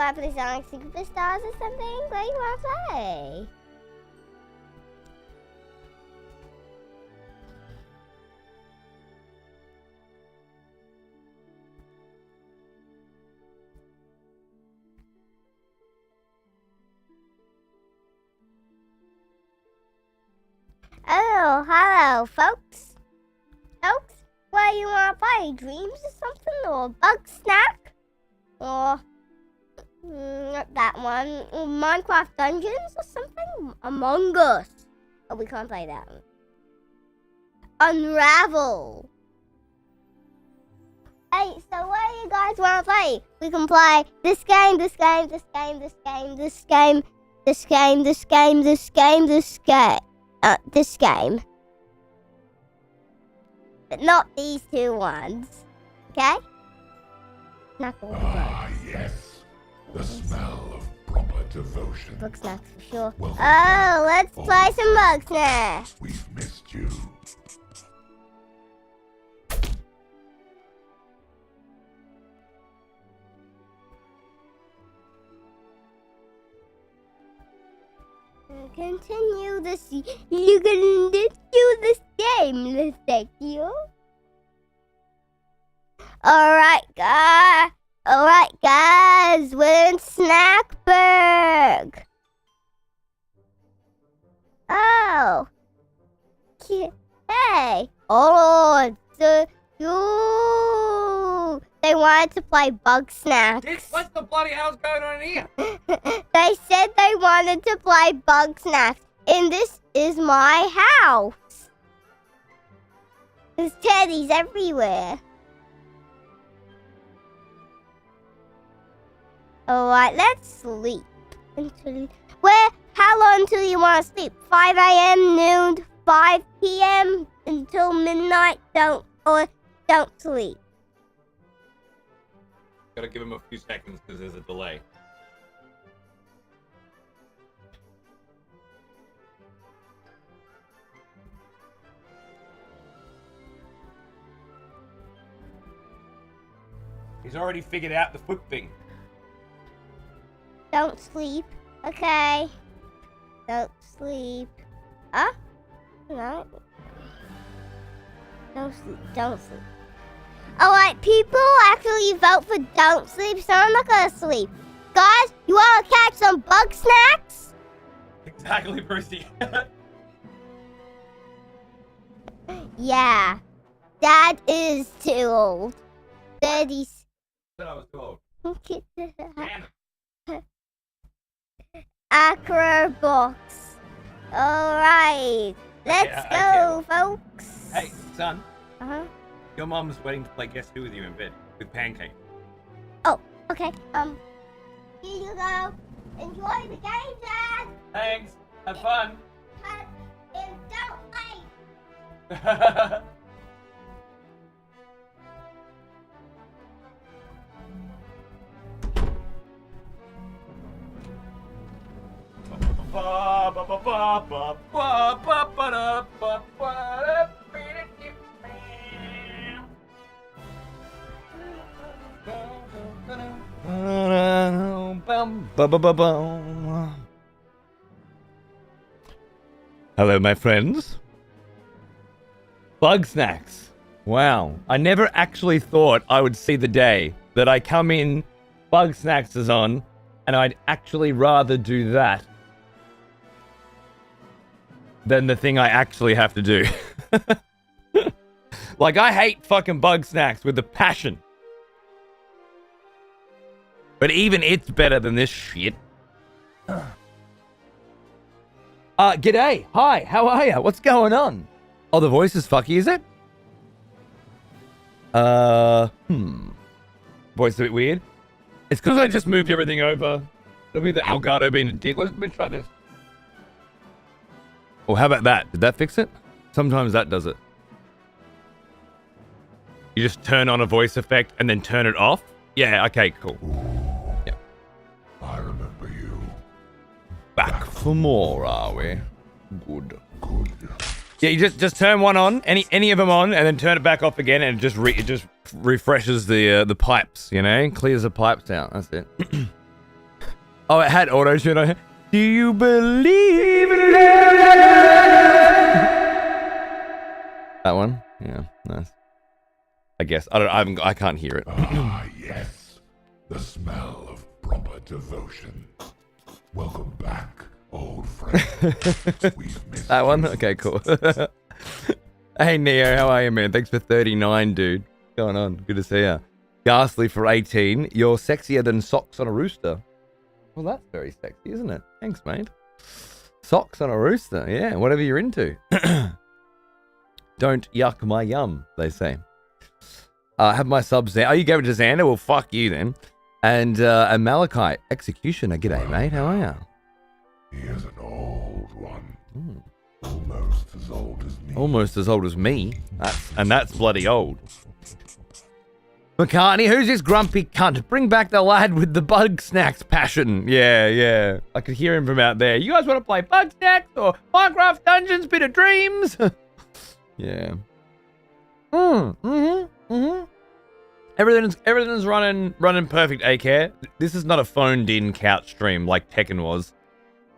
wanna play Sonic Superstars or something? What do you wanna play? Oh, hello, folks. Folks, what do you want to play? Dreams or something? Or Bug Snack? Or not that one. Or Minecraft Dungeons or something? Among Us. Oh, we can't play that one. Unravel. Hey, so what do you guys want to play? We can play this game, this game, this game, this game, this game, this game, this game, this game, this game. This game. But not these two ones. Okay? Yes. The smell of proper devotion. Bug Snacks for sure. Oh, let's play some Bug Snacks. We've missed you. Continue this. You can do this game. Thank you. Alright, guys. Alright, guys. We're in Snackburg. Oh. Hey. Oh, they wanted to play Bug Snacks. What the bloody hell's going on here? They said they wanted to play Bug Snacks, and this is my house. There's teddies everywhere. Alright, let's sleep. How long until you want to sleep? 5 a.m., noon, 5 p.m. until midnight? Don't sleep. Gotta give him a few seconds because there's a delay. He's already figured out the foot thing. Don't sleep. Okay. Don't sleep. Huh? No. Don't sleep. Don't sleep. Alright, people actually vote for don't sleep, so I'm not gonna sleep. Guys, you wanna catch some Bug Snacks? Exactly, Brucey. Yeah. Dad is too old. Daddy's... I was too old. Acrobox. Alright. Let's go, folks. Hey, son. Uh-huh. Your mom's waiting to play Guess Who with you in bed with Pancake. Oh, okay. Here you go. Enjoy the game, Dad. Thanks. Have fun. And don't wait. Hello, my friends. Bug Snacks. Wow. I never actually thought I would see the day that I come in, Bug Snacks is on, and I'd actually rather do that than the thing I actually have to do. Like, I hate fucking Bug Snacks with a passion. But even it's better than this shit. G'day. Hi, how are ya? What's going on? Oh, the voice is fucky, is it? Voice is a bit weird. It's because I just moved everything over. It'll be the Elgato being a dick. Let me try this. Oh, how about that? Did that fix it? Sometimes that does it. You just turn on a voice effect and then turn it off? Yeah, okay, cool. Ooh, I remember you. Back for more, are we? Good. Good. Yeah, you just turn one on, any of them on, and then turn it back off again, and it just refreshes the pipes, you know, clears the pipes out. That's it. Oh, it had auto tune on it. Do you believe in love? That one? Yeah, nice. I guess. I can't hear it. Ah, yes. The smell of proper devotion. Welcome back, old friend. We've missed That one? you. Okay, cool. Hey, Neo, how are you, man? Thanks for 39, dude. What's going on? Good to see ya. Ghastly for 18. You're sexier than socks on a rooster. Well, that's very sexy, isn't it? Thanks, mate. Socks on a rooster. Yeah, whatever you're into. Don't yuck my yum, they say. Have my subs there. Oh, you gave it to Xander? Well, fuck you then. And Malachi, Executioner. G'day, mate. How are you? He is an old one. Almost as old as me. Almost as old as me. That's bloody old. McCartney, who's this grumpy cunt? Bring back the lad with the bug snacks passion. Yeah. I could hear him from out there. You guys want to play bug snacks or Minecraft Dungeons, bit of dreams? Yeah. Everything's running perfect, A-Care. This is not a phoned in couch stream like Tekken was.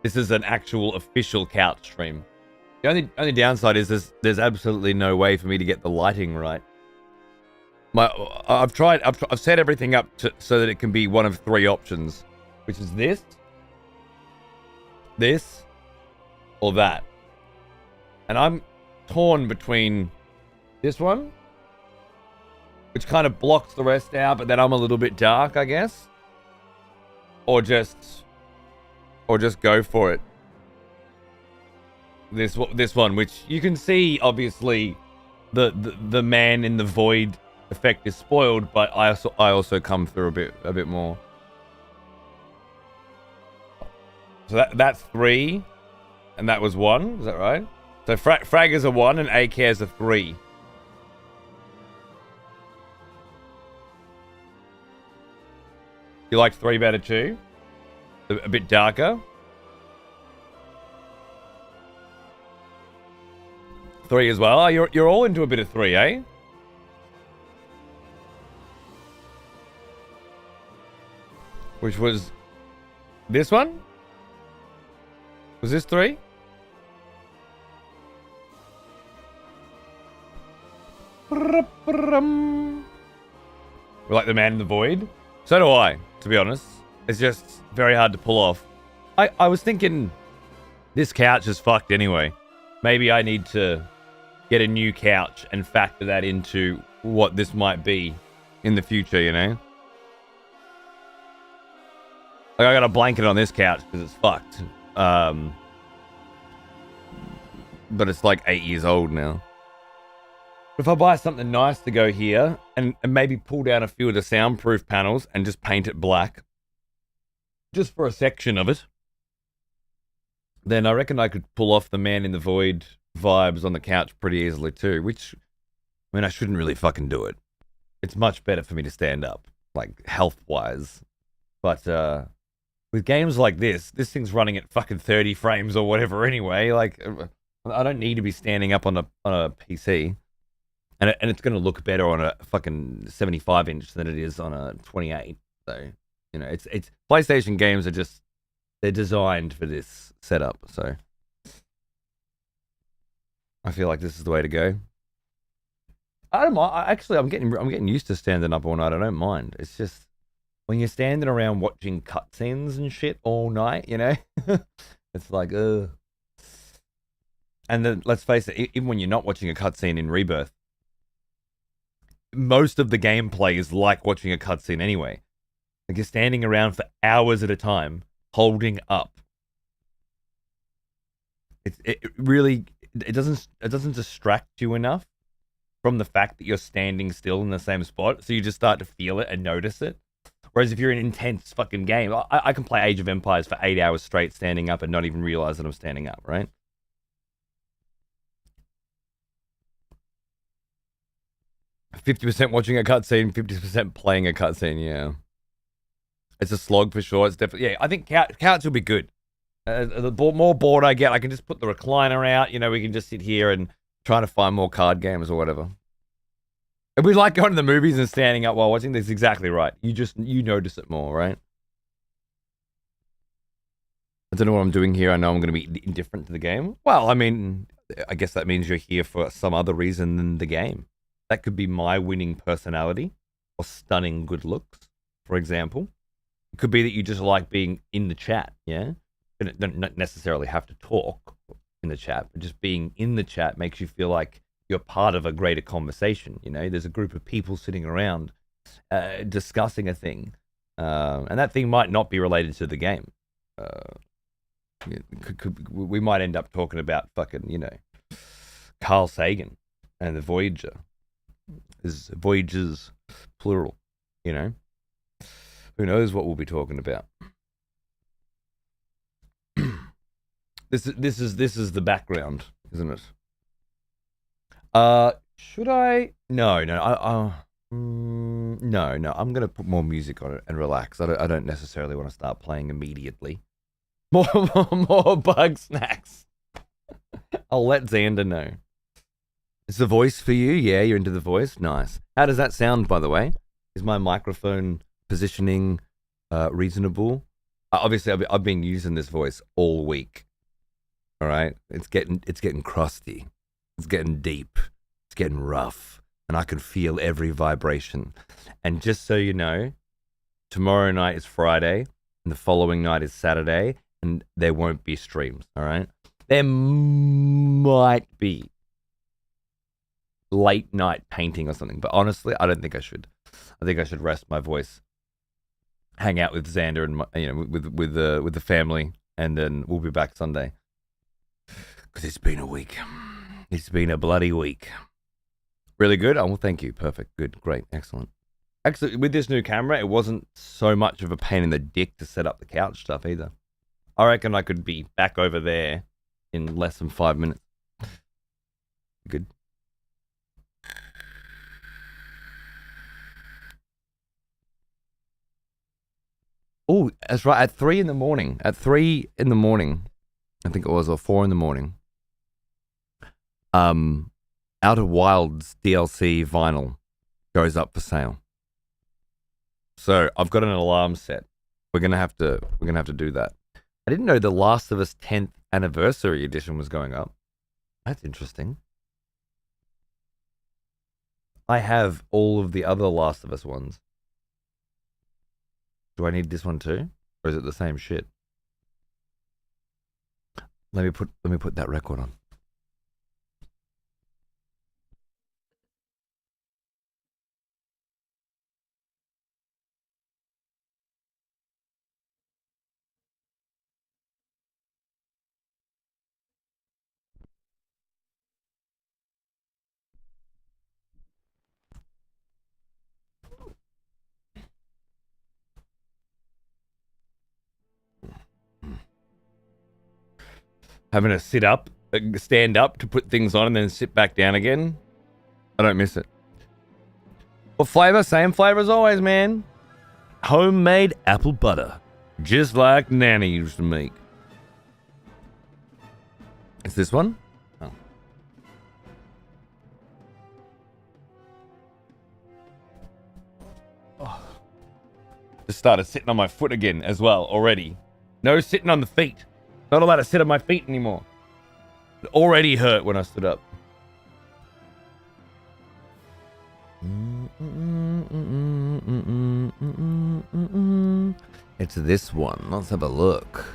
This is an actual official couch stream. The only downside is there's absolutely no way for me to get the lighting right. I've set everything up so that it can be one of three options, which is this, or that. And I'm torn between this one, which kind of blocks the rest out, but then I'm a little bit dark, I guess. Or just go for it. This one, which you can see, obviously, the man in the void effect is spoiled, but I also come through a bit more. So that's 3, and that was 1. Is that right? So Frag is a 1 and AK is a 3. You like 3 better too? A bit darker? 3 as well? Oh, you're all into a bit of 3, eh? Which was this one? Was this 3? We like the man in the void. So do I, to be honest. It's just very hard to pull off. I was thinking this couch is fucked anyway. Maybe I need to get a new couch and factor that into what this might be in the future, you know? Like, I got a blanket on this couch because it's fucked. But it's like 8 years old now. If I buy something nice to go here and maybe pull down a few of the soundproof panels and just paint it black, just for a section of it, then I reckon I could pull off the man in the void vibes on the couch pretty easily too, which, I mean, I shouldn't really fucking do it. It's much better for me to stand up, like health-wise. But with games like this thing's running at fucking 30 frames or whatever anyway. Like, I don't need to be standing up on a PC. And it's going to look better on a fucking 75-inch than it is on a 28. So, you know, it's PlayStation games are just, they're designed for this setup. So, I feel like this is the way to go. I don't mind. I'm getting used to standing up all night. I don't mind. It's just when you're standing around watching cutscenes and shit all night, you know, it's like, ugh. And then let's face it, even when you're not watching a cutscene in Rebirth, most of the gameplay is like watching a cutscene anyway. Like you're standing around for hours at a time, holding up. It really doesn't distract you enough from the fact that you're standing still in the same spot, so you just start to feel it and notice it. Whereas if you're in an intense fucking game, I can play Age of Empires for 8 hours straight standing up and not even realize that I'm standing up, right? 50% watching a cutscene, 50% playing a cutscene, yeah. It's a slog for sure. It's definitely, yeah, I think couch will be good. The more bored I get, I can just put the recliner out. You know, we can just sit here and try to find more card games or whatever. If we like going to the movies and standing up while watching, that's exactly right. You notice it more, right? I don't know what I'm doing here. I know I'm going to be indifferent to the game. Well, I mean, I guess that means you're here for some other reason than the game. That could be my winning personality or stunning good looks, for example. It could be that you just like being in the chat, yeah? You don't not necessarily have to talk in the chat, but just being in the chat makes you feel like you're part of a greater conversation, you know? There's a group of people sitting around discussing a thing, and that thing might not be related to the game. We might end up talking about fucking, you know, Carl Sagan and the Voyager. Is Voyagers plural, you know? Who knows what we'll be talking about? This is the background, isn't it? Should I? No. No. I'm gonna put more music on it and relax. I don't necessarily want to start playing immediately. More bug snacks. I'll let Xander know. Is the voice for you? Yeah, you're into the voice. Nice. How does that sound, by the way? Is my microphone positioning reasonable? Obviously, I've been using this voice all week. All right, it's getting crusty. It's getting deep. It's getting rough, and I can feel every vibration. And just so you know, tomorrow night is Friday, and the following night is Saturday. And there won't be streams, all right? There might be late night painting or something, but honestly, I don't think I should. I think I should rest my voice, hang out with Xander and with the family, and then we'll be back Sunday. Because it's been a week. It's been a bloody week. Really good? Oh, well, thank you. Perfect. Good. Great. Excellent. Actually, with this new camera, it wasn't so much of a pain in the dick to set up the couch stuff either. I reckon I could be back over there in less than 5 minutes. Good. Oh, that's right. At 3 in the morning. I think it was, or 4 in the morning. Outer Wilds DLC vinyl goes up for sale. So I've got an alarm set. We're gonna have to do that. I didn't know The Last of Us 10th Anniversary Edition was going up. That's interesting. I have all of the other Last of Us ones. Do I need this one too? Or is it the same shit? Let me put that record on. Having to stand up to put things on and then sit back down again. I don't miss it. What flavor? Same flavor as always, man. Homemade apple butter. Just like Nana used to make. It's this one? Oh. Oh. Just started sitting on my foot again as well already. No sitting on the feet. Not allowed to sit on my feet anymore. It already hurt when I stood up. It's this one. Let's have a look.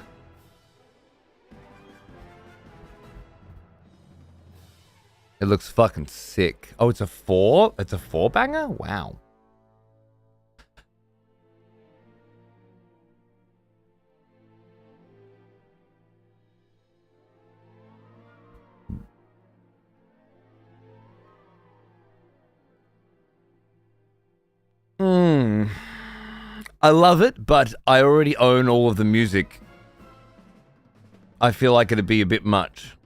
It looks fucking sick. Oh, it's a 4? It's a 4-banger? Wow. I love it, but I already own all of the music. I feel like it'd be a bit much.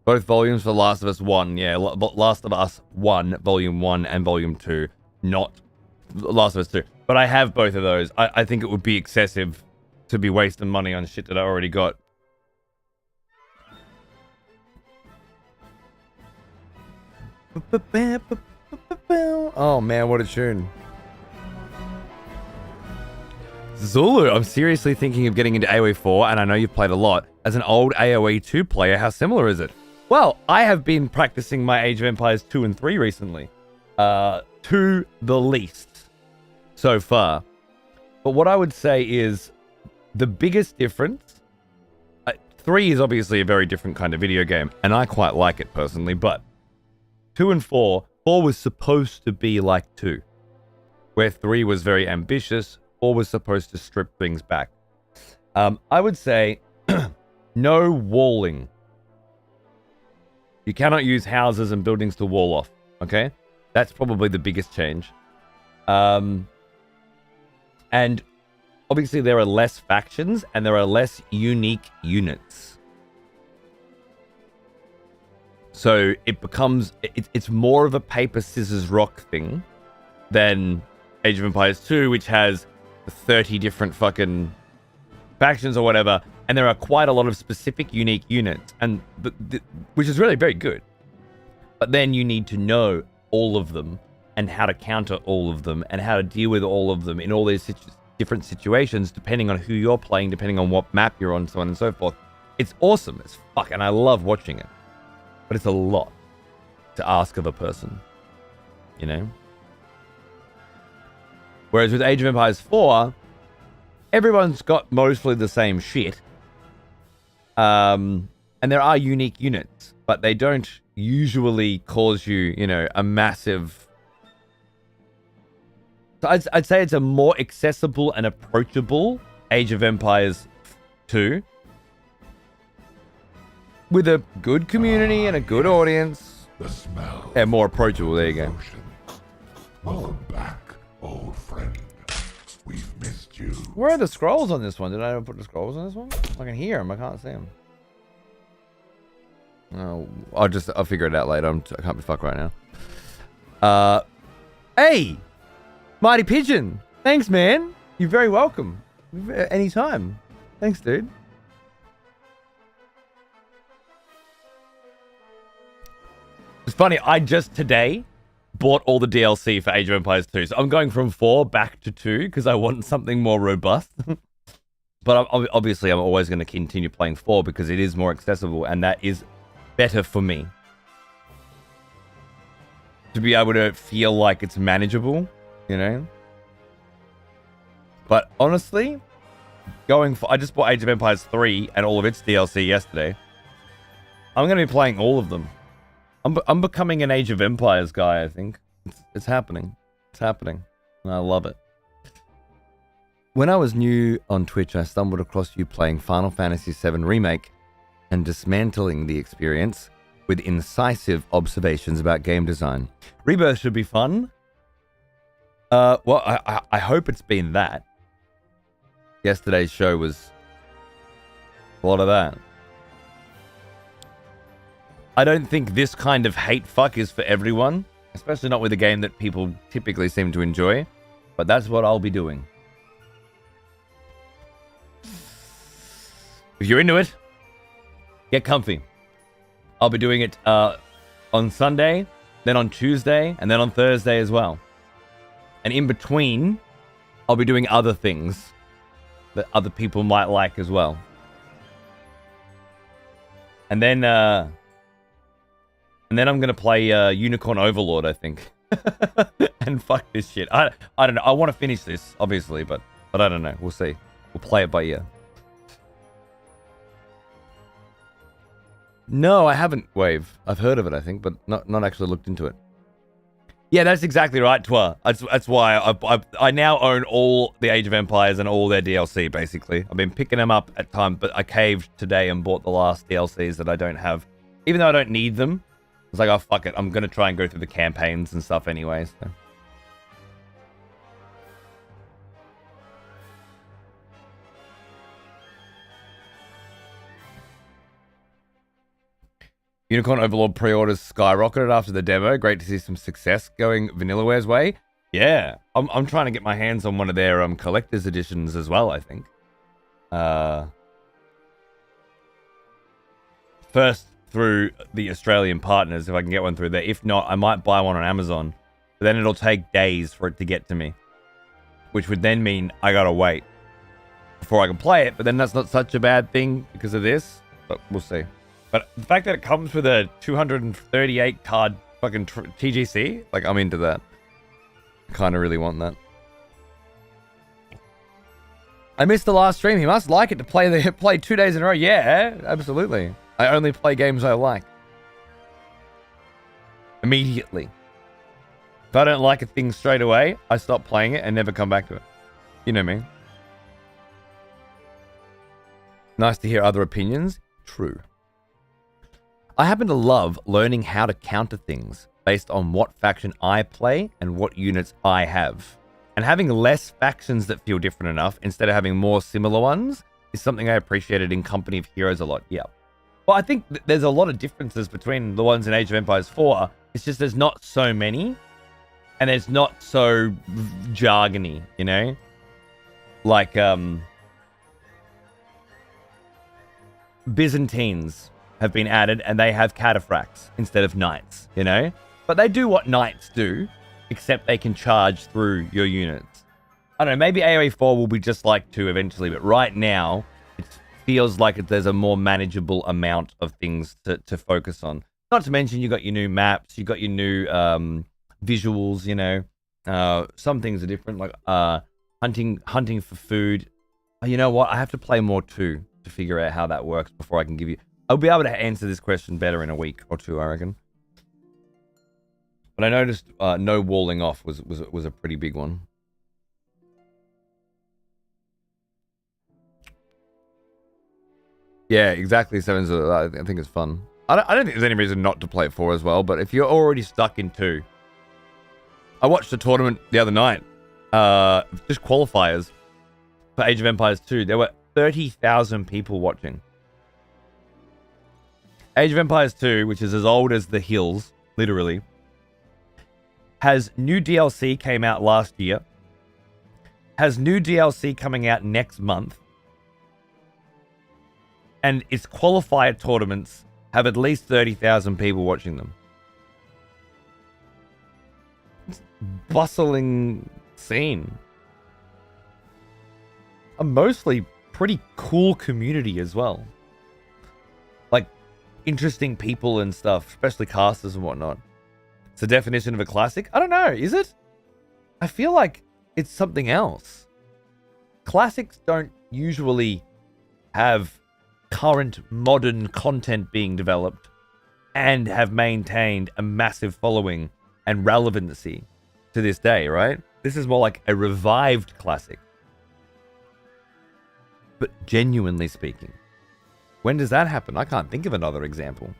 Both volumes for Last of Us 1, yeah. Last of Us 1, Volume 1 and Volume 2. Not Last of Us 2. But I have both of those. I think it would be excessive to be wasting money on shit that I already got. Oh man, what a tune. Zulu, I'm seriously thinking of getting into AoE 4, and I know you've played a lot. As an old AoE 2 player, how similar is it? Well, I have been practicing my Age of Empires 2 and 3 recently. To the least so far. But what I would say is the biggest difference... 3 is obviously a very different kind of video game, and I quite like it personally, but 2 and 4 was supposed to be like 2, where 3 was very ambitious, 4 was supposed to strip things back. I would say no walling. You cannot use houses and buildings to wall off, okay? That's probably the biggest change. And obviously there are less factions and there are less unique units. So it becomes, it's more of a paper, scissors, rock thing than Age of Empires 2, which has 30 different fucking factions or whatever. And there are quite a lot of specific unique units, and which is really very good. But then you need to know all of them and how to counter all of them and how to deal with all of them in all these different situations, depending on who you're playing, depending on what map you're on, so on and so forth. It's awesome as fuck, and I love watching it. But it's a lot to ask of a person, you know? Whereas with Age of Empires 4, everyone's got mostly the same shit. And there are unique units, but they don't usually cause you, you know, a massive... So I'd say it's a more accessible and approachable Age of Empires 2. With a good community and a good audience. The smell. Yeah, more approachable. There you go. Devotion. Welcome back, old friend. We've missed you. Where are the scrolls on this one? Did I put the scrolls on this one? I can hear them. I can't see them. Oh, I'll figure it out later. I can't be fucked right now. Hey, Mighty Pigeon. Thanks, man. You're very welcome. Anytime. Thanks, dude. It's funny. I just today bought all the DLC for Age of Empires 2. So I'm going from 4 back to 2 because I want something more robust. But obviously, I'm always going to continue playing 4 because it is more accessible and that is better for me. To be able to feel like it's manageable, you know? But honestly, I just bought Age of Empires 3 and all of its DLC yesterday. I'm going to be playing all of them. I'm becoming an Age of Empires guy, I think. It's happening. It's happening. And I love it. When I was new on Twitch, I stumbled across you playing Final Fantasy VII Remake and dismantling the experience with incisive observations about game design. Rebirth should be fun. Well, I hope it's been that. Yesterday's show was a lot of that. I don't think this kind of hate fuck is for everyone, especially not with a game that people typically seem to enjoy, but that's what I'll be doing. If you're into it, get comfy. I'll be doing it on Sunday, then on Tuesday, and then on Thursday as well. And in between, I'll be doing other things that other people might like as well. And then I'm going to play Unicorn Overlord, I think. And fuck this shit. I don't know. I want to finish this, obviously, but I don't know. We'll see. We'll play it by ear. No, I haven't, Wave. I've heard of it, I think, but not actually looked into it. Yeah, that's exactly right, Twa. That's why I now own all the Age of Empires and all their DLC, basically. I've been picking them up at times, but I caved today and bought the last DLCs that I don't have. Even though I don't need them, it's like, oh, fuck it. I'm going to try and go through the campaigns and stuff anyway. So. Unicorn Overlord pre-orders skyrocketed after the demo. Great to see some success going Vanillaware's way. Yeah, I'm trying to get my hands on one of their collector's editions as well, I think. First through the Australian partners, if I can get one through there. If not, I might buy one on Amazon. But then it'll take days for it to get to me. Which would then mean I gotta wait. before I can play it. But then that's not such a bad thing because of this. But we'll see. But the fact that it comes with a 238 card fucking TGC, like, I'm into that. Kind of really want that. I missed the last stream. He must like it to play 2 days in a row. Yeah, absolutely. I only play games I like. Immediately. If I don't like a thing straight away, I stop playing it and never come back to it. You know me. Nice to hear other opinions. True. I happen to love learning how to counter things based on what faction I play and what units I have. And having less factions that feel different enough instead of having more similar ones is something I appreciated in Company of Heroes a lot. Yeah. Well, I think there's a lot of differences between the ones in Age of Empires 4. It's just there's not so many. And it's not so jargony, you know? Like, Byzantines have been added and they have cataphracts instead of knights, you know? But they do what knights do, except they can charge through your units. I don't know, maybe AoE 4 will be just like 2 eventually, but right now, it feels like there's a more manageable amount of things to focus on. Not to mention, you got your new maps, you got your new visuals, you know. Some things are different, like hunting for food. You know what? I have to play more too to figure out how that works before I can give you... I'll be able to answer this question better in a week or two, I reckon. But I noticed no walling off was a pretty big one. Yeah, exactly. Sevens. I think it's fun. I don't think there's any reason not to play 4 as well. But if you're already stuck in 2, I watched a tournament the other night, just qualifiers for Age of Empires 2. There were 30,000 people watching. Age of Empires 2, which is as old as the hills, literally, has new DLC came out last year, has new DLC coming out next month, and its qualifier tournaments have at least 30,000 people watching them. It's a bustling scene. A mostly pretty cool community as well. Like, interesting people and stuff, especially casters and whatnot. It's the definition of a classic? I don't know, is it? I feel like it's something else. Classics don't usually have current modern content being developed and have maintained a massive following and relevancy to this day, right? This is more like a revived classic. But genuinely speaking, when does that happen? I can't think of another example.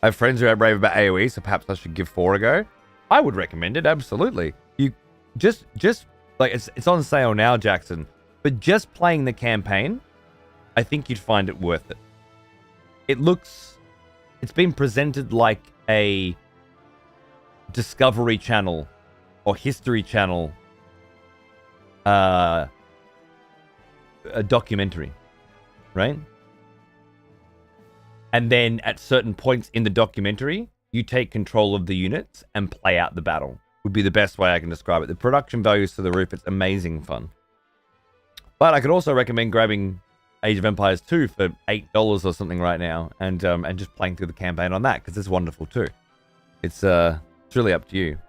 I have friends who are brave about AoE, so perhaps I should give 4 a go. I would recommend it, absolutely. You just like it's on sale now, Jackson. But just playing the campaign, I think you'd find it worth it. It's been presented like a Discovery Channel or History Channel a documentary, right? And then at certain points in the documentary, you take control of the units and play out the battle. Would be the best way I can describe it. The production values to the roof. It's amazing fun. But I could also recommend grabbing Age of Empires 2 for $8 or something right now, and just playing through the campaign on that, because it's wonderful too. It's really up to you.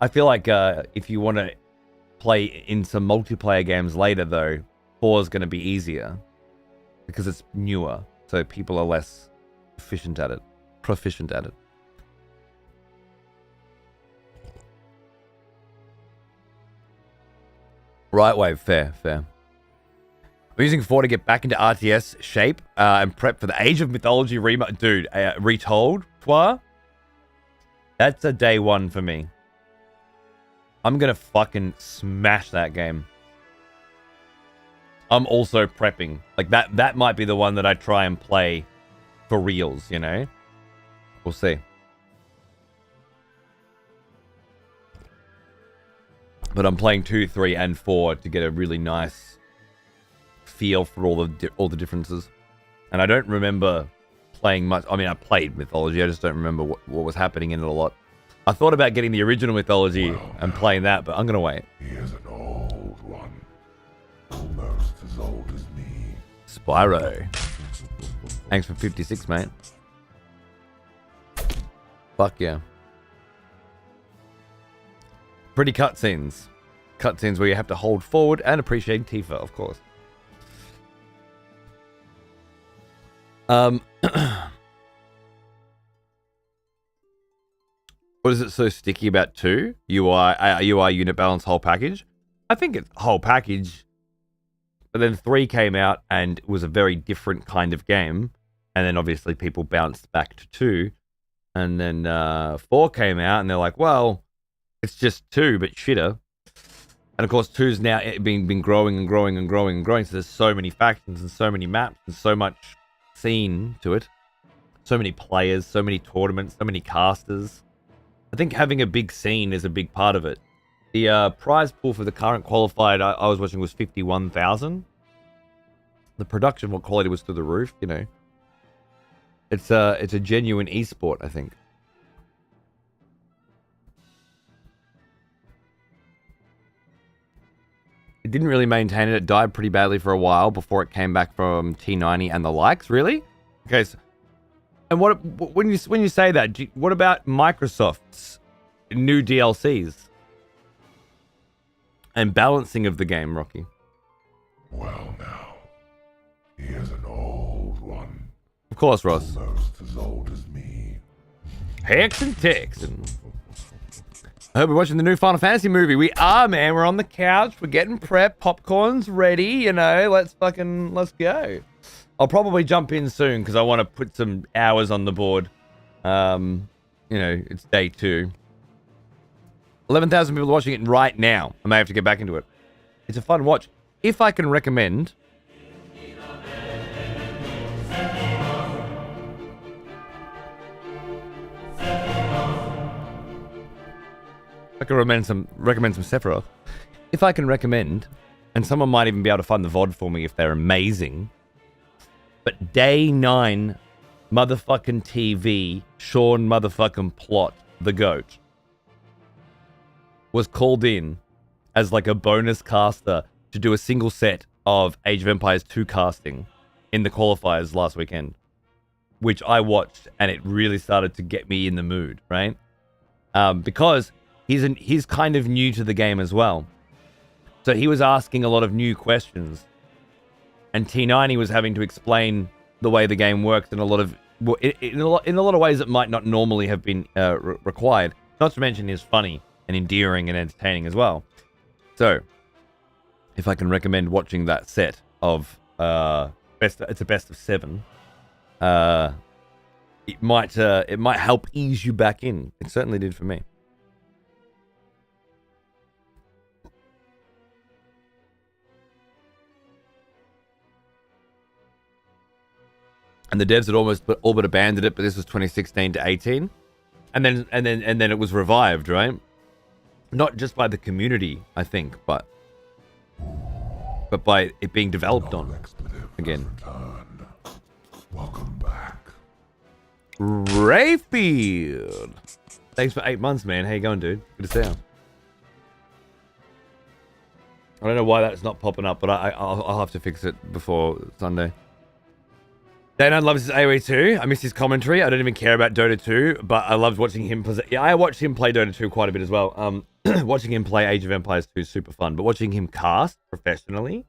I feel like if you want to play in some multiplayer games later, though, 4 is going to be easier because it's newer. So people are less proficient at it. Right wave, fair. I'm using 4 to get back into RTS shape and prep for the Age of Mythology Dude, Retold, Twa. That's a day 1 for me. I'm gonna fucking smash that game. I'm also prepping. Like, that might be the one that I try and play for reals, you know? We'll see. But I'm playing 2, 3, and 4 to get a really nice feel for all the differences. And I don't remember playing much. I mean, I played Mythology. I just don't remember what was happening in it a lot. I thought about getting the original Mythology and playing that, but I'm going to wait. He is an old one. Spyro. Thanks for 56, mate. Fuck yeah. Pretty cutscenes. Cutscenes where you have to hold forward and appreciate Tifa, of course. What is it so sticky about 2? UI unit balance whole package? I think it's whole package. But then 3 came out and it was a very different kind of game. And then obviously people bounced back to 2. And then 4 came out and they're like, well, it's just 2, but shitter. And of course 2's now been growing and growing and growing and growing. So there's so many factions and so many maps and so much scene to it. So many players, so many tournaments, so many casters. I think having a big scene is a big part of it. The prize pool for the current qualified I was watching was 51,000. The production quality was through the roof, you know. It's a genuine esport, I think. It didn't really maintain it. It died pretty badly for a while before it came back from T90 and the likes. Really? Okay. So, and when you say that, what about Microsoft's new DLCs and balancing of the game, Rocky? Well, now, he is an old one. Of course, Ross. Almost as old as me. Hex and Tex. I hope we're watching the new Final Fantasy movie. We are, man. We're on the couch. We're getting prepped. Popcorn's ready. You know, let's go. I'll probably jump in soon because I want to put some hours on the board. You know, it's day 2. 11,000 people watching it right now. I may have to get back into it. It's a fun watch. If I can recommend... I can recommend some Sephiroth. If I can recommend, and someone might even be able to fund the VOD for me if they're amazing, but Day 9 motherfucking TV, Sean motherfucking Plot, the GOAT, was called in as like a bonus caster to do a single set of Age of Empires 2 casting in the qualifiers last weekend, which I watched and it really started to get me in the mood, right? Because he's kind of new to the game as well. So he was asking a lot of new questions. And T90 was having to explain the way the game works in a lot of ways that might not normally have been required. Not to mention he's funny and endearing and entertaining as well. So, if I can recommend watching that set of it's a best of 7. It might help ease you back in. It certainly did for me. And the devs had almost all but abandoned it, but this was 2016 to 18, and then it was revived, right? Not just by the community, I think, but by it being developed on again. Welcome back, Rayfield. Thanks for 8 months, man. How you going, dude? Good to see you. I don't know why that's not popping up, but I'll have to fix it before Sunday. Dana loves his AoE 2. I miss his commentary. I don't even care about Dota 2, but I loved watching him. Yeah, I watched him play Dota 2 quite a bit as well. Watching him play Age of Empires 2 is super fun, but watching him cast professionally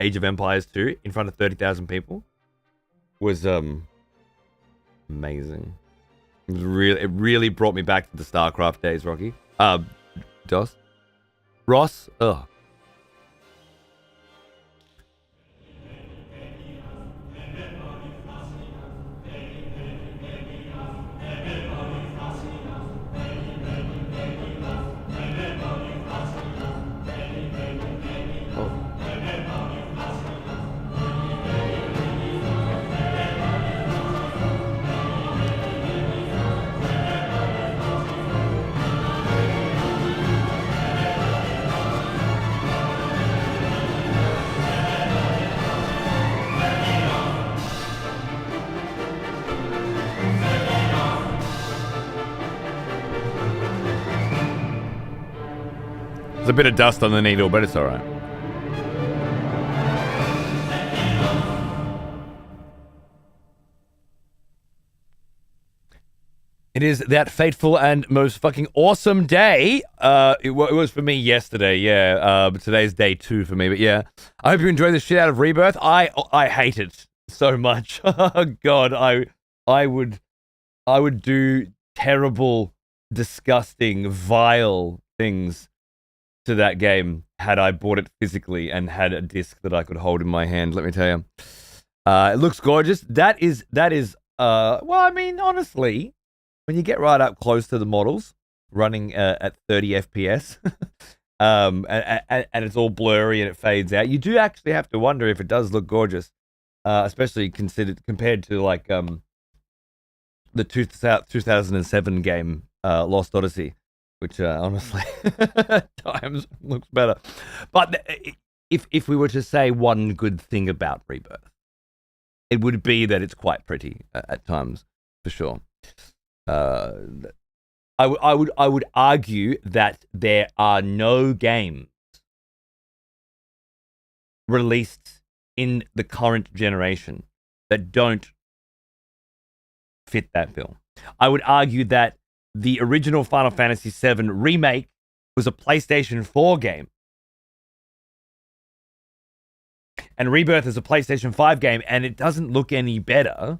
Age of Empires 2 in front of 30,000 people was amazing. It really brought me back to the StarCraft days, Rocky. Ross. Ugh. There's a bit of dust on the needle, but it's all right. It is that fateful and most fucking awesome day. It was for me yesterday, yeah. But today's day 2 for me, but yeah. I hope you enjoy the shit out of Rebirth. I hate it so much. Oh God, I would do terrible, disgusting, vile things to that game had I bought it physically and had a disc that I could hold in my hand. Let me tell you, it looks gorgeous. That is. Well, I mean, honestly, when you get right up close to the models running at 30 FPS, and it's all blurry and it fades out, you do actually have to wonder if it does look gorgeous, especially compared to like the 2007 game Lost Odyssey, which honestly at times looks better. But if we were to say one good thing about Rebirth, it would be that it's quite pretty at times, for sure. I would argue that there are no games released in the current generation that don't fit that bill. I would argue that the original Final Fantasy VII remake was a PlayStation 4 game, and Rebirth is a PlayStation 5 game, and it doesn't look any better.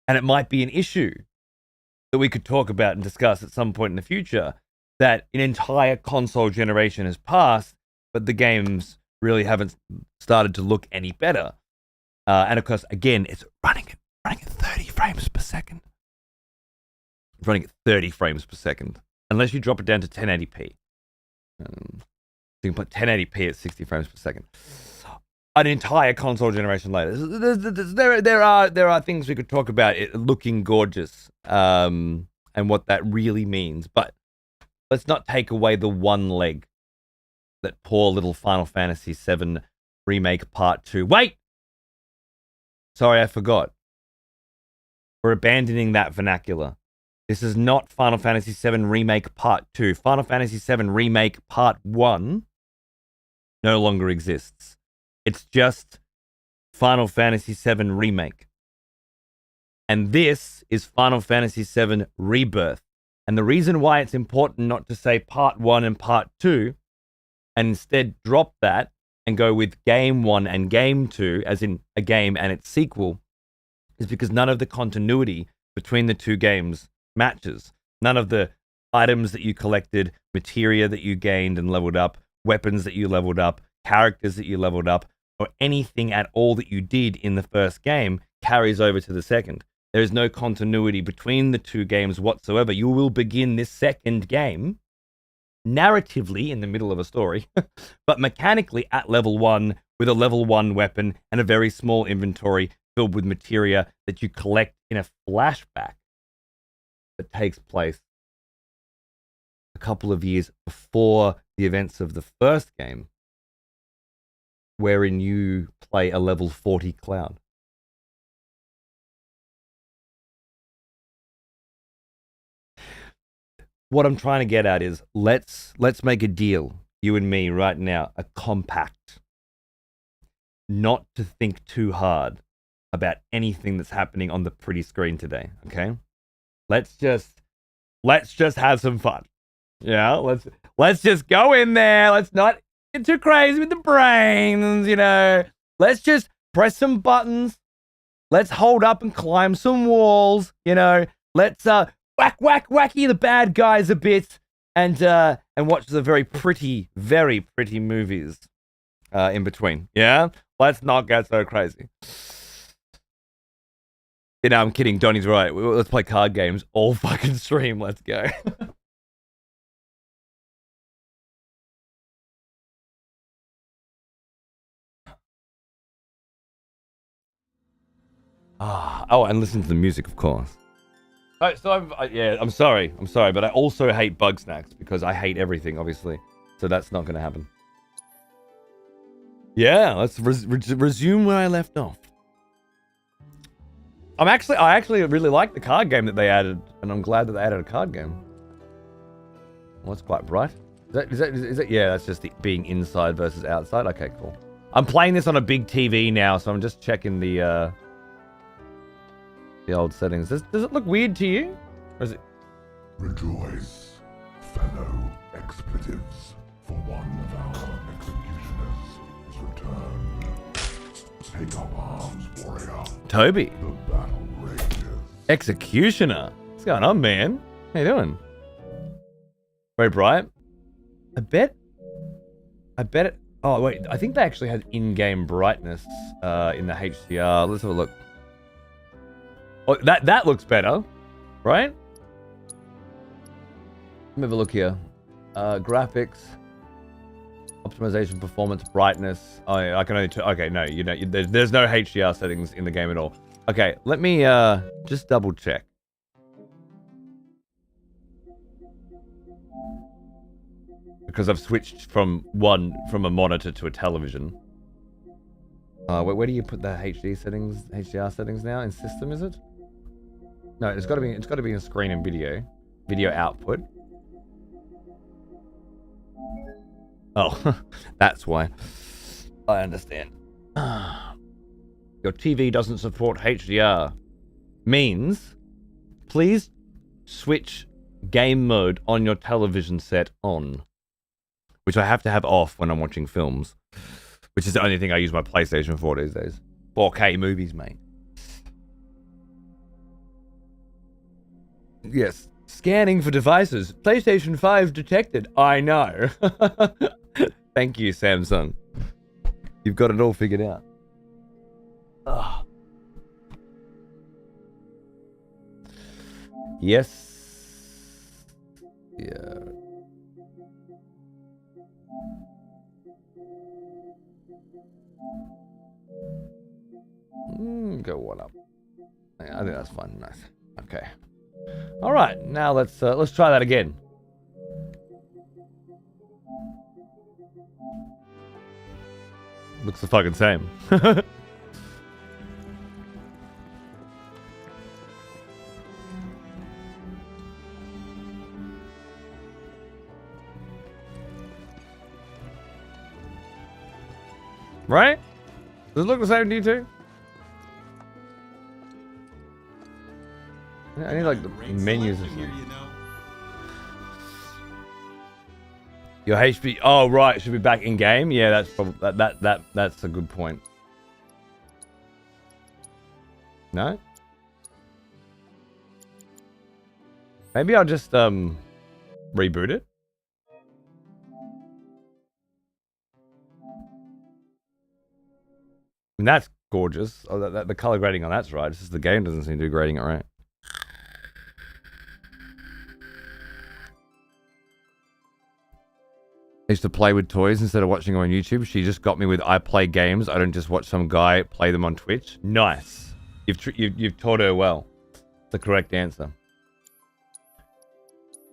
And it might be an issue that we could talk about and discuss at some point in the future, that an entire console generation has passed, but the games really haven't started to look any better. And of course, again, it's running at 30 frames per second. It's running at 30 frames per second, unless you drop it down to 1080p. So you can put 1080p at 60 frames per second. An entire console generation later, there are things we could talk about it looking gorgeous, and what that really means. But let's not take away the one leg that poor little Final Fantasy VII Remake Part 2. Wait! Sorry, I forgot. We're abandoning that vernacular. This is not Final Fantasy VII Remake Part 2. Final Fantasy VII Remake Part 1 no longer exists. It's just Final Fantasy VII Remake. And this is Final Fantasy VII Rebirth. And the reason why it's important not to say Part 1 and Part 2, and instead drop that and go with Game 1 and Game 2, as in a game and its sequel, is because none of the continuity between the two games matches. None of the items that you collected, materia that you gained and leveled up, weapons that you leveled up, characters that you leveled up, or anything at all that you did in the first game carries over to the second. There is no continuity between the two games whatsoever. You will begin this second game narratively in the middle of a story, but mechanically at level 1 with a level 1 weapon and a very small inventory filled with materia that you collect in a flashback that takes place a couple of years before the events of the first game, wherein you play a level 40 Cloud. What I'm trying to get at is let's make a deal, you and me right now, a compact, not to think too hard about anything that's happening on the pretty screen today, okay? Let's just have some fun. Yeah, let's just go in there. Let's not get too crazy with the brains, you know. Let's just press some buttons. Let's hold up and climb some walls, you know. Let's wacky the bad guys a bit, and watch the very pretty movies in between. Yeah, let's not get so crazy. You know, I'm kidding. Donnie's right. Let's play card games all fucking stream. Let's go. Oh, and listen to the music, of course. So I'm sorry, but I also hate bug snacks because I hate everything, obviously. So that's not going to happen. Yeah, let's resume where I left off. I actually really like the card game that they added, and I'm glad that they added a card game. Well, that's quite bright. Is that? Yeah, that's just being inside versus outside. Okay, cool. I'm playing this on a big TV now, so I'm just checking the the old settings. Does it look weird to you? Or is it? Rejoice, fellow expletives, for one of our executioners is returned. Take up arms, warrior. Toby. The battle rages. Executioner. What's going on, man? How you doing? Very bright. I bet it. Oh wait, I think they actually had in-game brightness in the HDR. Let's have a look. Oh, that looks better, right? Let me have a look here. Graphics, optimization, performance, brightness. Oh, yeah, I can only. Okay, no, there's no HDR settings in the game at all. Okay, let me just double check. Because I've switched from a monitor to a television. Where do you put the HDR settings now? In system, is it? No, it's got to be in screen and video output. Oh, that's why. I understand. Your TV doesn't support HDR. Means, please switch game mode on your television set on. Which I have to have off when I'm watching films. Which is the only thing I use my PlayStation for these days. 4K movies, mate. Yes. Scanning for devices. PlayStation 5 detected. I know. Thank you, Samsung. You've got it all figured out. Ugh. Yes. Yeah. Go one up. I think that's fine. Nice. Okay. All right. Now let's try that again. Looks the fucking same. Right? Does it look the same to you too? I need like the menus or something. Your HP. Oh right, should be back in game. Yeah, that's probably that's a good point. No. Maybe I'll just reboot it. And that's gorgeous. Oh, the color grading on that's right. It's just the game doesn't seem to be grading it right. I used to play with toys instead of watching them on YouTube. She just got me with I play games. I don't just watch some guy play them on Twitch. Nice. You've taught her well. The correct answer.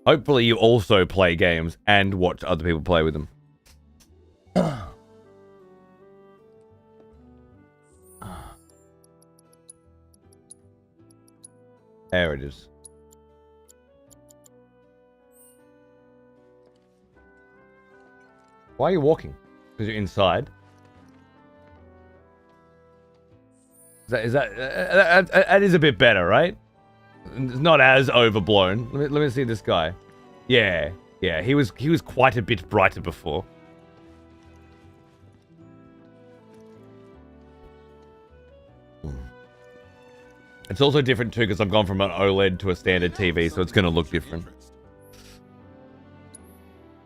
Hopefully you also play games and watch other people play with them. There it is. Why are you walking? Because you're inside. That is a bit better, right? It's not as overblown. Let me see this guy. Yeah, he was quite a bit brighter before. It's also different too because I've gone from an OLED to a standard TV, so it's going to look different.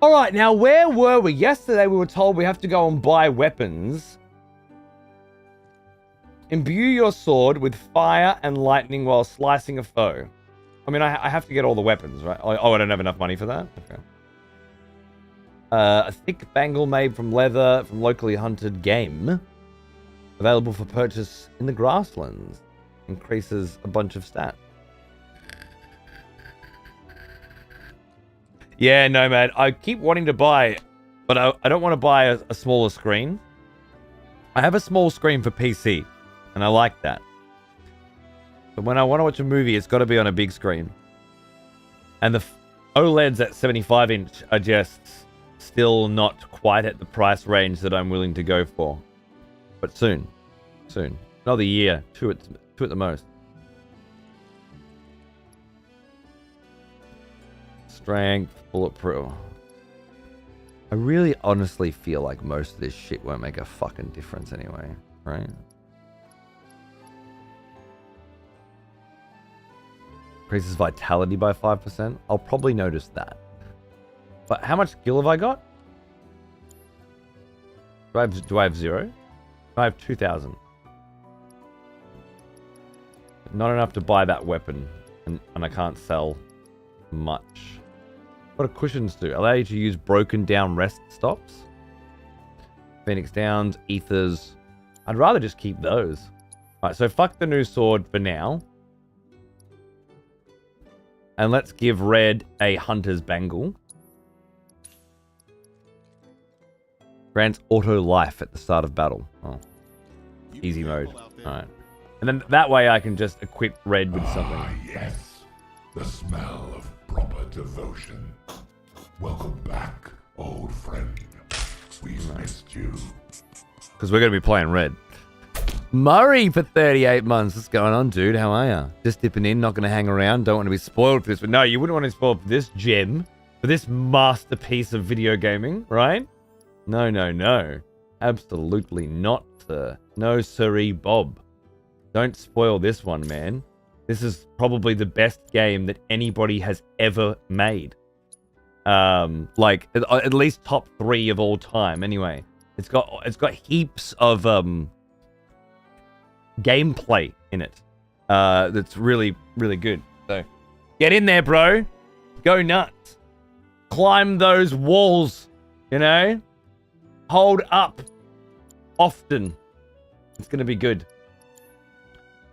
All right, now where were we? Yesterday we were told we have to go and buy weapons. Imbue your sword with fire and lightning while slicing a foe. I mean, I have to get all the weapons, right? Oh, I don't have enough money for that? Okay. A thick bangle made from leather from locally hunted game. Available for purchase in the grasslands. Increases a bunch of stats. Yeah, no, man. I keep wanting to buy, but I don't want to buy a smaller screen. I have a small screen for PC, and I like that. But when I want to watch a movie, it's got to be on a big screen. And the OLEDs at 75-inch are just still not quite at the price range that I'm willing to go for. But soon. Soon. Another year. Two at the most. strength, bulletproof. I really honestly feel like most of this shit won't make a fucking difference anyway, right? Increases vitality by 5%. I'll probably notice that. But how much skill have I got? Do I have 0? I have 2,000. Not enough to buy that weapon. And I can't sell much. What do cushions do? Allow you to use broken down rest stops. Phoenix Downs, Ethers. I'd rather just keep those. Alright, so fuck the new sword for now. And let's give Red a Hunter's Bangle. Grants auto life at the start of battle. Oh. Easy mode. Alright. And then that way I can just equip Red with something. Ah, yes. The smell of proper devotion. Welcome back, old friend. We've missed you. Because we're going to be playing Red. Murray for 38 months. What's going on, dude? How are ya? Just dipping in, not going to hang around. Don't want to be spoiled for this. But no, you wouldn't want to be spoiled for this gem. For this masterpiece of video gaming, right? No, no, no. Absolutely not, sir. No, sirree, Bob. Don't spoil this one, man. This is probably the best game that anybody has ever made. Like, at least top 3 of all time, anyway. It's got heaps of, gameplay in it. That's really, really good. So, get in there, bro. Go nuts. Climb those walls, you know? Hold up often. It's going to be good.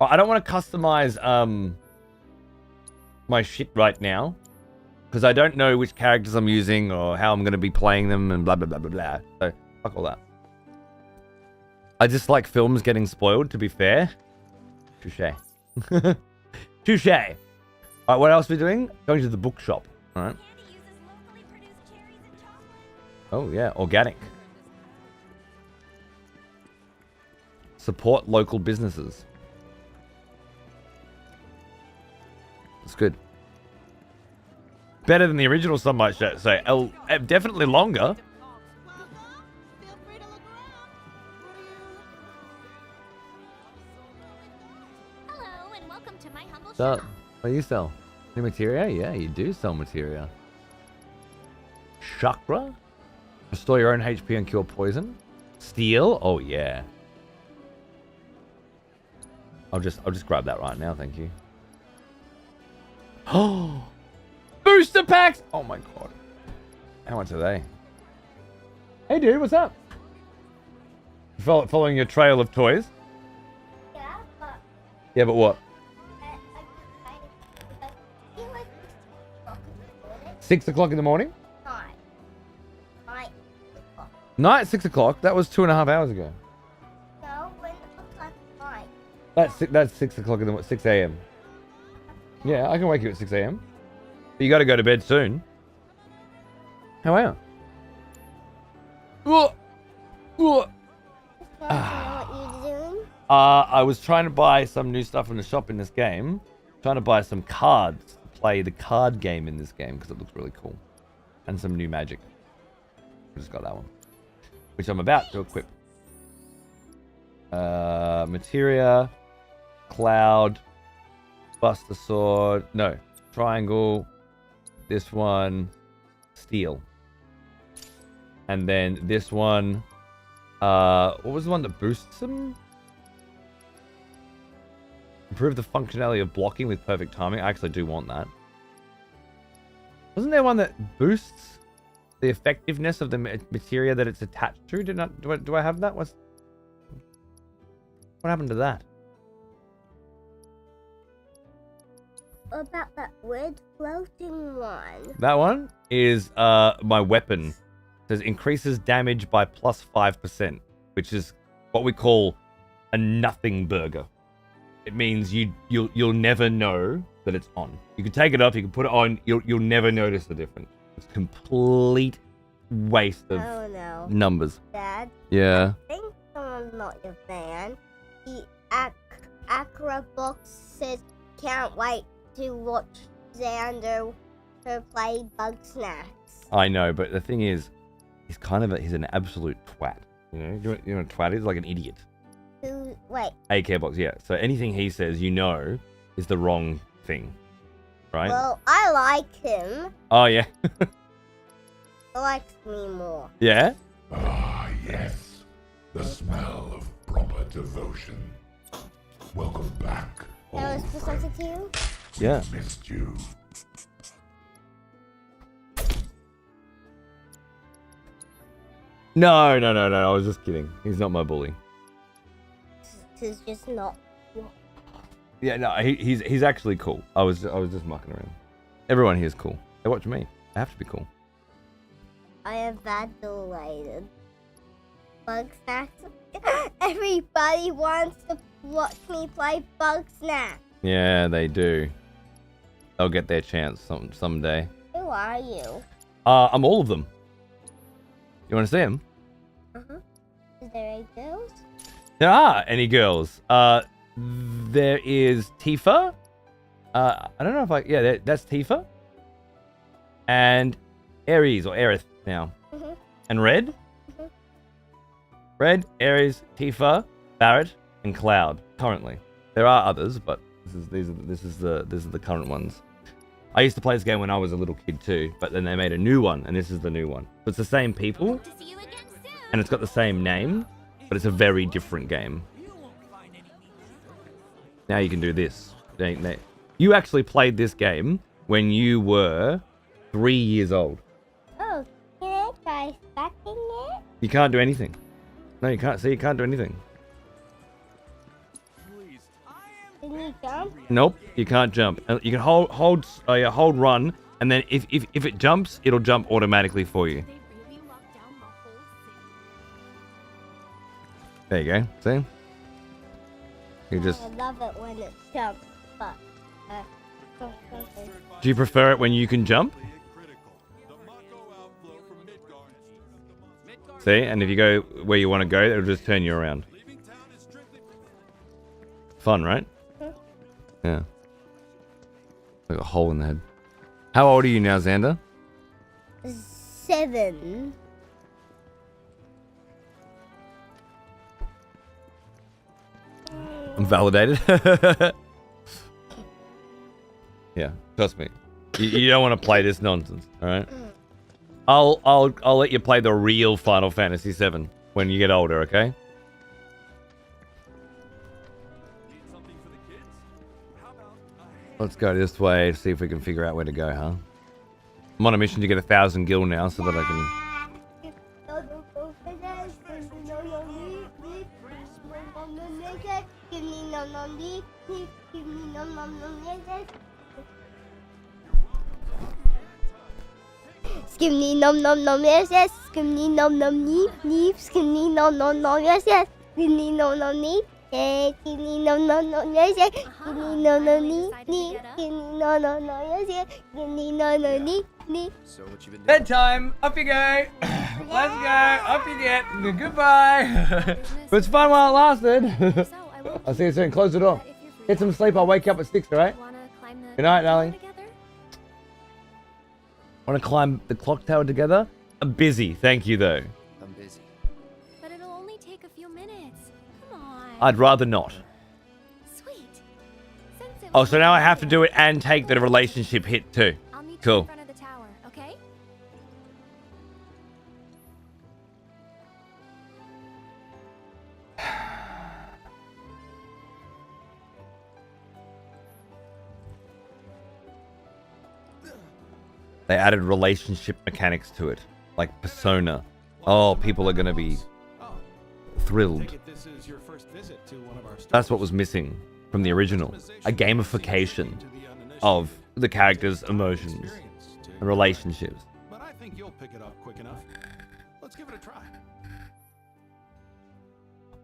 I don't want to customize my shit right now because I don't know which characters I'm using or how I'm going to be playing them and blah, blah, blah, blah, blah. So, fuck all that. I just like films getting spoiled, to be fair. Touche. Touche. All right, what else are we doing? Going to the bookshop. All right. Oh, yeah, organic. Support local businesses. It's good. Better than the original, some might say. Definitely longer. Hello and welcome to my humble So, shop. what do you sell? New materia? Yeah, you do sell materia. Chakra? Restore your own HP and cure poison. Steel? Oh yeah. I'll just grab that right now, thank you. Oh, booster packs! Oh my god. How much are they? Hey dude, what's up? Following your trail of toys? Yeah, but Yeah, but what? I feel like it's 6 o'clock in the morning? not. Like, Night 6 o'clock? That was 2.5 hours ago. no, when the clock night. That's 6 o'clock in the 6 a.m. Yeah, I can wake you at 6 a.m. But you got to go to bed soon. How are you? Want to know what you're doing? I was trying to buy some new stuff from the shop in this game. Trying to buy some cards to play the card game in this game because it looks really cool. And some new magic. I just got that one. Which I'm about to equip. Materia. Cloud. Buster Sword. No. Triangle. This one. Steel. And then this one. What was the one that boosts them? Improve the functionality of blocking with perfect timing. I actually do want that. Wasn't there one that boosts the effectiveness of the materia that it's attached to? Do I have that? What happened to that? What about that red floating one? That one is my weapon. It says increases damage by plus 5%, which is what we call a nothing burger. It means you'll never know that it's on. You can take it off, you can put it on, you'll never notice the difference. It's complete waste of Oh no. numbers. Dad, Yeah. I think someone's not your fan. The Acra box says can't wait to watch Xander to play Bug Snacks. I know, but the thing is, he's an absolute twat. You know what a twat is? Like an idiot. Wait. A care box, yeah. So anything he says, is the wrong thing, right? Well, I like him. Oh yeah. He likes me more. Yeah. Ah, yes. The smell of proper devotion. Welcome back, That old was presented friend. to you? Yeah. Missed you. No. I was just kidding. He's not my bully. This is just not. Yeah, no, he's actually cool. I was just mucking around. Everyone here is cool. They watch me. I have to be cool. I have that delighted. Bug Snacks. Everybody wants to watch me play Bug Snacks. Yeah, they do. They'll get their chance someday. Who are you? I'm all of them. You want to see them? Is there any girls? There are any girls. There is Tifa. I don't know if that's Tifa. And Aries or Aerith now. And Red. Red, Aries, Tifa, Barrett, and Cloud. Currently, there are others, but this is the current ones. I used to play this game when I was a little kid too, but then they made a new one, and this is the new one. So it's the same people, To see you again soon. and it's got the same name, but it's a very different game. Now you can do this. You actually played this game when you were 3 years old. Oh, can I try stacking it? You can't do anything. No, you can't. See, you can't do anything. Can you jump? Nope, you can't jump. You can hold run, and then if it jumps, it'll jump automatically for you. They really locked down the whole city. There you go. See? You just. I love it when it jumps, but Do you prefer it when you can jump? See, and if you go where you want to go, it'll just turn you around. Fun, right? Yeah. Like a hole in the head. How old are you now, Xander? 7. I'm validated. Yeah, trust me. You don't want to play this nonsense, all right? I'll let you play the real Final Fantasy VII when you get older, okay? Let's go this way, see if we can figure out where to go, huh? I'm on a mission to get 1,000 gil now so that I can... Skimmy nom nom nom yes yes. Skimmy nom nom neep neep. Skimmy nom nom nom yes yes. Skimmy nom nom neep. Skimmy nom nom nom yes yes. Skimmy nom nom neep neep. Skimmy nom nom nom yes yes. Skimmy nom nom neep neep. So what you been doing? Bedtime! Up you go! Let's go! Up you get! Goodbye! But it's fun while it lasted! So I will I'll see you soon. Close the door. if you're free. Get some sleep. I'll wake you up at 6, alright? Wanna climb the Good night, tower darling. together? Want to climb the clock tower together? I'm busy. Thank you, though. I'm busy. But it'll only take a few minutes. Come on. I'd rather not. Sweet. Since it Oh, was so now I have to do it today, and take the relationship hit, too. I'll meet you Cool. in front of the tower, okay? They added relationship mechanics to it. Like Persona. Oh, people are going to be thrilled. That's what was missing from the original. A gamification of the characters' emotions and relationships. But I think you'll pick it up quick enough. Let's give it a try.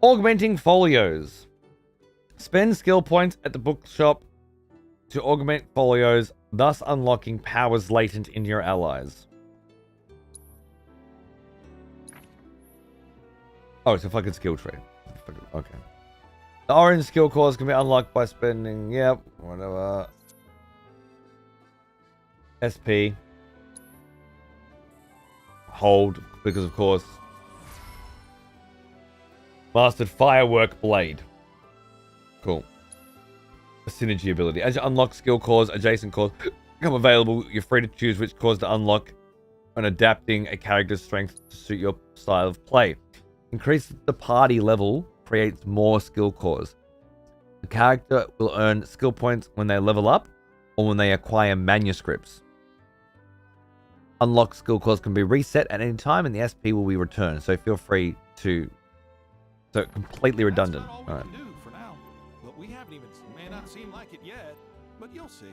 Augmenting folios. Spend skill points at the bookshop to augment folios, thus unlocking powers latent in your allies. Oh, it's a fucking skill tree. Okay. The orange skill cores can be unlocked by spending... Yep, whatever. SP. Hold, because of course. Mastered Firework Blade. Cool. A synergy ability. As you unlock skill cores, adjacent cores become available, you're free to choose which cores to unlock when adapting a character's strength to suit your style of play. Increase the party level creates more skill cores. The character will earn skill points when they level up or when they acquire manuscripts. Unlocked skill cores can be reset at any time and the SP will be returned, so feel free to... So completely redundant. That's about all we can do for now. But we haven't even... May not seem like it yet, but you'll see.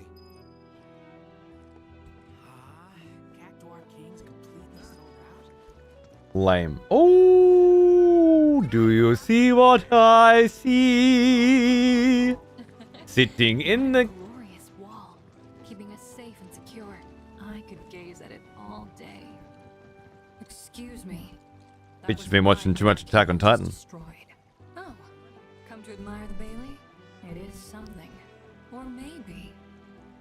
Cactuar King's completely sold out. Lame. Oh, do you see what I see? Sitting in the... Glorious wall, keeping us safe and secure. I could gaze at it all day. Excuse me. That Bitch was has been watching mine too much Attack on that was Titan. destroyed. Oh, come to admire the Bailey? It is something. Or maybe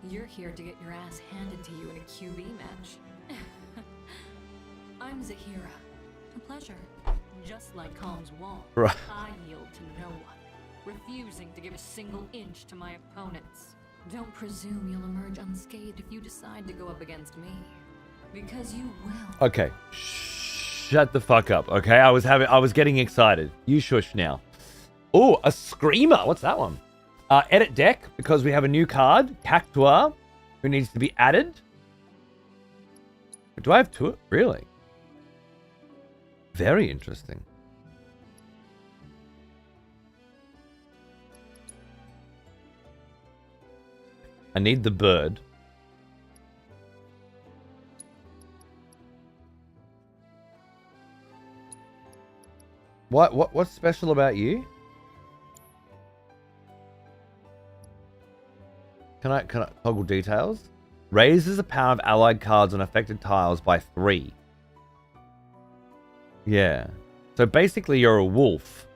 you're here to get your ass handed to you in a QB match. I'm Zahira. A pleasure. Just like Khan's wall, Right. I yield to no one, refusing to give a single inch to my opponents. Don't presume you'll emerge unscathed if you decide to go up against me. Because you will. Okay. Shut the fuck up, okay? I was getting excited. You shush now. Oh, a Screamer. What's that one? Edit deck, because we have a new card, Cactuar, who needs to be added. Do I have two? Really? Very interesting. I need the bird. What's special about you? Can I toggle details? Raises the power of allied cards on affected tiles by 3. Yeah. So basically you're a wolf.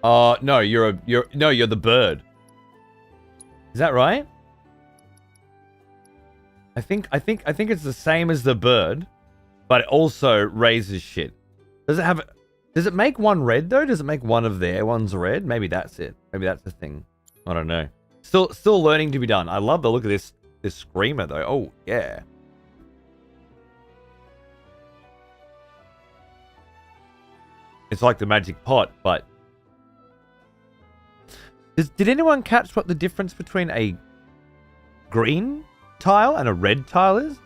No, you're the bird. Is that right? I think it's the same as the bird, but it also raises shit. Does it make one red though? Does it make one of their ones red? Maybe that's it. Maybe that's the thing. I don't know. Still learning to be done. I love the look of this Screamer though. Oh yeah. It's like the magic pot, but did anyone catch what the difference between a green tile and a red tile is?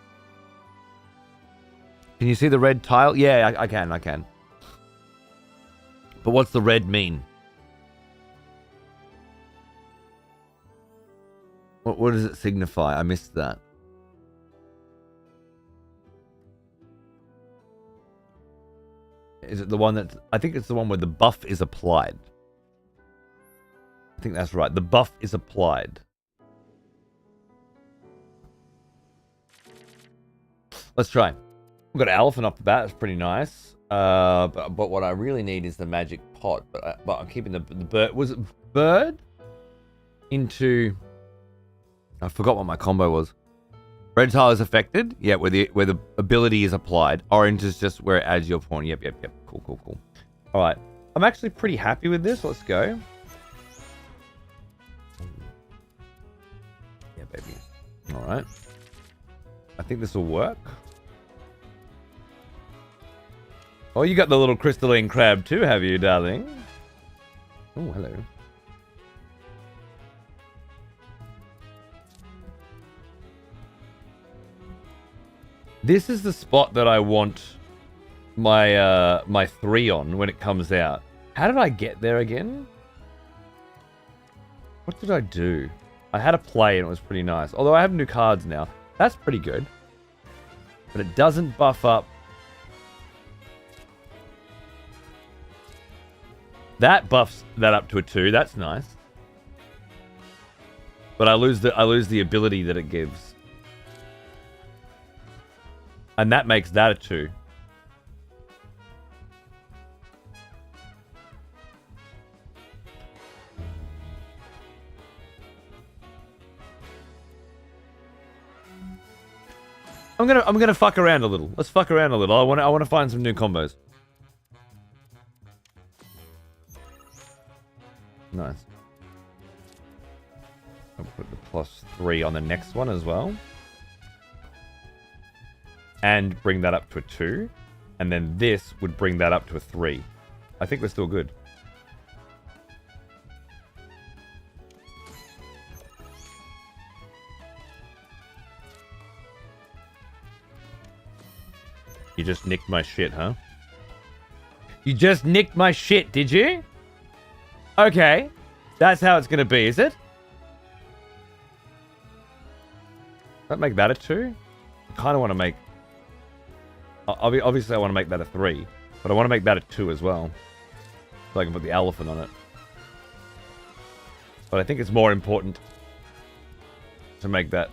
Can you see the red tile? Yeah, I can. But what's the red mean? What does it signify? I missed that. Is it the one that... I think it's the one where the buff is applied. I think that's right. The buff is applied. Let's try. We've got an elephant off the bat. It's pretty nice. But what I really need is the magic pot. But I'm keeping the bird. Was it bird? Into... I forgot what my combo was. Red tile is affected. Yeah, where the ability is applied. Orange is just where it adds your point. Yep. Cool. All right. I'm actually pretty happy with this. Let's go. Yeah, baby. All right. I think this will work. Oh, you got the little crystalline crab too, have you, darling? Oh, hello. This is the spot that I want my my 3 on when it comes out. How did I get there again? What did I do? I had a play and it was pretty nice. Although I have new cards now. That's pretty good. But it doesn't buff up. That buffs that up to a 2. That's nice. But I lose the ability that it gives. And that makes that a 2. I'm gonna fuck around a little. Let's fuck around a little. I wanna find some new combos. Nice. I'll put the +3 on the next one as well. And bring that up to a 2. And then this would bring that up to a 3. I think we're still good. You just nicked my shit, huh? You just nicked my shit, did you? Okay. That's how it's gonna be, is it? That make that a 2? I kind of want to make... Obviously, I want to make that a 3. But I want to make that a 2 as well. So I can put the elephant on it. But I think it's more important to make that...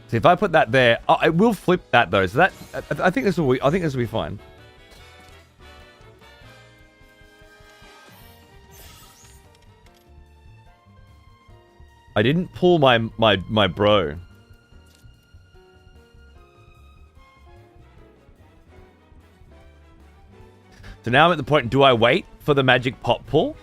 See, if I put that there... Oh, I will flip that, though. So that... I think this will be fine. I didn't pull my bro. So now I'm at the point, do I wait for the magic pot pull?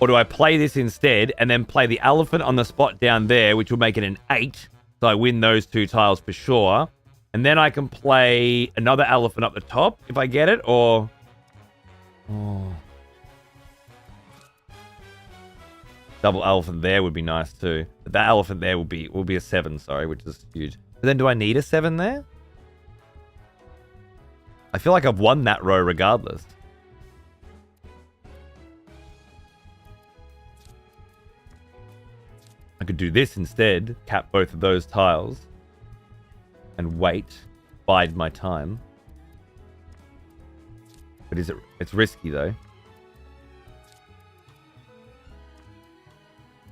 Or do I play this instead and then play the elephant on the spot down there, which will make it an 8. So I win those 2 tiles for sure. And then I can play another elephant up the top if I get it, or... Oh. Double elephant there would be nice too. But that elephant there will be a 7, sorry, which is huge. But then do I need a 7 there? I feel like I've won that row regardless. I could do this instead, cap both of those tiles, and wait, bide my time. But it's risky though.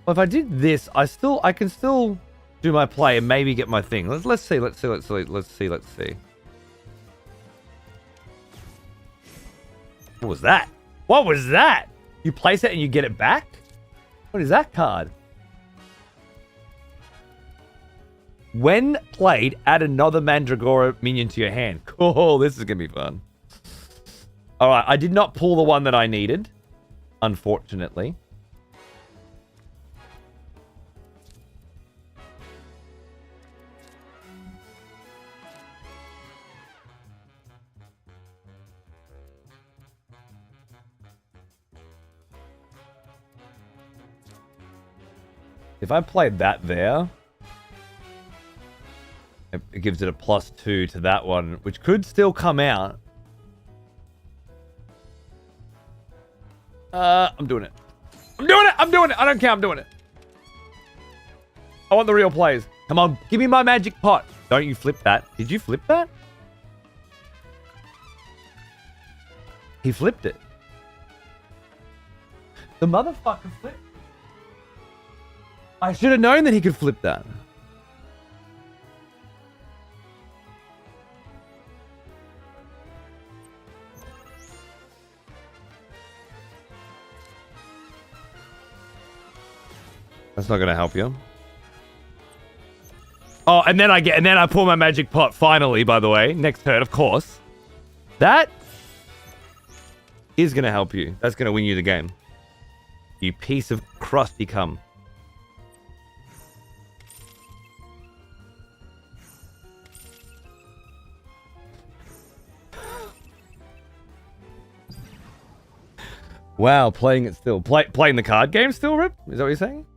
Well, if I did this, I can still do my play and maybe get my thing. Let's see. What was that? What was that? You place it and you get it back? What is that card? When played, add another Mandragora minion to your hand. Cool, this is going to be fun. Alright, I did not pull the one that I needed, unfortunately. If I played that there, it gives it a +2 to that one, which could still come out. I'm doing it. I'm doing it. I don't care. I'm doing it. I want the real plays. Come on, give me my magic pot. Don't you flip that. Did you flip that? He flipped it. The motherfucker flipped. I should have known that he could flip that. That's not gonna help you. Oh, and then I pull my magic pot finally, by the way. Next turn, of course. That is gonna help you. That's gonna win you the game. You piece of crusty cum. Wow, playing it still. Playing the card game still, Rip? Is that what you're saying?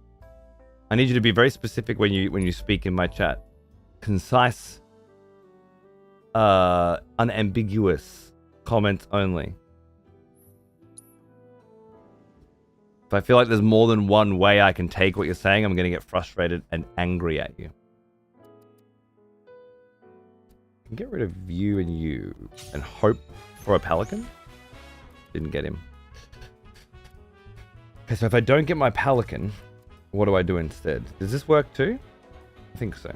I need you to be very specific when you speak in my chat. Concise, unambiguous comments only. If I feel like there's more than one way I can take what you're saying, I'm going to get frustrated and angry at you. I can get rid of you and you and hope for a pelican. Didn't get him. Okay, so if I don't get my pelican, what do I do instead? Does this work too? I think so.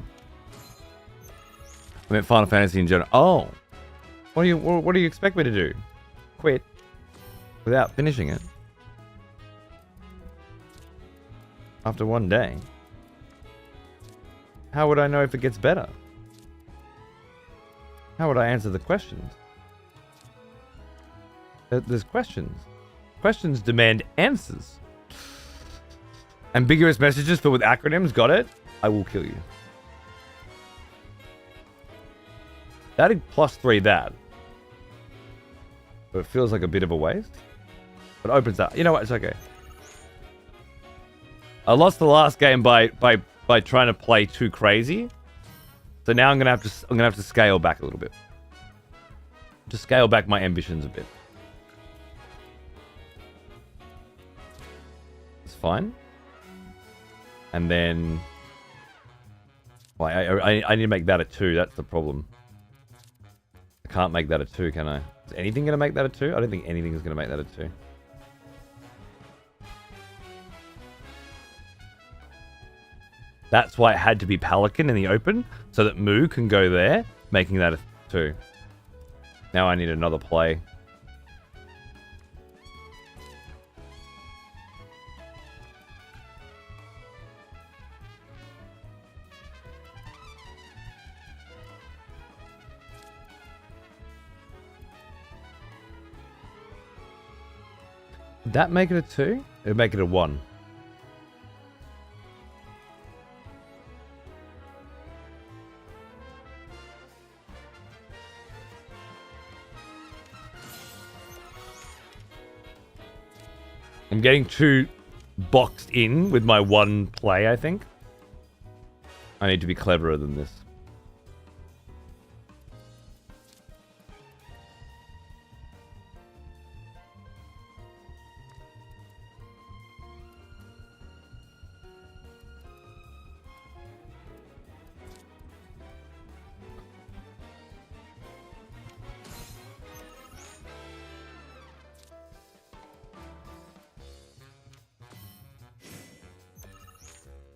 I meant Final Fantasy in general. Oh, what do you expect me to do? Quit without finishing it after one day? How would I know if it gets better? How would I answer the questions? There's questions. Questions demand answers. Ambiguous messages filled with acronyms. Got it? I will kill you. That'd +3 that. But it feels like a bit of a waste. But it opens up. You know what? It's okay. I lost the last game by trying to play too crazy. So now I'm gonna have to scale back a little bit. To scale back my ambitions a bit. It's fine. And then well, I need to make that a 2. That's the problem. I can't make that a 2, can I? Is anything gonna make that a 2? I don't think anything is gonna make that a 2. That's why it had to be Pelican in the open, so that Moo can go there, making that a 2. Now I need another play. Would that make it a 2? It would make it a 1. I'm getting too boxed in with my one play, I think. I need to be cleverer than this.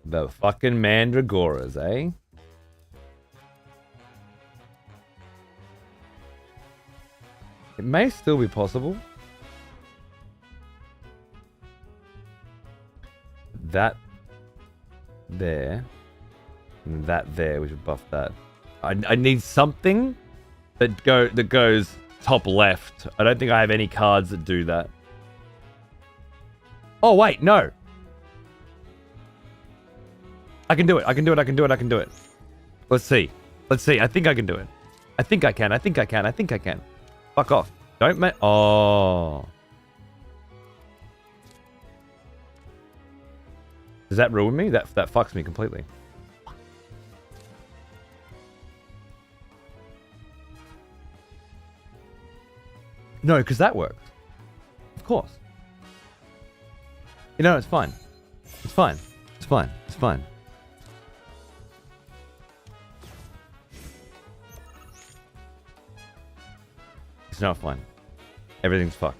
The fucking Mandragoras, eh? It may still be possible. That there. And that there, we should buff that. I need something that goes top left. I don't think I have any cards that do that. Oh wait, no. I can do it. I can do it. I can do it. I can do it. Let's see. Let's see. I think I can do it. I think I can. I think I can. I think I can. Fuck off. Don't make... Oh. Does that ruin me? That fucks me completely. No, because that works. Of course. You know, it's fine. It's fine. It's fine. It's fine. It's not fine. Everything's fucked.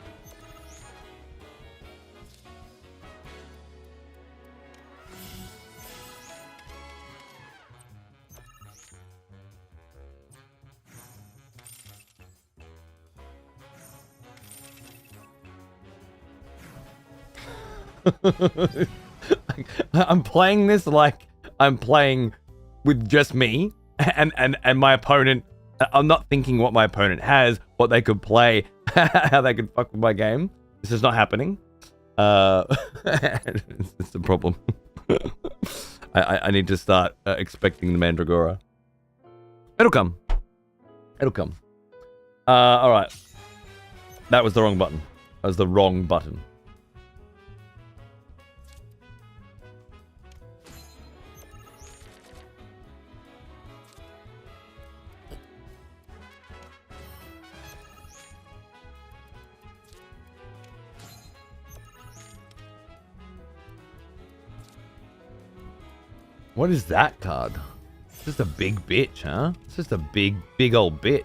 I'm playing this like I'm playing with just me and my opponent. I'm not thinking what my opponent has, what they could play, how they could fuck with my game. This is not happening. It's the problem. I need to start expecting the Mandragora. It'll come. It'll come. All right. That was the wrong button. That was the wrong button. What is that card? It's just a big bitch, huh? It's just a big old bitch.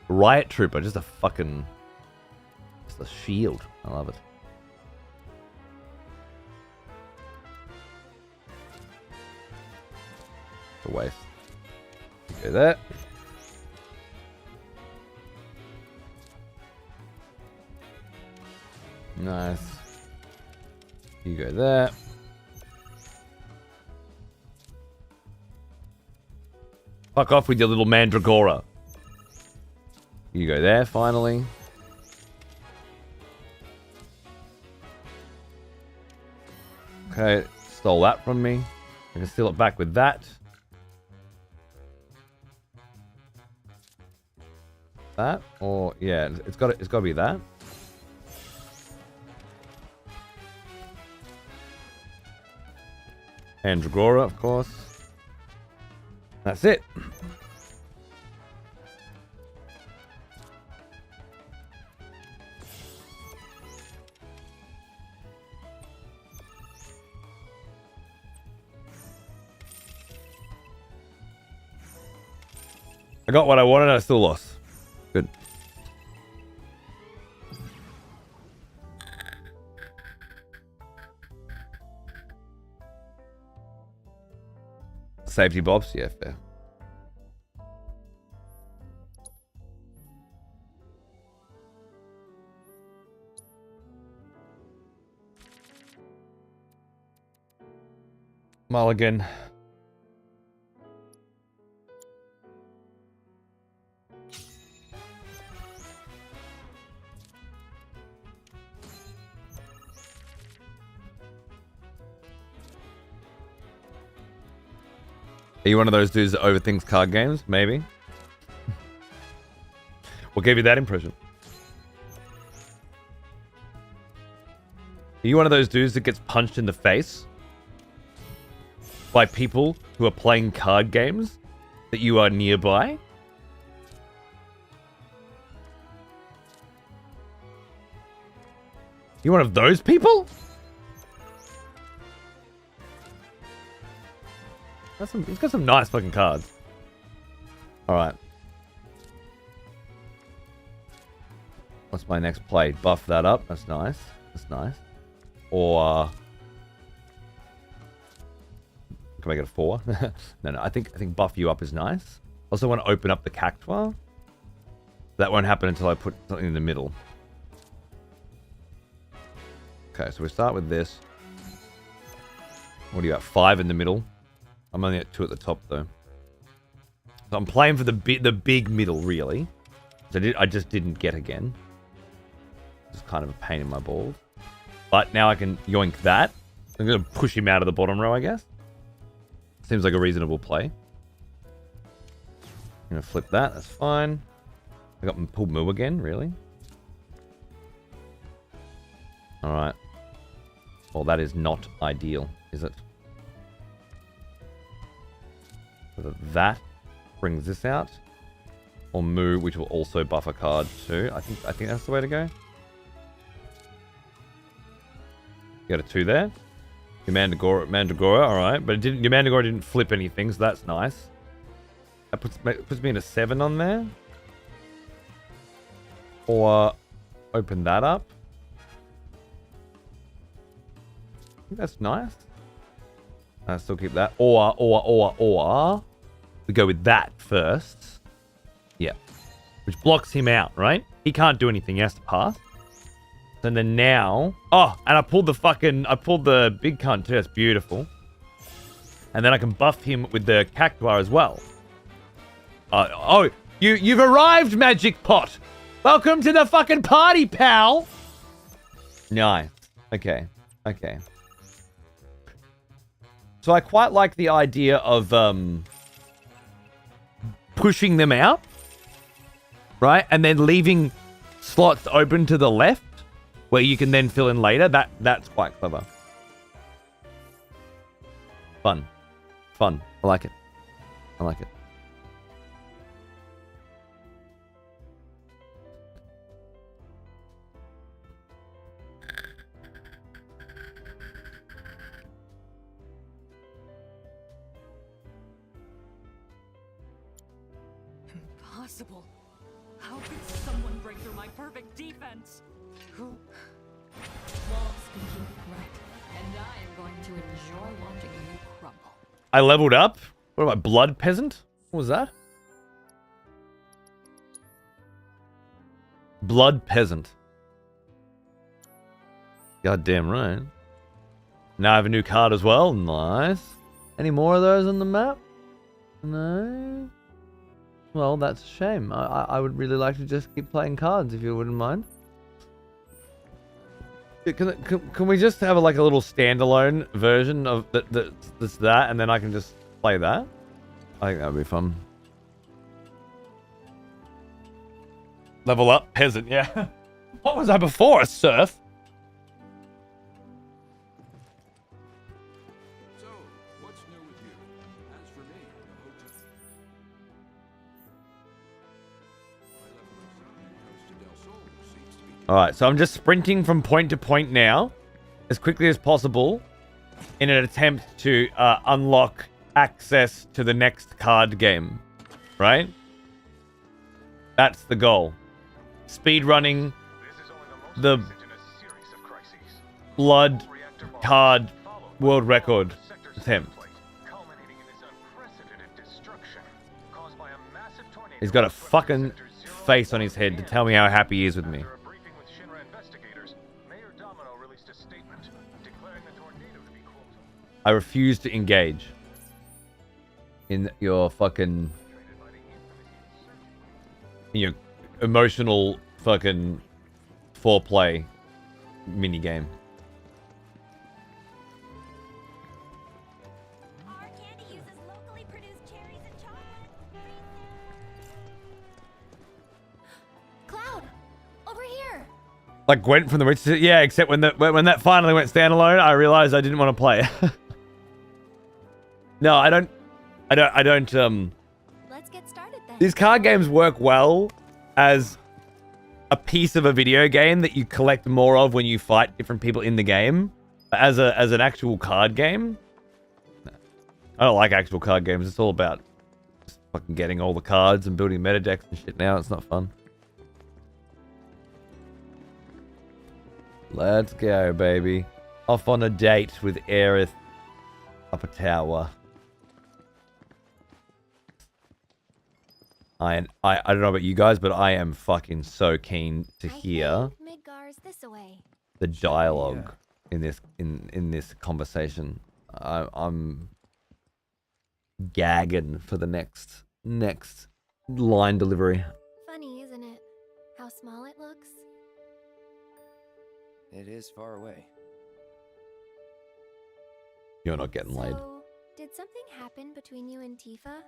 Riot Trooper, just a fucking... Just a shield. I love it. It's a waste. Okay, that. Nice. You go there. Fuck off with your little mandragora. You go there, finally. Okay, stole that from me. I can steal it back with that. That, or yeah, it's got to be that. Mandragora, of course. That's it. I got what I wanted, I still lost. Good. Safety bobs? Yeah, fair. Mulligan. Are you one of those dudes that overthinks card games? Maybe. What gave you that impression? Are you one of those dudes that gets punched in the face by people who are playing card games that you are nearby? You one of those people? He's got some nice fucking cards. Alright. What's my next play? Buff that up. That's nice. That's nice. Or can I get a 4? No, I think buff you up is nice. Also want to open up the Cactuar. That won't happen until I put something in the middle. Okay, so we start with this. What do you got? 5 in the middle. I'm only at 2 at the top though. So I'm playing for the big middle really. So I just didn't get again. It's kind of a pain in my balls. But now I can yoink that. I'm gonna push him out of the bottom row, I guess. Seems like a reasonable play. I'm gonna flip that. That's fine. I got pulled Moo again, really. All right. Well, that is not ideal, is it? So that brings this out, or Moo, which will also buff a card too. I think that's the way to go. You got a 2 there. Your Mandragora, all right, but your Mandragora didn't flip anything, so that's nice. That puts me in a 7 on there. Or open that up. I think that's nice. I still keep that. Or we go with that first. Yeah. Which blocks him out, right? He can't do anything. He has to pass. And then now... Oh, and I pulled the big cunt too. That's beautiful. And then I can buff him with the Cactuar as well. You've arrived, Magic Pot! Welcome to the fucking party, pal! Nice. Okay. So I quite like the idea of pushing them out, right? And then leaving slots open to the left where you can then fill in later. That's quite clever. Fun. I like it. Impossible. How could someone break through my perfect defense? Who? Well, speaking right, and I am going to enjoy watching you crumble. I leveled up. What am I, Blood Peasant? What was that? Blood Peasant. Goddamn right. Now I have a new card as well. Nice. Any more of those on the map? No. Well, that's a shame. I would really like to just keep playing cards if you wouldn't mind. Can we just have like a little standalone version of that, and then I can just play that? I think that would be fun. Level up, peasant, yeah. What was I before? A serf? So, what's new with you? As for me, the hotel. My level of zone when it comes to Del Sol seems to be. Alright, so I'm just sprinting from point to point now, as quickly as possible, in an attempt to unlock access to the next card game. Right? That's the goal. Speed running the blood card world record attempt. He's got a fucking face on his head to tell me how happy he is with me. I refuse to engage in your fucking emotional fucking foreplay minigame. Our candy uses locally produced cherries and chocolate. Cloud, over here. Like Gwent from the Witcher. Yeah, except when that finally went standalone, I realized I didn't want to play. No, I don't. Let's get started then. These card games work well as a piece of a video game that you collect more of when you fight different people in the game. As an actual card game, no. I don't like actual card games. It's all about just fucking getting all the cards and building meta decks and shit now. It's not fun. Let's go, baby. Off on a date with Aerith up a tower. I don't know about you guys, but I am fucking so keen to hear Midgar's this away. the dialogue in this conversation. I'm gagging for the next line delivery. Funny, isn't it? How small it looks. It is far away. You're not getting laid. So, did something happen between you and Tifa?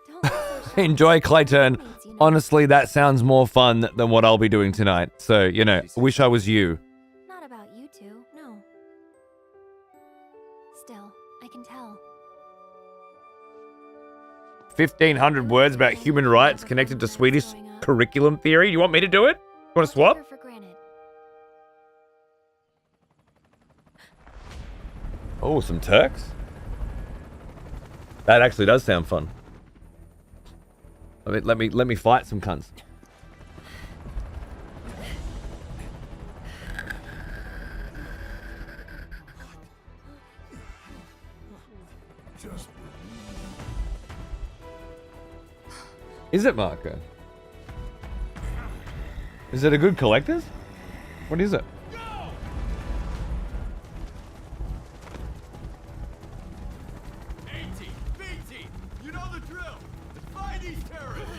Don't look so shocked. Enjoy, Clayton. Teammates, you know. Honestly, that sounds more fun than what I'll be doing tonight. So, you know, wish I was you. Not about you two, no. Still, I can tell. 1,500 words about human rights connected to Swedish curriculum theory. You want me to do it? You want to swap? I'll take her for granted. Oh, some Turks? That actually does sound fun. Let me fight some cunts. Just Is it Marco? Is it a good collector's? What is it? You know the drill. Fight these terrorists.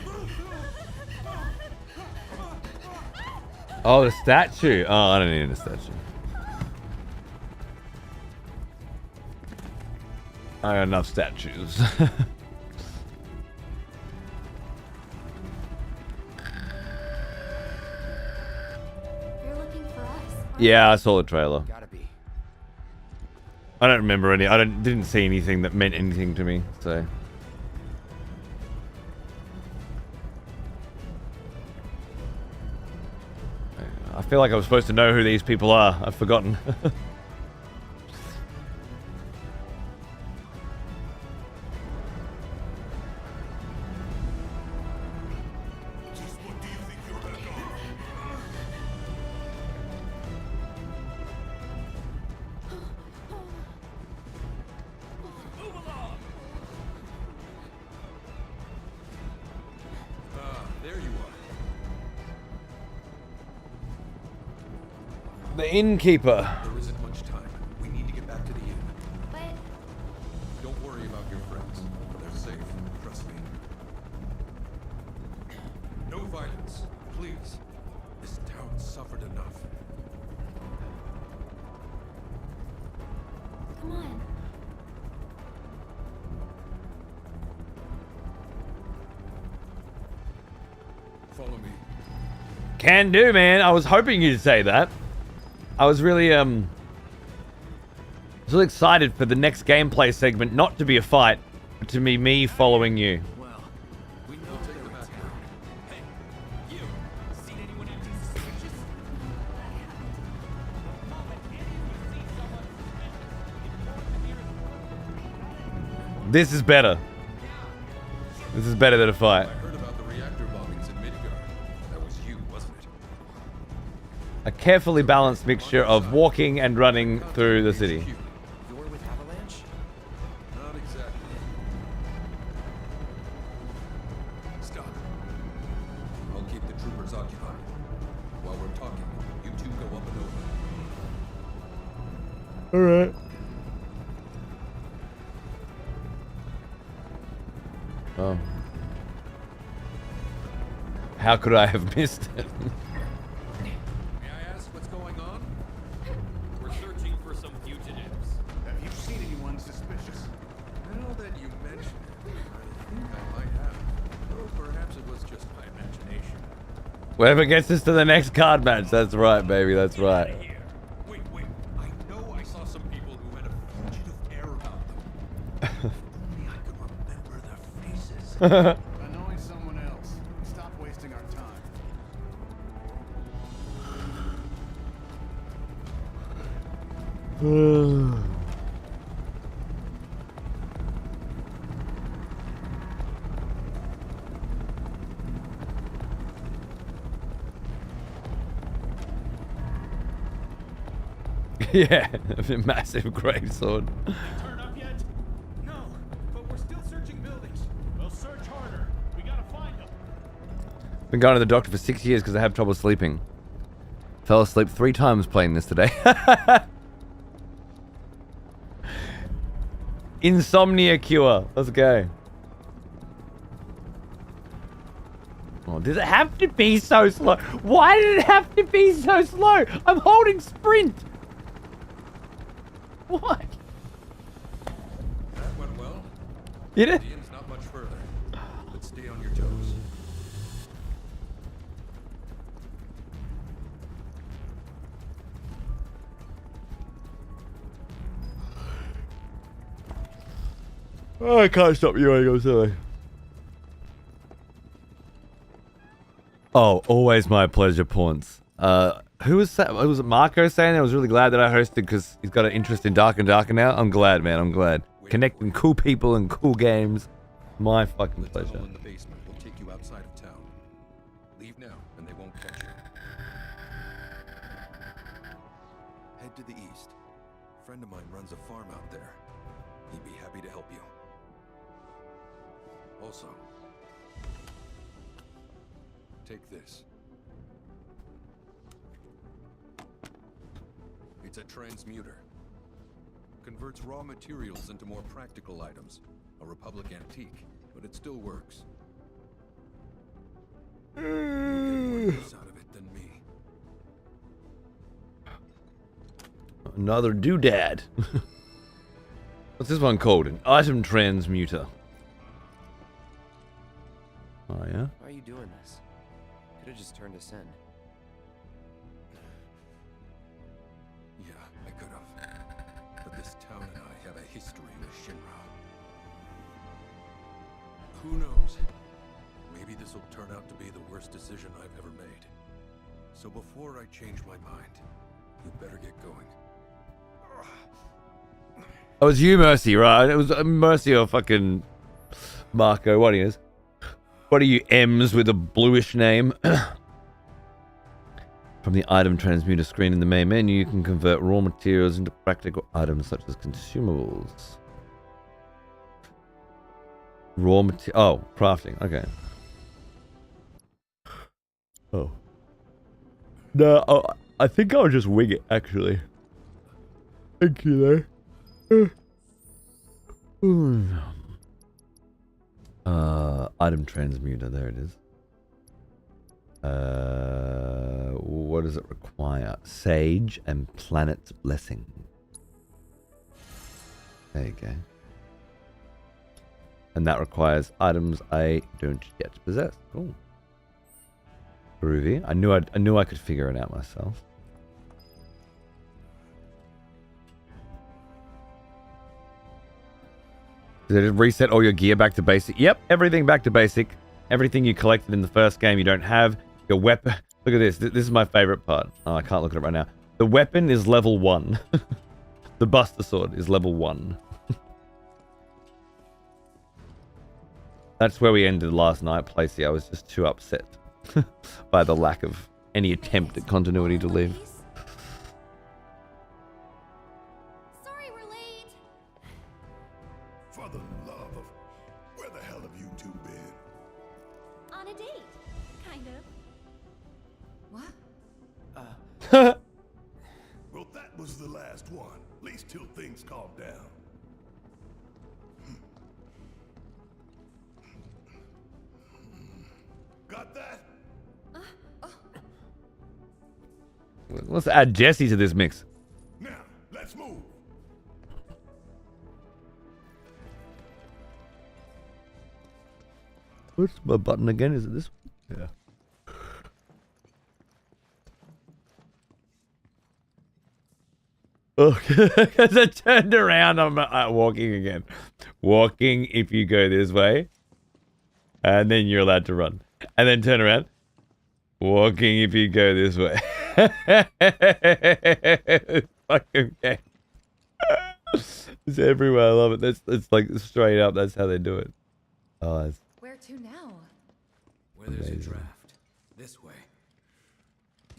Oh, the statue. Oh, I don't need a statue. I got enough statues. You're looking for us. aren't Yeah, I saw the trailer. Gotta be. I don't remember any. Didn't see anything that meant anything to me. So. I feel like I was supposed to know who these people are. I've forgotten. just what do you think you're gonna go? There you are. The innkeeper. There isn't much time. We need to get back to the inn. But Don't worry about your friends. They're safe. Trust me. No violence, please. This town suffered enough. Come on. Follow me. Can do, man. I was hoping you'd say that. I was really excited for the next gameplay segment not to be a fight, but to be me following you. Well, we know take the back road. Hey, you! Seen anyone acting suspicious? The moment any of you see someone suspicious, This is better. This is better than a I fight. heard about the reactor bombings in Midgard. That was you, wasn't it? A carefully balanced mixture of walking and running through the city. you're with Avalanche? Not exactly. Stop. I'll keep the troopers occupied. While we're talking, you two go up and over. Alright. Oh. How could I have missed it? May I ask what's going on? We're searching for some fugitives. Have you seen anyone suspicious? Now that you mention it, I think I might have. Or perhaps it was just my imagination. Whatever gets us to the next card match. That's right, baby. That's right. Wait. I know I saw some people who had a fugitive air about them. If only I could remember their faces. Annoying someone else. Stop wasting our time. Yeah, a massive greatsword. Turn up yet? No, but we're still searching buildings. We'll search harder. We gotta find them. Been going to the doctor for 6 years because I have trouble sleeping. Fell asleep 3 times playing this today. Insomnia cure. Let's go. Oh, does it have to be so slow? Why did it have to be so slow? I'm holding sprint. What? That went well. Did it? The end's not much further. But stay on your toes. Oh, I can't stop you. I'm sorry. Oh, always my pleasure, Paunce. Who was that? Was it Marco saying that? I was really glad that I hosted because he's got an interest in Dark and Darker now. I'm glad, man. I'm glad. Connecting cool people and cool games. My fucking The pleasure. tunnel in the basement will take you outside of town. Leave now, and they won't catch you. Head to the east. A friend of mine runs a farm out there. He'd be happy to help you. Also, take this. It's a transmuter. Converts raw materials into more practical items. A Republic antique, but it still works. You'll get more use out of it than me. Another doodad. What's this one called? An item transmuter. Oh, yeah? Why are you doing this? Could have just turned us in. Yeah, I could have. But this town and I have a history with Shinra. Who knows? Maybe this will turn out to be the worst decision I've ever made. So before I change my mind, you better get going. Oh, it was you, Mercy, right? It was Mercy or fucking Marco. What is? What are you M's with a bluish name? From the item transmuter screen in the main menu, you can convert raw materials into practical items such as consumables. Raw material. Oh, crafting. Okay. Oh. No, I think I'll just wing it, actually. Thank you, though. Item transmuter, there it is. What does it require? Sage and planet's blessing. There you go. And that requires items I don't yet possess. Cool. Groovy. I knew I could figure it out myself. Did it reset all your gear back to basic? Yep, everything back to basic. Everything you collected in the first game you don't have. Your weapon. Look at this. This is my favorite part. Oh, I can't look at it right now. The weapon is level 1. The Buster Sword is level 1. That's where we ended last night, Placey. I was just too upset by the lack of any attempt at continuity to live. Sorry we're late. For the love of... Where the hell have you two been? On a date. Kind of. What? Well, that was the last one. At least till things calm down. Got that? Let's add Jesse to this mix. Now, let's move. What's my button again? Is it this one? Yeah. Okay, because I turned around, I'm walking again. Walking if you go this way. And then you're allowed to run. And then turn around. Walking if you go this way. Fucking game. It's everywhere. I love it. It's like straight up. That's how they do it. Oh, it's Where to now? Where there's a amazing. draft. This way.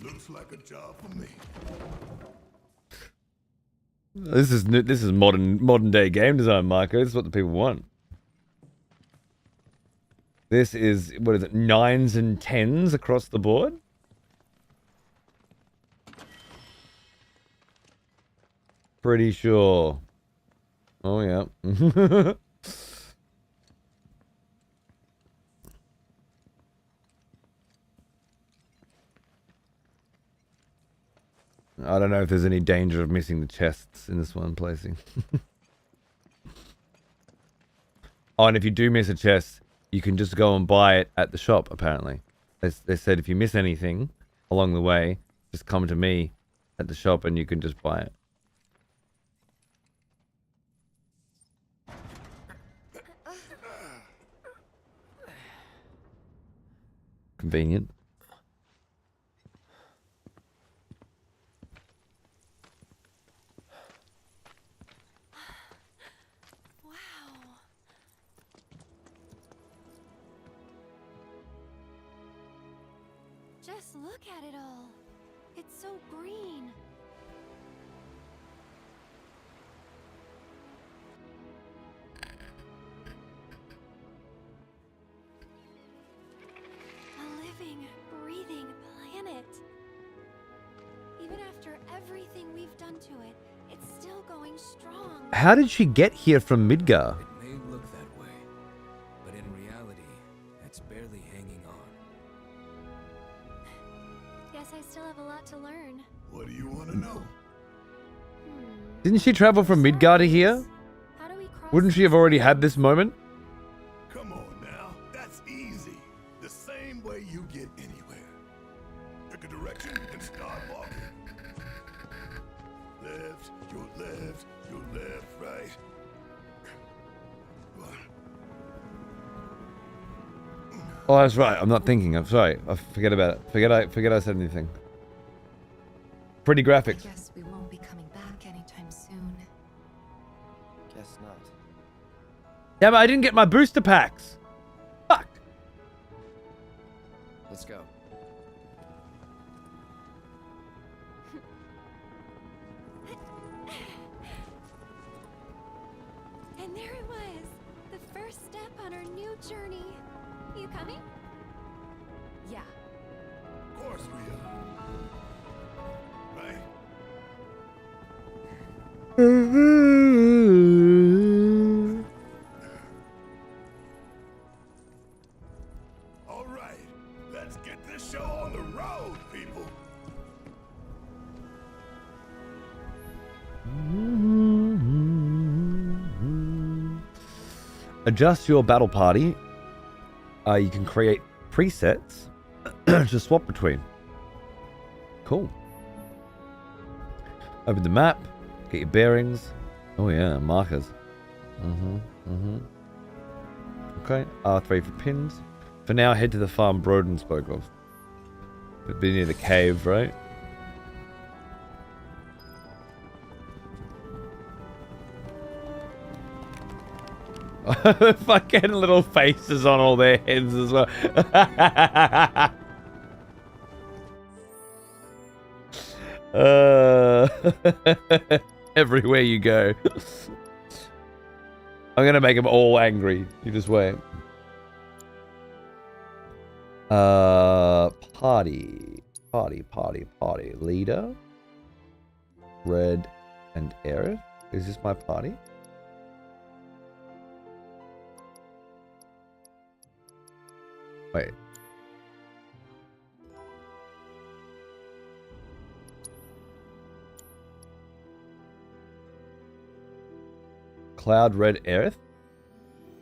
Looks like a job for me. This is modern day game design, Marco. This is what the people want. This is, what is it, 9s and 10s across the board? Pretty sure. Oh, yeah. I don't know if there's any danger of missing the chests in this one placing. Oh, and if you do miss a chest, you can just go and buy it at the shop, apparently. They said if you miss anything along the way, just come to me at the shop and you can just buy it. Convenient. Just look at it all. It's so green. A living, breathing planet. Even after everything we've done to it, it's still going strong. How did she get here from Midgar? It may look that way, but in reality, it's barely hanging on. Guess I still have a lot to learn. What do you want to know? Didn't she travel from Midgar to here? How do we cross? Wouldn't she have already had this moment? Come on now. That's easy. The same way you get anywhere. Pick a direction and start walking. Left, your left, right. Oh, that's right. I'm not thinking. I'm sorry. I forget about it. Forget I said anything. Pretty graphics. I guess we won't be coming back anytime soon. Guess not. Yeah, but I didn't get my booster packs. Fuck. Let's go. And there it was, the first step on our new journey. You coming? Yeah. Of course we are. Right? Adjust your battle party. You can create presets to swap between. Cool. Open the map. Get your bearings. Oh yeah, markers. Okay, R3 for pins. For now, head to the farm Broden spoke of. It'd be near the cave, right? Fucking little faces on all their heads as well. Everywhere you go. I'm gonna make them all angry. You just wait. Party. Leader. Red and Aerith. Is this my party? Wait. Cloud Red Aerith?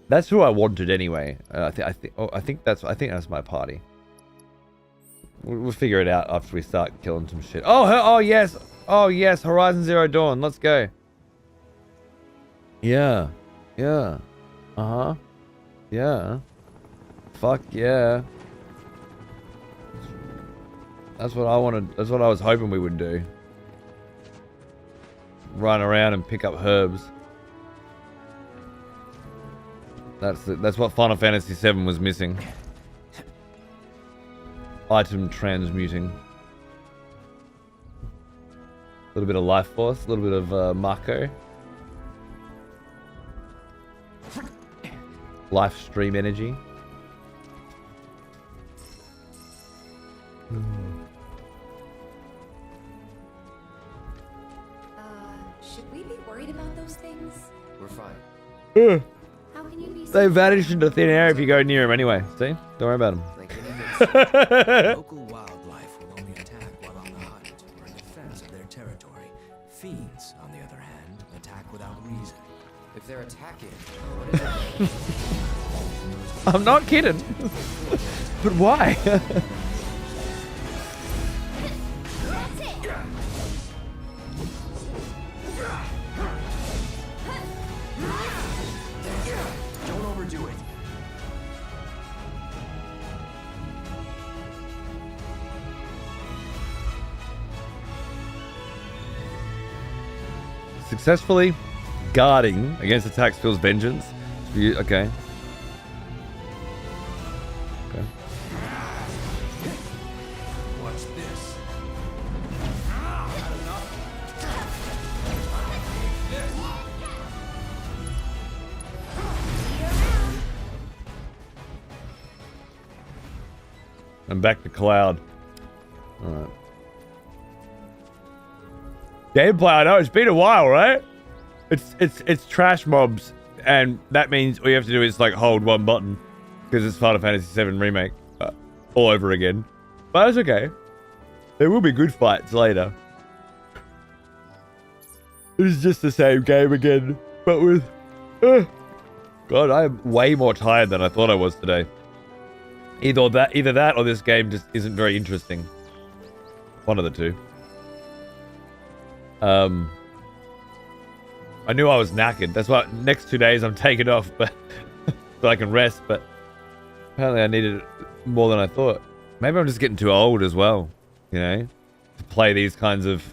That's who I wanted anyway. I think that's my party. We'll figure it out after we start killing some shit. Oh yes. Oh yes, Horizon Zero Dawn. Let's go. Yeah. Yeah. Uh-huh. Yeah. Fuck yeah. That's what I wanted. That's what I was hoping we would do. Run around and pick up herbs. That's what Final Fantasy VII was missing. Item transmuting. A little bit of life force, a little bit of Mako. Life stream energy. Should we be worried about those things? We're fine. How can you be so They vanish into thin air if you go near them anyway. See? Don't worry about them. Local wildlife will only attack while on the hunt or in defense of their territory. Fiends, on the other hand, attack without reason. If they're attacking, what is it? I'm not kidding. But why? Don't overdo it. Successfully guarding against attacks feels vengeance. Okay. Okay. What's this? I'm back to Cloud. Alright. Gameplay, I know, it's been a while, right? It's trash mobs, and that means all you have to do is like hold one button, because it's Final Fantasy VII Remake all over again. But that's okay. There will be good fights later. It's just the same game again, but with... God, I'm way more tired than I thought I was today. Either that or this game just isn't very interesting. One of the two. I knew I was knackered. That's why next 2 days I'm taking off, but so I can rest. But apparently I needed it more than I thought. Maybe I'm just getting too old as well, you know, to play these kinds of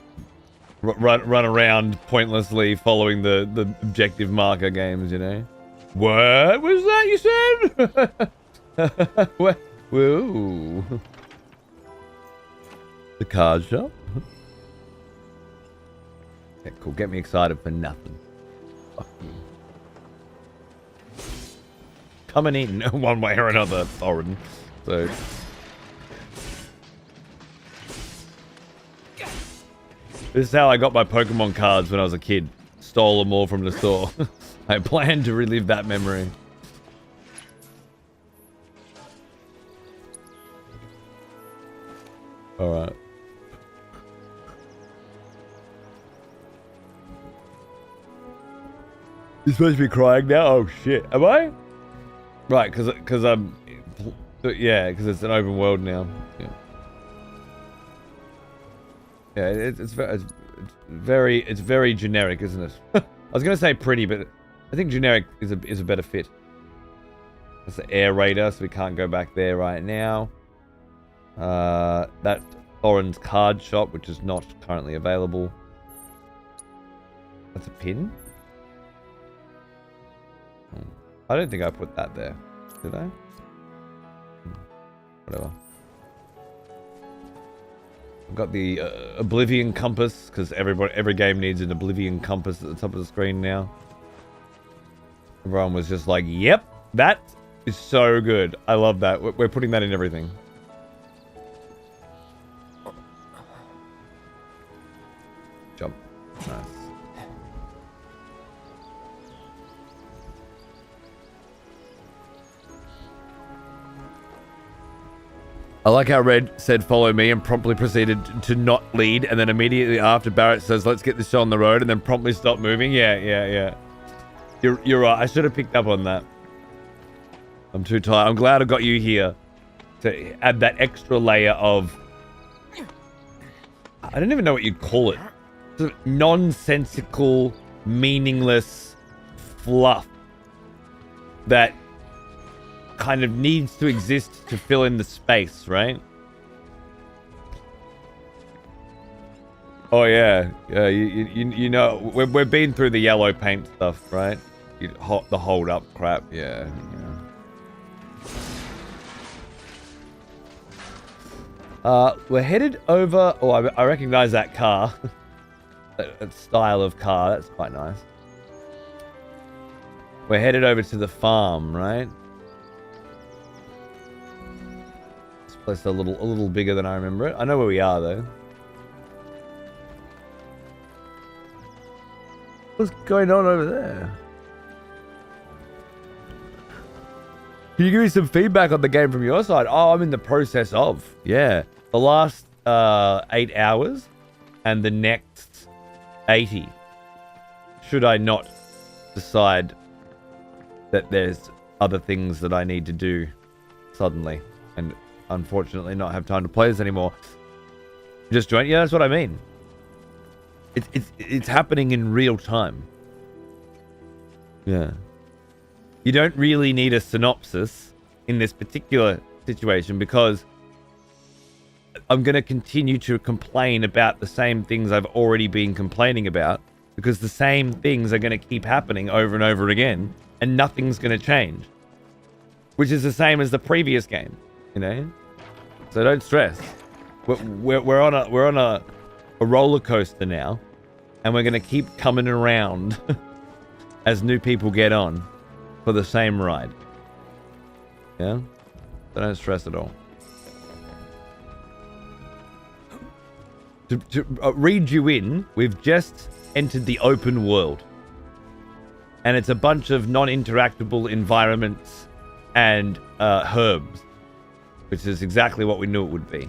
run around pointlessly following the objective marker games, you know. What was that you said? What? Whoa. The card shop? Okay, cool. Get me excited for nothing. Fuck you. Come and eat one way or another, Thorin. So. This is how I got my Pokemon cards when I was a kid. Stole them all from the store. I plan to relive that memory. Alright. You're supposed to be crying now? Oh shit. Am I? Right, because I'm... Yeah, because it's an open world now. Yeah. Yeah, it's very generic, isn't it? I was gonna say pretty, but I think generic is a better fit. That's the air raider, so we can't go back there right now. That Thorin's card shop, which is not currently available. That's a pin? I don't think I put that there. Did I? Whatever. I've got the Oblivion compass, because every game needs an Oblivion compass at the top of the screen now. Everyone was just like, yep, that is so good. I love that. We're putting that in everything. Jump. Nice. I like how Red said follow me and promptly proceeded to not lead, and then immediately after Barrett says let's get this show on the road and then promptly stop moving. Yeah. You're right. I should have picked up on that. I'm too tired. I'm glad I got you here to add that extra layer of... I don't even know what you'd call it. Sort of nonsensical, meaningless fluff that kind of needs to exist to fill in the space, right? Oh yeah, you know, we've been through the yellow paint stuff, right? The hold up crap, yeah. We're headed over. Oh, I recognize that car. that style of car. That's quite nice. We're headed over to the farm, right? This place is a little bigger than I remember it. I know where we are though. What's going on over there? Can you give me some feedback on the game from your side? Oh, I'm in the process of. Yeah. The last 8 hours and the next 80. Should I not decide that there's other things that I need to do suddenly and unfortunately not have time to play this anymore. Just join. Yeah, that's what I mean. It's happening in real time. Yeah. You don't really need a synopsis in this particular situation because I'm going to continue to complain about the same things I've already been complaining about because the same things are going to keep happening over and over again and nothing's going to change. Which is the same as the previous game, you know? So don't stress. We're on a roller coaster now and we're going to keep coming around as new people get on for the same ride. Yeah? So don't stress at all. To read you in, we've just entered the open world. And it's a bunch of non-interactable environments and herbs. Which is exactly what we knew it would be.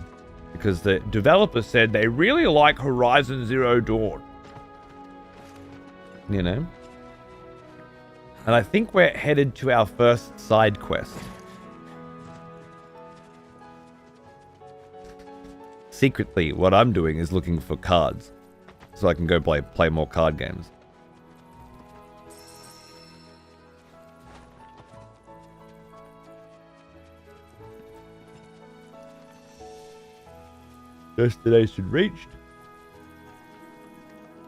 Because the developers said they really like Horizon Zero Dawn. You know? And I think we're headed to our first side quest. Secretly, what I'm doing is looking for cards. So I can go play more card games. Destination reached.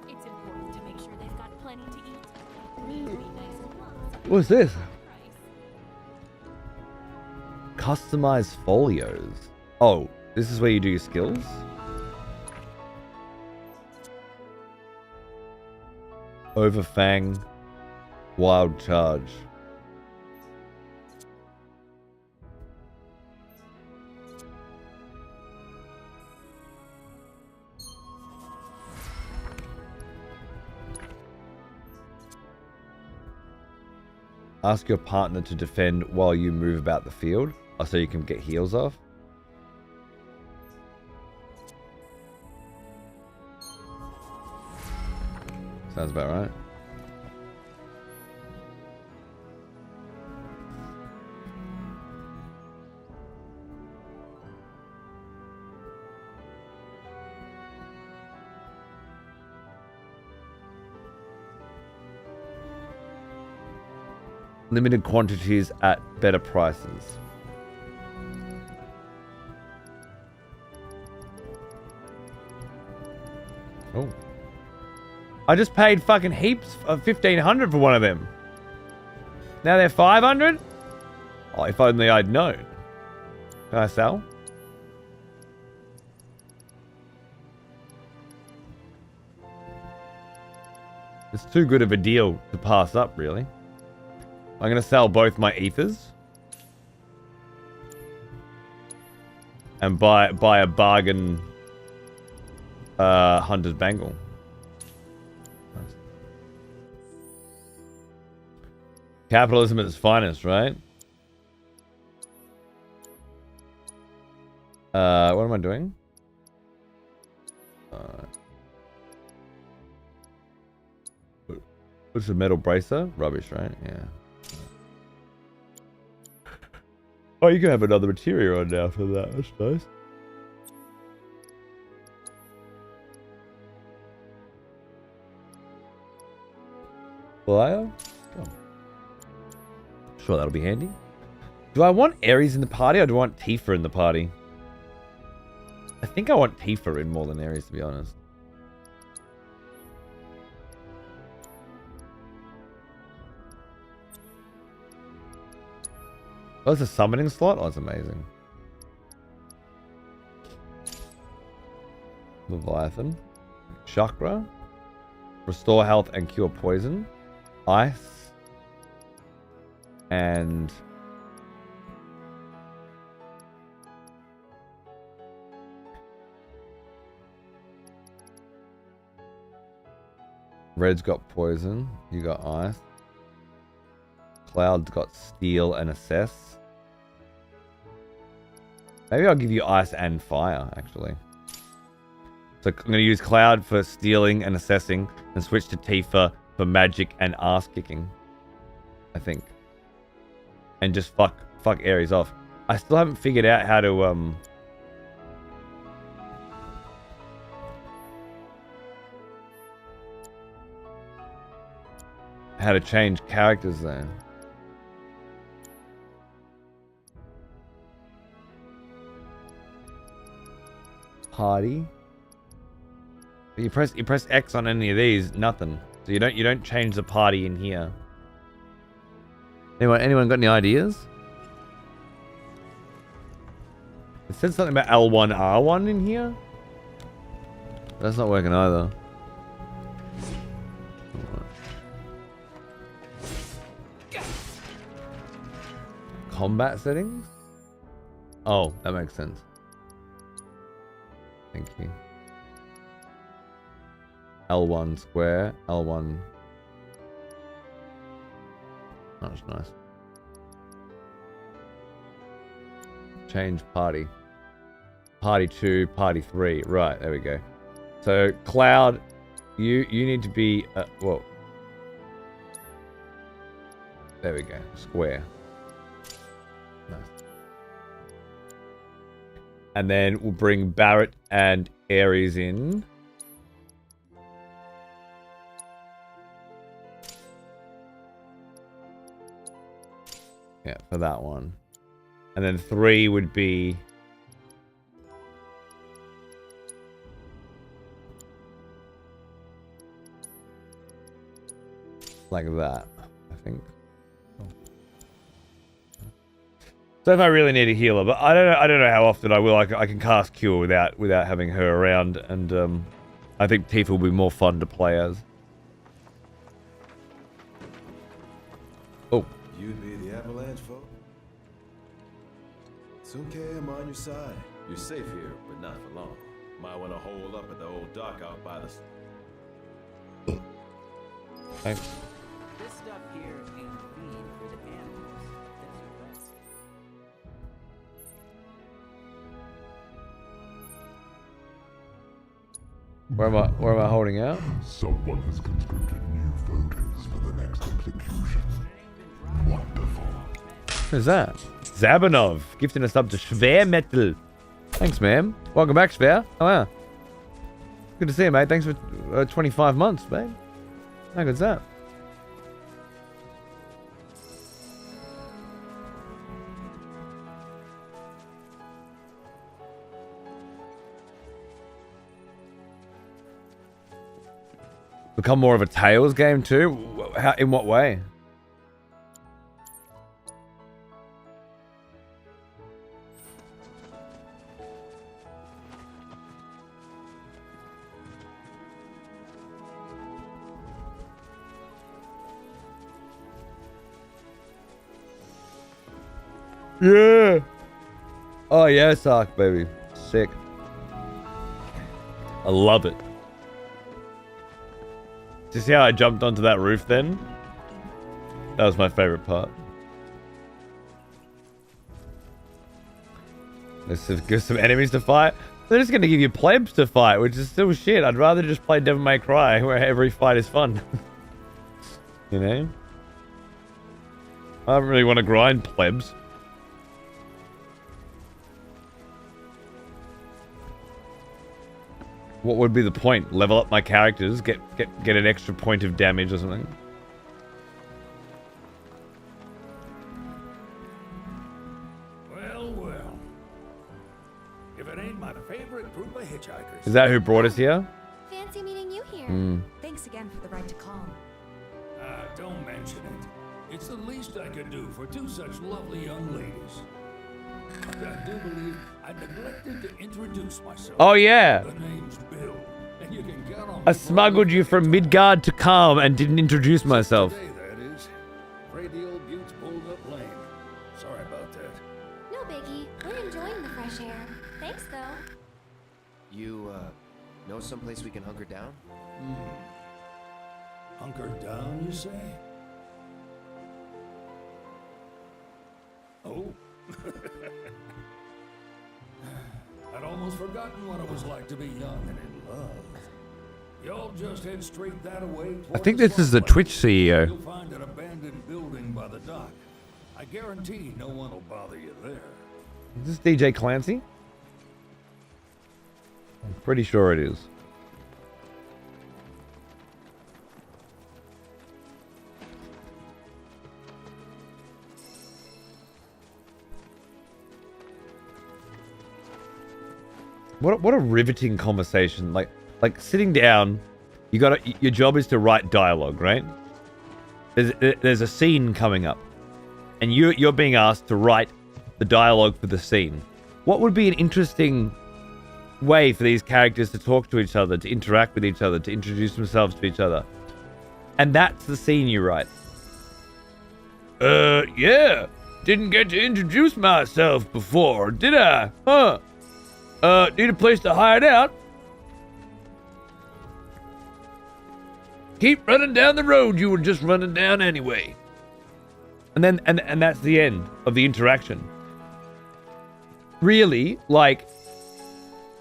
It's important to make sure they've got plenty to eat. What's this? Customize folios. Oh, this is where you do your skills? Overfang. Wild charge. Ask your partner to defend while you move about the field. Oh, so you can get heals off. Sounds about right. Limited quantities at better prices. Oh. I just paid fucking heaps of 1,500 for one of them. Now they're 500? Oh, if only I'd known. Can I sell? It's too good of a deal to pass up, really. I'm going to sell both my ethers. And buy a bargain Hunter's Bangle. Nice. Capitalism at its finest, right? What am I doing? What's a metal bracer? Rubbish, right? Yeah. Oh, you can have another material on now for that, I suppose. Flyer? Oh. Sure, that'll be handy. Do I want Ares in the party or do I want Tifa in the party? I think I want Tifa in more than Ares, to be honest. Oh, it's a summoning slot? Oh, it's amazing. Leviathan. Chakra. Restore health and cure poison. Ice. And... Red's got poison. You got ice. Cloud's got steel and assess. Maybe I'll give you ice and fire, actually. So I'm going to use Cloud for stealing and assessing, and switch to Tifa for magic and ass kicking. I think. And just fuck Ares off. I still haven't figured out how to change characters there. Party. You press X on any of these, nothing. So you don't change the party in here. Anyone got any ideas? It said something about L1 R1 in here. That's not working either. Combat settings? Oh, that makes sense. Thank you. L1 square, L1. Oh, that's nice. Change party. Party 2, party 3. Right, there we go. So, Cloud, you need to be... well. There we go. Square. Nice. And then we'll bring Barrett and Ares in. Yeah, for that one. And then 3 would be... like that, I think. Oh. So if I really need a healer, but I don't know how often I will. I can cast Cure without having her around, and I think Tifa will be more fun to play as. Oh. You'd be the avalanche folk? It's okay, I'm on your side. You're safe here, but not for long. Might want to hole up at the old dock out by the... Thanks. This stuff here is feed for the animals. Where am I holding out? Someone has conscripted new voters for the next execution. Wonderful. Who's that? Zabanov, gifting us up to Schwermetal. Thanks, man. Welcome back, Schwer. Oh, yeah. Good to see you, mate. Thanks for 25 months, mate. How good's that? become more of a Tales game too? How, in what way? Yeah. Oh yes, Ark baby. Sick. I love it. Do you see how I jumped onto that roof then? That was my favorite part. Let's just give some enemies to fight. They're just going to give you plebs to fight, which is still shit. I'd rather just play Devil May Cry, where every fight is fun. You know? I don't really want to grind plebs. What would be the point? Level up my characters, get an extra point of damage or something. Well, well. If it ain't my favorite group of hitchhikers. Is that who brought us here? Fancy meeting you here. Thanks again for the right to call. Don't mention it. It's the least I could do for two such lovely young ladies. I do believe I neglected to introduce myself. Oh yeah. The name's Bill, and you can count on me. I smuggled you from Midgard to Calm and didn't introduce myself. Today, that is. Afraid the old buttes pulled up lame. Sorry about that. No biggie. We're enjoying the fresh air. Thanks, though. You, know someplace we can hunker down? Hunker down, you say? Oh. I'd almost forgotten what it was like to be young and in love. Y'all just head straight that away. I think this is the Twitch CEO. You'll find an abandoned building by the dock. I guarantee no one will bother you there. Is this DJ Clancy? I'm pretty sure it is. What a riveting conversation. Like sitting down, your job is to write dialogue, right? There's a scene coming up, and you're being asked to write the dialogue for the scene. What would be an interesting way for these characters to talk to each other, to interact with each other, to introduce themselves to each other? And that's the scene you write. Yeah. Didn't get to introduce myself before, did I? Huh? Need a place to hide out? Keep running down the road you were just running down anyway. And then, and that's the end of the interaction. Really? Like,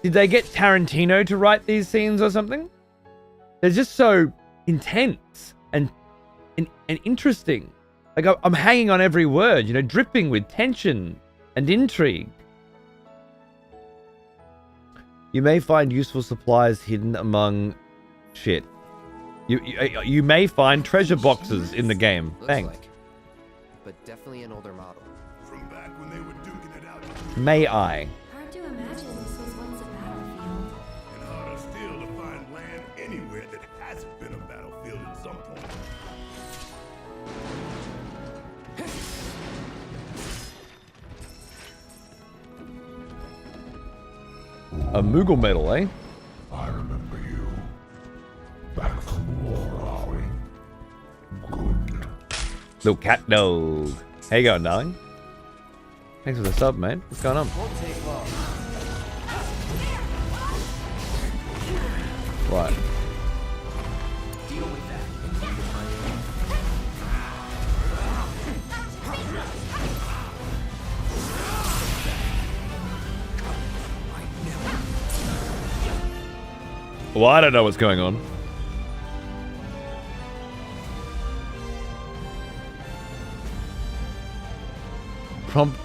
did they get Tarantino to write these scenes or something? They're just so intense and interesting. Like, I'm hanging on every word, you know, dripping with tension and intrigue. You may find useful supplies hidden among shit. You may find treasure boxes in the game. Looks Thanks. like. But definitely an older model. From back when they were duking it out. May I? Hard to imagine this was once a battlefield. And harder still to find land anywhere that hasn't been a battlefield at some point. A Moogle medal, eh? I remember you. Back from war, are we? Good. Little cat dog. How you going, darling? Thanks for the sub, mate. What's going on? Won't take long. Right. Deal with that. Well, I don't know what's going on. Prompt.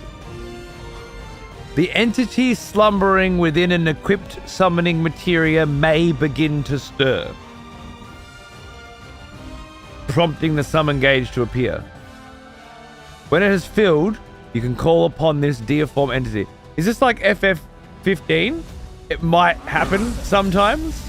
The entity slumbering within an equipped summoning materia may begin to stir, prompting the summon gauge to appear. When it has filled, you can call upon this deiform entity. Is this like FF15? It might happen sometimes.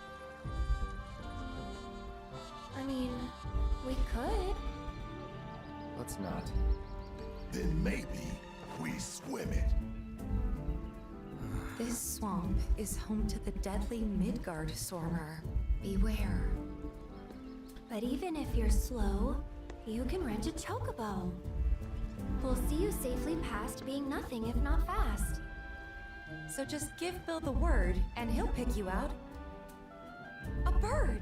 I mean, we could. Let's not. Then maybe we swim it. This swamp is home to the deadly Midgard Sormer. Beware. But even if you're slow, you can rent a chocobo. We'll see you safely past being nothing if not fast. So just give Bill the word, and he'll pick you out. A bird.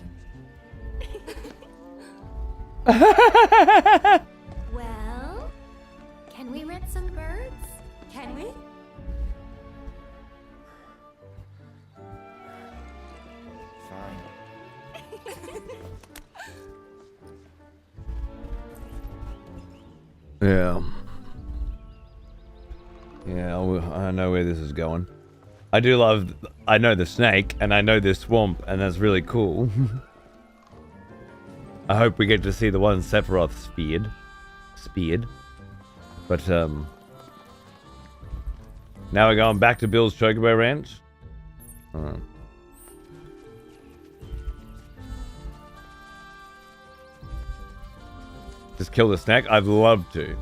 Well, can we rent some birds? Can we? Fine. Yeah. Yeah, I know where this is going. I know the snake, and I know this swamp, and that's really cool. I hope we get to see the one Sephiroth speared. But, now we're going back to Bill's Chocobo Ranch. Just kill the snack? I'd love to.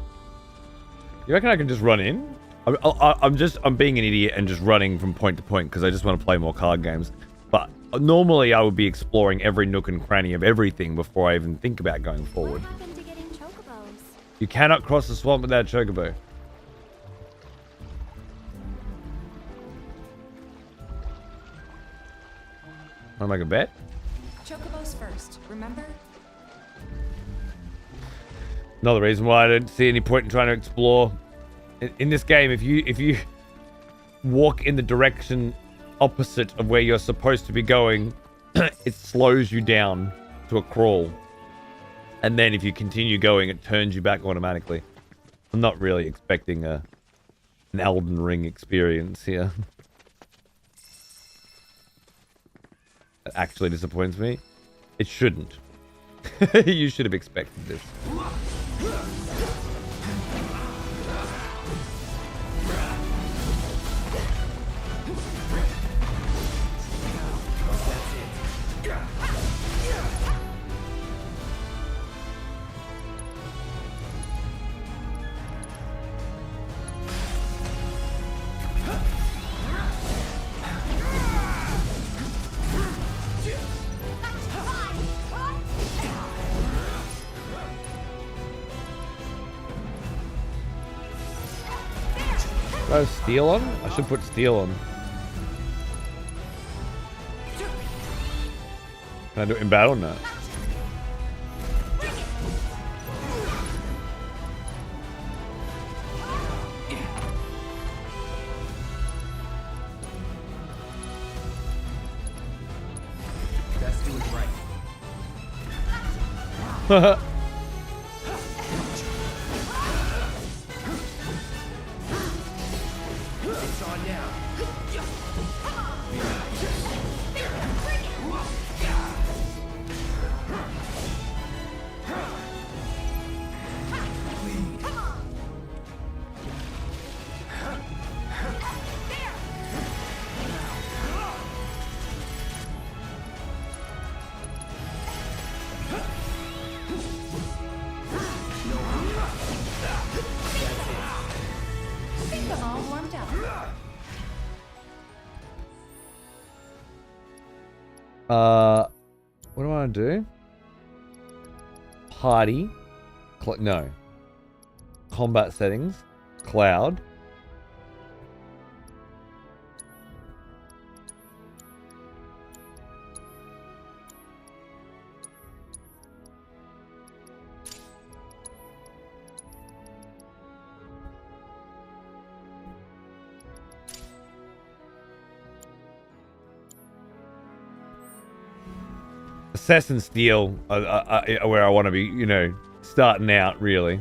You reckon I can just run in? I'm being an idiot and just running from point to point because I just want to play more card games. But normally I would be exploring every nook and cranny of everything before I even think about going forward. What happened to getting chocobos? You cannot cross the swamp without a chocobo. Wanna make a bet? Chocobos first, remember? Another reason why I don't see any point in trying to explore. In this game, if you walk in the direction opposite of where you're supposed to be going, it slows you down to a crawl. And then if you continue going, it turns you back automatically. I'm not really expecting an Elden Ring experience here. It actually disappoints me. It shouldn't. You should have expected this. Oh, steel on? I should put steel on. Can I do it in battle? No. Let's do it right. It's on now. I think I'm all warmed up. What do I want to do? Party. No. Combat settings. Cloud. Assassin Steel, where I want to be, you know, starting out, really.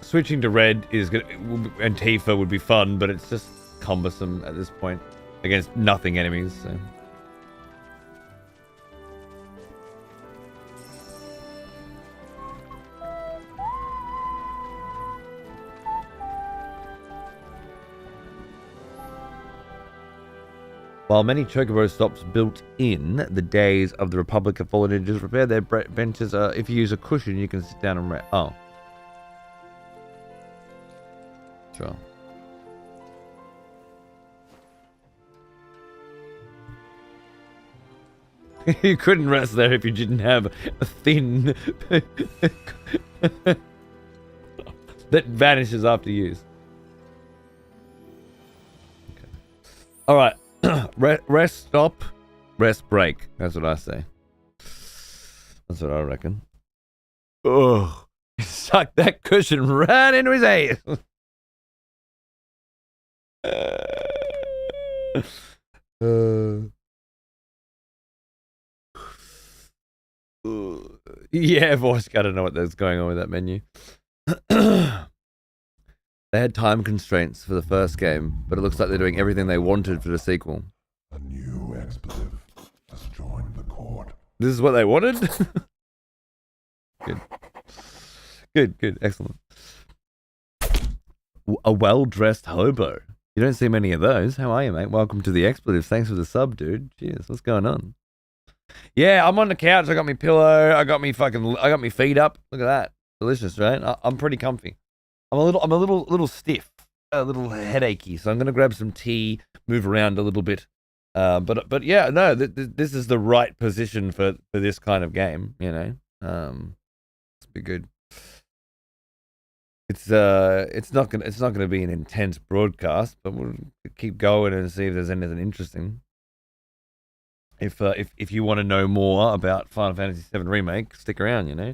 Switching to red is good, and Tifa would be fun, but it's just cumbersome at this point against nothing enemies. So. While many chocobo stops built in the days of the Republic have fallen into disrepair, their benches are, if you use a cushion, you can sit down and rest. Oh. Sure. You couldn't rest there if you didn't have a thin that vanishes after use. Okay. All right. Rest stop, rest break. That's what I say. That's what I reckon. Oh, suck that cushion right into his ass. Yeah, voice. I don't know what's going on with that menu. They had time constraints for the first game, but it looks like they're doing everything they wanted for the sequel. A new expletive has joined the court. This is what they wanted? Good. Good. Excellent. A well-dressed hobo. You don't see many of those. How are you, mate? Welcome to the expletives. Thanks for the sub, dude. Cheers. What's going on? Yeah, I'm on the couch. I got my pillow. I got me feet up. Look at that. Delicious, right? I'm pretty comfy. I'm a little stiff, a little headachy. So I'm gonna grab some tea, move around a little bit. But yeah, no, this is the right position for this kind of game. You know, it's be good. It's not gonna be an intense broadcast, but we'll keep going and see if there's anything interesting. If you want to know more about Final Fantasy VII Remake, stick around. You know,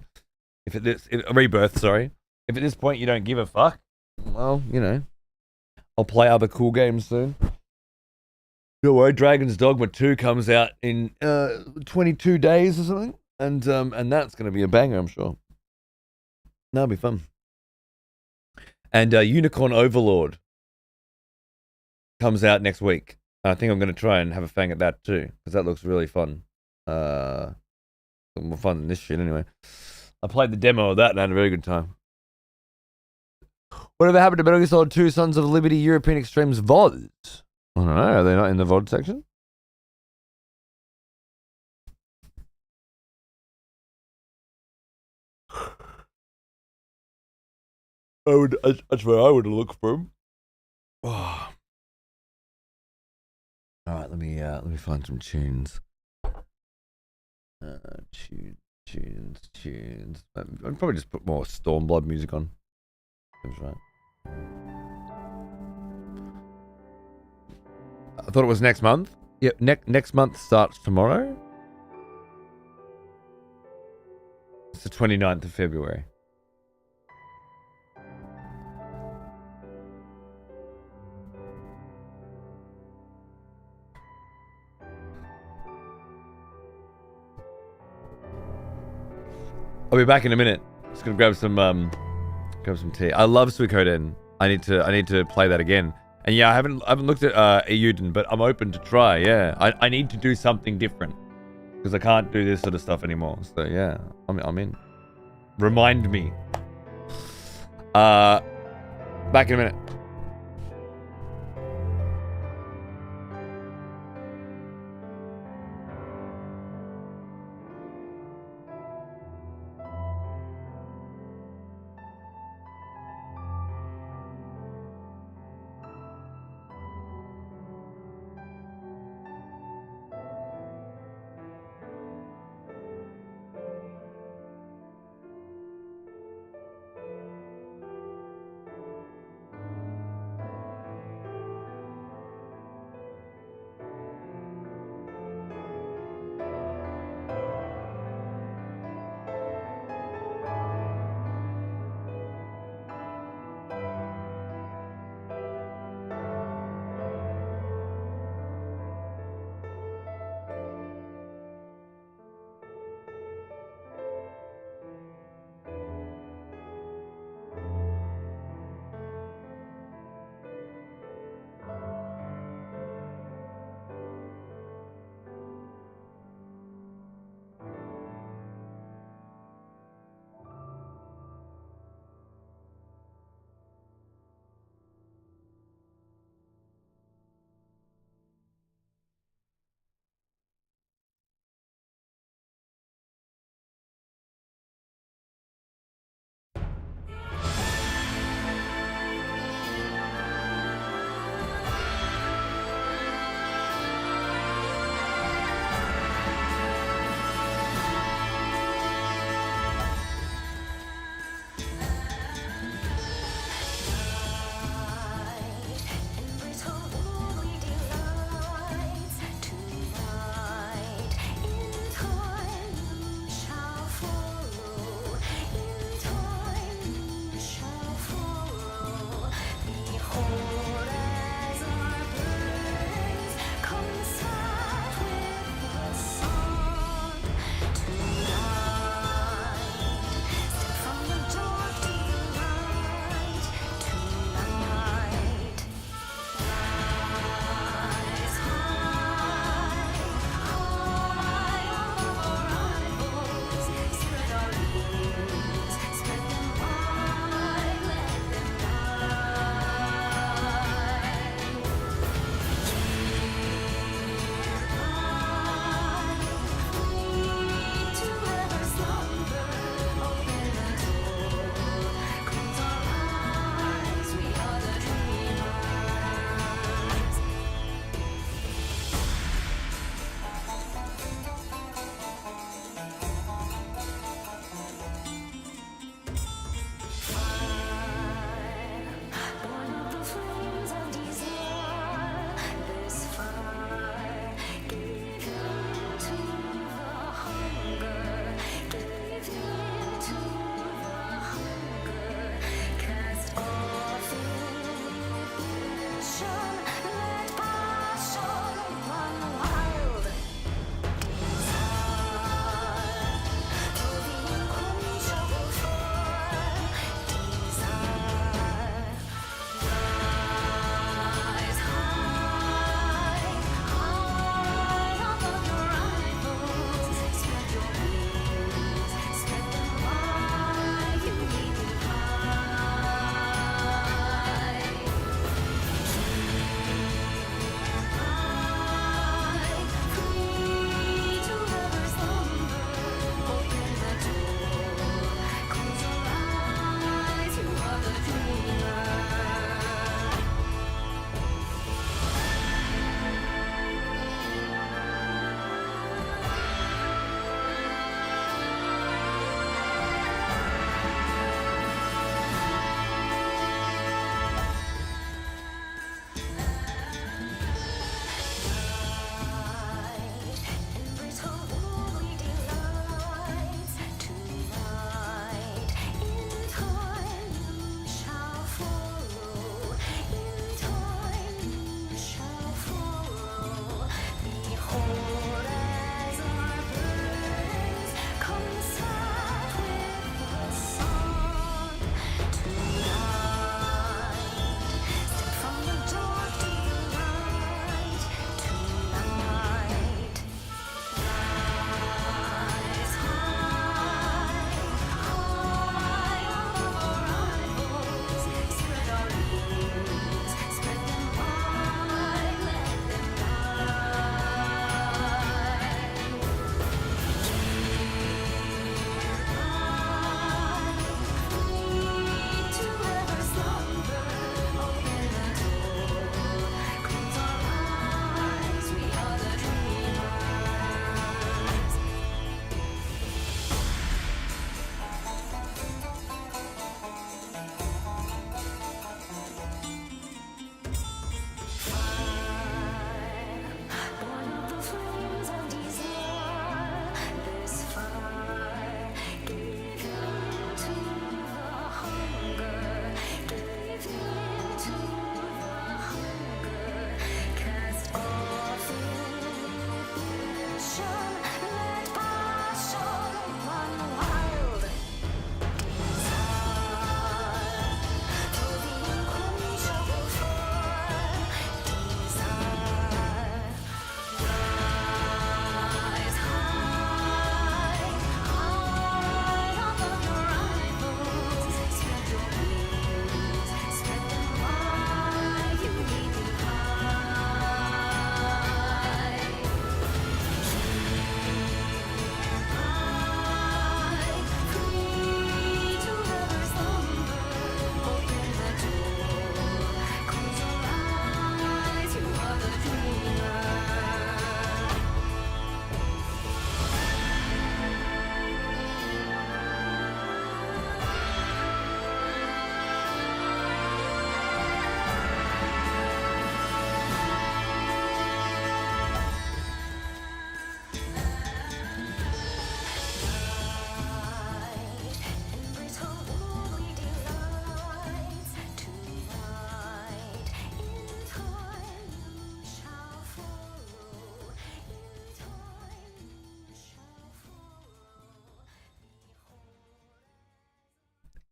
Rebirth, sorry. If at this point you don't give a fuck, well, you know, I'll play other cool games soon. Don't worry, Dragon's Dogma 2 comes out in 22 days or something, and that's gonna be a banger, I'm sure. That'll be fun. And Unicorn Overlord comes out next week. I think I'm gonna try and have a fang at that too, because that looks really fun. More fun than this shit anyway. I played the demo of that and had a very good time. Whatever happened to Metal Gear Solid 2 Sons of Liberty European Extremes VODs? I don't know, are they not in the VOD section? That's where I would look for them. Oh. Alright, let me find some tunes. Tunes. I'd probably just put more Stormblood music on. Seems right. I thought it was next month. Yeah, next month starts tomorrow. It's the 29th of February. I'll be back in a minute. Just gonna grab some tea. I love Suikoden. I need to play that again. And yeah, I haven't looked at Euden, but I'm open to try. Yeah, I need to do something different because I can't do this sort of stuff anymore. So yeah, I'm in. Remind me. Back in a minute.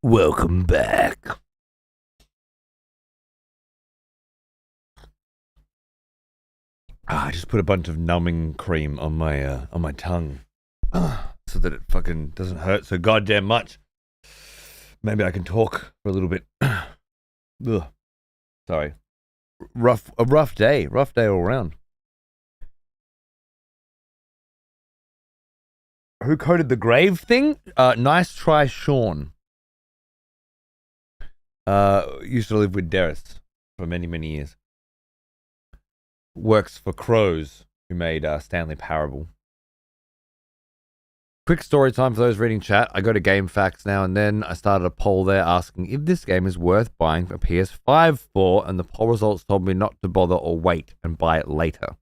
Welcome back. I just put a bunch of numbing cream on my tongue so that it fucking doesn't hurt so goddamn much. Maybe I can talk for a little bit. Ugh. Sorry. A rough day all around. Who coded the grave thing? Nice try, Sean. Used to live with Darius for many, many years. Works for Crows, who made Stanley Parable. Quick story time for those reading chat. I go to GameFAQs now and then. I started a poll there asking if this game is worth buying for PS5 for, and the poll results told me not to bother or wait and buy it later.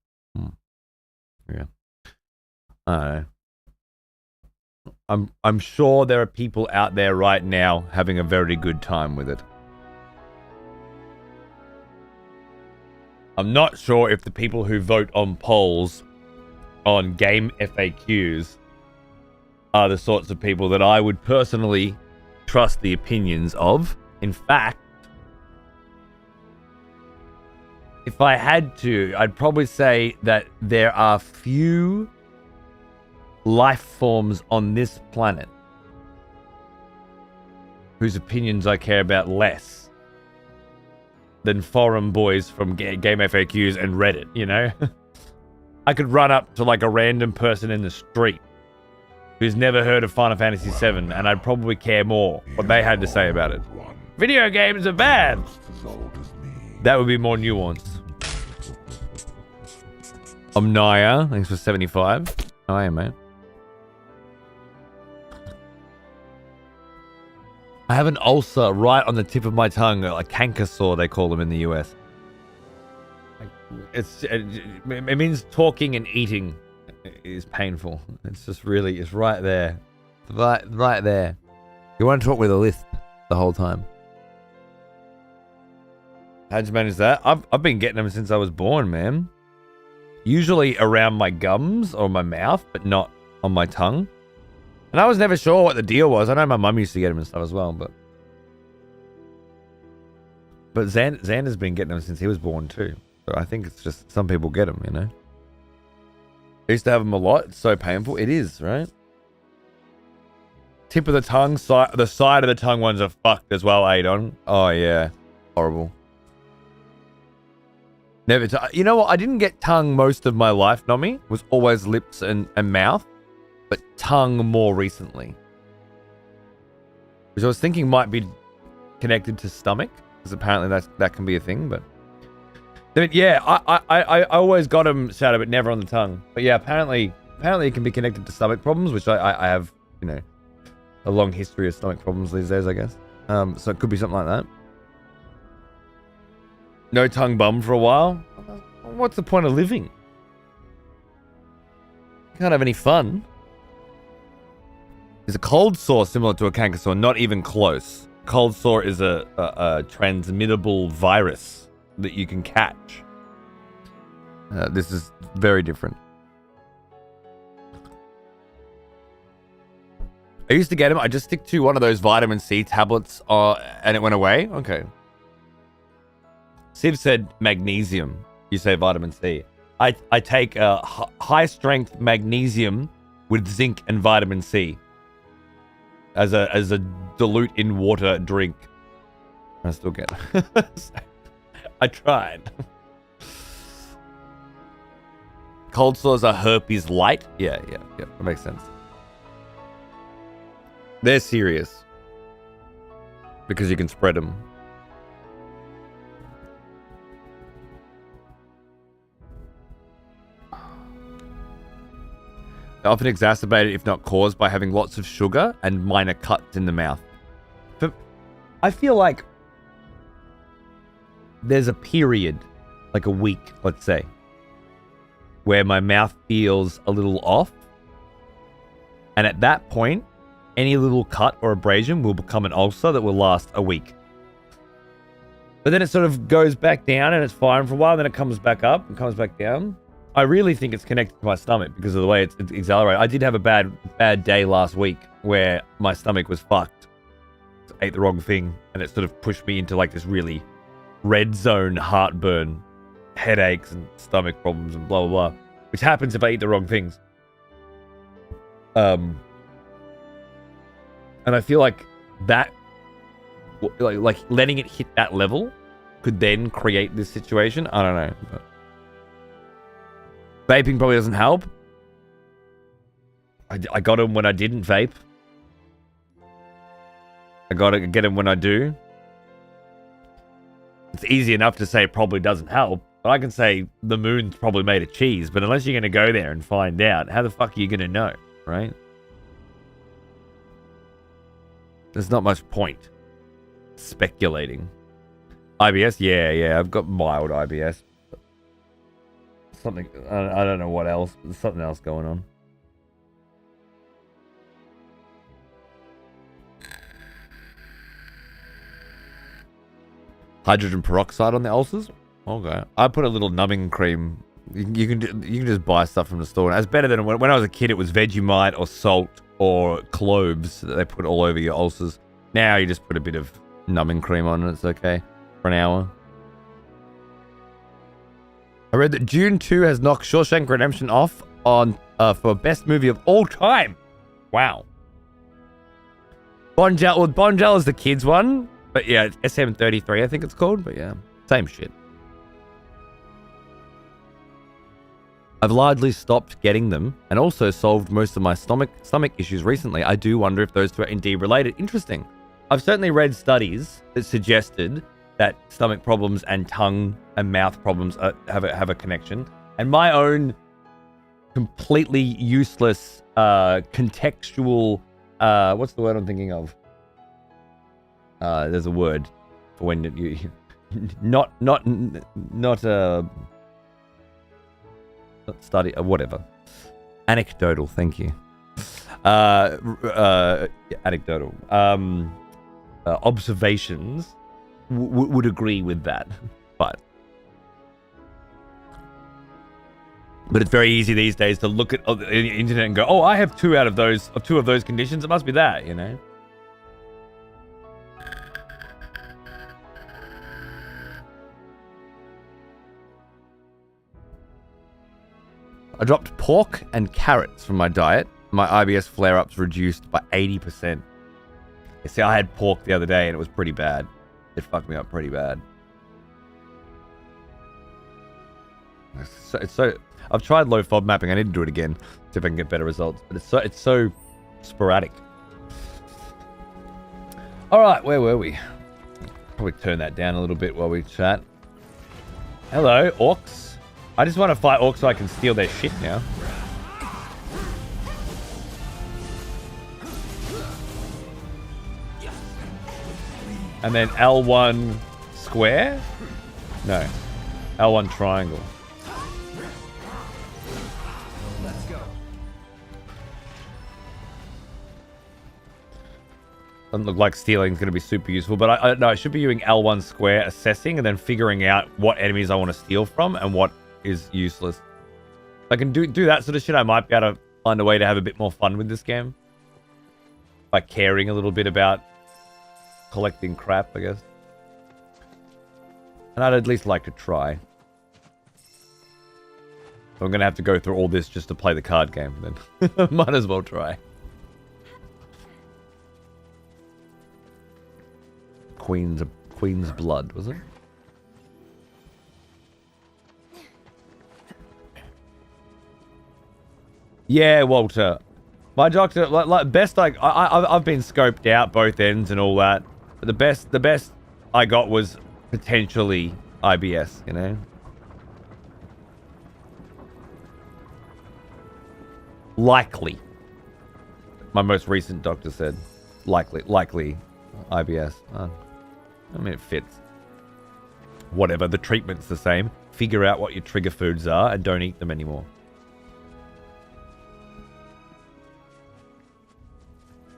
Yeah. I don't know. I'm sure there are people out there right now having a very good time with it. I'm not sure if the people who vote on polls on game FAQs are the sorts of people that I would personally trust the opinions of. In fact, if I had to, I'd probably say that there are few life forms on this planet whose opinions I care about less than forum boys from Game FAQs and Reddit, you know? I could run up to like a random person in the street who's never heard of Final Fantasy VII, and I'd probably care more what they had to say about it. Video games are bad! That would be more nuanced. Omnia, thanks for 75. I am, man. I have an ulcer right on the tip of my tongue, a canker sore they call them in the US. It means talking and eating is painful. It's just really, it's right there. Right there. You want to talk with a lisp the whole time. How'd you manage that? I've been getting them since I was born, man. Usually around my gums or my mouth, but not on my tongue. And I was never sure what the deal was. I know my mum used to get them and stuff as well, but Xander's been getting them since he was born too. So I think it's just some people get them, you know. I used to have them a lot. It's so painful. It is, right? Tip of the tongue, the side of the tongue ones are fucked as well, Adon. Oh yeah, horrible. Never. You know what? I didn't get tongue most of my life. Nomi it was always lips and mouth. But tongue more recently. Which I was thinking might be connected to stomach. Because apparently that can be a thing, but... yeah, I always got them shouted, but never on the tongue. But yeah, apparently it can be connected to stomach problems, which I have, you know, a long history of stomach problems these days, I guess. So it could be something like that. No tongue bum for a while? What's the point of living? You can't have any fun. Is a cold sore similar to a canker sore? Not even close. Cold sore is a transmittable virus that you can catch. This is very different. I used to get them. I just stick to one of those vitamin C tablets and it went away. Okay. Siv said magnesium. You say vitamin C. I take high strength magnesium with zinc and vitamin C. As a dilute in water drink. I still get it. I tried. Cold sores are herpes light? Yeah. That makes sense. They're serious. Because you can spread them. Often exacerbated, if not caused, by having lots of sugar and minor cuts in the mouth. But I feel like there's a period, like a week, let's say, where my mouth feels a little off. And at that point, any little cut or abrasion will become an ulcer that will last a week. But then it sort of goes back down and it's fine for a while, then it comes back up and comes back down. I really think it's connected to my stomach because of the way it's accelerated. I did have a bad day last week where my stomach was fucked. ate the wrong thing, and it sort of pushed me into like this really red zone heartburn, headaches and stomach problems and blah blah blah, which happens if I eat the wrong things. And I feel like that, like letting it hit that level, could then create this situation. I don't know. But vaping probably doesn't help. I got him when I didn't vape. I gotta get him when I do. It's easy enough to say it probably doesn't help, but I can say the moon's probably made of cheese, but unless you're going to go there and find out, how the fuck are you going to know, right? There's not much point speculating. IBS? Yeah, I've got mild IBS. Something, I don't know what else. There's something else going on. Hydrogen peroxide on the ulcers? Okay. I put a little numbing cream. You can just buy stuff from the store. And it's better than when I was a kid, it was Vegemite or salt or cloves that they put all over your ulcers. Now you just put a bit of numbing cream on and it's okay for an hour. I read that June 2 has knocked Shawshank Redemption off on for best movie of all time. Wow. Bonjel is the kids one. But yeah, it's SM33 I think it's called. But yeah, same shit. I've largely stopped getting them and also solved most of my stomach issues recently. I do wonder if those two are indeed related. Interesting. I've certainly read studies that suggested that stomach problems and tongue and mouth problems have a connection. And my own completely useless contextual what's the word I'm thinking of? There's a word for when you not study whatever. Anecdotal, thank you. Anecdotal. Observations would agree with that, but it's very easy these days to look at the internet and go, "Oh, I have two of those conditions. It must be that," you know. I dropped pork and carrots from my diet. My IBS flare-ups reduced by 80%. You see, I had pork the other day and it was pretty bad. It fucked me up pretty bad. It's so I've tried low FOB mapping. I need to do it again, see if I can get better results. But it's so sporadic. All right, where were we? Probably turn that down a little bit while we chat. Hello, orcs. I just want to fight orcs so I can steal their shit now. And then L1 square? No. L1 triangle. Let's go. Doesn't look like stealing is going to be super useful, but I should be using L1 square assessing and then figuring out what enemies I want to steal from and what is useless. If I can do that sort of shit, I might be able to find a way to have a bit more fun with this game. By caring a little bit about collecting crap, I guess. And I'd at least like to try. So I'm going to have to go through all this just to play the card game, then might as well try. Queen's blood, was it? Yeah, Walter. My doctor, like best I've been scoped out both ends and all that. But the best I got was potentially IBS, you know. Likely. My most recent doctor said likely IBS. I mean, it fits. Whatever, the treatment's the same. Figure out what your trigger foods are and don't eat them anymore.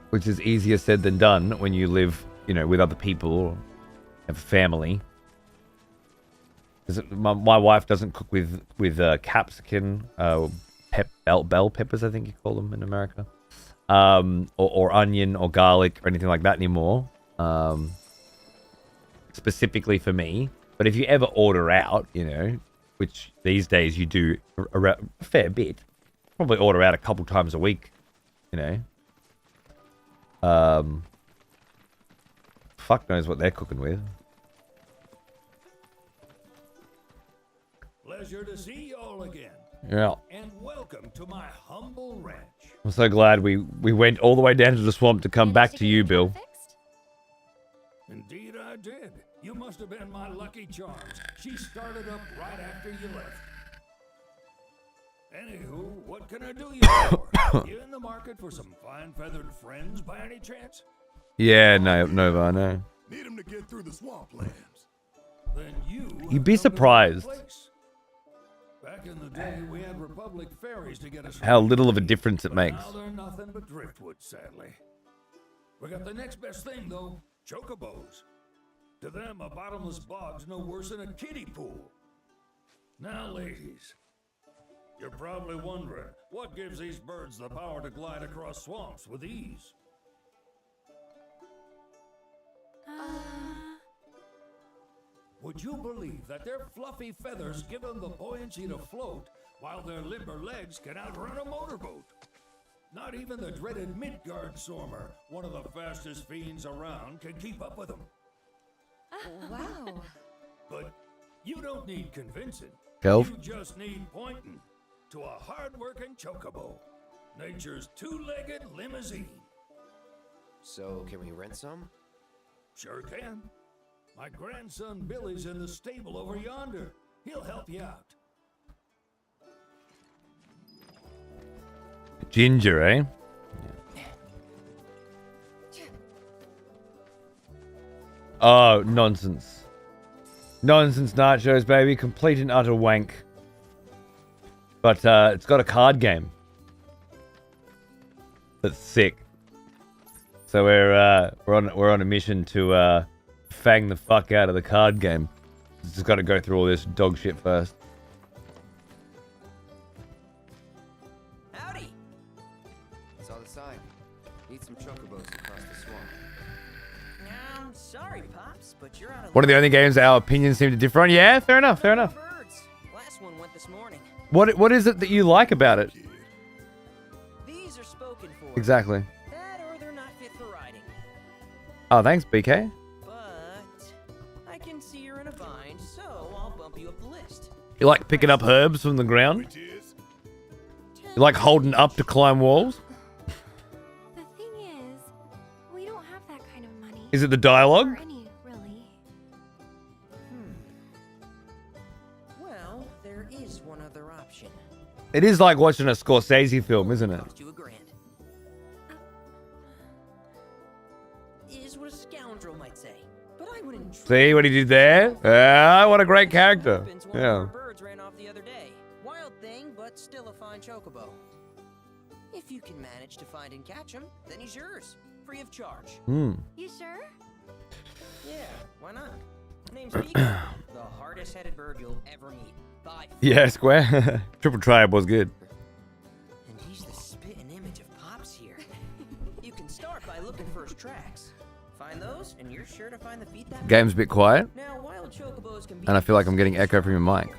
Which is easier said than done when you live, you know, with other people or have a family. My wife doesn't cook with capsicum, bell peppers, I think you call them in America, or onion or garlic or anything like that anymore. specifically for me. But if you ever order out, you know, which these days you do a fair bit, probably order out a couple times a week, you know. Fuck knows what they're cooking with. Pleasure to see you all again. Yeah. And welcome to my humble ranch. I'm so glad we went all the way down to the swamp to come back to you, Bill. Indeed I did. You must have been my lucky charms. She started up right after you left. Anywho, what can I do you for? You in the market for some fine-feathered friends by any chance? Yeah, no, Nova, I know. Need him to get through the swamplands. Then You'd be surprised back in the day, we had Republic ferries to get us how little of a difference it makes. Now they're nothing but driftwood, sadly. We got the next best thing, though, chocobos. To them, a bottomless bog's no worse than a kiddie pool. Now, ladies, you're probably wondering, what gives these birds the power to glide across swamps with ease? Would you believe that their fluffy feathers give them the buoyancy to float, while their limber legs can outrun a motorboat? Not even the dreaded Midgard Sormer, one of the fastest fiends around, can keep up with them. Wow. But you don't need convincing. Kelv? You just need pointing to a hard-working chocobo. Nature's two-legged limousine. So, can we rent some? Sure can. My grandson Billy's in the stable over yonder. He'll help you out. Ginger, eh? Oh, nonsense. Nonsense nachos, baby. Complete and utter wank. But it's got a card game. That's sick. So we're on a mission to fang the fuck out of the card game. Just got to go through all this dog shit first. Howdy! It's on the side. Need some chocobos across the swamp. I'm sorry, Pops, but you're out of One of the only games our opinions seem to differ on. Yeah, fair enough, fair enough. birds. Last one went this morning. What is it that you like about it? These are spoken for. Exactly. That or they're not fit for riding. Oh, thanks, BK. But I can see you're in a bind, so I'll bump you up the list. You like picking up herbs from the ground? You like holding up to climb walls? The thing is, we don't have that kind of money. Is it the dialogue? Or any, really. Well, there is one other option. It is like watching a Scorsese film, isn't it? Cost you $1,000. Is what a scoundrel might say. But I wouldn't. See what he did there? Ah, what a great character. Yeah. Birds ran off the other day. Wild thing, but still a fine chocobo. If you can manage to find and catch him, then he's yours, free of charge. Hmm. You sure? Yeah, why not? Name's Beagle, the hardest-headed bird you'll ever meet. By Yeah, Square. Triple Tribe was good. And he's the spitting image of Pops here. You can start by looking for his tracks. Find those, and you're sure to find the feet that Game's a bit quiet, Now, wild chocobos can be and I feel like I'm getting echo from your mic.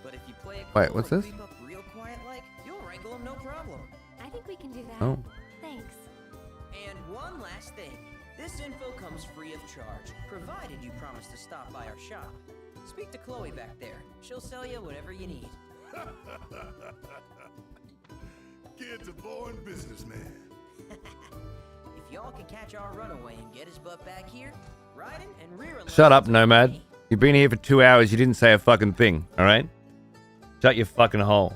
But if you play it Wait, cool what's and this? creep up real quiet like, you'll wrangle him no problem. I think we can do that. Oh. Thanks. And one last thing. This info comes free of charge, provided you promise to stop by our shop. Speak to Chloe back there. She'll sell you whatever you need. Kid's a born businessman. If y'all can catch our runaway and get his butt back here, riding and rearing. Shut up, Nomad. You've been here for 2 hours. You didn't say a fucking thing, alright? Shut your fucking hole.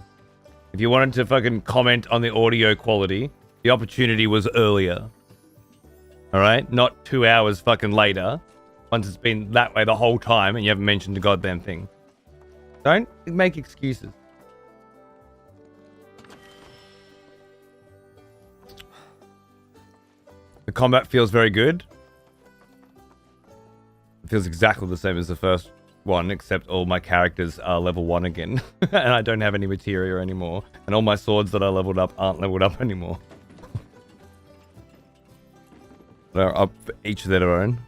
If you wanted to fucking comment on the audio quality, the opportunity was earlier. Alright? Not 2 hours fucking later. Once it's been that way the whole time and you haven't mentioned a goddamn thing. Don't make excuses. The combat feels very good. It feels exactly the same as the first one, except all my characters are level 1 again. And I don't have any materia anymore. And all my swords that I leveled up aren't leveled up anymore. They're up each of their own.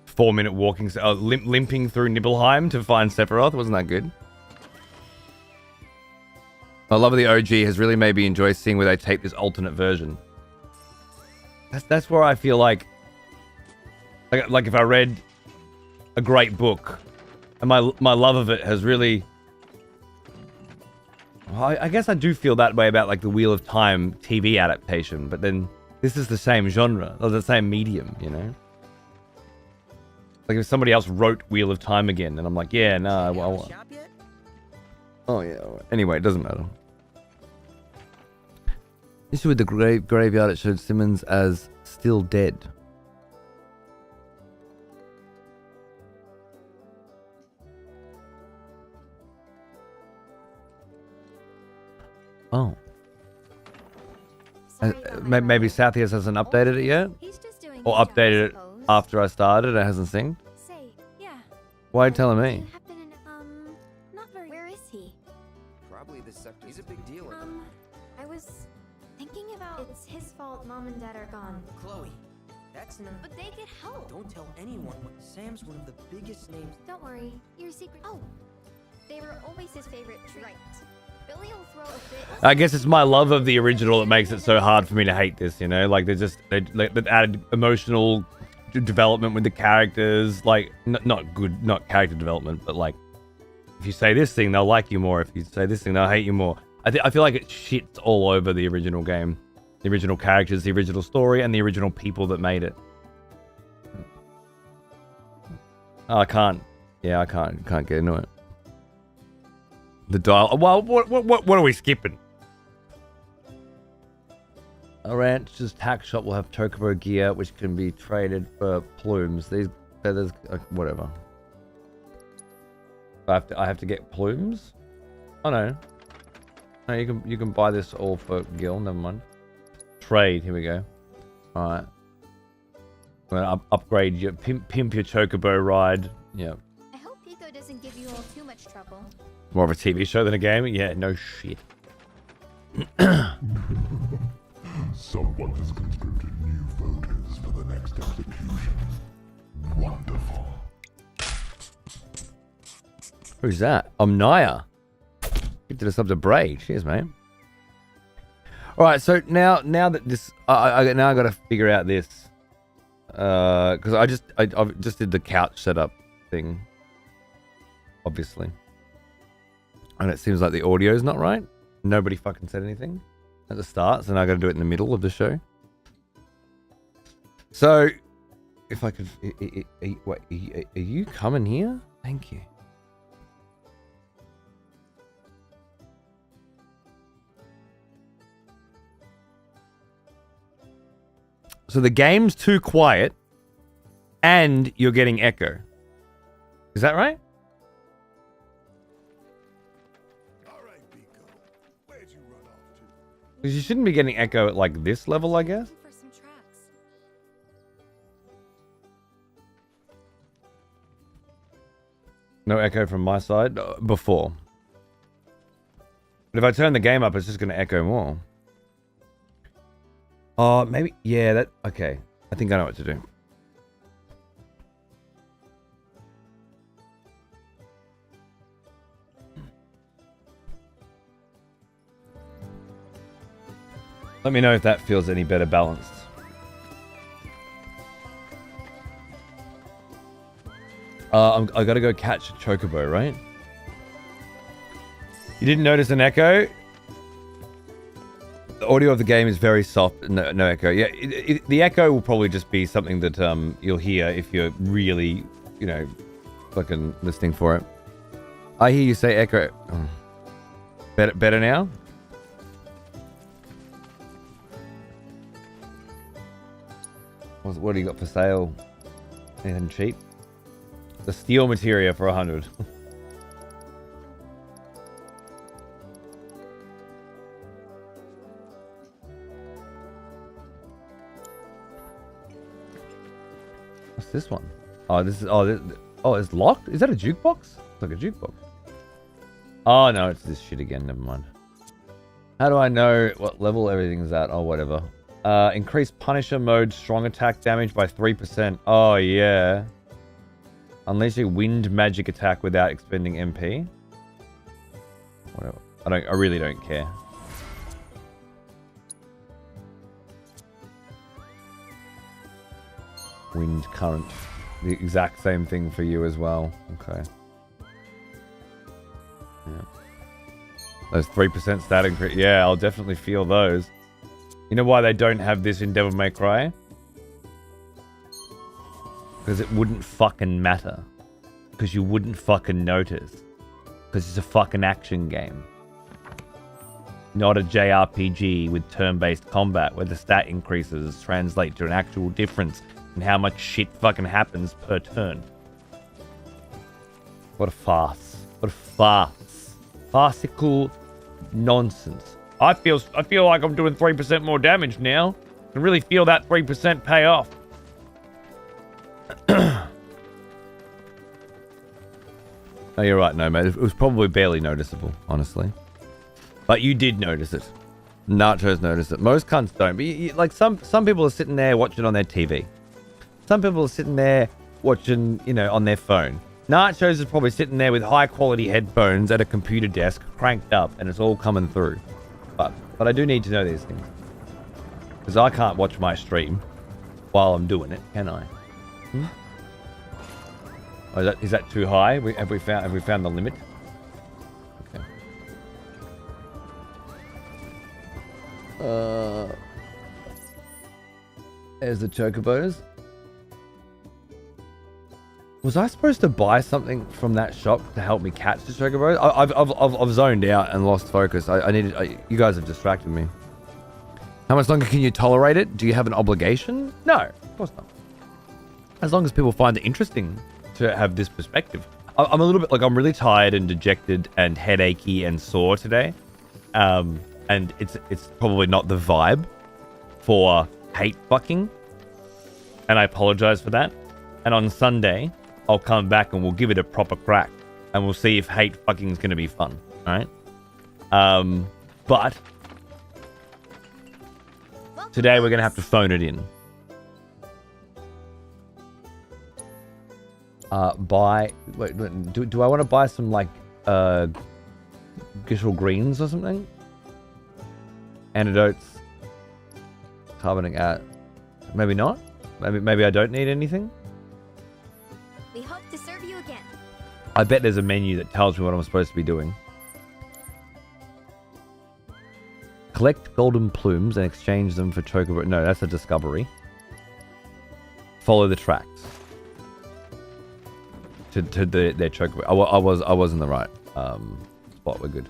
4-minute walking, limping through Nibelheim to find Sephiroth. Wasn't that good? I love the OG has really made me enjoy seeing where they take this alternate version. That's where I feel like if I read a great book, and my love of it has really. I guess I do feel that way about like the Wheel of Time TV adaptation, but then this is the same genre or the same medium, you know. Like if somebody else wrote Wheel of Time again, and I'm like, yeah, no, well. Oh yeah. Anyway, it doesn't matter. Issue with the graveyard, it showed Simmons as still dead. Oh. Maybe Southeast hasn't updated it yet? Or updated it after I started and it hasn't synced? Why are you telling me? Not very. Where is he? Probably this sector. He's a big deal. I was thinking about. It's his fault. Mom and Dad are gone. Chloe, that's not. But they get help. Don't tell anyone. Sam's one of the biggest names. Don't worry. Your secret. Oh, they were always his favorite treat. Right. Billy will throw a bit. I guess it's my love of the original that makes it so hard for me to hate this, you know? Like, they added emotional development with the characters. Like, not good, not character development, but like, if you say this thing, they'll like you more. If you say this thing, they'll hate you more. I feel like it shits all over the original game. The original characters, the original story, and the original people that made it. Oh, I can't. Yeah, I can't get into it. The dial. Well, what are we skipping? A rancher's tack shop will have Chocobo gear, which can be traded for plumes. These feathers, whatever. I have to get plumes. Oh no. No, you can buy this all for Gil. Never mind. Trade. Here we go. All right. I'm gonna upgrade your pimp your Chocobo ride. Yeah. I hope Pico doesn't give you all too much trouble. More of a TV show than a game? Yeah, no shit. Someone has conscripted new voters for the next execution. Wonderful. Who's that? Omnia. Gifted us up to Braid. Cheers, mate. All right, so now that this, I got to figure out this, because I just did the couch setup thing, obviously. And it seems like the audio is not right. Nobody fucking said anything at the start, so now I got to do it in the middle of the show. So, if I could, wait, are you coming here? Thank you. So the game's too quiet, and you're getting echo. Is that right? Because you shouldn't be getting echo at like this level, I guess. No echo from my side before. But if I turn the game up, it's just going to echo more. Oh, maybe. Yeah, that. Okay. I think I know what to do. Let me know if that feels any better balanced. I gotta go catch a Chocobo, right? You didn't notice an echo? The audio of the game is very soft. No echo. Yeah, the echo will probably just be something that you'll hear if you're really, you know, fucking listening for it. I hear you say echo. Oh. Better now? What do you got for sale? Anything cheap? The steel materia for 100. What's this one? Oh, this is it's locked. Is that a jukebox? It's like a jukebox. Oh no, it's this shit again. Never mind. How do I know what level everything's at? Oh, whatever. Increase Punisher mode, strong attack damage by 3%. Oh, yeah. Unleash a wind magic attack without expending MP. Whatever. I really don't care. Wind current. The exact same thing for you as well. Okay. Yeah. Those 3% stat increase. Yeah, I'll definitely feel those. You know why they don't have this in Devil May Cry? Because it wouldn't fucking matter. Because you wouldn't fucking notice. Because it's a fucking action game. Not a JRPG with turn-based combat where the stat increases translate to an actual difference in how much shit fucking happens per turn. What a farce. What a farce. Farcical nonsense. I feel like I'm doing 3% more damage now. I can really feel that 3% pay off. Oh, you're right, no, mate. It was probably barely noticeable, honestly. But you did notice it. Nachos noticed it. Most cunts don't. But like some people are sitting there watching on their TV. Some people are sitting there watching, you know, on their phone. Nachos is probably sitting there with high quality headphones at a computer desk, cranked up, and it's all coming through. But I do need to know these things. Because I can't watch my stream while I'm doing it, can I? Hmm? Oh, is that too high? Have we found the limit? Okay. There's the chocobos. Was I supposed to buy something from that shop to help me catch the chocobos? I've zoned out and lost focus. You guys have distracted me. How much longer can you tolerate it? Do you have an obligation? No, of course not. As long as people find it interesting to have this perspective. I'm a little bit like, I'm really tired and dejected and headachy and sore today. And it's probably not the vibe for hate fucking. And I apologize for that. And on Sunday, I'll come back and we'll give it a proper crack. And we'll see if hate fucking is going to be fun. Alright? But today we're going to have to phone it in. Do I want to buy some like Gishel greens or something? Antidotes. Carbonic at. Maybe not. Maybe I don't need anything. We hope to serve you again. I bet there's a menu that tells me what I'm supposed to be doing. Collect golden plumes and exchange them for chocobo. No, that's a discovery. Follow the tracks to their chocobo. I was in the right spot. We're good.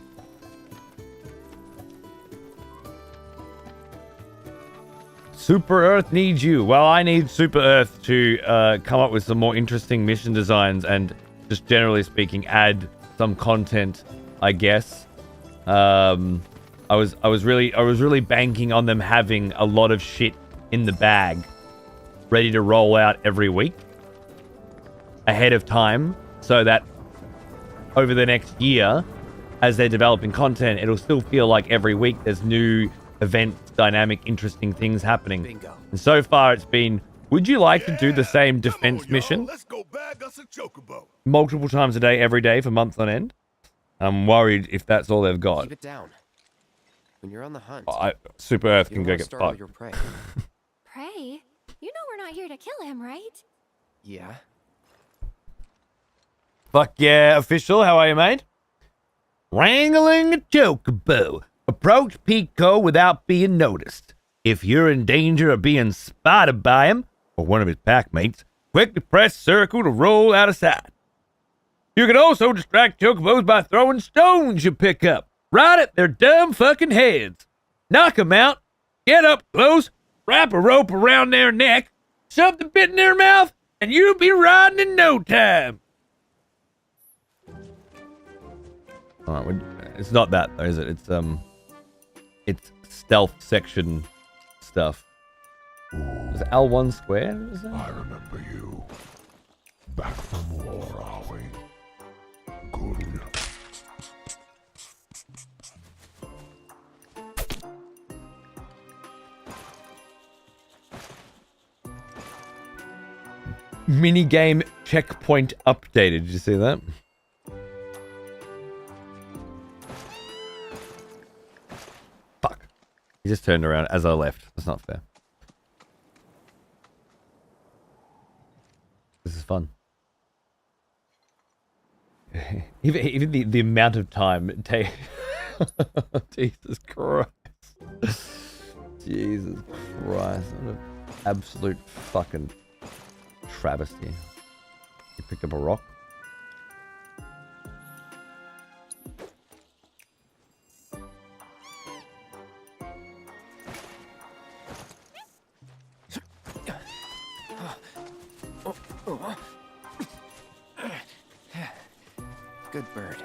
Super Earth needs you. Well, I need Super Earth to come up with some more interesting mission designs and just generally speaking, add some content, I guess. I was really banking on them having a lot of shit in the bag, ready to roll out every week ahead of time, so that over the next year, as they're developing content, it'll still feel like every week there's new events, dynamic, interesting things happening. Bingo. And so far it's been, would you like to do the same defense mission? Let's go bag us a chocobo. Multiple times a day, every day for months on end. I'm worried if that's all they've got. Keep it down. When you're on the hunt, Super Earth can go get fucked. Your prey. Prey? You know we're not here to kill him, right? Yeah. Fuck yeah, official. How are you, mate? Wrangling a chocobo. Approach Pico without being noticed. If you're in danger of being spotted by him, or one of his packmates, quickly press circle to roll out of sight. You can also distract chocobos by throwing stones you pick up right at their dumb fucking heads. Knock them out, get up close, wrap a rope around their neck, shove the bit in their mouth, and you'll be riding in no time. Alright, it's not that though, is it? It's stealth section stuff. Is it L1 square? Is it? I remember you. Back from war, are we? Good. Minigame checkpoint updated. Did you see that? Fuck. He just turned around as I left. That's not fair. This is fun. Even the amount of time it takes. Jesus Christ. Jesus Christ. What an absolute fucking travesty. You picked up a rock? Good bird.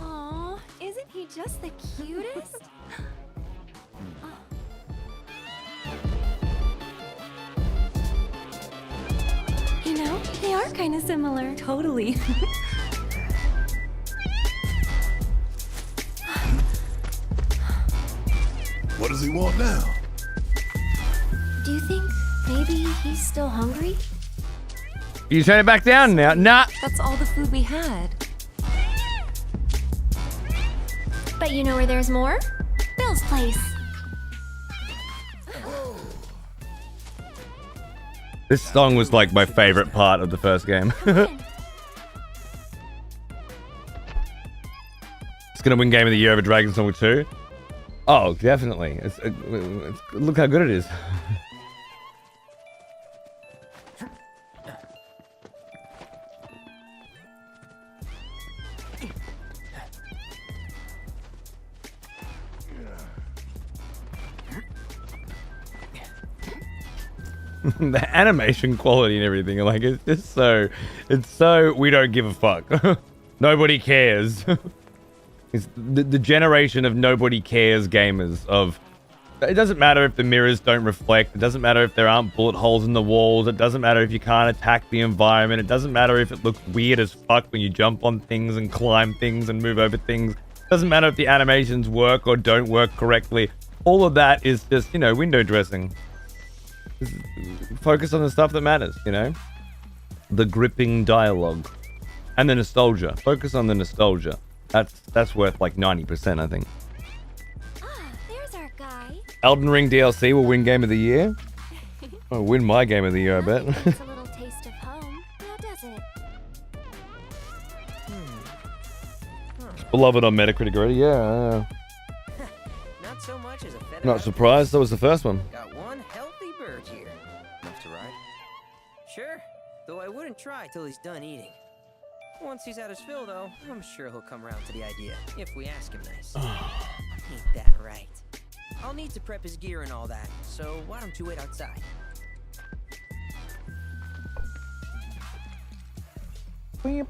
Aw, isn't he just the cutest? You know, they are kind of similar. Totally. What does he want now? Do you think maybe he's still hungry? You turn it back down now? Nah. That's all the food we had. But you know where there's more? Bill's place. This song was like my favorite part of the first game. It's gonna win Game of the Year over Dragon's Dogma 2. Oh, definitely. Look how good it is. The animation quality and everything, like, it's just so, we don't give a fuck. Nobody cares. It's the generation of nobody cares gamers of, it doesn't matter if the mirrors don't reflect, it doesn't matter if there aren't bullet holes in the walls, it doesn't matter if you can't attack the environment, it doesn't matter if it looks weird as fuck when you jump on things and climb things and move over things, it doesn't matter if the animations work or don't work correctly. All of that is just, you know, window dressing. Focus on the stuff that matters, you know? The gripping dialogue. And the nostalgia. Focus on the nostalgia. That's worth like 90%, I think. Ah, there's our guy. Elden Ring DLC will win Game of the Year. Oh, win my Game of the Year, I bet. It's a little taste of home, now does it? Beloved on Metacritic already, yeah. Not so much as a feather. Not surprised, that was the first one. Got one healthy bird here. Enough to ride? Sure, though I wouldn't try till he's done eating. Once he's had his fill, though, I'm sure he'll come around to the idea, if we ask him nice. Ain't that right? I'll need to prep his gear and all that, so why don't you wait outside? Hey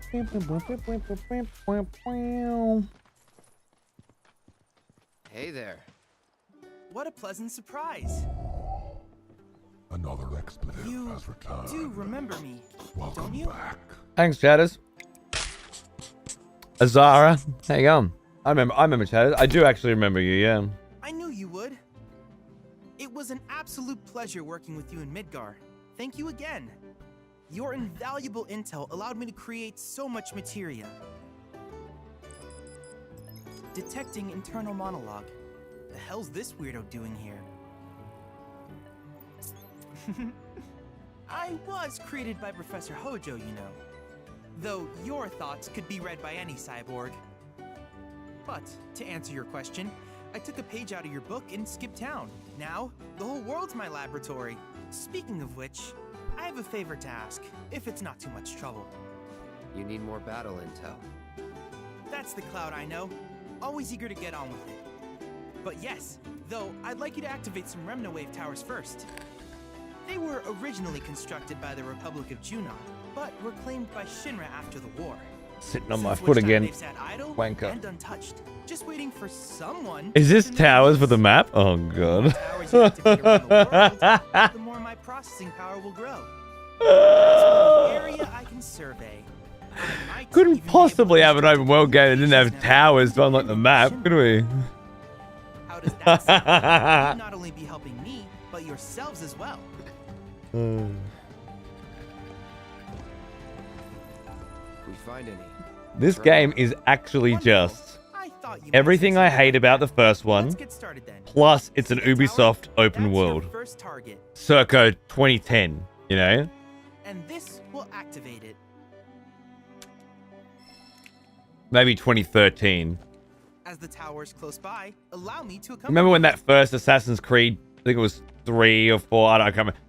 there. What a pleasant surprise. Another expletive You has returned. do remember me, Welcome don't you? back. Thanks, Chatters. Azara, how you going? I remember Chatters. I do actually remember you, yeah. I knew you would. It was an absolute pleasure working with you in Midgar. Thank you again. Your invaluable intel allowed me to create so much materia. Detecting internal monologue. The hell's this weirdo doing here? I was created by Professor Hojo, you know. Though your thoughts could be read by any cyborg. But, to answer your question, I took a page out of your book and skipped town. Now, the whole world's my laboratory. Speaking of which, I have a favor to ask, if it's not too much trouble. You need more battle intel. That's the Cloud I know. Always eager to get on with it. But yes, though I'd like you to activate some Remnawave towers first. They were originally constructed by the Republic of Junon, but were claimed by Shinra after the war. Sitting on my Since foot which time again. they've sat idle Wanker. and untouched, just waiting for someone. Is this to towers for notice. the map? Oh god. Towers you activate around the world, the more my processing power will grow. As for the area I can survey, I might Couldn't even be able possibly to have an construct open world game that didn't have locations now. towers to unlock the map, could we? How does that sound? You'll not only be helping me, but yourselves as well. If we find any. This game is actually just I thought you might everything say I so. hate about the first one, Let's get started then. plus it's an See the tower? Ubisoft open That's your world, first target, circa 2010, you know? and this will activate it. Maybe 2013. As the tower's close by, allow me to accompany. Remember when that first Assassin's Creed, I think it was 3 or 4, I can't remember.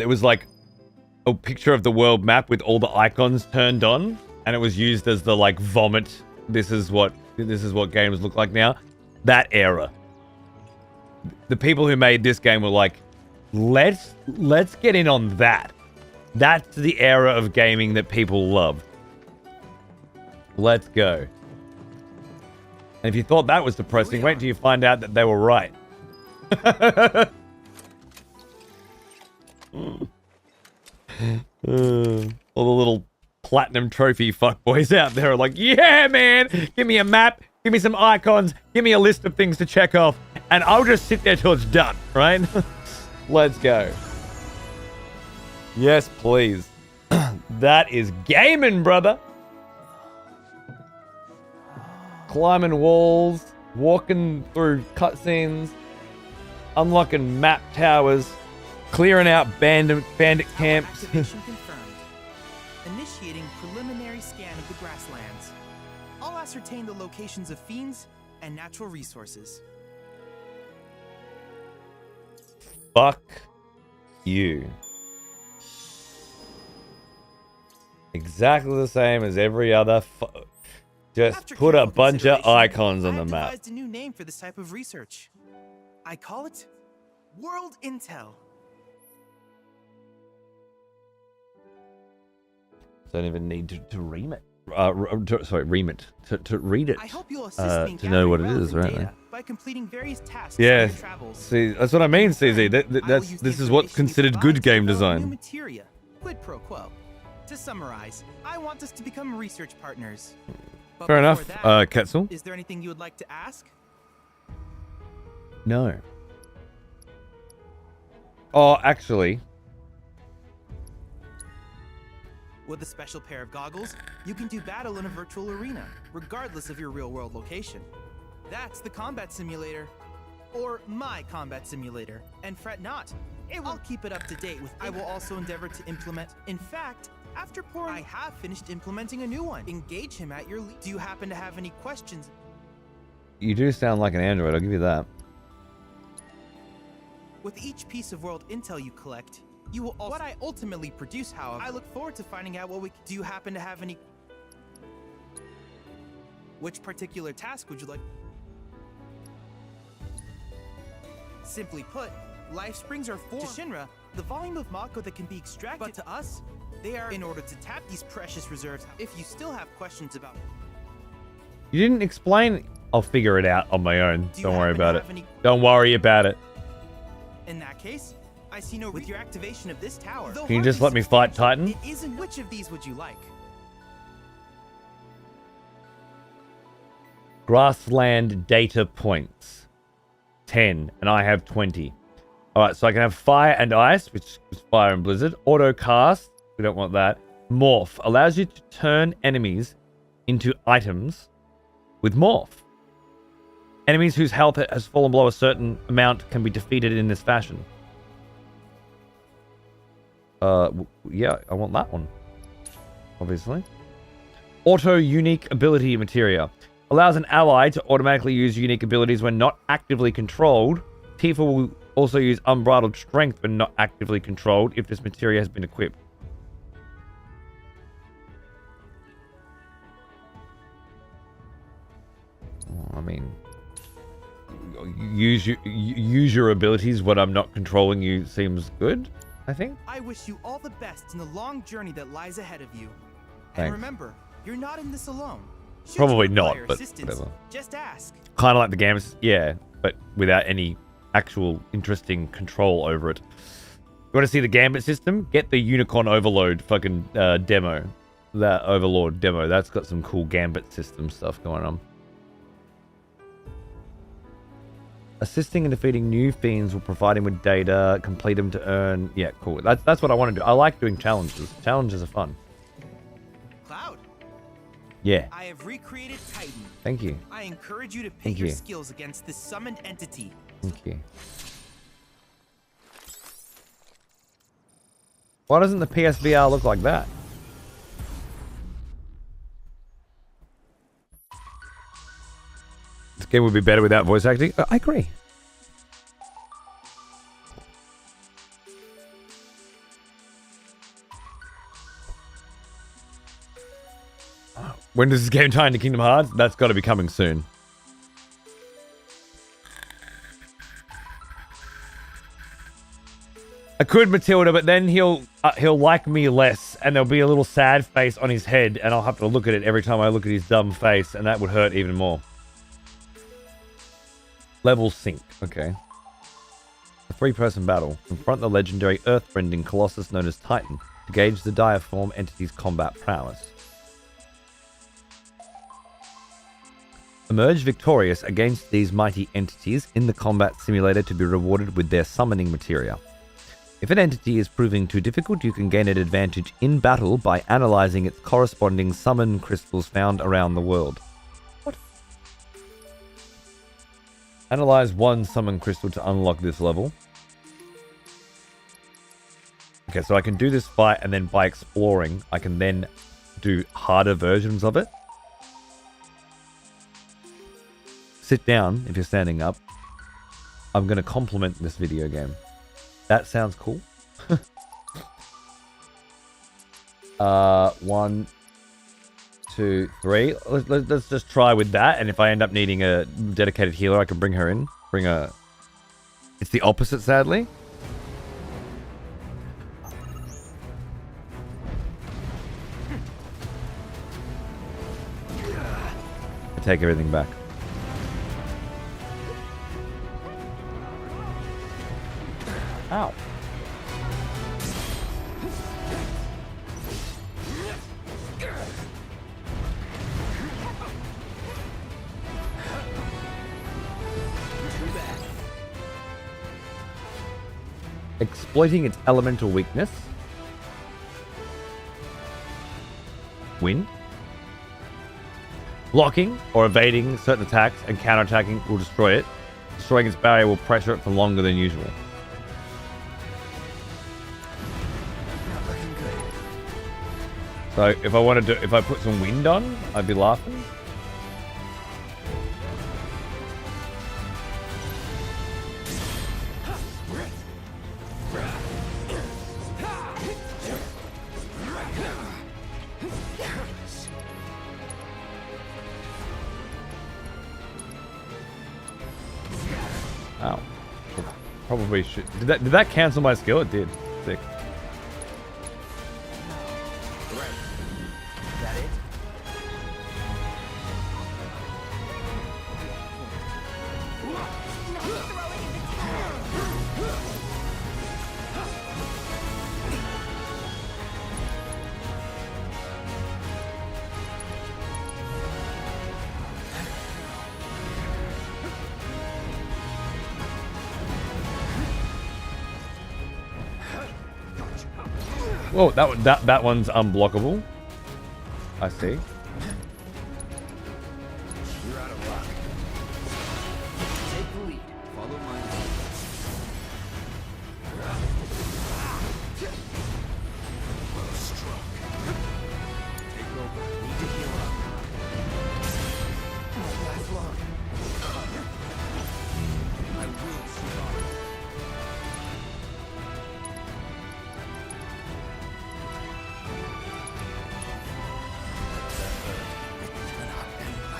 It was like a picture of the world map with all the icons turned on, and it was used as the like vomit. This is what games look like now. That era. The people who made this game were like, let's get in on that. That's the era of gaming that people love. Let's go. And if you thought that was depressing, wait till you find out that they were right. All the little platinum trophy fuckboys out there are like, yeah, man, give me a map, give me some icons, give me a list of things to check off, and I'll just sit there till it's done, right? Let's go. Yes, please. That is gaming, brother. Climbing walls, walking through cutscenes, unlocking map towers, clearing out bandit camps. Activation confirmed. Initiating preliminary scan of the grasslands. I'll ascertain the locations of fiends and natural resources. Fuck you. Exactly the same as every other. Just After put a careful bunch of consideration, icons on I the have map. devised a new name for this type of research. I call it World Intel. Don't even need to ream it. Ream it. To read it. I hope you'll assist me in to know what it gathering is, right? data by completing various tasks Yeah. on your travels. See, that's what I mean, CZ. This is what's considered good game New design. materia, quid pro quo. To summarize, I want us to become research partners. But Fair enough, before that, Ketzel. Is there anything you would like to ask? No. Oh, actually, With a special pair of goggles, you can do battle in a virtual arena, regardless of your real-world location. That's the combat simulator. Or my combat simulator. And fret not, I'll keep it up to date with. I will also endeavor to implement. In fact, after pouring, I have finished implementing a new one. Engage him at your lead. Do you happen to have any questions? you do sound like an android. I'll give you that. With each piece of world intel you collect, you will also. What I ultimately produce, however, I look forward to finding out what we. Do you happen to have any? Which particular task would you like? Simply put, life springs are formed. To Shinra, the volume of Mako that can be extracted, but to us, they are in order to tap these precious reserves. If you still have questions about. You didn't explain. I'll figure it out on my own. Do you Don't worry happen to about it. have any- Don't worry about it. In that case, I see no. With your activation of this tower, Can you just let me fight Titan? It isn't. Which of these would you like? Grassland data points. 10, and I have 20. Alright, so I can have fire and ice, which is fire and blizzard. Auto cast, we don't want that. Morph allows you to turn enemies into items with morph. Enemies whose health has fallen below a certain amount can be defeated in this fashion. Yeah, I want that one. Obviously. Auto unique ability materia. Allows an ally to automatically use unique abilities when not actively controlled. Tifa will also use unbridled strength when not actively controlled if this materia has been equipped. I mean, use your abilities when I'm not controlling you seems good, I think. I wish you all the best in the long journey that lies ahead of you. Thanks. And remember, You're not in this alone. Should Probably you not, require but assistance, whatever. just ask. Kind of like the games, yeah, but without any actual interesting control over it. You want to see the gambit system? Get the Unicorn Overload fucking demo. That Overlord demo. That's got some cool gambit system stuff going on. Assisting and defeating new fiends will provide him with data. Complete them to earn. Yeah, cool. That's what I want to do. I like doing challenges. Challenges are fun. Cloud. Yeah. I have recreated Titan. Thank you. I encourage you to pit Thank your you. skills against this summoned entity. Thank you. Why doesn't the PSVR look like that? This game would be better without voice acting. I agree. When does this game tie into Kingdom Hearts? That's got to be coming soon. I could Matilda, but then he'll like me less, and there'll be a little sad face on his head, and I'll have to look at it every time I look at his dumb face, and that would hurt even more. Level sync. Okay. A 3-person battle. Confront the legendary earthbending colossus known as Titan to gauge the diaform entity's combat prowess. Emerge victorious against these mighty entities in the combat simulator to be rewarded with their summoning materia. If an entity is proving too difficult, you can gain an advantage in battle by analyzing its corresponding summon crystals found around the world. What? Analyze one summon crystal to unlock this level. Okay, so I can do this fight, and then by exploring, I can then do harder versions of it. Sit down if you're standing up. I'm going to compliment this video game. That sounds cool. 1, 2, 3. Let's just try with that. And if I end up needing a dedicated healer, I can bring her in. It's the opposite, sadly. I take everything back. Ow. Exploiting its elemental weakness. Win. Blocking or evading certain attacks and counterattacking will destroy it. Destroying its barrier will pressure it for longer than usual. So if I put some wind on, I'd be laughing. Ow. Probably should. Did that cancel my skill? It did. Sick. Whoa, that one's unblockable. I see. You're out of luck. Take the lead. Follow my lead. Well struck. Take over. Need to heal up. Won't last long. I will survive.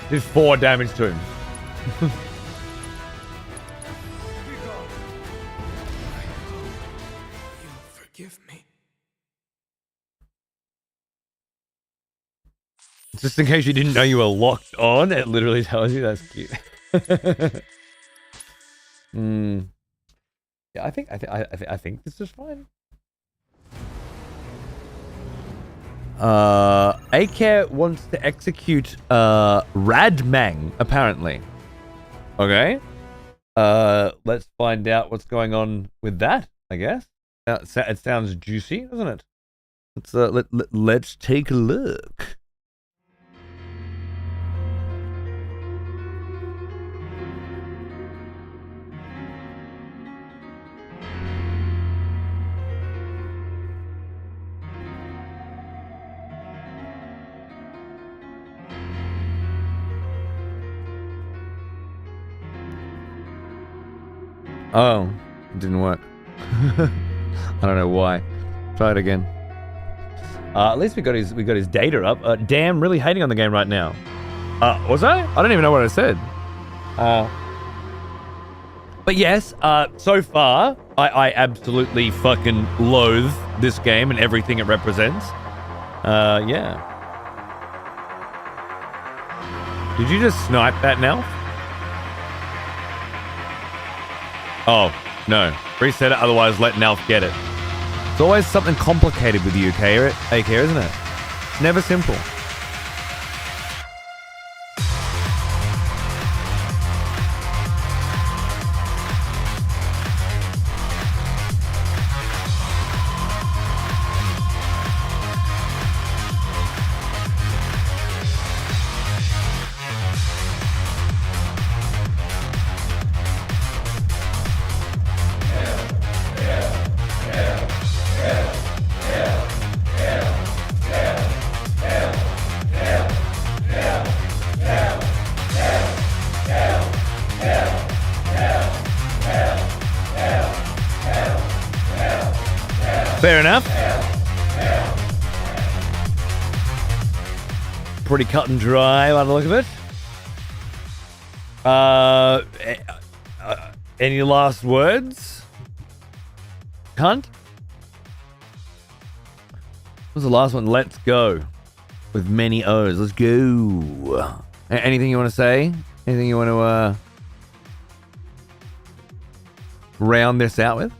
Did 4 damage to him. Forgive me. Just in case you didn't know you were locked on, it literally tells you. That's cute. Yeah, I think this is fine. Acare wants to execute Radmang, apparently. Okay. Let's find out what's going on with that, I guess. It sounds juicy, doesn't it? Let's take a look. Oh, it didn't work. I don't know why. Try it again. At least we got his data up. Damn, really hating on the game right now. Was I? I don't even know what I said. But yes, so far, I absolutely fucking loathe this game and everything it represents. Yeah. Did you just snipe that now? Oh, no. Reset it, otherwise let Nalf get it. It's always something complicated with you, AK, isn't it? It's never simple. Fair enough. Pretty cut and dry by the look of it. Any last words? Cunt? What was the last one? Let's go. With many O's. Let's go. Anything you want to say? Anything you want to round this out with?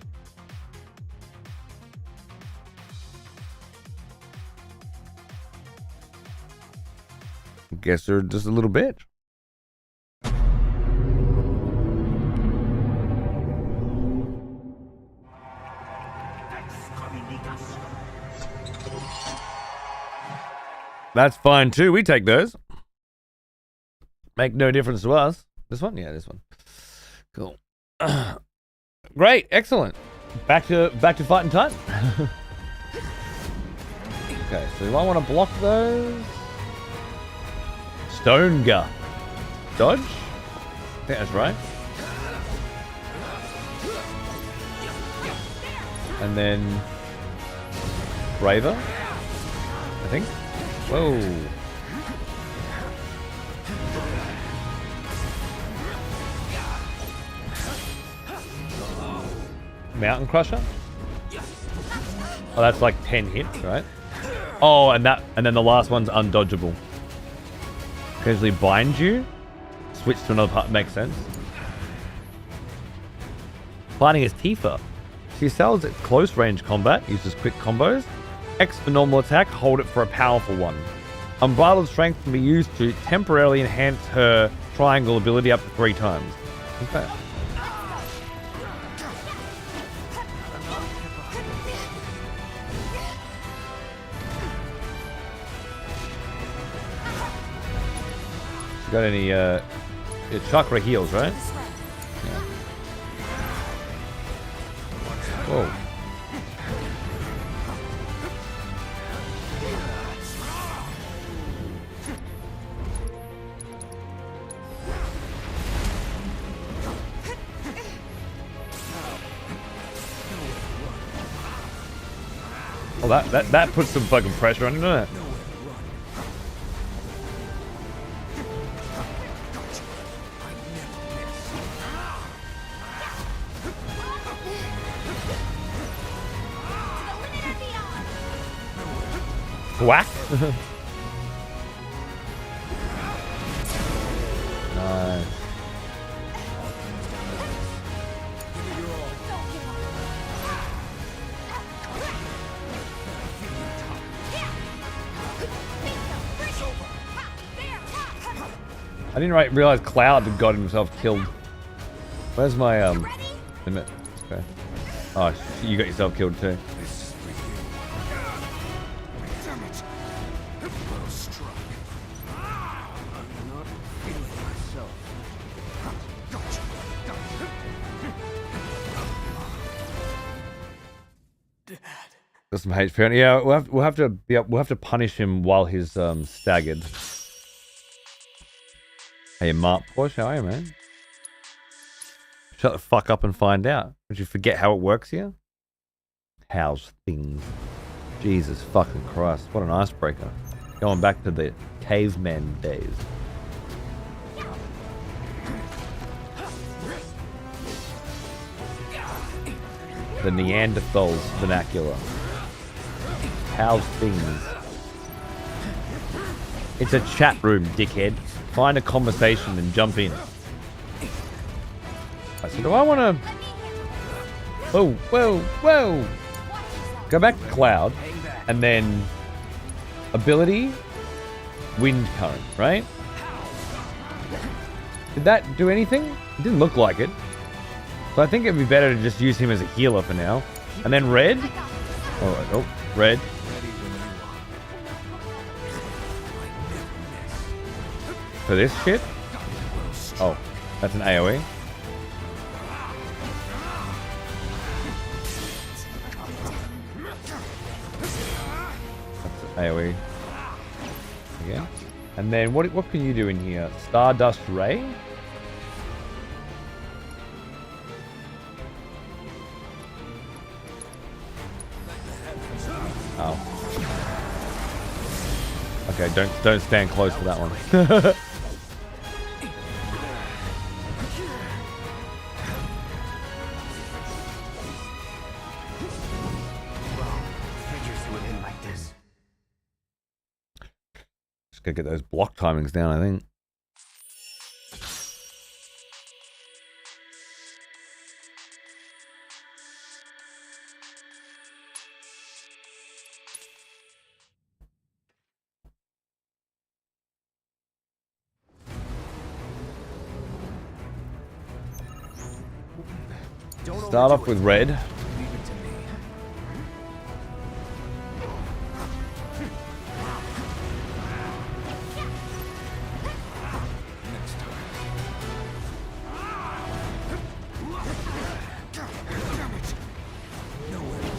Guess they're just a little bitch. That's fine too. We take those. Make no difference to us. This one? Yeah, this one. Cool. Great. Excellent. Back to fighting time. Okay, so do I want to block those? Stone Gun. Dodge? I think that's right. And then Braver, I think. Whoa. Mountain Crusher? Oh, that's like 10 hits, right? Oh, and then the last one's undodgeable. Occasionally bind you. Switch to another part, makes sense. Fighting as Tifa. She excels at close range combat, uses quick combos. X for normal attack, hold it for a powerful one. Unbridled strength can be used to temporarily enhance her triangle ability up to 3 times. Okay. You got any chakra heals, right? Yeah. Whoa. Well, that puts some fucking pressure on it, doesn't it? Whack. I didn't realize Cloud had got himself killed. Where's my limit? Okay. Oh, you got yourself killed too. Damn it! Well struck. I'm not feeling myself. Gotcha. Dad. Got some HP on. Yeah, we'll have to punish him while he's staggered. Hey, Mark Porsche, how are you, man? Shut the fuck up and find out. Did you forget how it works here? How's things? Jesus fucking Christ. What an icebreaker. Going back to the caveman days. The Neanderthals vernacular. How's things? It's a chat room, dickhead. Find a conversation and jump in. So do I want to... Whoa, whoa, whoa! Go back to Cloud, and then ability, wind current, right? Did that do anything? It didn't look like it. So I think it'd be better to just use him as a healer for now. And then red. Alright, oh, red. For this shit? Oh, that's an AoE. That's an AoE. Again. And then what can you do in here? Stardust Ray? Oh. Okay, don't stand close for that one. Just gotta get those block timings down, I think. Start off with red. Leave it to me. Next time. Damn it! Nowhere.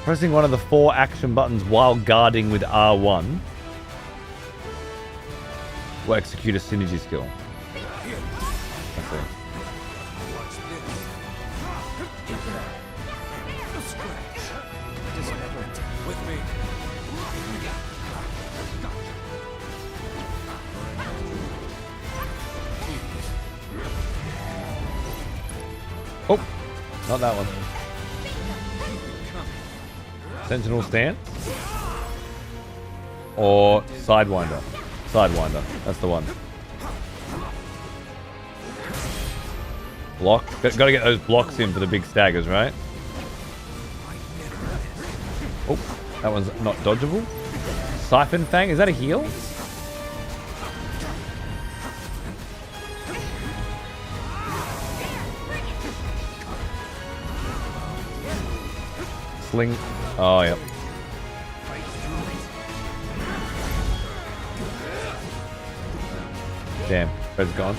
Pressing one of the 4 action buttons while guarding with R1 will execute a synergy skill. That's it. Watch this. Scratch. With me. Oh, not that one. Sentinel stance or Sidewinder. Sidewinder, that's the one. Block. Gotta get those blocks in for the big staggers, right? Oh, that one's not dodgeable. Siphon Fang, is that a heal? Sling. Oh, yep. Damn, red's gone.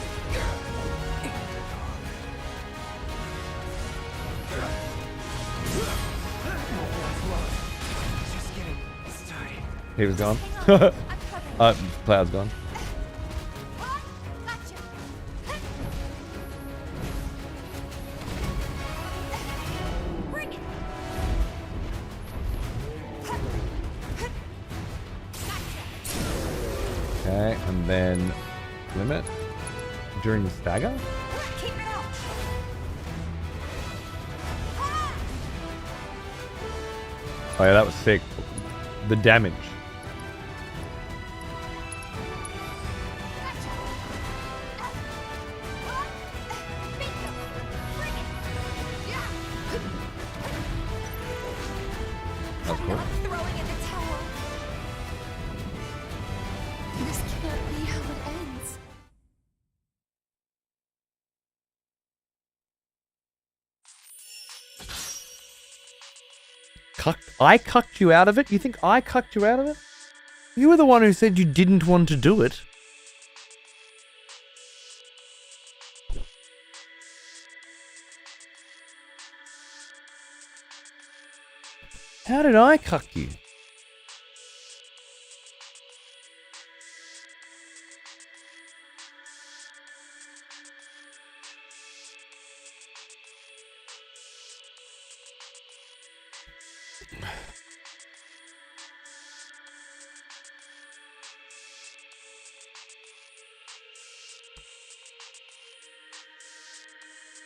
He was gone. Cloud's gone. Okay, and then limit during the stagger. Oh yeah, that was sick. The damage. That's cool. I cucked you out of it? You think I cucked you out of it? You were the one who said you didn't want to do it. How did I cuck you?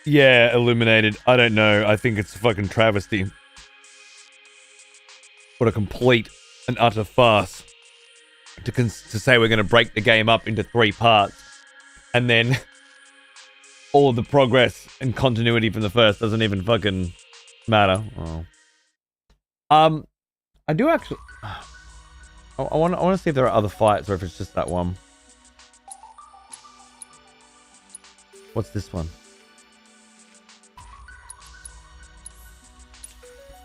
Yeah, Illuminated. I don't know. I think it's a fucking travesty. What a complete and utter farce. To say we're going to break the game up into 3 parts. And then all of the progress and continuity from the first doesn't even fucking matter. Oh. I do actually... I want to see if there are other fights or if it's just that one. What's this one?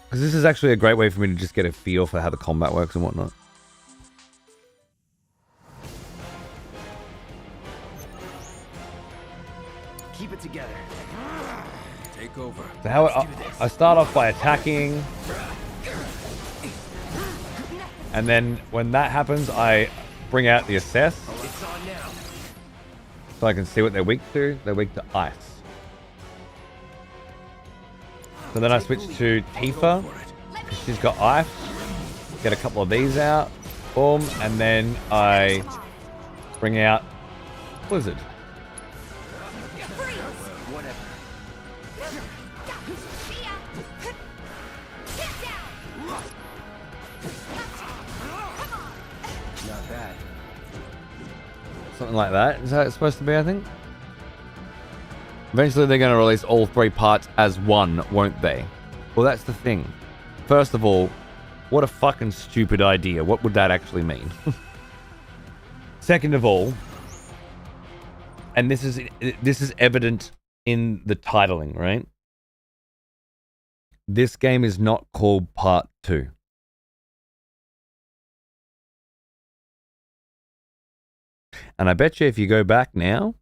Because this is actually a great way for me to just get a feel for how the combat works and whatnot. Keep it together. Take over. So how I start off by attacking. And then when that happens, I bring out the assess. It's on now. So I can see what they're weak to. They're weak to ice. So then I switch to Tifa, because she's got ice. Get a couple of these out. Boom. And then I bring out Blizzard. Not bad. Something like that. Is that it's supposed to be, I think? Eventually they're going to release all 3 parts as one, won't they? Well, that's the thing. First of all, what a fucking stupid idea. What would that actually mean? Second of all, and this is evident in the titling, right? This game is not called Part 2. And I bet you if you go back now,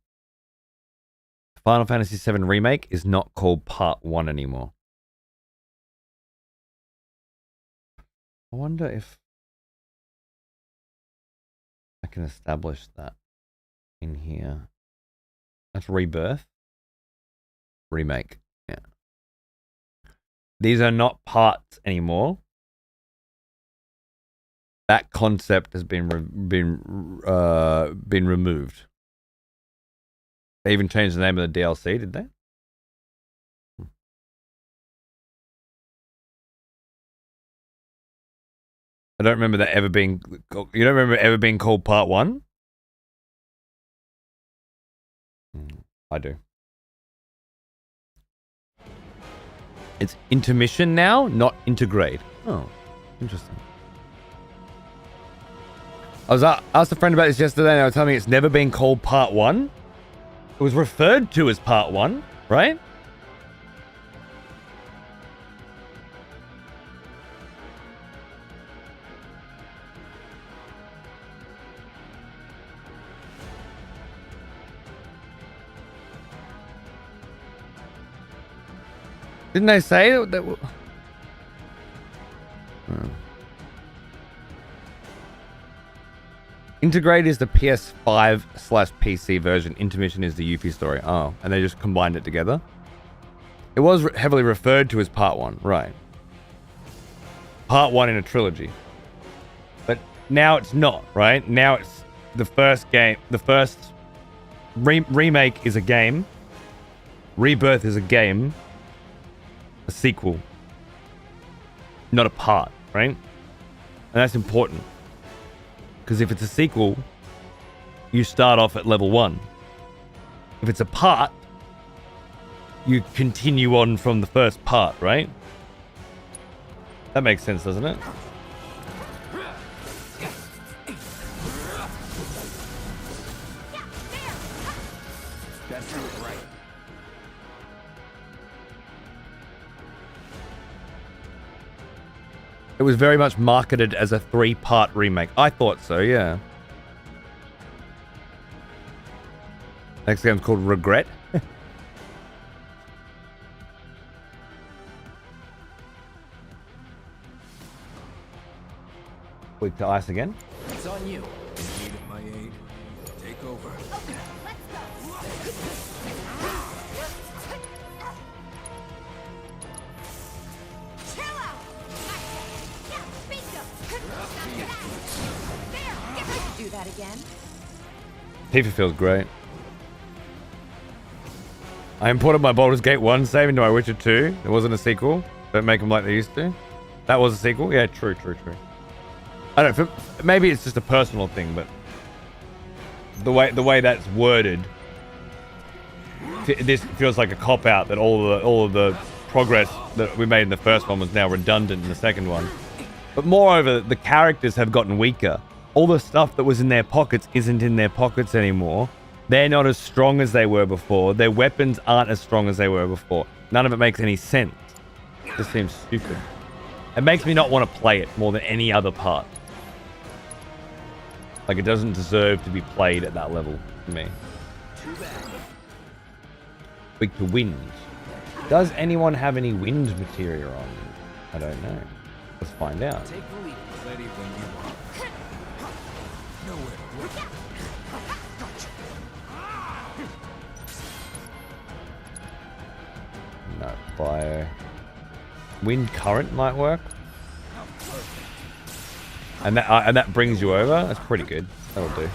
Final Fantasy VII Remake is not called Part 1 anymore. I wonder if I can establish that in here. That's Rebirth. Remake. Yeah. These are not parts anymore. That concept has been removed. They even changed the name of the DLC, did they? I don't remember that ever being... You don't remember it ever being called Part 1? I do. It's intermission now, not intergrade. Oh, interesting. I asked a friend about this yesterday and they were telling me it's never been called Part 1. It was referred to as Part 1, right? Didn't they say that? Integrate is the PS5/PC version. Intermission is the Yuffie story. Oh, and they just combined it together. It was heavily referred to as Part 1, right? Part 1 in a trilogy. But now it's not, right? Now it's the first game. The first remake is a game. Rebirth is a game. A sequel. Not a part, right? And that's important. Because if it's a sequel, you start off at level 1. If it's a part, you continue on from the first part, right? That makes sense, doesn't it? That's right. It was very much marketed as a 3-part remake. I thought so, yeah. Next game's called Regret. Weak to ice again. It's on you. Need my aid. Take over. Do that again. Tifa feels great. I imported my Baldur's Gate 1 save into my Witcher 2. It wasn't a sequel. Don't make them like they used to. That was a sequel? Yeah, true. I don't know. Maybe it's just a personal thing, but the way that's worded, this feels like a cop-out that all of the progress that we made in the first one was now redundant in the second one. But moreover, the characters have gotten weaker. All the stuff that was in their pockets isn't in their pockets anymore. They're not as strong as they were before. Their weapons aren't as strong as they were before. None of it makes any sense. It just seems stupid. It makes me not want to play it more than any other part. Like, it doesn't deserve to be played at that level for me. Weak to wind. Does anyone have any wind materia on? I don't know. Let's find out. Take the lead. Ready when you are. Nowhere. No, fire. Wind current might work. And that brings you over. That's pretty good. That'll do.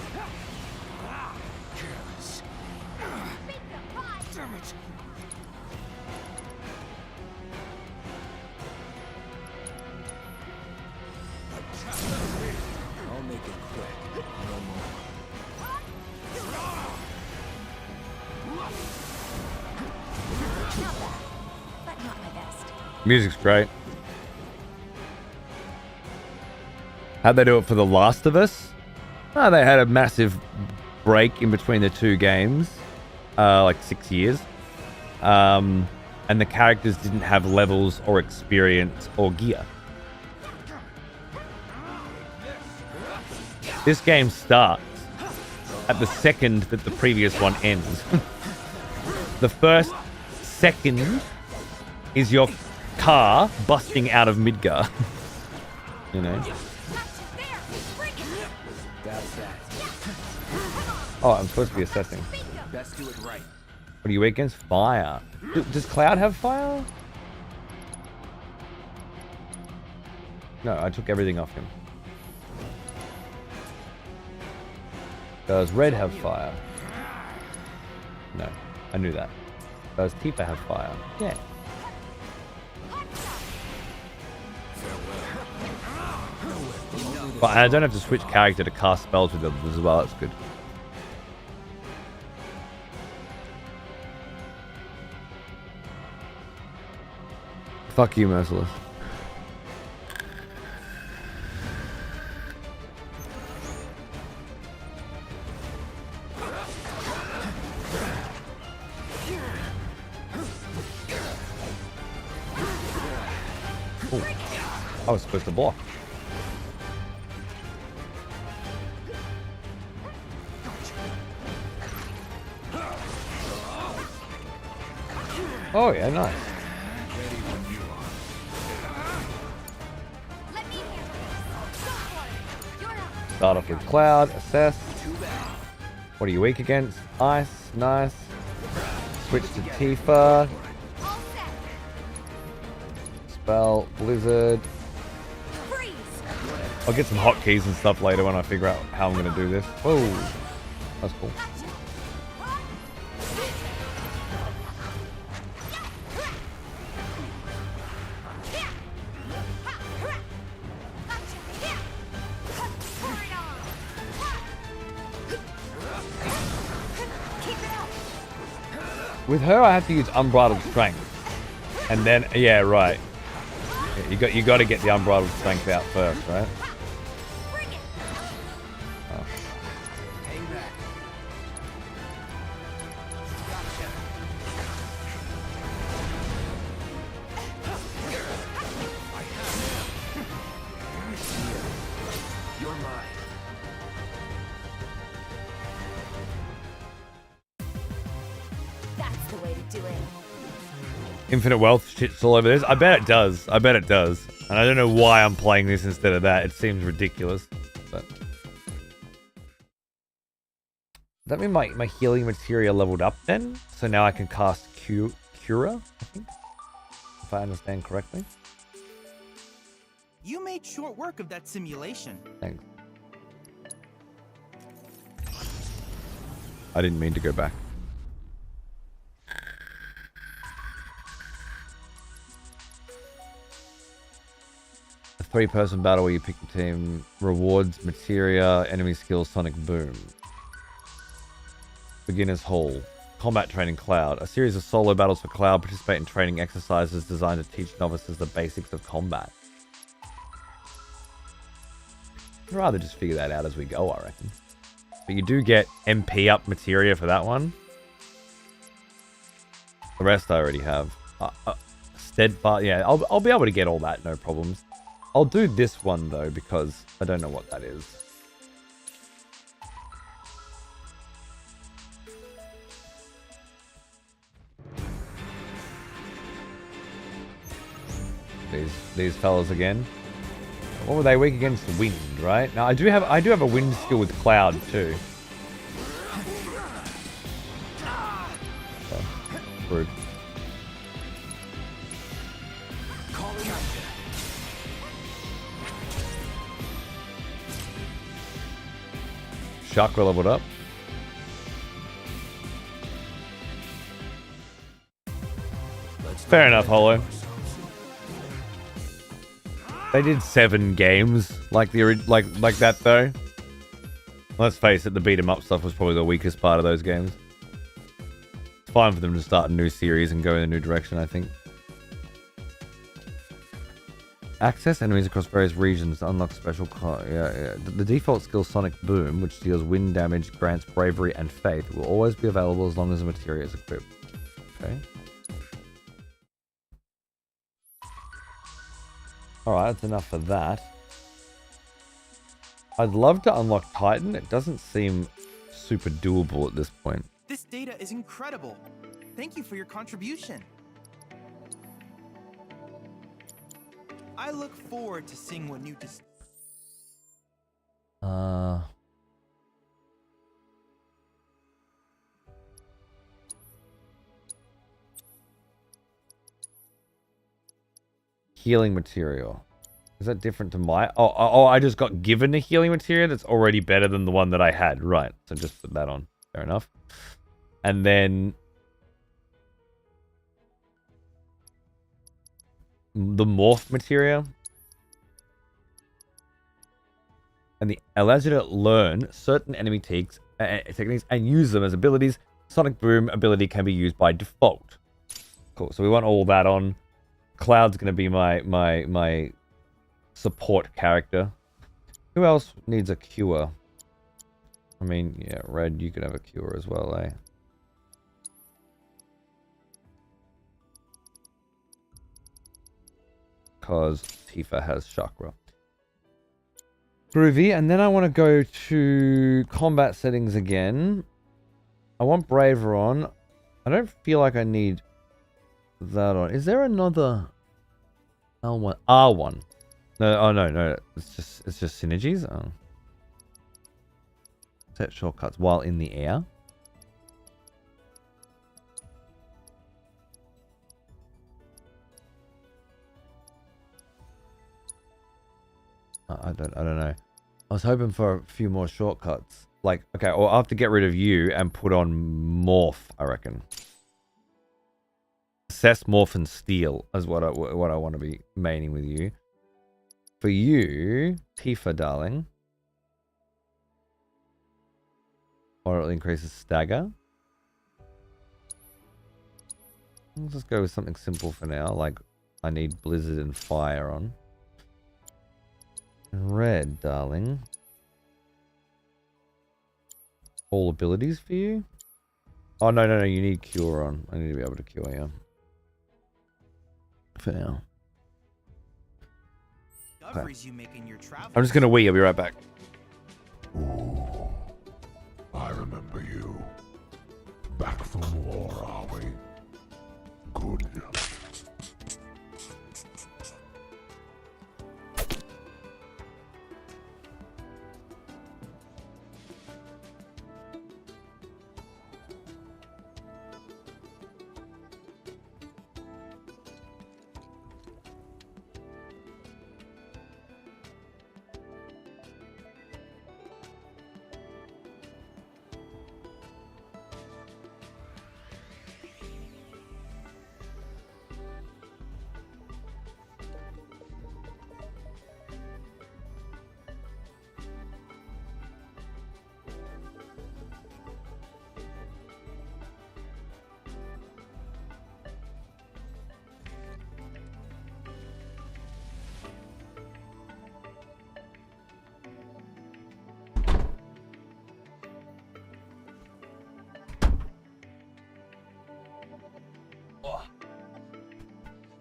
I'll make it quick. No more. But not my best. Music's great. How'd they do it for The Last of Us? Oh, they had a massive break in between the two games. Like 6 years. And the characters didn't have levels or experience or gear. This game starts at the second that the previous one ends. The first second is your car busting out of Midgar. You know? That's that. Oh, I'm supposed to be assessing. Best do it right. What are you weak against? Fire. Does Cloud have fire? No, I took everything off him. Does Red have fire? No, I knew that. Does Tifa have fire? Yeah. But I don't have to switch character to cast spells with them as well. That's good. Fuck you, Merciless. Ooh. I was supposed to block. Oh yeah, nice. Start off with Cloud, assess. What are you weak against? Ice, nice. Switch to Tifa. Spell, Blizzard. I'll get some hotkeys and stuff later when I figure out how I'm going to do this. Whoa, that's cool. With her, I have to use Unbridled Strength. And then, yeah, right. Yeah, you got to get the Unbridled Strength out first, right? Oh. Infinite wealth shits all over this. I bet it does. I bet it does. And I don't know why I'm playing this instead of that. It seems ridiculous. But does that mean my healing materia leveled up then? So now I can cast Cura, I think? If I understand correctly. You made short work of that simulation. Thanks. I didn't mean to go back. A 3-person battle where you pick a team. Rewards, materia, enemy skills, sonic boom. Beginner's Hall. Combat training Cloud. A series of solo battles for Cloud. Participate in training exercises designed to teach novices the basics of combat. I'd rather just figure that out as we go, I reckon. But you do get MP up materia for that one. The rest I already have. Steadfast, yeah, I'll be able to get all that, no problems. I'll do this one though, because I don't know what that is. These fellas again. What were they? Weak against wind, right? Now I do have a wind skill with Cloud too. Oh, rude. Chakra leveled up. Fair enough, Holo. They did 7 games like that though. Let's face it, the beat 'em up stuff was probably the weakest part of those games. It's fine for them to start a new series and go in a new direction, I think. Access enemies across various regions to unlock special... The default skill Sonic Boom, which deals wind damage, grants bravery and faith, will always be available as long as the materia is equipped. Okay. Alright, that's enough for that. I'd love to unlock Titan. It doesn't seem super doable at this point. This data is incredible. Thank you for your contribution. I look forward to seeing what new... Healing material. Is that different to my... Oh, I just got given a healing material that's already better than the one that I had. Right. So just put that on. Fair enough. And then... the morph materia. And the allows you to learn certain enemy techniques and use them as abilities. Sonic Boom ability can be used by default. Cool. So we want all that on. Cloud's going to be my support character. Who else needs a cure? I mean, yeah, Red, you could have a cure as well, eh? Because Tifa has chakra. Groovy, and then I want to go to combat settings again. I want Braver on. I don't feel like I need that on. Is there another L1? R1? No, oh no. It's just synergies. Oh. Set shortcuts while in the air. I don't know. I was hoping for a few more shortcuts. Like, okay, or I'll have to get rid of you and put on Morph, I reckon. Assess, Morph, and Steal is what I want to be maining with you. For you, Tifa, darling. Or it increases stagger. Let's just go with something simple for now. Like, I need Blizzard and Fire on. Red, darling. All abilities for you? Oh, no. You need Cure on. I need to be able to cure you. For now. Okay. I'm just going to wait. I'll be right back. Ooh, I remember you. Back from war, are we? Good.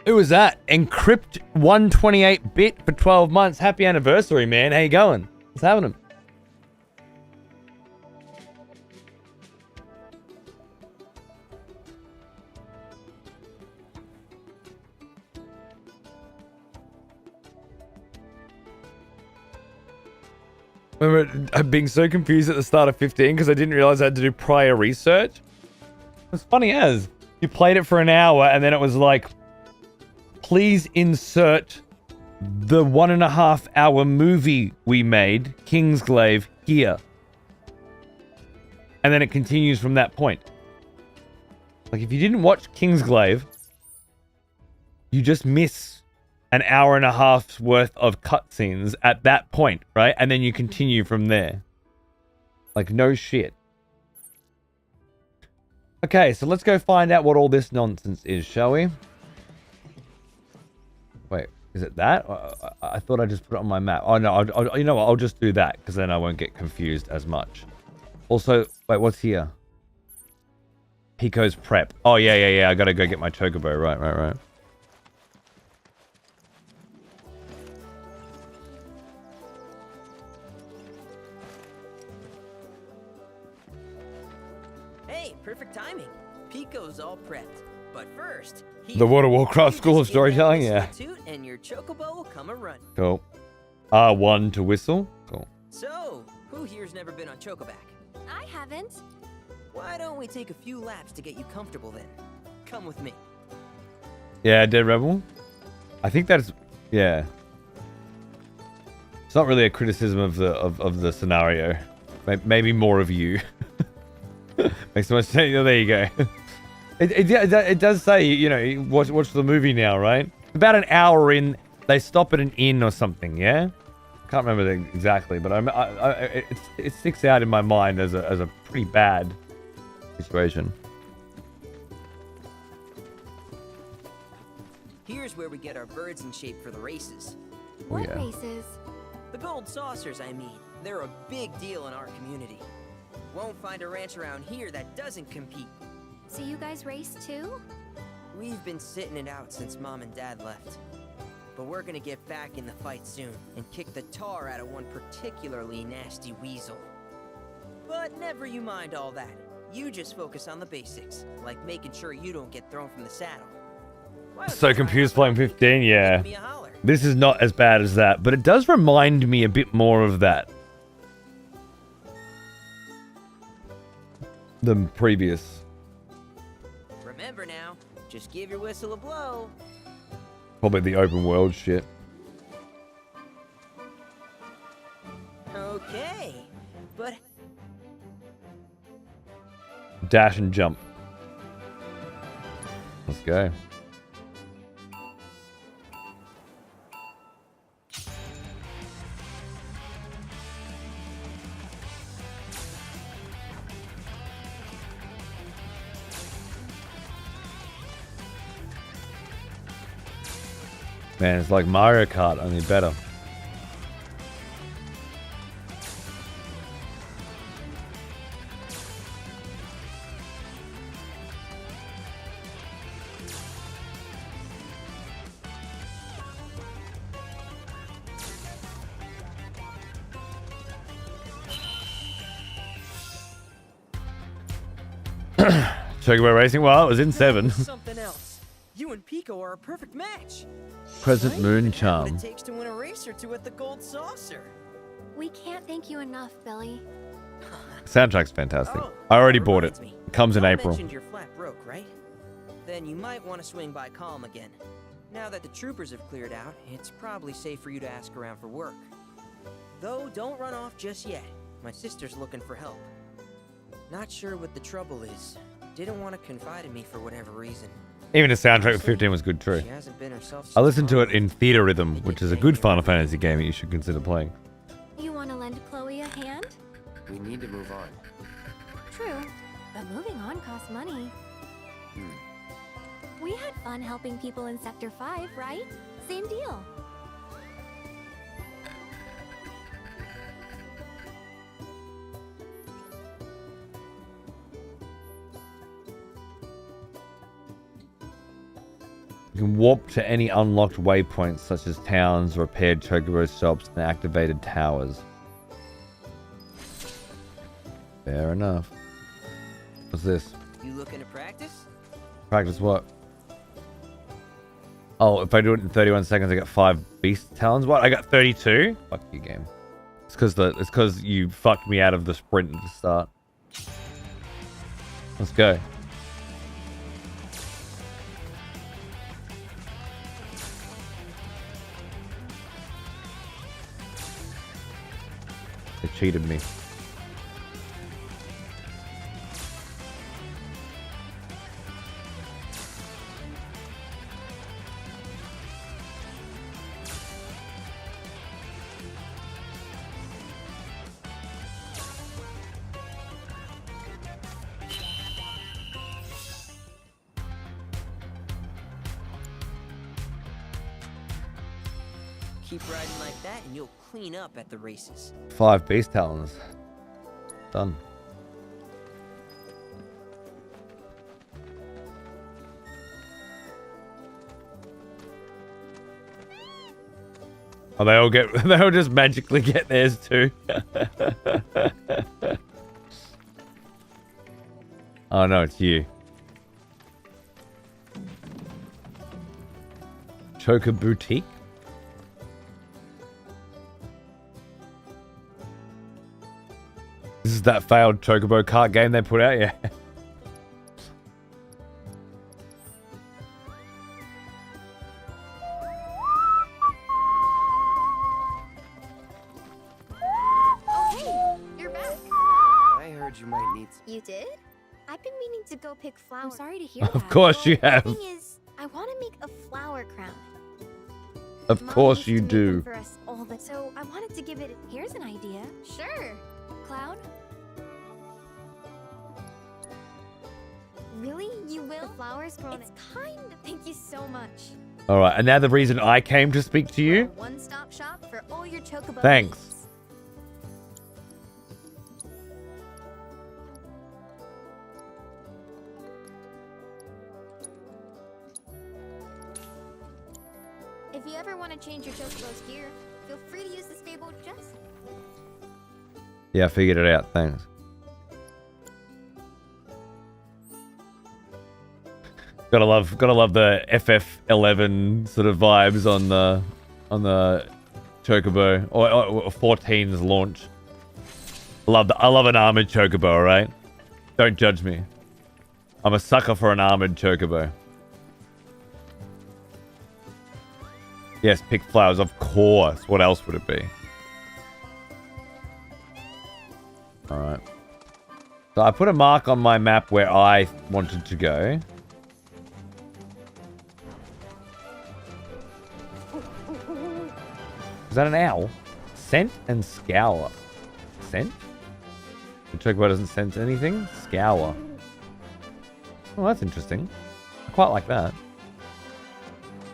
Who was that? Encrypt 128-bit for 12 months. Happy anniversary, man. How you going? What's happening? I remember being so confused at the start of 15 because I didn't realize I had to do prior research. It was funny as you played it for an hour and then it was like, please insert the 1.5 hour movie we made, Kingsglaive, here. And then it continues from that point. Like if you didn't watch Kingsglaive, you just miss an hour and a half's worth of cutscenes at that point, right? And then you continue from there. Like, no shit. Okay, so let's go find out what all this nonsense is, shall we? Wait, is it that? I thought I just put it on my map. Oh, no, you know what? I'll just do that, because then I won't get confused as much. Also, wait, what's here? Pico's prep. Oh, yeah. I gotta go get my chocobo. Right. Hey, perfect timing. Pico's all prepped. But first, The World of Warcraft School of Storytelling, yeah. And your chocobo will come a run. Cool. R1 to whistle. Cool. So, who here's never been on Chocoback? I haven't. Why don't we take a few laps to get you comfortable then? Come with me. Yeah, Dead Rebel. I think that's yeah. It's not really a criticism of the scenario. Maybe more of you. Makes so much sense. Oh, there you go. It does say, you know, watch the movie now, right? About an hour in, they stop at an inn or something. Yeah, can't remember exactly, but it sticks out in my mind as a pretty bad situation. Here's where we get our birds in shape for the races. What races? The gold saucers, I mean. They're a big deal in our community. Won't find a ranch around here that doesn't compete. So you guys race too? We've been sitting it out since Mom and Dad left. But we're gonna get back in the fight soon and kick the tar out of one particularly nasty weasel. But never you mind all that. You just focus on the basics, like making sure you don't get thrown from the saddle. So confused playing 15, yeah. This is not as bad as that, but it does remind me a bit more of that than previous. Remember now, just give your whistle a blow. Probably the open world shit. Okay, but Dash and jump. Let's go. Man, it's like Mario Kart, only better. Chocobo Racing? Well, it was in 7. Something else. You and Pico are a perfect match. Crescent Moon What Charm. it takes to win a race or two at the Gold Saucer. We can't thank you enough, Billy. Soundtrack's fantastic. I already bought it. It comes in Mom April. mentioned your flat broke, right? Then you might want to swing by Calm again. Now that the troopers have cleared out, it's probably safe for you to ask around for work. Though don't run off just yet. My sister's looking for help. Not sure what the trouble is. Didn't want to confide in me for whatever reason. Even the soundtrack with 15 was good too. She hasn't been herself I listened to it in Theater Rhythm, which is a good Final Fantasy game that you should consider playing. You want to lend Chloe a hand? We need to move on. True, but moving on costs money. We had fun helping people in Sector 5, right? Same deal. You can warp to any unlocked waypoints such as towns, repaired chocobo shops, and activated towers. Fair enough. What's this? You looking to practice? Practice what? Oh, if I do it in 31 seconds, I get 5 beast talons. What? I got 32? Fuck you, game. It's because you fucked me out of the sprint at the start. Let's go. They cheated me. Keep riding like that and you'll clean up at the races. 5 beast talons. Done. Oh, they all just magically get theirs too. Oh no, it's you. Choker Boutique? This is that failed Chocobo kart game they put out, yeah. Oh, hey, you're back. I heard you might need. You did? I've been meaning to go pick flowers. I'm sorry to hear Of that. course you have. The thing is, I want to make a flower crown. Of Mom course used you to make do. them for us all the. So I wanted to give it. Here's an idea. Sure. Cloud. Really? You will? The flowers grown. It's kind. Thank you so much. Alright, and now the reason I came to speak to you. One-stop shop for all your chocobo Thanks. needs. If you ever want to change your chocobo's gear, feel free to use the stable just. Yeah, I figured it out, thanks. Gotta love the FF11 sort of vibes on the Chocobo or 14's launch. I love an armored Chocobo, alright? Don't judge me. I'm a sucker for an armored Chocobo. Yes, pick flowers, of course. What else would it be? Alright. So I put a mark on my map where I wanted to go. Is that an owl? Scent and scour. Scent? The Chocobo doesn't sense anything? Scour. Oh, that's interesting. I quite like that.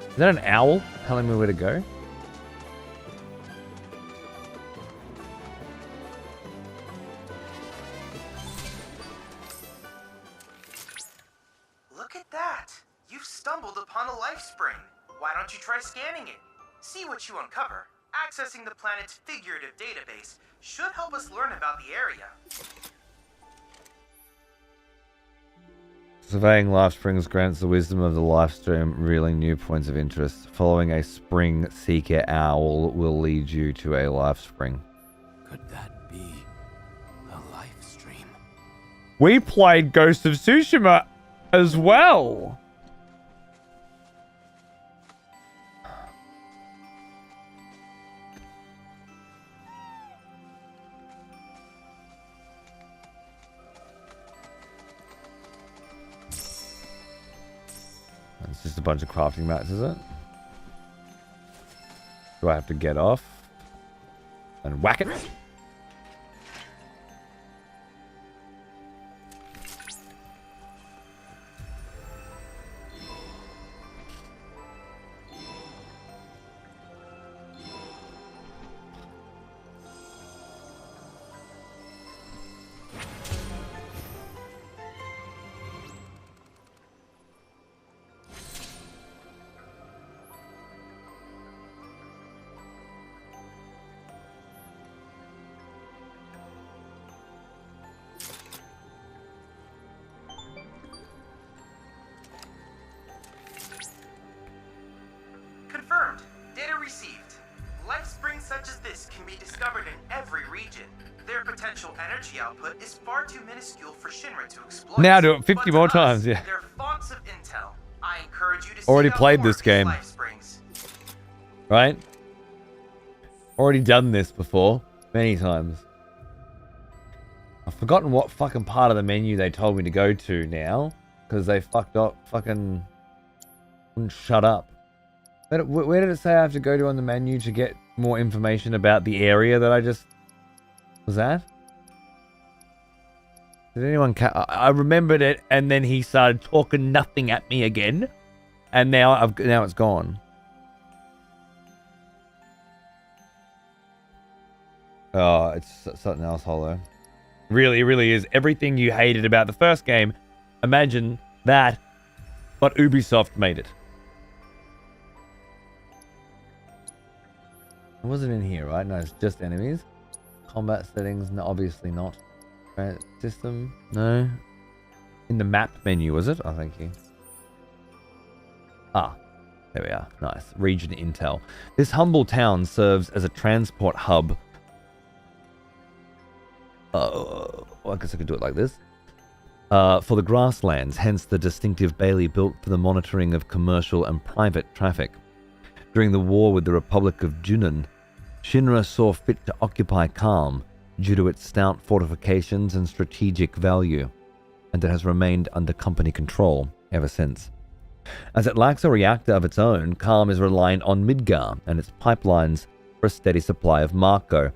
Is that an owl telling me where to go? Look at that! You've stumbled upon a life spring. Why don't you try scanning it? See what you uncover. Accessing the planet's figurative database should help us learn about the area. Surveying life springs grants the wisdom of the life stream, revealing new points of interest. Following a spring seeker owl will lead you to a life spring. Could that be a life stream? We played Ghost of Tsushima as well. It's just a bunch of crafting mats, is it? Do I have to get off and whack it? planets can be discovered in every region. Their potential energy output is far too minuscule for Shinra to exploit. Now do it 50 more times, yeah. They're fonts of intel. I encourage you to Already seek out played more this of these game. life springs. Right? Already done this before. Many times. I've forgotten what fucking part of the menu they told me to go to now. Because they fucked up. Fucking wouldn't shut up. Where did it say I have to go to on the menu to get more information about the area that I just... Was that? Did anyone... I remembered it, and then he started talking nothing at me again. And now it's gone. Oh, it's something else, Hollow. Really, it really is. Everything you hated about the first game, imagine that, but Ubisoft made it. It wasn't in here, right? No, it's just enemies. Combat settings, no, obviously not. Right, system, no. In the map menu, was it? Oh, thank you. Ah, there we are. Nice. Region intel. This humble town serves as a transport hub. Well, I guess I could do it like this. For the grasslands, hence the distinctive bailey built for the monitoring of commercial and private traffic. During the war with the Republic of Junon, Shinra saw fit to occupy Calm due to its stout fortifications and strategic value, and it has remained under company control ever since. As it lacks a reactor of its own, Calm is reliant on Midgar and its pipelines for a steady supply of Marco,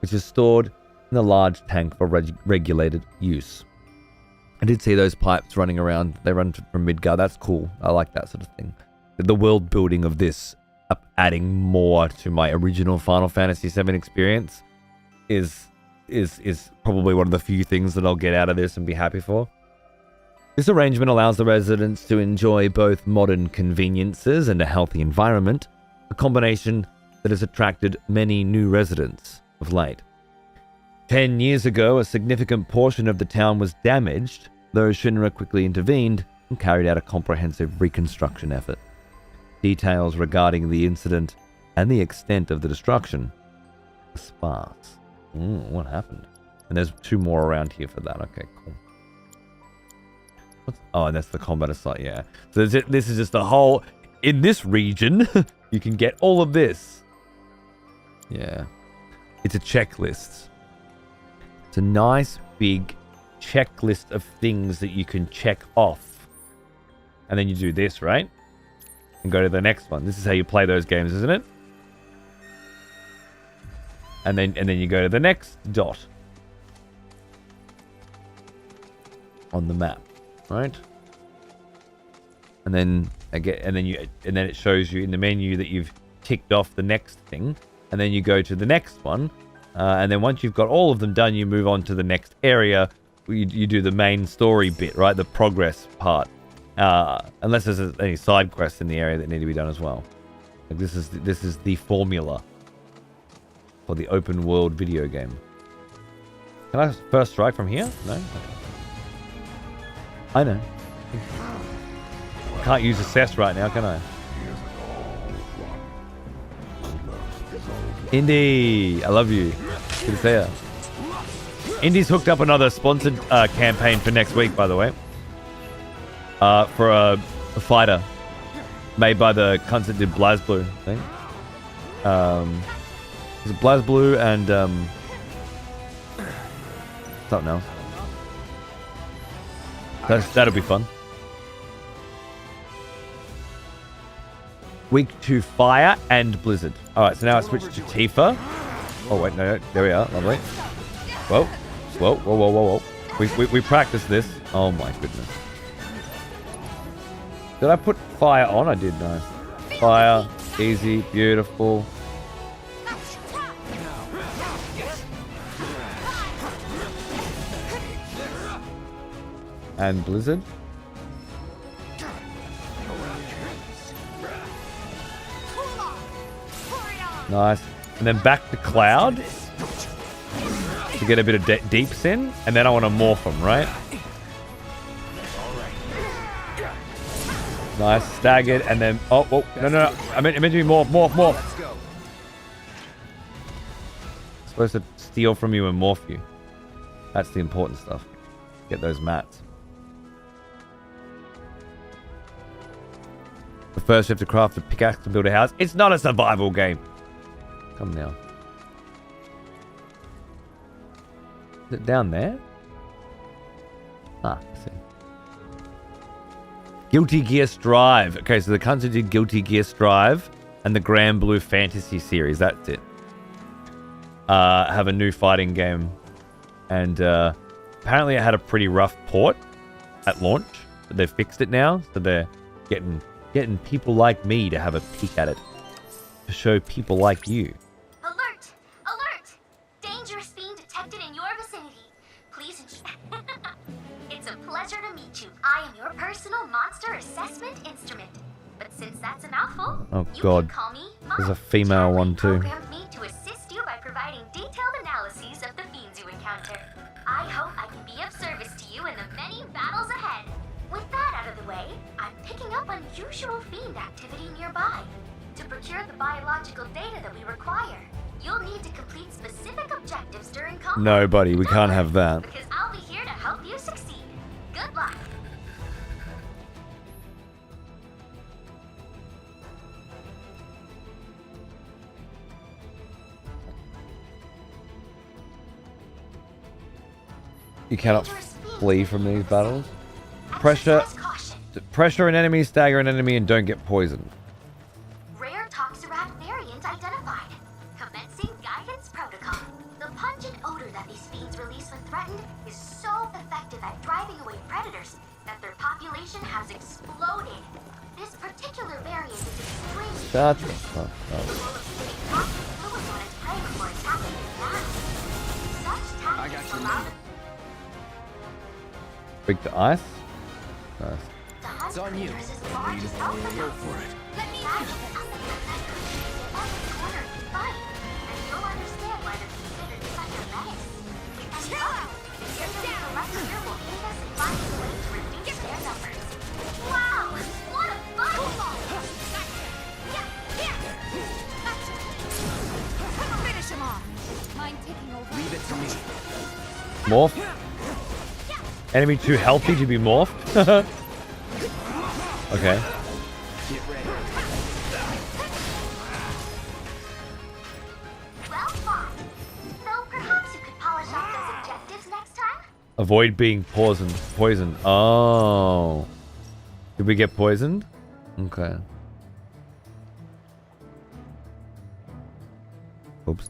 which is stored in a large tank for regulated use. I did see those pipes running around. They run from Midgar. That's cool. I like that sort of thing. The world building of this, adding more to my original Final Fantasy VII experience, is probably one of the few things that I'll get out of this and be happy for. This arrangement allows the residents to enjoy both modern conveniences and a healthy environment, a combination that has attracted many new residents of late. 10 years ago, a significant portion of the town was damaged, though Shinra quickly intervened and carried out a comprehensive reconstruction effort. Details regarding the incident and the extent of the destruction are sparse. What happened? And there's 2 more around here for that. Okay, cool. Oh, and that's the combat site, yeah. So this is just the whole... In this region, you can get all of this. Yeah. It's a checklist. It's a nice big checklist of things that you can check off. And then you do this, right? And go to the next one. This is how you play those games, isn't it? And then you go to the next dot on the map, right? And then it shows you in the menu that you've ticked off the next thing, and then you go to the next one, and then once you've got all of them done, you move on to the next area. You do the main story bit, right? The progress part. Unless there's any side quests in the area that need to be done as well. Like this is the formula for the open world video game. Can I first strike from here? No? Okay. I know. Can't use assess right now, can I? Indy, I love you. Good to see ya. Indy's hooked up another sponsored campaign for next week, by the way. For a fighter made by the cunts that did BlazBlue, I think. Is it BlazBlue and something else? That'll be fun. Week 2 Fire and Blizzard. Alright, so now I switch to Tifa. Oh wait, no, there we are, lovely. Whoa, whoa, whoa, whoa, whoa, whoa. We practiced this. Oh my goodness. Did I put fire on? I did, no. Fire, easy, beautiful. And Blizzard. Nice. And then back to Cloud to get a bit of deeps in. And then I want to morph them, right? Nice. Staggered. And then... Oh, no. I meant to be morph. supposed to steal from you and morph you. That's the important stuff. Get those mats. But first you have to craft a pickaxe to build a house. It's not a survival game. Come now. Is it down there? Ah, I see. Guilty Gear Strive. Okay, so the cunts who did Guilty Gear Strive and the Grand Blue Fantasy series, that's it. Have a new fighting game. And apparently it had a pretty rough port at launch. But they've fixed it now, so they're getting people like me to have a peek at it. To show people like you. Alert! Alert! Dangerous fiend detected in your vicinity. Please It's a pleasure to meet you. I am your personal monster assessment instrument. But since that's a mouthful, Oh you god. can call me There's Mom. a female one too. Programmed me to assist you by providing detailed analyses of the fiends you encounter. I hope I can be of service to you in the many battles ahead. With that out of the way, I'm picking up unusual fiend activity nearby. To procure the biological data that we require, you'll need to complete specific objectives during combat. No, buddy, we can't have that. Because I'll be here to help you succeed. Good luck. You cannot flee from these battles. Pressure an enemy, stagger an enemy, and don't get poisoned. Rare Toxarat variant identified. Commencing guidance protocol. The pungent odor that these fiends release when threatened is so effective at driving away predators that their population has exploded. This particular variant is extremely Shut the fuck up. fluids on its prey before attacking its mass. Such tactics allow the Break the ice. Nice. It's on you. Go for it. Let me every corner you fight, and you'll understand why they're considered such a menace. And the collector here will aid us in finding a way to reduce their numbers. Wow! What a fight! Finish him off. Mind taking over? Leave it to me. Morph. Enemy too healthy to be morphed. Okay. Get ready. Well, fine. Though perhaps you could polish off those objectives next time? Avoid being poisoned. Oh. Did we get poisoned? Okay. Oops.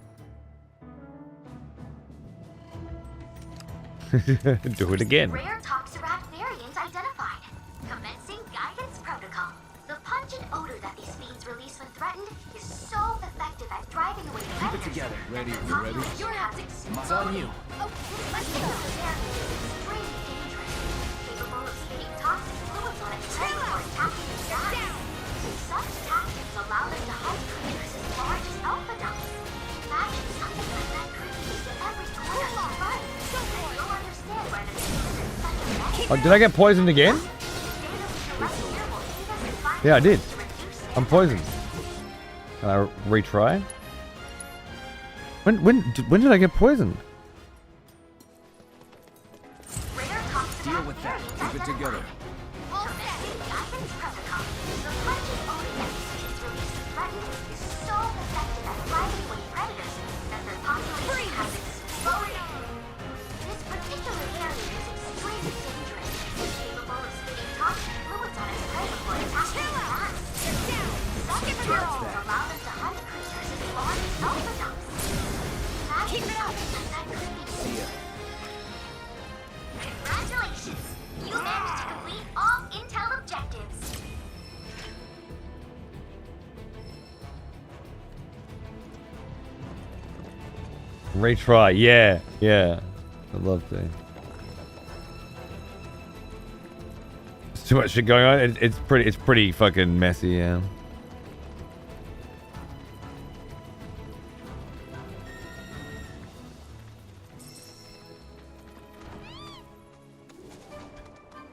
Do it again. Rare Toxarat variant identified. Commencing guidance protocol. The pungent odor that these fiends release when threatened is so effective at driving away predators. Keep it together. Ready? that You their ready? population has exploded. It's on you. This particular variant is extremely dangerous, capable of spitting toxic fluids on its prey before attacking its guys. Such tactics allow them to hunt creatures as large as alpha dumps. Imagine something like that creeping into every corner you find. And you'll understand why they're considered such a menace. Oh, did I get poisoned again? Yeah, I did. I'm poisoned. Can I retry? When did I get poisoned? Deal with that. Keep it together. Keep it up! See ya. Congratulations! You managed to complete all intel objectives. Retry. Yeah. I'd love to. There's too much shit going on. It's pretty fucking messy, yeah.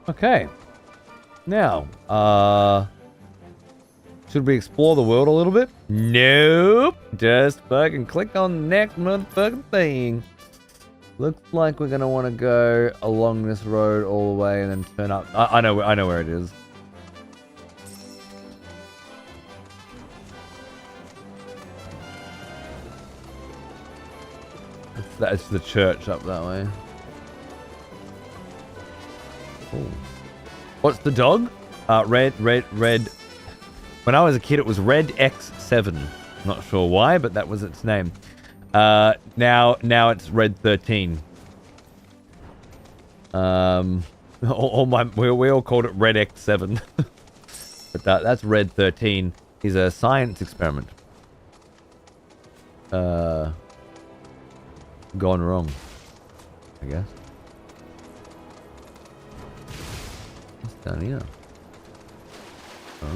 Okay. Now, Should we explore the world a little bit? Nope. Just fucking click on the next motherfucking thing. Looks like we're gonna want to go along this road all the way and then turn up. I know where it is. It's the church up that way. Ooh. What's the dog? Red. When I was a kid, it was Red X7. Not sure why, but that was its name. Now it's Red 13. We all called it Red X7, but that's Red 13. He's a science experiment. Gone wrong, I guess. What's down here? Oh.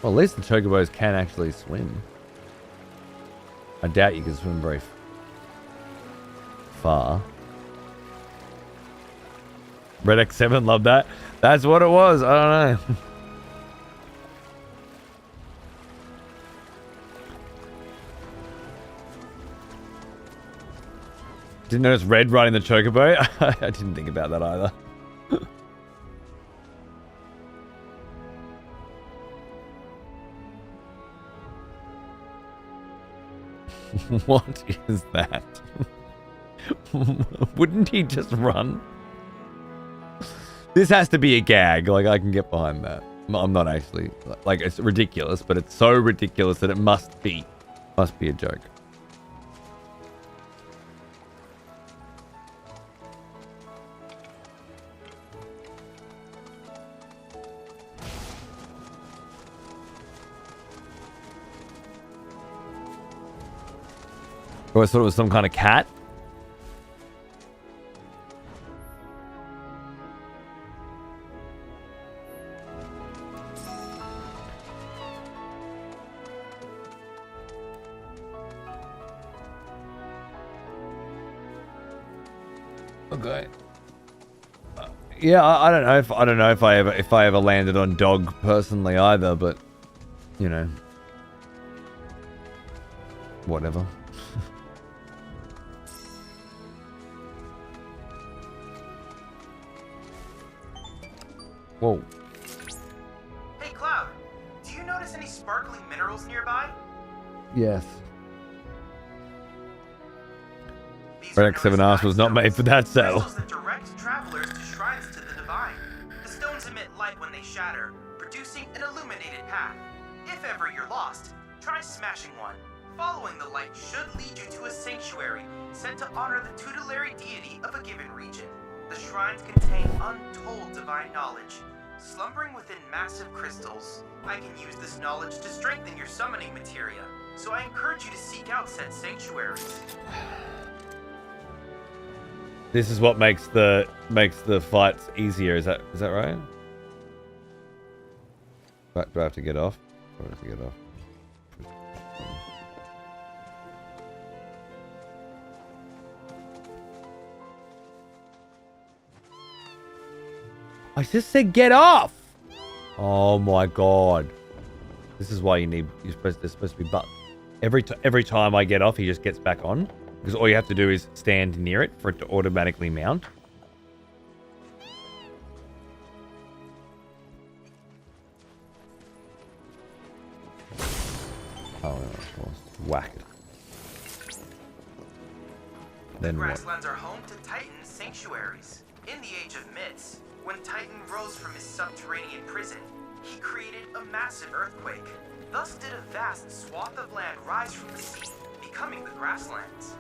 Well, at least the chocobos can actually swim. I doubt you can swim very far. Red X7, love that. That's what it was. I don't know. Didn't notice Red riding the chocobo. I didn't think about that either. What is that? Wouldn't he just run? This has to be a gag. Like, I can get behind that. I'm not actually... Like, it's ridiculous, but it's so ridiculous that it must be a joke. Oh, I thought it was some kind of cat. Okay. Yeah, I don't know if I ever landed on dog personally either, but you know, whatever. Whoa. Hey, Cloud. Do you notice any sparkling minerals nearby? Yes. Red X7 Arse was not made for that cell. Crystals that direct travelers to shrines to the divine. The stones emit light when they shatter, producing an illuminated path. If ever you're lost, try smashing one. Following the light should lead you to a sanctuary set to honor the tutelary deity of a given region. The shrines contain untold divine knowledge, slumbering within massive crystals. I can use this knowledge to strengthen your summoning materia, so I encourage you to seek out said sanctuaries. This is what makes the fights easier. Is that right? Do I have to get off? Or do I have to get off? I just said get off! Oh my god. This is why there's supposed to be buttons. Every time I get off, he just gets back on. Because all you have to do is stand near it for it to automatically mount. Oh, whack it. Then the what? grasslands are home to Titan sanctuaries. In the Age of Myths, when Titan rose from his subterranean prison, he created a massive earthquake. Thus did a vast swath of land rise from the sea, becoming the grasslands.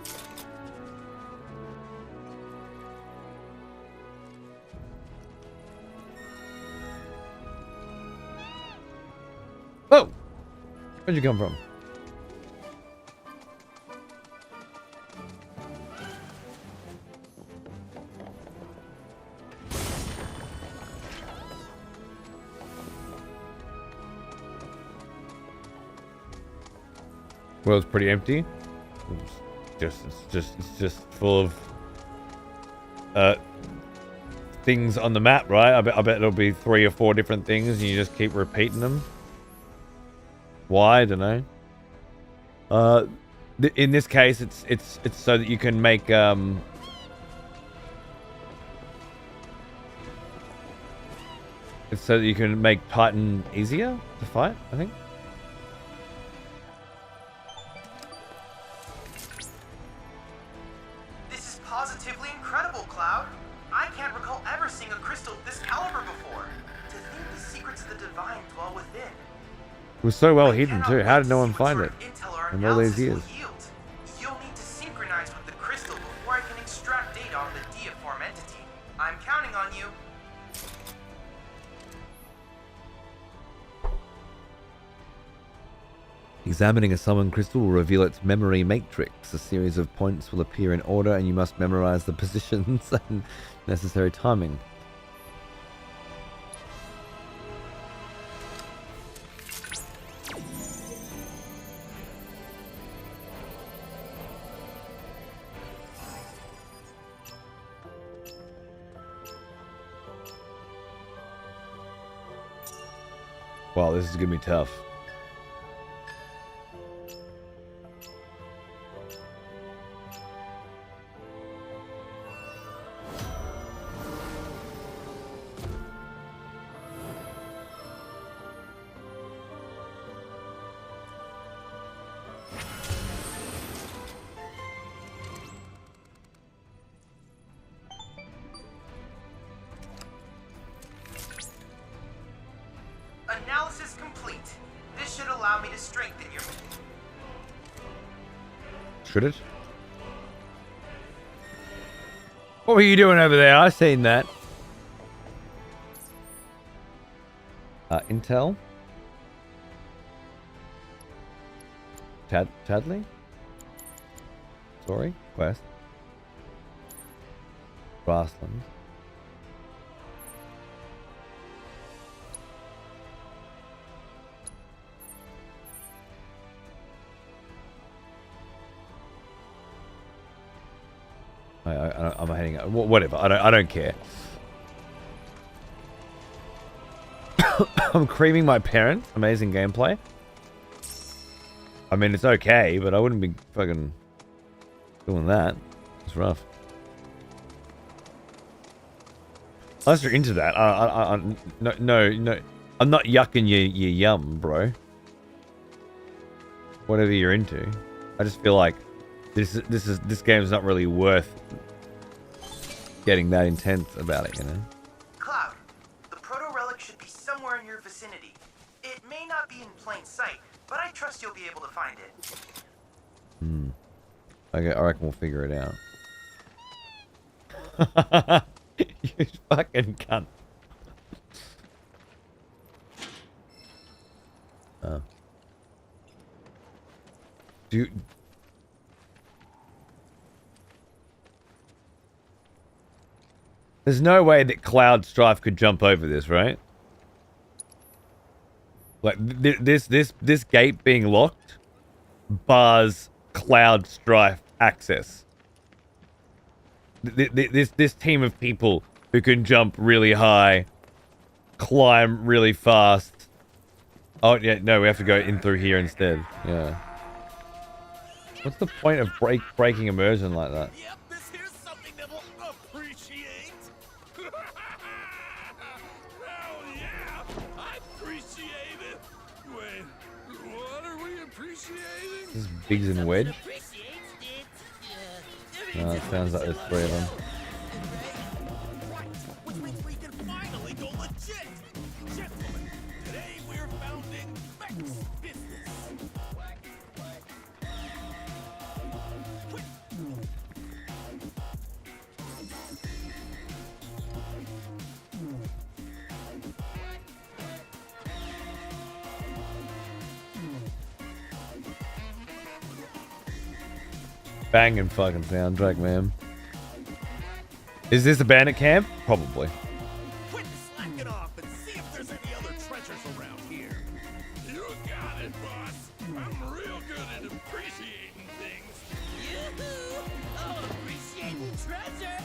Oh! Where'd you come from? Well, it's pretty empty. It's just full of things on the map, right? I bet it'll be 3 or 4 different things, and you just keep repeating them. Why? I don't know. In this case, it's so that you can make it's so that you can make Titan easier to fight, I think. This is positively incredible, Cloud. I can't recall ever seeing a crystal this caliber before. To think the secrets of the divine dwell within. It was so well hidden too. How did no one find it in all these years? You'll need to synchronize with the crystal before I can extract data on the deiform entity. I'm counting on you. Examining a summoned crystal will reveal its memory matrix. A series of points will appear in order, and you must memorize the positions and necessary timing. Wow, this is gonna be tough. Analysis complete. This should allow me to strengthen your... Should it? What were you doing over there? I seen that. Intel. Chadley? Sorry, quest. Grasslands. I'm heading out. Whatever. I don't care. I'm creaming my parents. Amazing gameplay. I mean, it's okay, but I wouldn't be fucking doing that. It's rough. Unless you're into that, no. I'm not yucking your yum, bro. Whatever you're into. I just feel like this game's not really worth getting that intense about it, you know? Cloud, the proto-relic should be somewhere in your vicinity. It may not be in plain sight, but I trust you'll be able to find it. Okay, I reckon we'll figure it out. You fucking cunt. There's no way that Cloud Strife could jump over this, right? Like this gate being locked bars Cloud Strife access. This team of people who can jump really high, climb really fast. Oh yeah, no, we have to go in through here instead. Yeah. What's the point of breaking immersion like that? Yep, this here's something that we'll appreciate. Hell yeah, I appreciate it. Wait, what are we appreciating? This is Biggs and Wedge. No, it sounds like there's 3 of them. Which means we can finally go legit. Gentlemen, today we're founding Vex Business. Banging fucking soundtrack, man. Is this a bandit camp? Probably. Quit slacking off and see if there's any other treasures around here. You got it, boss. I'm real good at appreciating things. Yoo-hoo! Oh, appreciating treasure!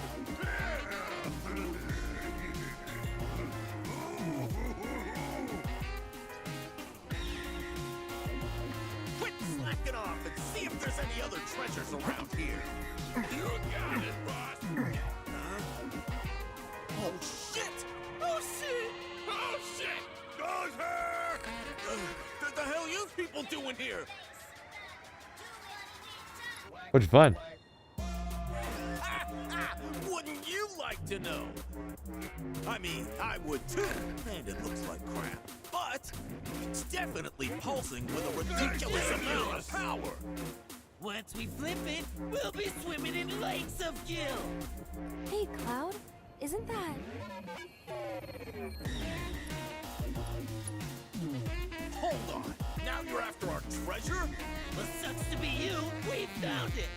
there's any other treasures around here. You got it, boss. Oh shit! Oh shit! Oh shit! Goes her! What the hell you people doing here? What'd you find? Wouldn't you like to know? I mean, I would too, and it looks like crap. But it's definitely pulsing with a ridiculous amount of power. Once we flip it, we'll be swimming in lakes of gil. Hey, Cloud, isn't that... Hold on. Now you're after our treasure? Well, sucks to be you. We found it.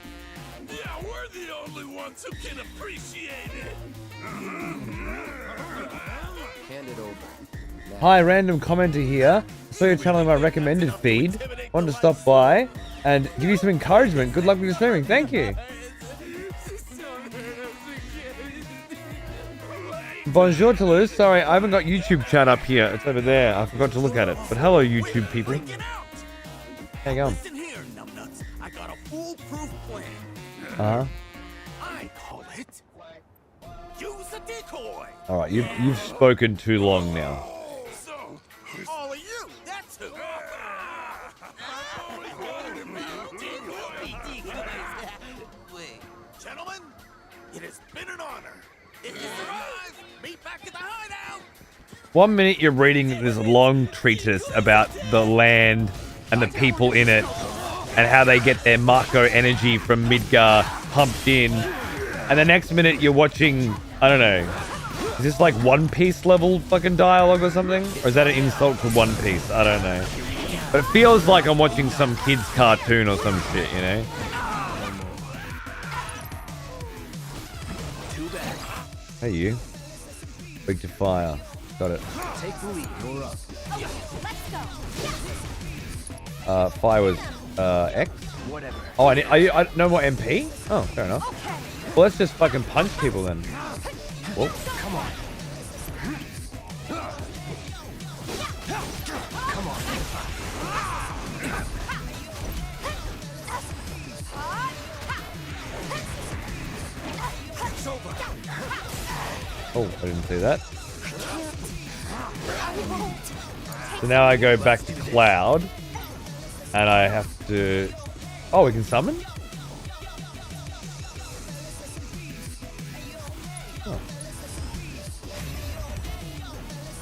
Yeah, we're the only ones who can appreciate it. Hand it over. Hi, random commenter here. Saw your channel in my recommended feed. Wanted to stop by and give you some encouragement. Good luck with your streaming. Thank you. Bonjour Toulouse. Sorry, I haven't got YouTube chat up here. It's over there. I forgot to look at it. But hello, YouTube people. How you going? Listen here, numbnuts. I got a foolproof plan. Uh-huh. I call it use a decoy. All right, you've spoken too long now. So, all of you, that's who. Wait, gentlemen, it has been an honor. If you survive, meet back at the hideout. 1 minute you're reading this long treatise about the land and the people in it and how they get their Marco energy from Midgar pumped in, and the next minute you're watching, I don't know, is this like One Piece level fucking dialogue or something? Or is that an insult to One Piece? I don't know. But it feels like I'm watching some kid's cartoon or some shit, you know? Hey you. Big to fire. Got it. Take the lead. You're up. Fire was X? Whatever. Oh, I no more MP? Oh, fair enough. Well, let's just fucking punch people then. Whoa. Come on. Come on. It's over. Oh, I didn't see that. So now I go back to Cloud. And I have to... Oh, we can summon? Oh.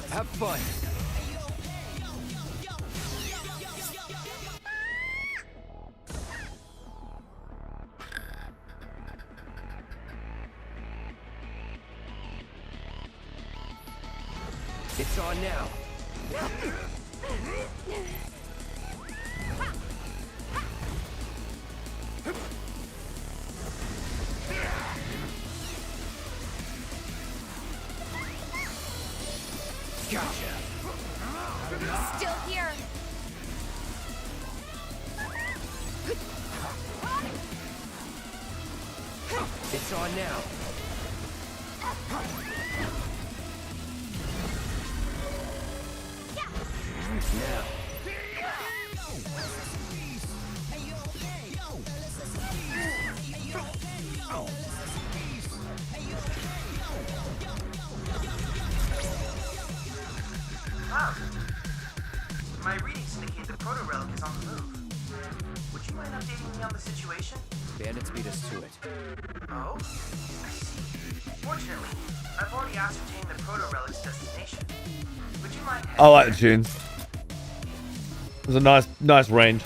Have fun. It's on now. Gotcha. Still here. It's on now. Now. Wow. My readings indicate the proto-relic is on the move. Would you mind updating me on the situation? Bandits beat us to it. Oh? I see. Fortunately, I've already ascertained the proto-relic's destination. Would you mind I like the tunes. It was a nice range.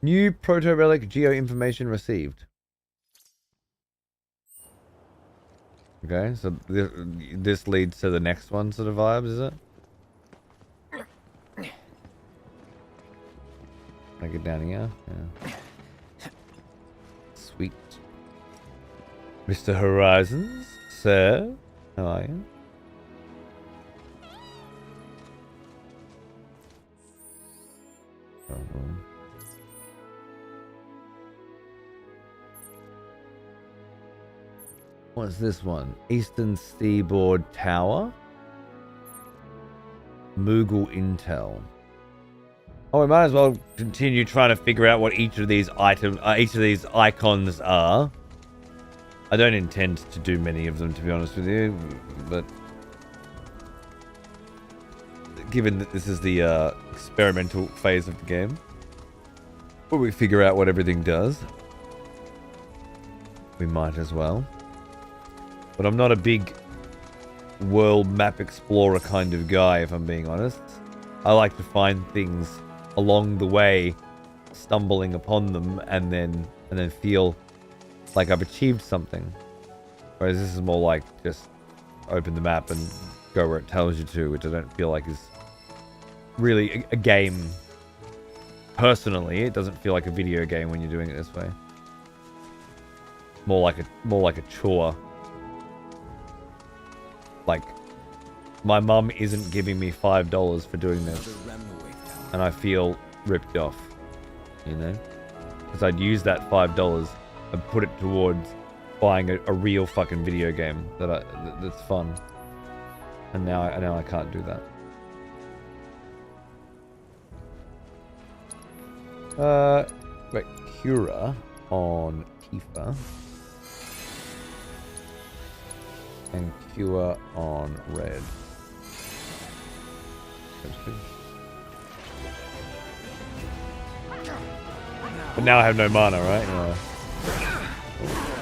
New proto-relic geo information received. Okay, so this leads to the next one sort of vibes, is it? I get down here? Yeah. Sweet. Mr. Horizons, sir? How are you? What's this one? Eastern Seaboard Tower? Moogle Intel. Oh, we might as well continue trying to figure out what each of these icons are. I don't intend to do many of them, to be honest with you, but given that this is the experimental phase of the game, where we figure out what everything does, we might as well. But I'm not a big world map explorer kind of guy, if I'm being honest. I like to find things along the way, stumbling upon them, and then feel like I've achieved something. Whereas this is more like just open the map and go where it tells you to, which I don't feel like is really a game. Personally, it doesn't feel like a video game when you're doing it this way. More like a chore. Like, my mum isn't giving me $5 for doing this, and I feel ripped off, you know? Because I'd use that $5 and put it towards buying a real fucking video game that's fun, and now I can't do that. Wait, Cura on Tifa. And Cure on Red. But now I have no mana, right?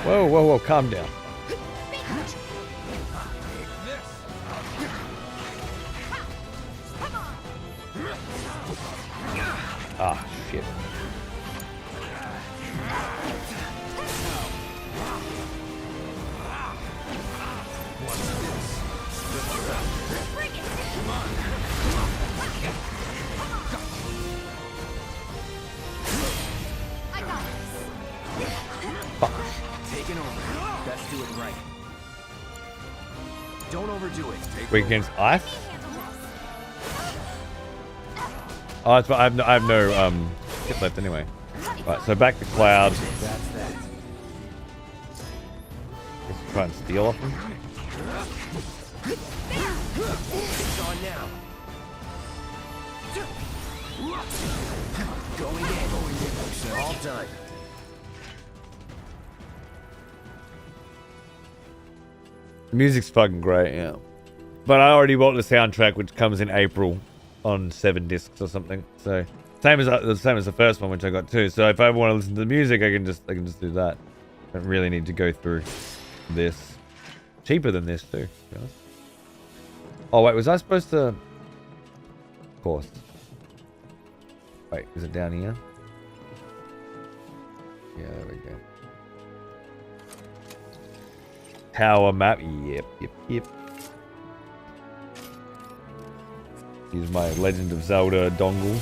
Whoa, whoa, whoa, calm down. Ah, shit. Taking over. Best do it right. Don't overdo it. Weak against ice? Oh, that's, I have no hit left anyway. Right, so back to Cloud. That's that. Let's try and steal off him. It's on now. Going in. All done. The music's fucking great, yeah. But I already bought the soundtrack, which comes in April on 7 discs or something. So same as the first one, which I got too. So if I ever want to listen to the music, I can just do that. I don't really need to go through this. Cheaper than this too, to be honest. Oh wait, was I supposed to? Of course. Wait, is it down here? Yeah, there we go. Tower map. Yep. Use my Legend of Zelda dongle.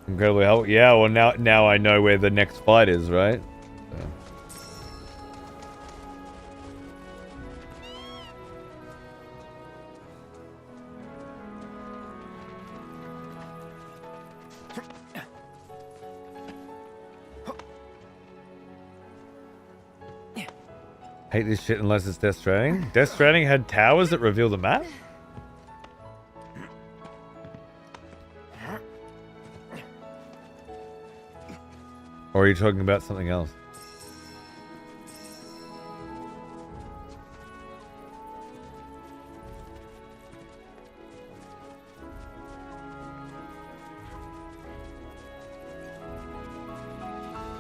Incredibly helpful. Yeah, well now I know where the next fight is, right? Hate this shit unless it's Death Stranding. Death Stranding had towers that reveal the map? Or are you talking about something else?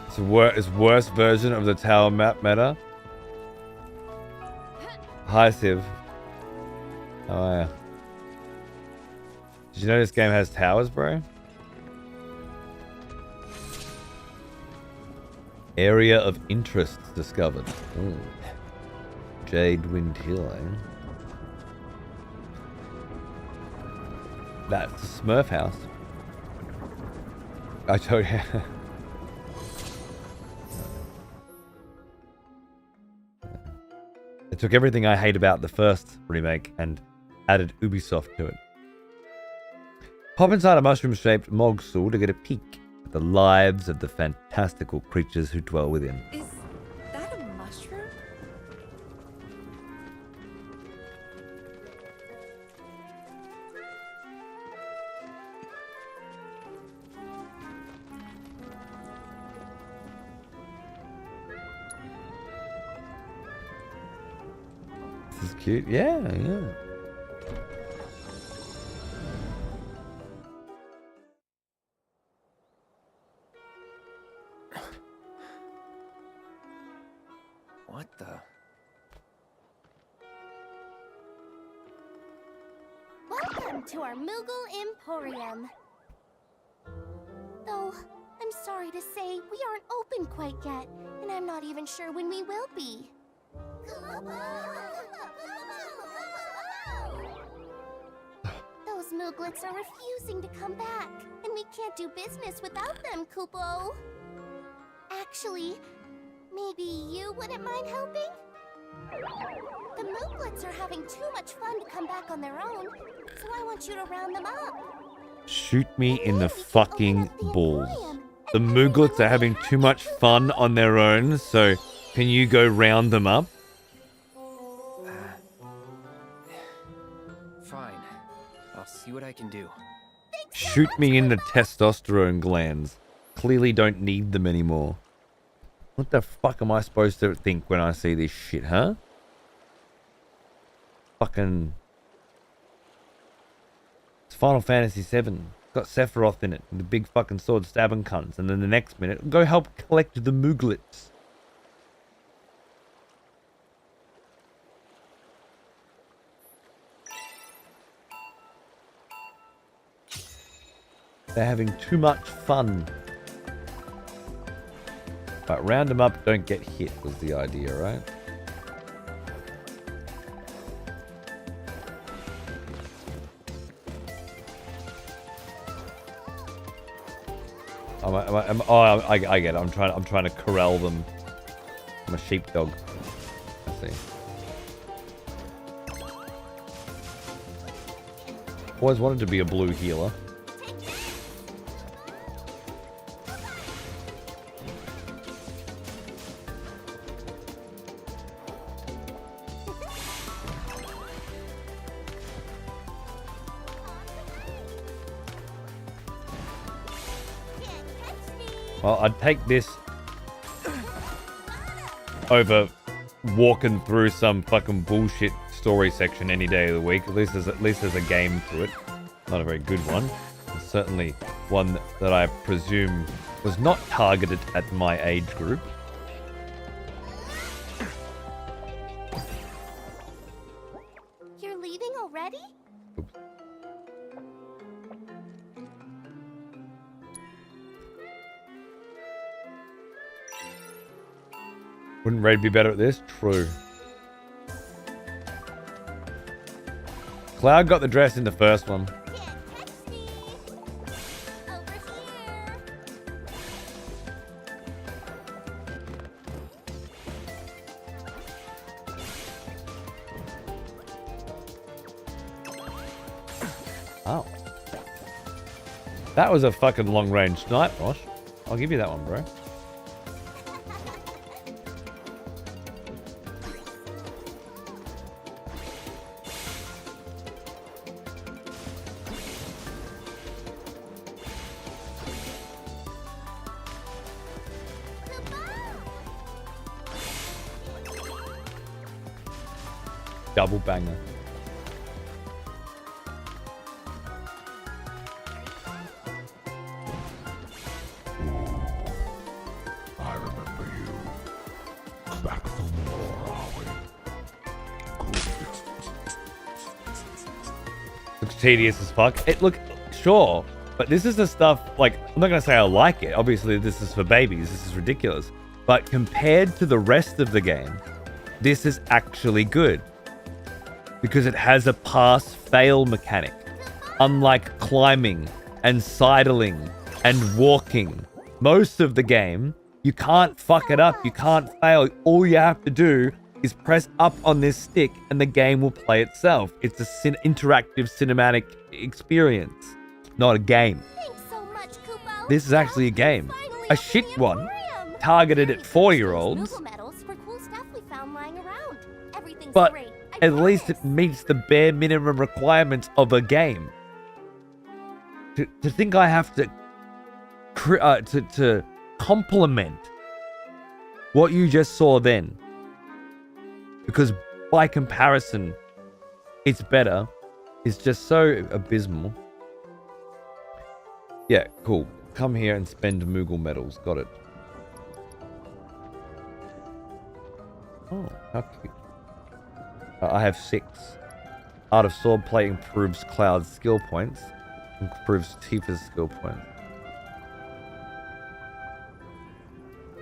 It's worse version of the tower map meta. Hi Civ. How are ya? Did you know this game has towers, bro? Area of interest discovered. Ooh. Jade Wind Hill, eh? That's the Smurf house. I told you. It took everything I hate about the first remake and added Ubisoft to it. Pop inside a mushroom-shaped mogsul to get a peek at the lives of the fantastical creatures who dwell within. Is that a mushroom? This is cute. Yeah, yeah. What the? Welcome to our Moogle Emporium. Though, I'm sorry to say, we aren't open quite yet, and I'm not even sure when we will be. Those Mooglets are refusing to come back, and we can't do business without them, Kupo. Actually, maybe you wouldn't mind helping? The Mooglets are having too much fun to come back on their own, so I want you to round them up. Shoot me in the fucking balls. The Mooglets are having too much fun on their own, so can you go round them up? Fine. I'll see what I can do. Shoot me in the testosterone glands. Clearly don't need them anymore. What the fuck am I supposed to think when I see this shit, huh? Fucking... It's Final Fantasy VII. Got Sephiroth in it, and the big fucking sword stabbing cunts, and then the next minute, go help collect the Mooglets. They're having too much fun. But round them up, don't get hit was the idea, right? I get it. I'm trying to corral them. I'm a sheepdog. I see. Always wanted to be a blue healer. Well, I'd take this over walking through some fucking bullshit story section any day of the week. At least there's a game to it. Not a very good one. It's certainly one that I presume was not targeted at my age group. You're leaving already? Oops. Wouldn't Raid be better at this? True. Cloud got the dress in the first one. Oh. That was a fucking long-range snipe, Rosh. I'll give you that one, bro. Double banger. I remember you. Back for more, are we? Looks tedious as fuck. Sure, but this is the stuff, like, I'm not going to say I like it. Obviously, this is for babies. This is ridiculous. But compared to the rest of the game, this is actually good. Because it has a pass-fail mechanic. unlike climbing and sidling and walking. Most of the game, you can't fuck it up. You can't fail. All you have to do is press up on this stick and the game will play itself. It's an interactive cinematic experience, not a game. This is actually a game. A shit one, targeted at 4-year-olds. But at least it meets the bare minimum requirements of a game. To think I have to compliment what you just saw then, because by comparison, it's better, is just so abysmal. Yeah, cool. Come here and spend Moogle medals. Got it. Oh, how cute. I have 6. Art of Swordplay improves Cloud's skill points. Improves Tifa's skill points.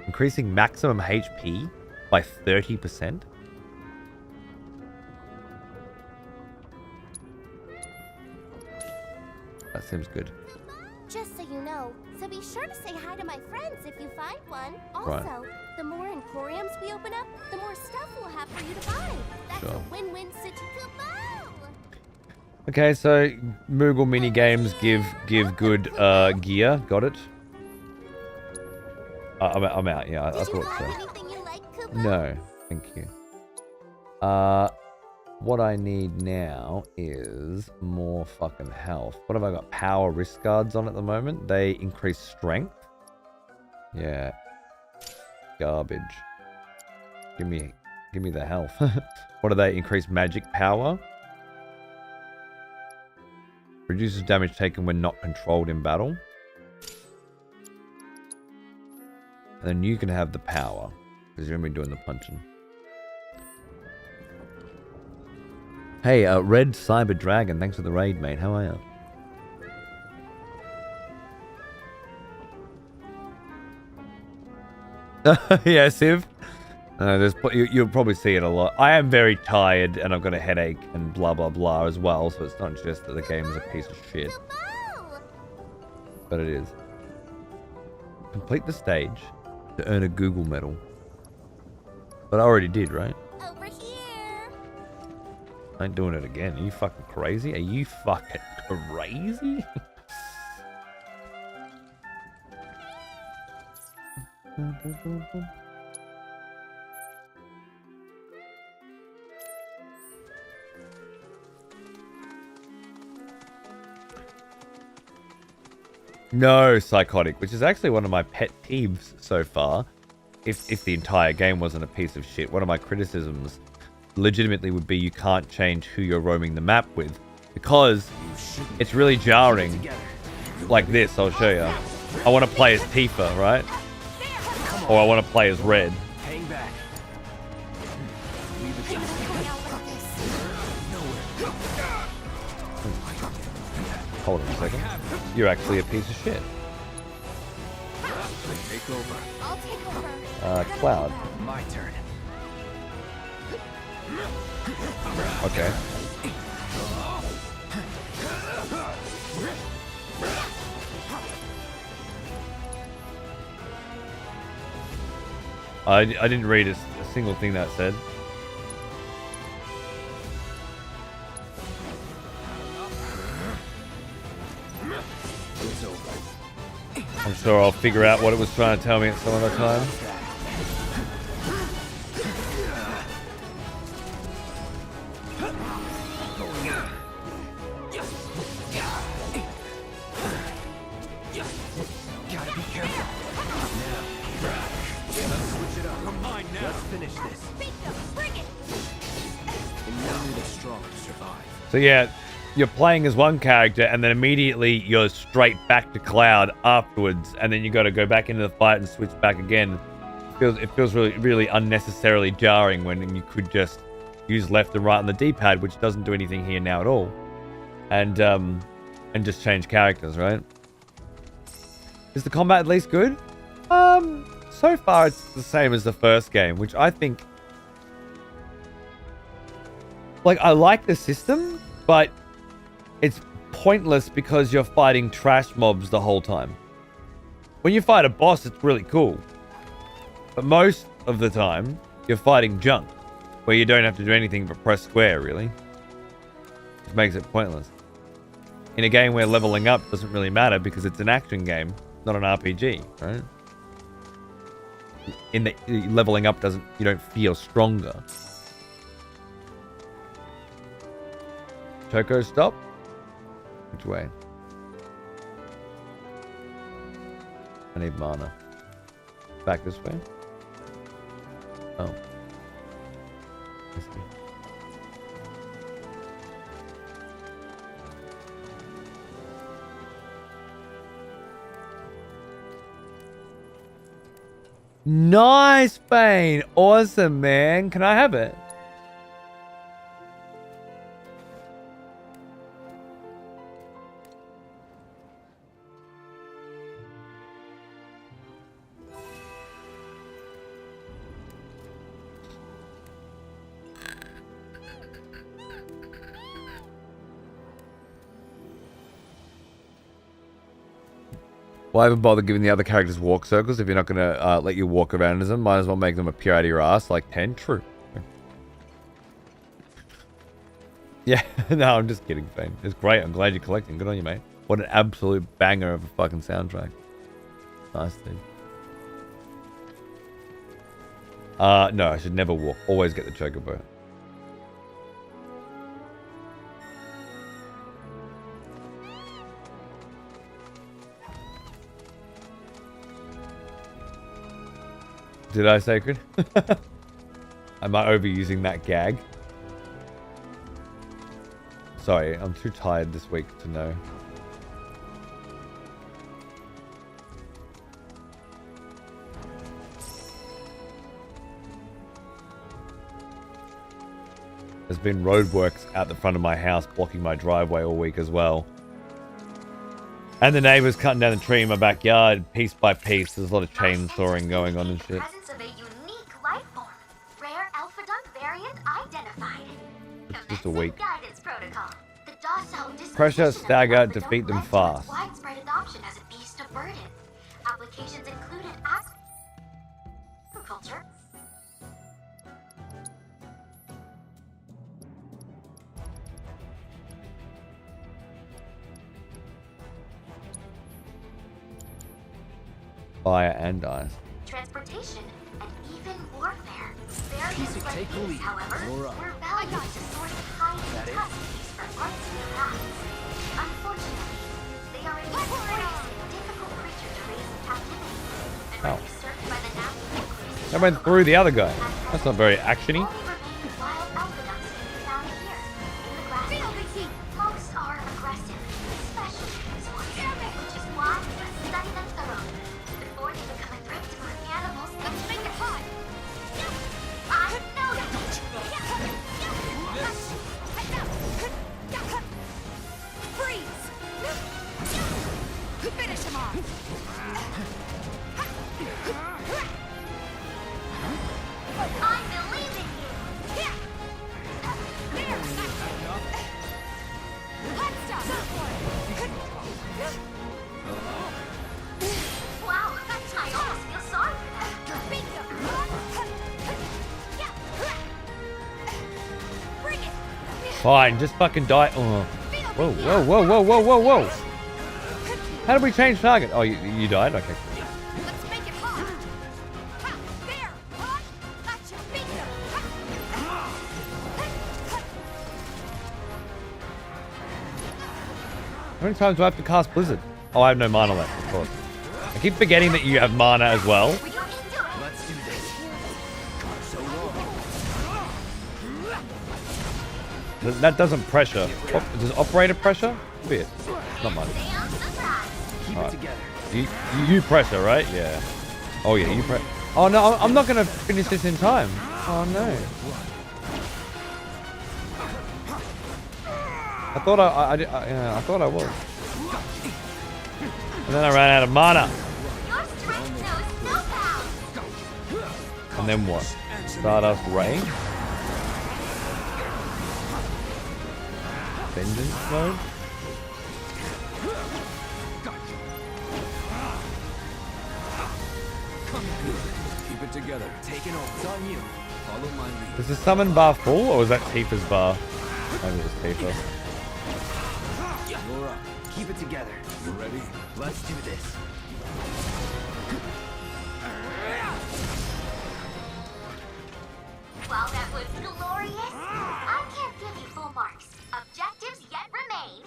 Increasing maximum HP by 30%. That seems good. Just so you know, so be sure to say hi to my friends if you find one. Also, Right. the more emporiums we open up, the more stuff we'll have for you to buy. That's Sure. a win-win situation. Okay, so Moogle mini games give good gear. Got it. I'm out. Yeah, I thought so. No, thank you. What I need now is more fucking health. What have I got? Power wrist guards on at the moment. They increase strength. Yeah. Garbage. Give me the health. What do they increase? Magic power. Reduces damage taken when not controlled in battle. And then you can have the power, because you're going to be doing the punching. Hey, Red Cyber Dragon, thanks for the raid, mate. How are you? Yeah, Civ. You'll probably see it a lot. I am very tired and I've got a headache and blah blah blah as well, so it's not just that the game is a piece of shit. But it is. Complete the stage to earn a Google medal. But I already did, right? Over here. I ain't doing it again. Are you fucking crazy? Are you fucking crazy? No, Psychotic, which is actually one of my pet peeves so far. If the entire game wasn't a piece of shit, one of my criticisms legitimately would be you can't change who you're roaming the map with, because it's really jarring. Like this, I'll show you. I want to play as Tifa, right? Or I want to play as Red. Hang back. Hold on a second. You're actually a piece of shit. Take over. I'll take over. Cloud. My turn. Okay. I didn't read a single thing that said. It's over. I'm sure I'll figure out what it was trying to tell me at some other time. Gotta be careful. Now. Let's switch it up. Come on now. Let's finish this. Bring it. And only the strong survive. So yeah, you're playing as one character and then immediately you're straight back to Cloud afterwards, and then you got to go back into the fight and switch back again. It feels really unnecessarily jarring when you could just use left and right on the D-pad, which doesn't do anything here now at all, and just change characters, right? Is the combat at least good? So far it's the same as the first game, which I think, like, I like the system, but it's pointless because you're fighting trash mobs the whole time. When you fight a boss, it's really cool. But most of the time, you're fighting junk, where you don't have to do anything but press square, really. Which makes it pointless. In a game where leveling up doesn't really matter because it's an action game, not an RPG, right? In the leveling up you don't feel stronger. Choco, stop. Which way? I need mana. Back this way? Oh. I see. Nice, Bane. Awesome, man. Can I have it? Why even bother giving the other characters walk circles if you're not going to let you walk around as them? Might as well make them appear out of your ass like 10. True. Yeah, no, I'm just kidding, Fane. It's great. I'm glad you're collecting. Good on you, mate. What an absolute banger of a fucking soundtrack. Nice, dude. No, I should never walk. Always get the chocobo. Did I, Sacred? Am I overusing that gag? Sorry, I'm too tired this week to know. There's been roadworks out the front of my house blocking my driveway all week as well. And the neighbors cutting down the tree in my backyard piece by piece. There's a lot of chainsawing going on and shit. Presence of a unique life form. Rare alpha-dunk variant identified. It's just a week. Guidance protocol. The docile Pressure, disposition of stagger, the defeat them led to fast. widespread adoption as a beast of burden. Applications included agriculture. Fire and ice. Transportation, and even warfare. Various renegades, however, were valued as a source of high-end custodies for arts and crafts. Unfortunately, they are a notoriously difficult creature to raise in captivity. And when usurped by the natural increase, That went through the other guy. That's not very actiony. wild alpha-ducks can be found here, in the grasslands. Most are aggressive, especially these ones, which is why we must study them thoroughly. Before they become a threat to our animals, let's make it hot! I know you! Freeze! Finish him off! I believe in you! Hot stuff! Wow, I almost feel sorry for them. Bring it! Fine, just fucking die. Oh. Whoa, whoa, whoa, whoa, whoa, whoa, whoa. How did we change target? Oh, you died? Okay. Let's make it hot! Ha! There! Hot! Gotcha! Bingo! How many times do I have to cast Blizzard? Oh, I have no mana left, of course. I keep forgetting that you have mana as well. Let's do this. So long. That doesn't pressure. Does operator pressure? Weird. Not mine. Alright. You pressure, right? Yeah. Oh yeah, you press. Oh no, I'm not gonna finish this in time. Oh no. I thought I thought I was. And then I ran out of mana. And then what? Stardust Rain? Vengeance mode? Keep it together. Taking over. It's on you. Follow my lead. Is the summon bar full or was that Tifa's bar? Maybe it was Tifa. You're up. Keep it together. You ready? Let's do this. While that was glorious, I can't give you full marks. Objectives yet remain.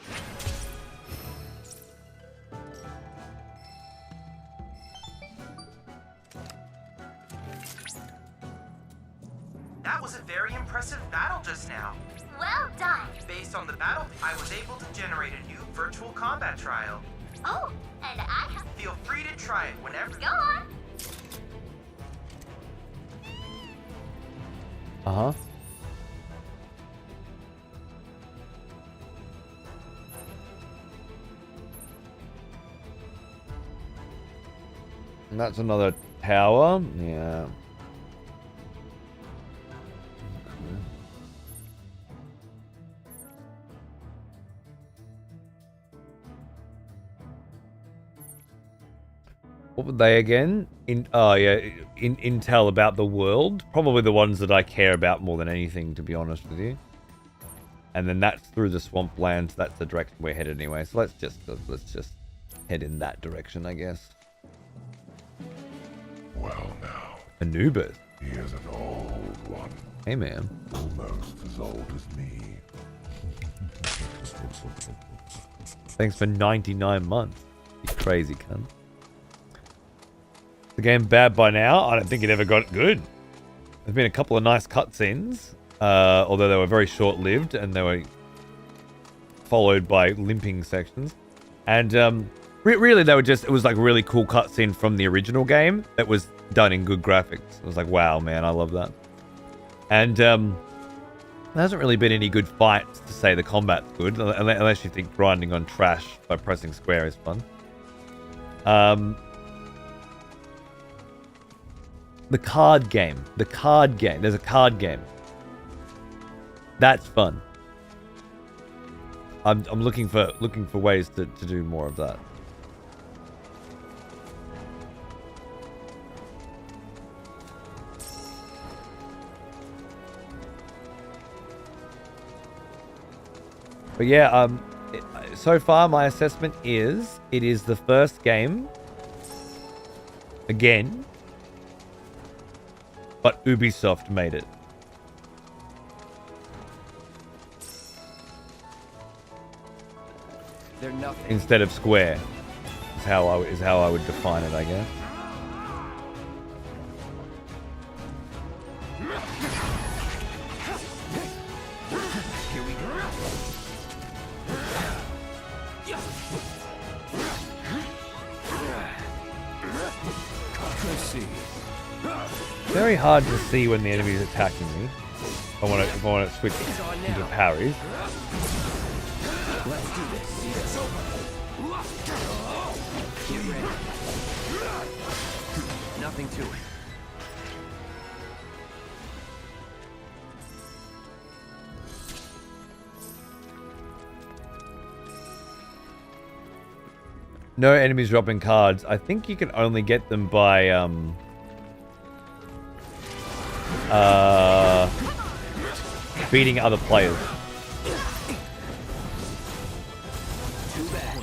That was a very impressive battle just now. Well done. Based on the battle, I was able to generate a new virtual combat trial. Oh, and I have... Feel free to try it whenever. Go on. Uh-huh. And that's another tower. Yeah. What were they again? Intel about the world. Probably the ones that I care about more than anything, to be honest with you. And then that's through the swamplands. That's the direction we're headed anyway. So let's just head in that direction, I guess. Well now. Anubis. He is an old one. Hey man. Almost as old as me. Thanks for 99 months. You crazy cunt. The game bad by now? I don't think it ever got good. There's been a couple of nice cutscenes, although they were very short-lived and they were followed by limping sections. And really, they were just—it was like a really cool cutscene from the original game that was done in good graphics. It was like, wow, man, I love that. And there hasn't really been any good fights to say the combat's good, unless you think grinding on trash by pressing square is fun. The card game. There's a card game. That's fun. I'm looking for ways to do more of that. But yeah, so far my assessment is it is the first game again. But Ubisoft made it. They're nothing. Instead of Square. Is how I would define it, I guess. Here we go. Proceed. Very hard to see when the enemy is attacking me. If I want to switch into parries. Let's do this. Get ready. Nothing to it. No enemies dropping cards. I think you can only get them by beating other players. Too bad.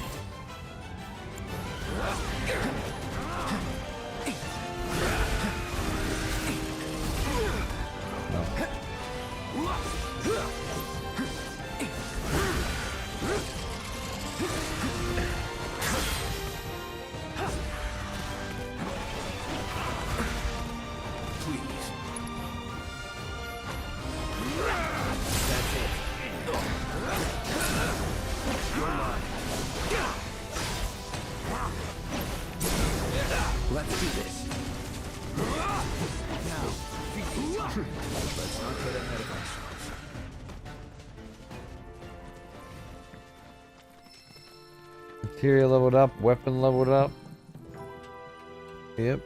Let's do this. Now, let's not get ahead of ourselves. Material leveled up, weapon leveled up. Yep.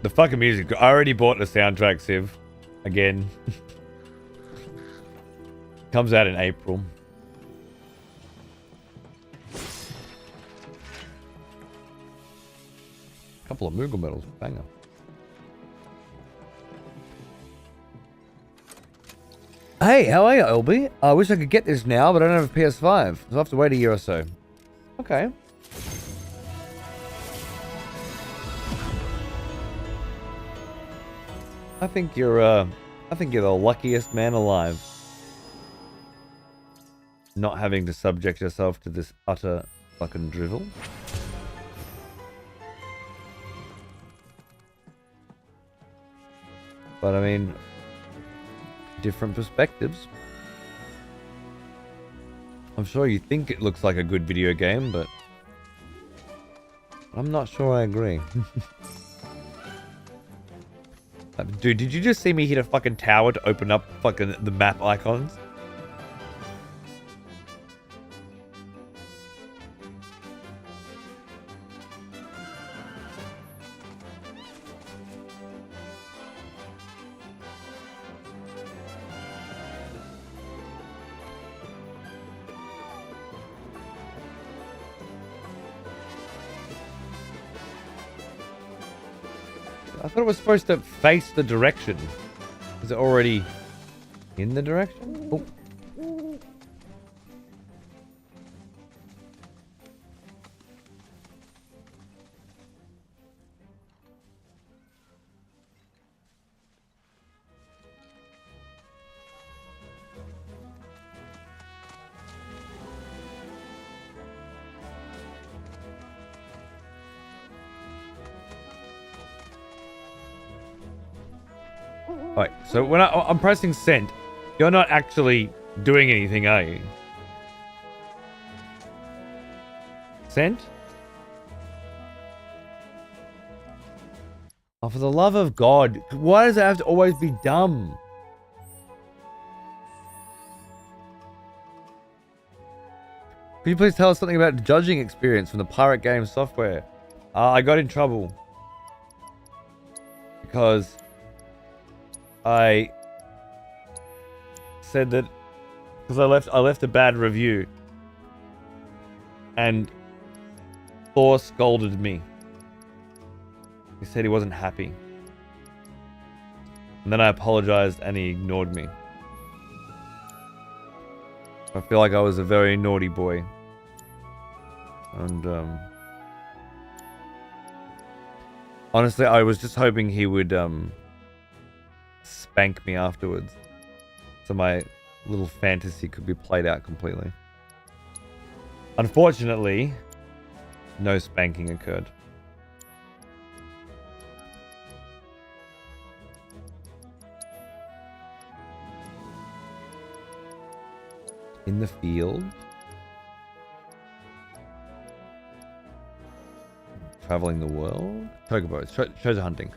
The fucking music. I already bought the soundtrack, Civ. Again. Comes out in April. couple of Moogle medals. Banger. Hey, how are you, LB? I wish I could get this now, but I don't have a PS5. So I'll have to wait a year or so. Okay. I think you're the luckiest man alive. Not having to subject yourself to this utter fucking drivel. But I mean, different perspectives. I'm sure you think it looks like a good video game, but I'm not sure I agree. Dude, did you just see me hit a fucking tower to open up fucking the map icons? I thought it was supposed to face the direction. Is it already in the direction? Oh. Alright, so when I'm pressing send, you're not actually doing anything, are you? Send? Oh, for the love of God, why does it have to always be dumb? Could you please tell us something about the judging experience from the Pirate Games software? I got in trouble because I said that because I left a bad review and Thor scolded me. He said he wasn't happy. And then I apologized and he ignored me. I feel like I was a very naughty boy. And honestly, I was just hoping he would spank me afterwards, so my little fantasy could be played out completely. Unfortunately, no spanking occurred. In the field. Traveling the world. Chocobos. Treasure hunting.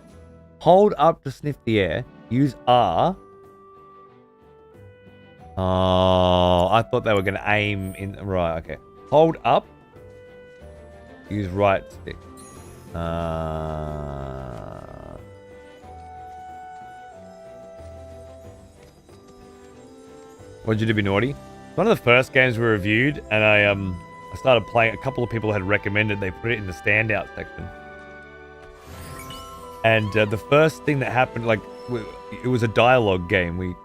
Hold up to sniff the air. Use R. Oh, I thought they were going to aim in... Right, okay. Hold up. Use right stick. What did you do, be naughty? One of the first games we reviewed, and I started playing. A couple of people had recommended they put it in the standout section. And the first thing that happened, like, it was a dialogue game. We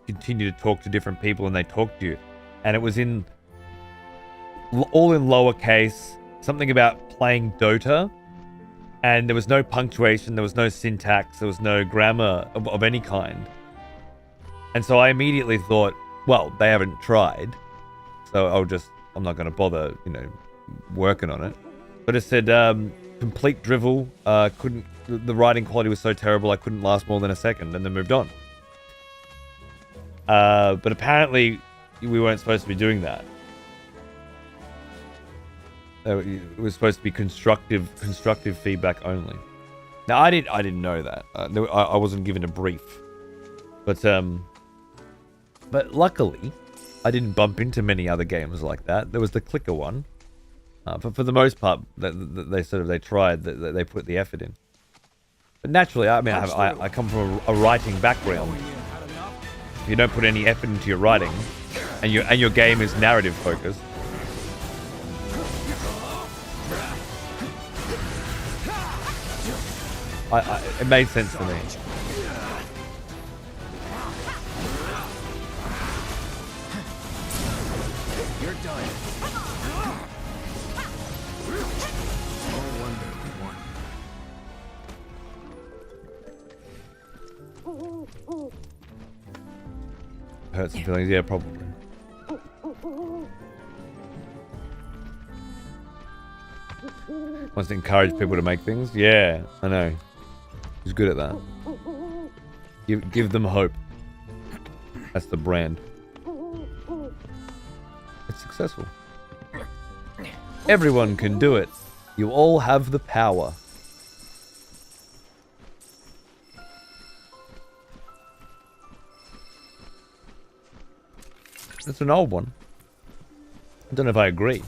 continued to talk to different people, and they talked to you. And it was all in lowercase, something about playing Dota. And there was no punctuation, there was no syntax, there was no grammar of any kind. And so I immediately thought, well, they haven't tried, so I'm not going to bother, working on it. But it said, complete drivel, the writing quality was so terrible I couldn't last more than a second, and then moved on. But apparently, we weren't supposed to be doing that. It was supposed to be constructive feedback only. Now, I didn't know that. I wasn't given a brief. But luckily, I didn't bump into many other games like that. There was the clicker one. But for the most part, they tried, they put the effort in. But naturally, I mean, I come from a writing background. If you don't put any effort into your writing, and your game is narrative focused, It made sense to me. You're done. No wonder we won. Hurt some feelings, yeah, probably. Wants to encourage people to make things. Yeah, I know. He's good at that. Give them hope. That's the brand. It's successful. Everyone can do it. You all have the power. That's an old one. I don't know if I agree.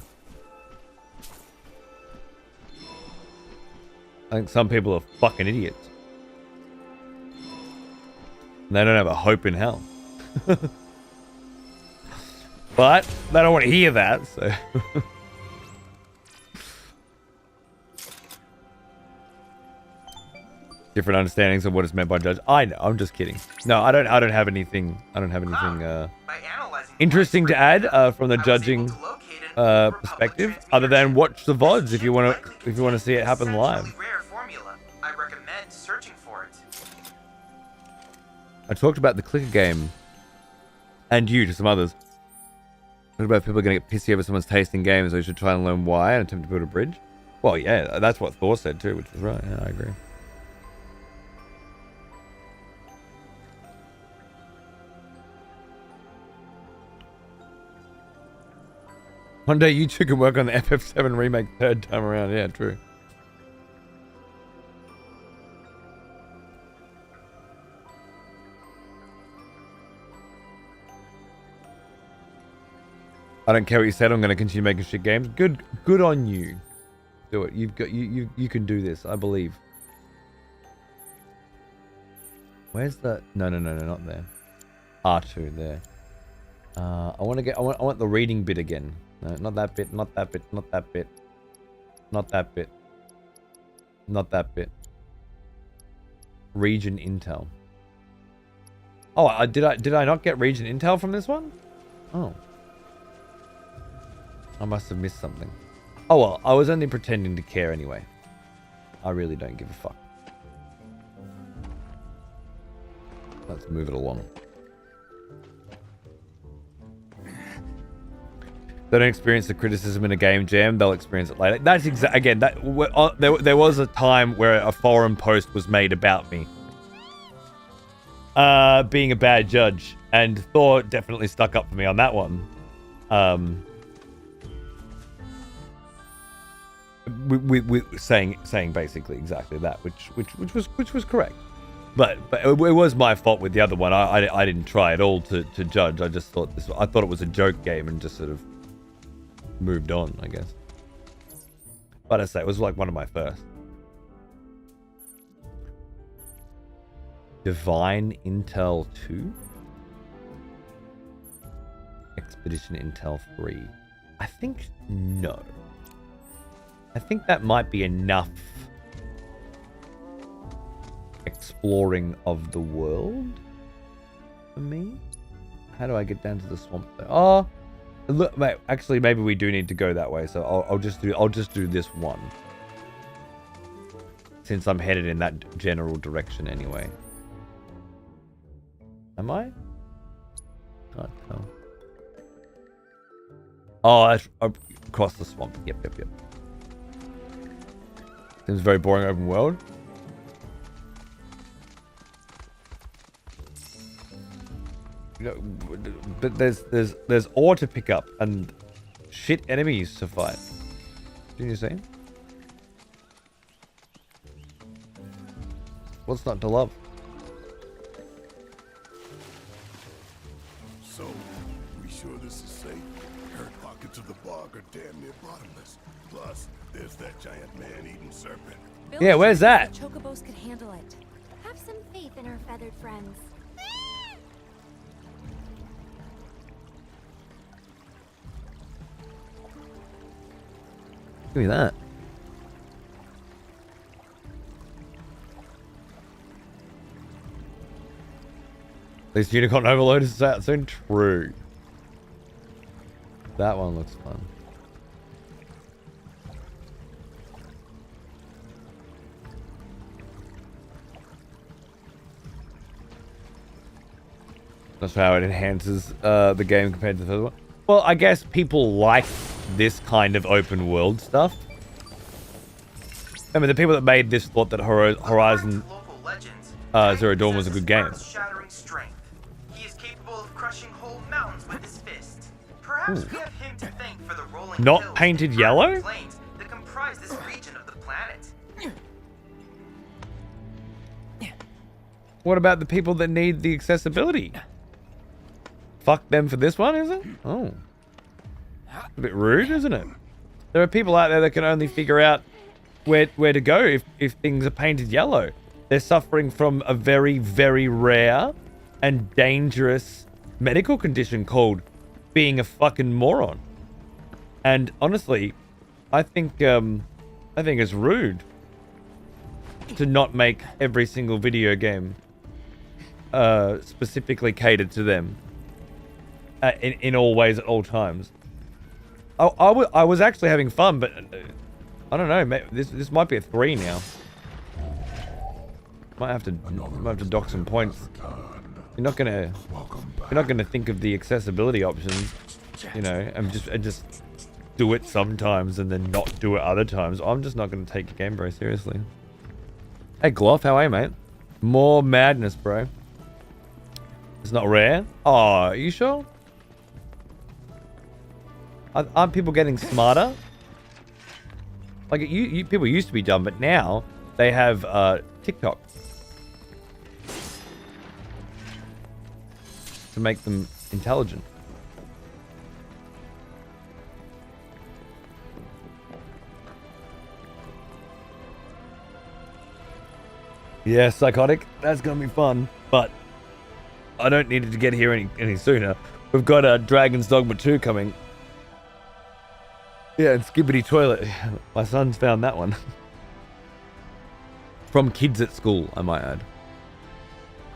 I think some people are fucking idiots. And they don't have a hope in hell. But they don't want to hear that, so. Different understandings of what is meant by judge. I know, I'm just kidding. No, I don't have anything interesting to add from the judging perspective, other than watch the VODs if you want to see it happen live. I recommend searching for it. I talked about the clicker game, and you to some others. What about people going to get pissy over someone's taste in games, so you should try and learn why and attempt to build a bridge? Well, yeah, that's what Thor said too, which was right. Yeah, I agree. One day you two can work on the FF7 remake third time around. Yeah, true. I don't care what you said. I'm going to continue making shit games. Good on you. Do it. You've got you can do this. I believe. Where's the? No, not there. R2 there. I want the reading bit again. No, not that bit. Not that bit. Not that bit. Not that bit. Not that bit. Region intel. Oh, did I not get region intel from this one? Oh. I must have missed something. Oh well, I was only pretending to care anyway. I really don't give a fuck. Let's move it along. They don't experience the criticism in a game jam, they'll experience it later. That's again, there was a time where a forum post was made about me. Being a bad judge. And Thor definitely stuck up for me on that one. With saying basically exactly that, which was correct. But it was my fault with the other one. I didn't try at all to judge. I just thought I thought it was a joke game and just sort of moved on, I guess. But I say it was like one of my first. Divine Intel 2? Expedition Intel 3. I think no. I think that might be enough exploring of the world for me. How do I get down to the swamp there? Oh, look, mate, actually maybe we do need to go that way, so I'll just do this one. Since I'm headed in that general direction anyway. Am I? Can't tell. Oh, that's across the swamp. Yep. Seems very boring open world. You know, but there's ore to pick up and shit enemies to fight. Didn't you see? What's not to love? So, we sure this is safe? Her pockets of the bog are damn near bottomless. Plus, there's that giant man-eating serpent. Yeah, where's that? The chocobos could handle it. Have some faith in our feathered friends. Give me that. This Unicorn Overload is out soon. True. That one looks fun. That's how it enhances the game compared to the other one. Well, I guess people like this kind of open world stuff. I mean, the people that made this thought that Horizon Zero Dawn was a good game. He is capable of crushing whole mountains with his fist. Perhaps we have him to thank for the rolling Not hills painted and yellow? plains that comprise this region of the planet. What about the people that need the accessibility? Fuck them for this one, is it? Oh. A bit rude, isn't it? There are people out there that can only figure out where to go if things are painted yellow. They're suffering from a very, very rare and dangerous medical condition called being a fucking moron. And honestly, I think it's rude to not make every single video game specifically catered to them in all ways at all times. I was actually having fun, but I don't know. This might be a 3 now. Might have to dock some points. You're not gonna think of the accessibility options, you know, and just do it sometimes and then not do it other times. I'm just not gonna take your game very seriously. Hey Gloff, how are you, mate? More madness, bro. It's not rare. Oh, are you sure? Aren't people getting smarter? Like people used to be dumb, but now they have TikTok to make them intelligent. Yeah, psychotic. That's gonna be fun, but I don't need it to get here any sooner. We've got Dragon's Dogma 2 coming. Yeah, and Skibbity Toilet. My son's found that one. From kids at school, I might add.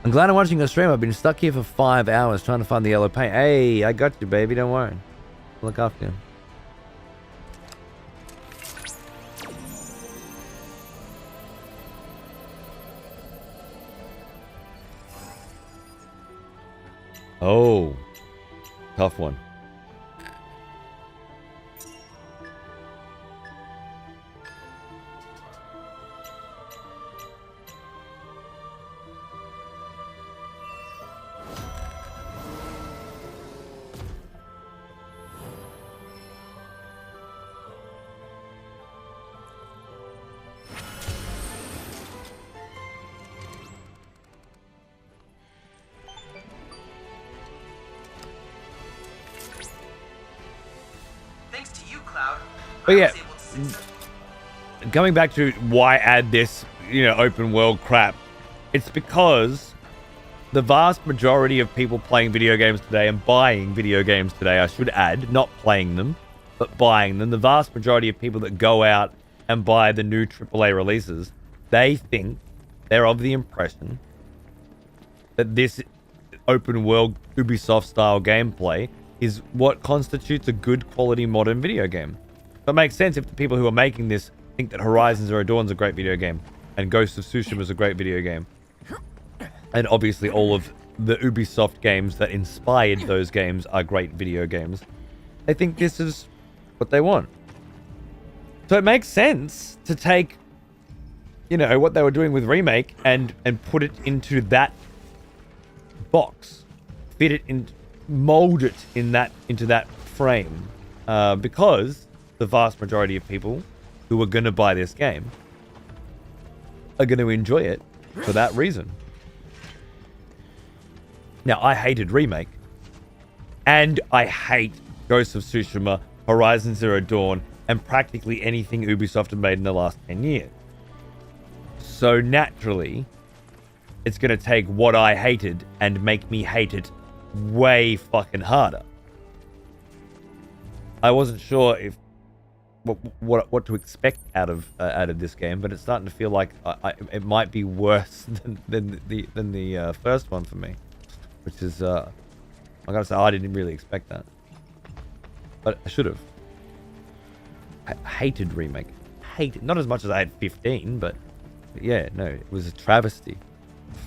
I'm glad I'm watching your stream. I've been stuck here for 5 hours trying to find the yellow paint. Hey, I got you, baby. Don't worry. Look after you. Oh. Tough one. But yeah, going back to why add this, you know, open world crap, it's because the vast majority of people playing video games today and buying video games today, I should add, not playing them, but buying them, the vast majority of people that go out and buy the new AAA releases, they think, they're of the impression that this open world Ubisoft style gameplay is what constitutes a good quality modern video game. So it makes sense if the people who are making this think that Horizon Zero Dawn is a great video game and Ghost of Tsushima is a great video game. And obviously all of the Ubisoft games that inspired those games are great video games. They think this is what they want. So it makes sense to take, you know, what they were doing with Remake and put it into that box. Fit it in, mold it in that into that frame. Because the vast majority of people who are going to buy this game are going to enjoy it for that reason. Now, I hated Remake. And I hate Ghost of Tsushima, Horizon Zero Dawn, and practically anything Ubisoft have made in the last 10 years. So naturally, it's going to take what I hated and make me hate it way fucking harder. I wasn't sure if what to expect out of this game, but it's starting to feel like it might be worse than the first one for me. which is I gotta say I didn't really expect that, but I should have. I hated remake. Hated, not as much as I had 15, but yeah, no, it was a travesty.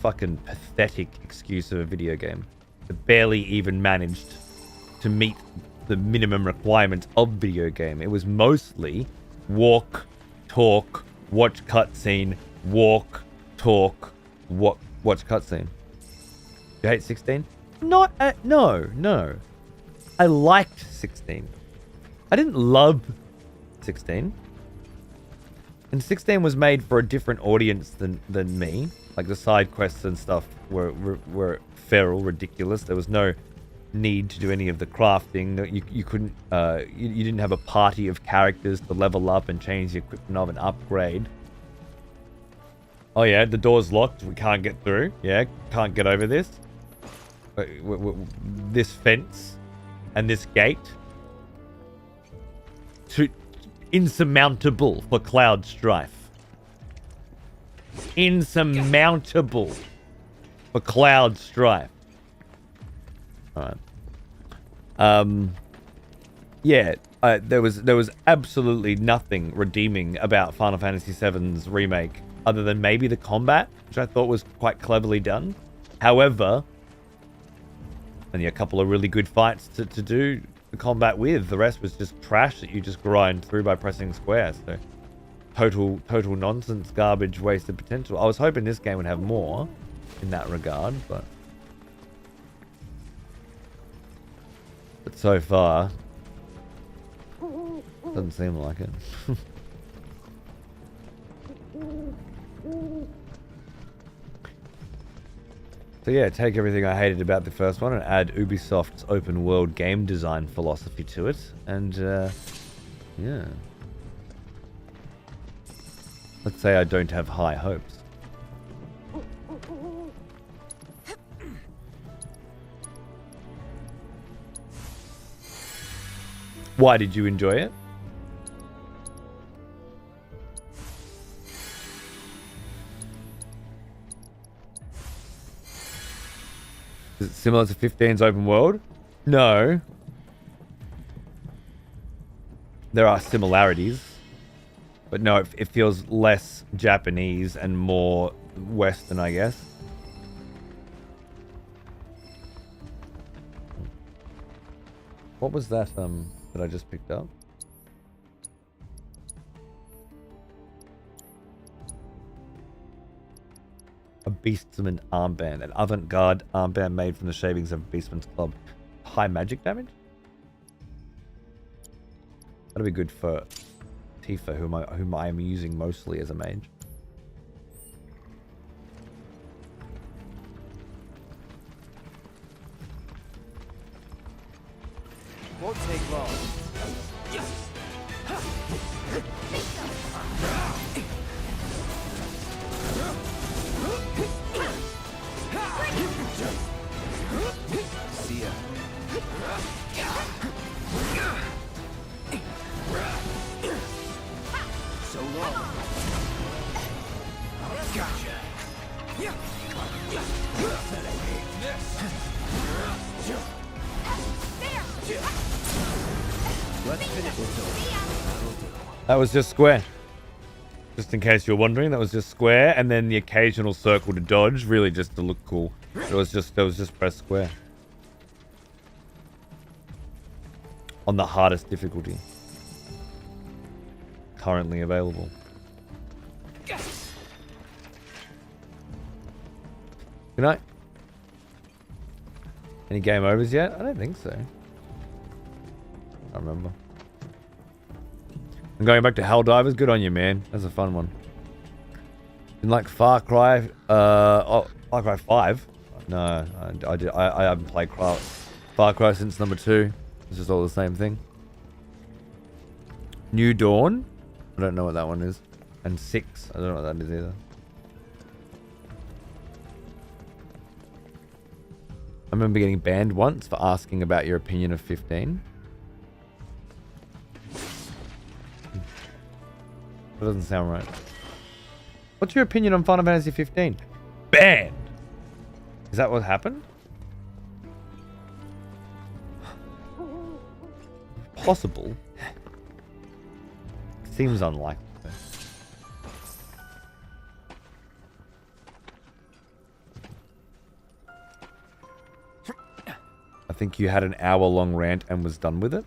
Fucking pathetic excuse of a video game that barely even managed to meet the minimum requirements of video game. It was mostly walk, talk, watch cutscene, walk, talk, watch cutscene. You hate 16? No. I liked 16. I didn't love 16. And 16 was made for a different audience than me. Like the side quests and stuff were feral, ridiculous. There was no need to do any of the crafting. You couldn't. You didn't have a party of characters to level up and change the equipment of and upgrade. Oh yeah, the door's locked. We can't get through. Yeah, can't get over this. This fence and this gate. Insurmountable for Cloud Strife. Insurmountable for Cloud Strife. Alright. Yeah, there was absolutely nothing redeeming about Final Fantasy VII's remake other than maybe the combat, which I thought was quite cleverly done. However, only a couple of really good fights to do the combat with. The rest was just trash that you just grind through by pressing square. So total nonsense, garbage, wasted potential. I was hoping this game would have more in that regard, but so far doesn't seem like it. So yeah, take everything I hated about the first one and add Ubisoft's open world game design philosophy to it, and yeah. Let's say I don't have high hopes. Why did you enjoy it? Is it similar to 15's open world? No. There are similarities. But no, it feels less Japanese and more Western, I guess. What was that that I just picked up? A Beastman armband, an avant-garde armband made from the shavings of Beastman's club. High magic damage? That'll be good for Tifa, whom I am using mostly as a mage. Won't take long. See ya. So long. Gotcha. Let's finish this. That was just square. Just in case you're wondering, that was just square, and then the occasional circle to dodge, really just to look cool. It was just press square. On the hardest difficulty currently available. Good night. Any game overs yet? I don't think so. I don't remember. I'm going back to Helldivers. Good on you, man. That's a fun one. Didn't like Far Cry. Far Cry 5. No, I haven't played Far Cry since number 2. It's just all the same thing. New Dawn. I don't know what that one is. And 6. I don't know what that is either. I remember getting banned once for asking about your opinion of 15. That doesn't sound right. What's your opinion on Final Fantasy 15? Banned! Is that what happened? possible. Seems unlikely. I think you had an hour-long rant and was done with it.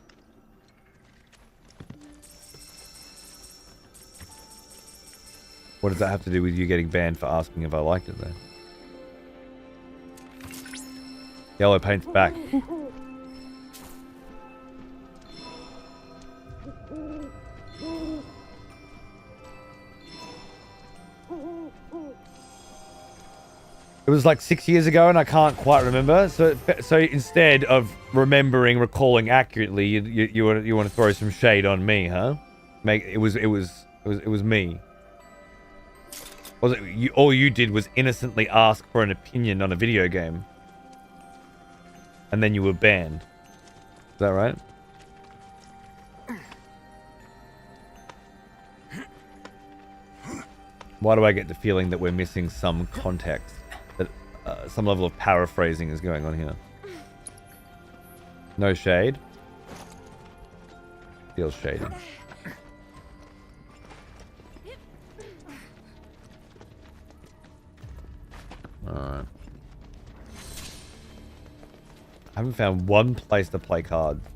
What does that have to do with you getting banned for asking if I liked it, though? Yellow paint's back. It was like 6 years ago, and I can't quite remember. So instead of recalling accurately, you want to throw some shade on me, huh? It was me. Was it you? All you did was innocently ask for an opinion on a video game, and then you were banned. Is that right? Why do I get the feeling that we're missing some context? Some level of paraphrasing is going on here. No shade. Feels shady. Alright. I haven't found one place to play cards.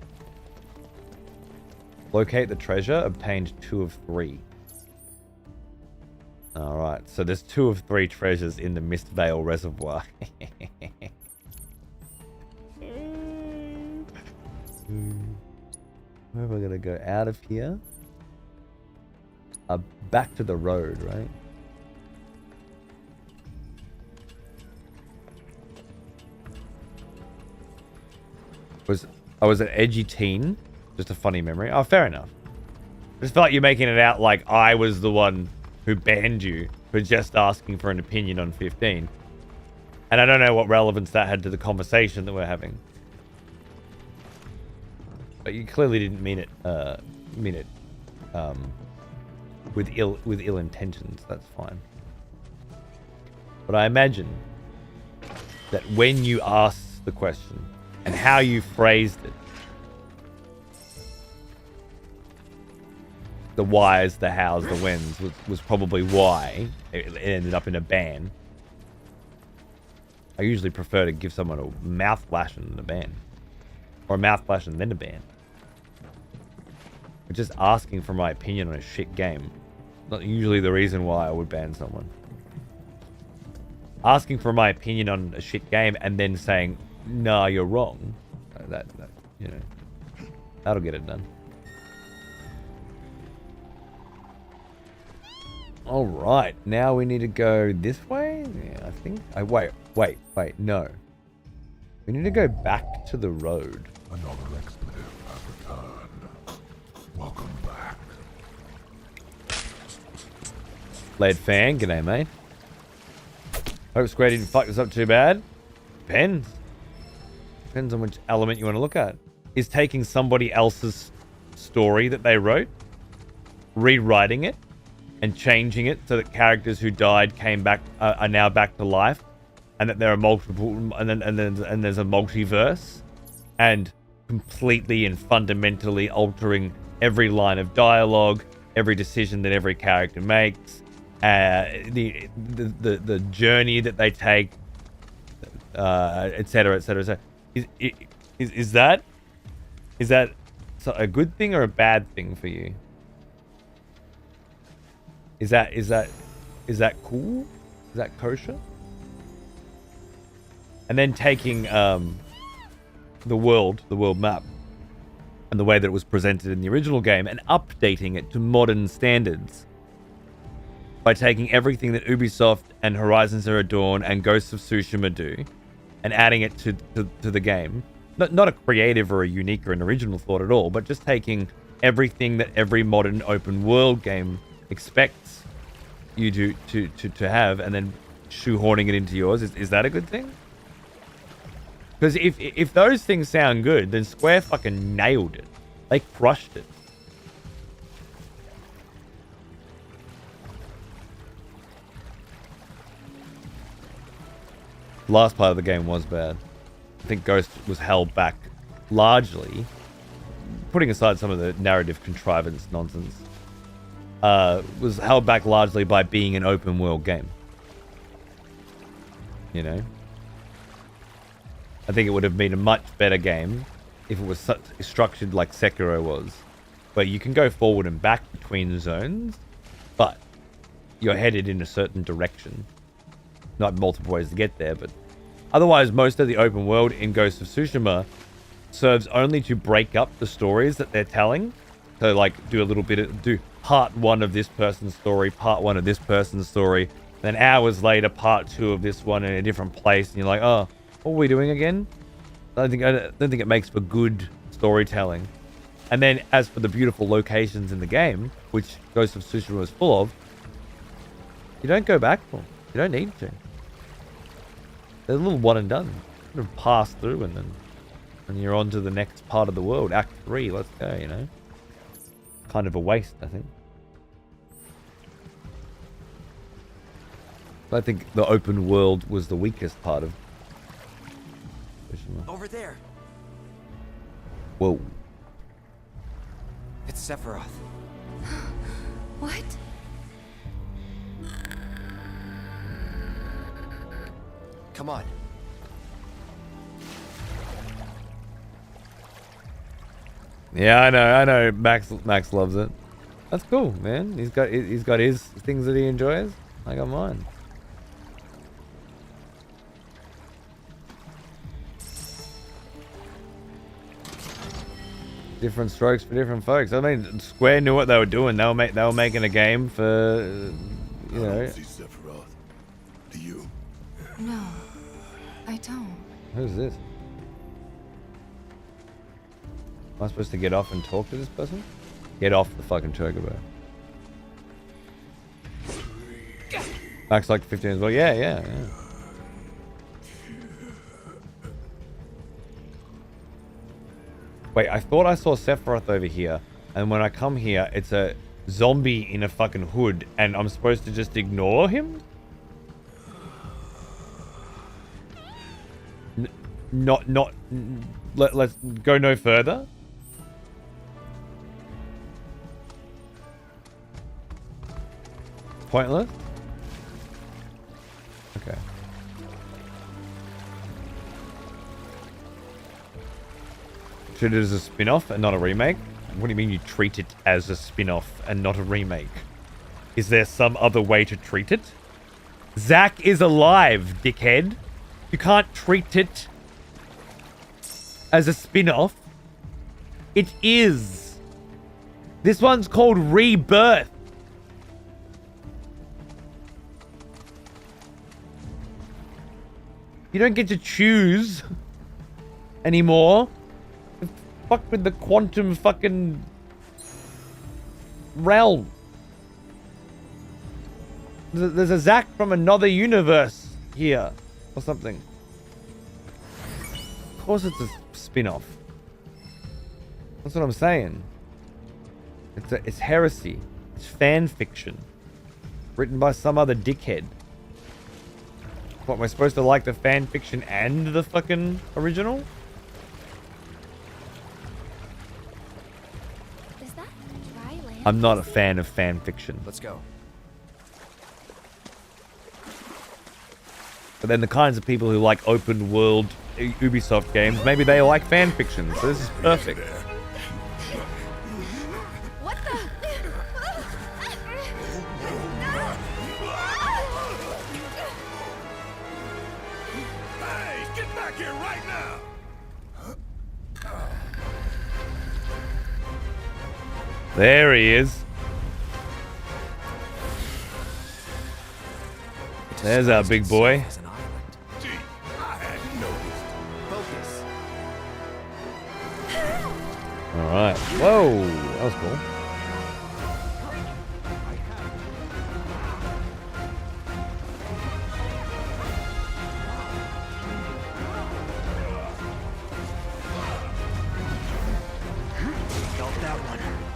Locate the treasure. Obtained 2 of 3. Alright, so there's 2 of 3 treasures in the Mist Vale Reservoir. Where am I gonna go? Out of here? Back to the road, right? I was an edgy teen. Just a funny memory. Oh, fair enough. I just felt like you're making it out like I was the one who banned you for just asking for an opinion on 15. And I don't know what relevance that had to the conversation that we're having. But you clearly didn't mean it with ill intentions. That's fine. But I imagine that when you asked the question and how you phrased it, the whys, the hows, the whens was probably why it ended up in a ban. I usually prefer to give someone a mouth flash and a ban. Or a mouth flash and then a ban. But just asking for my opinion on a shit game. Not usually the reason why I would ban someone. Asking for my opinion on a shit game and then saying, nah, you're wrong. That you know, that'll get it done. All right, now we need to go this way. Yeah, I think. Wait, no. We need to go back to the road. Another expletive has returned. Welcome back. Lead fan, g'day, mate. Hope Square didn't fuck this up too bad. Depends. Depends on which element you want to look at. Is taking somebody else's story that they wrote, rewriting it, and changing it so that characters who died came back are now back to life, and that there are multiple and there's a multiverse, and completely and fundamentally altering every line of dialogue, every decision that every character makes, the journey that they take, etc., etc. Is that a good thing or a bad thing for you? Is that cool? Is that kosher? And then taking the world map and the way that it was presented in the original game and updating it to modern standards by taking everything that Ubisoft and Horizon Zero Dawn and Ghosts of Tsushima do and adding it to the game. Not a creative or a unique or an original thought at all, but just taking everything that every modern open world game expects you to have and then shoehorning it into yours. Is that a good thing? Because if those things sound good, then Square fucking nailed it. They crushed it. The last part of the game was bad. I think Ghost was held back largely putting aside some of the narrative contrivance nonsense, was held back largely by being an open world game. You know? I think it would have been a much better game if it was such structured like Sekiro was, where you can go forward and back between the zones, but you're headed in a certain direction. Not multiple ways to get there, but otherwise most of the open world in Ghost of Tsushima serves only to break up the stories that they're telling. So like do part 1 of this person's story, part 1 of this person's story, then hours later part 2 of this one in a different place, and you're like, oh, what are we doing again? I don't think it makes for good storytelling. And then as for the beautiful locations in the game, which Ghost of Tsushima is full of, you don't go back for them. You don't need to. They're a little one and done. You can pass through and you're on to the next part of the world. Act 3, let's go, you know? Kind of a waste, I think. I think the open world was the weakest part of Tsushima. Over there. Whoa. It's Sephiroth. What? Come on. Yeah, I know. Max loves it. That's cool, man. He's got his things that he enjoys. I got mine. Different strokes for different folks. I mean, Square knew what they were doing. They were making a game for, you know. I don't see Sephiroth. Do you? No, I don't. Who's this? Am I supposed to get off and talk to this person? Get off the fucking chocobo. Max like 15 as well. Yeah. Wait, I thought I saw Sephiroth over here, and when I come here, it's a zombie in a fucking hood, and I'm supposed to just ignore him? Let's go no further. Pointless? Okay. Treat it as a spin-off and not a remake? What do you mean you treat it as a spin-off and not a remake? Is there some other way to treat it? Zack is alive, dickhead. You can't treat it as a spin-off. It is. This one's called Rebirth. You don't get to choose anymore. Fuck with the quantum fucking realm. There's a Zack from another universe here or something. Of course it's a spin-off. That's what I'm saying. It's heresy. It's fan fiction. Written by some other dickhead. What, am I supposed to like the fan fiction and the fucking original? Is that dry land? I'm not a fan of fan fiction. Let's go. But then the kinds of people who like open world Ubisoft games, maybe they like fan fiction. So this is perfect. What the? Hey, get back here right now! There he is. There's our big boy. Alright. Whoa, that was cool.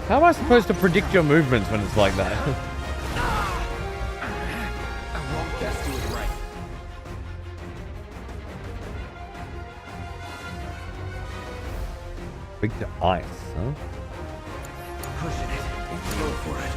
How am I supposed to predict your movements when it's like that? Let's do it right. Big to ice, huh? Pushing it. Go for it.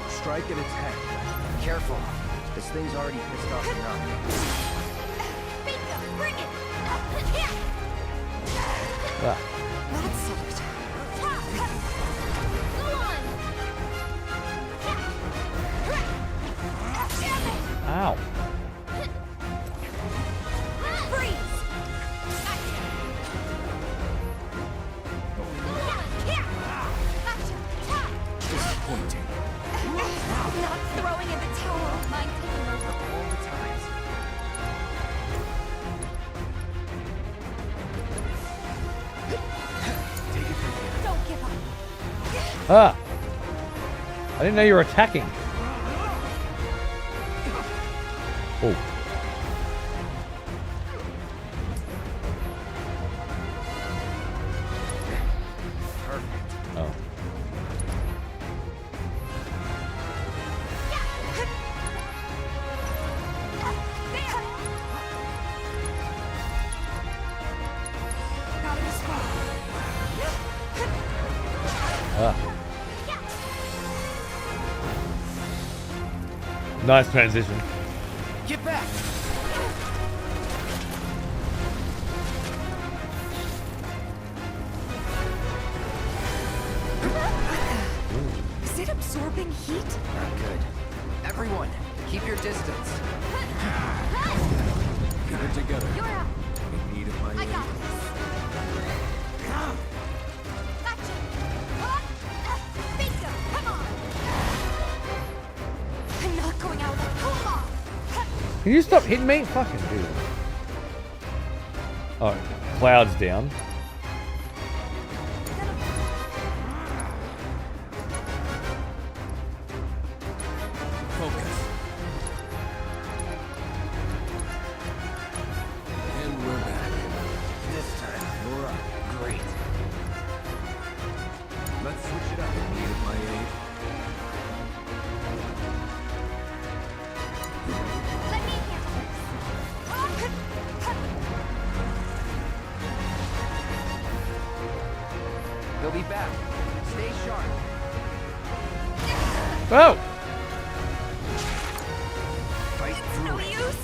Strike at its head. Careful. This thing's already pissed off enough. Bingo! Bring it! Here! Ah. That sucked. Go on! Damn it! Ow. Freeze! Disappointing. Not throwing in the towel. Mind taking over all the times. Take it from here. Don't give up. Ah. I didn't know you were attacking. Oh. Oh. Ah. Nice transition. Get back! Is it absorbing heat? Not good. Everyone, keep your distance. Keep it together. You're up. In need of my I aid. got this. Gotcha. Bingo! Come on! I'm not going out. Come on! Can you stop hitting me? Fucking dude. Oh, cloud's down. Focus. And we're back. This time, you're up. Great. Let's switch it up. In need of my aid. Let me handle this. They'll be back. Stay sharp. Oh! Fight It's through no it. use.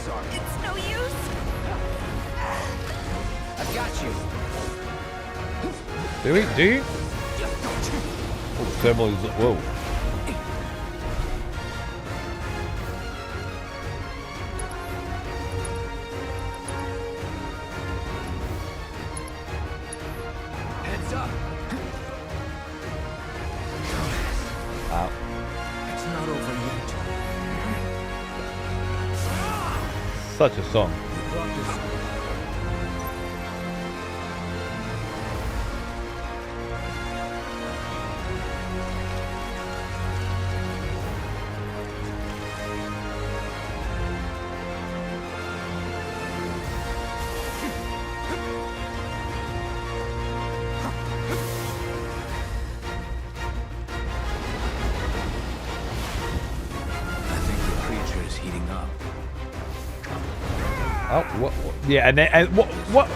Sorry. It's no use. I've got you. Do we? Do you? Oh, thermal is. Whoa. Heads up. Ow. It's not over yet. Such a song. You brought this. I think the creature is heating up. Oh, what? Yeah, and what?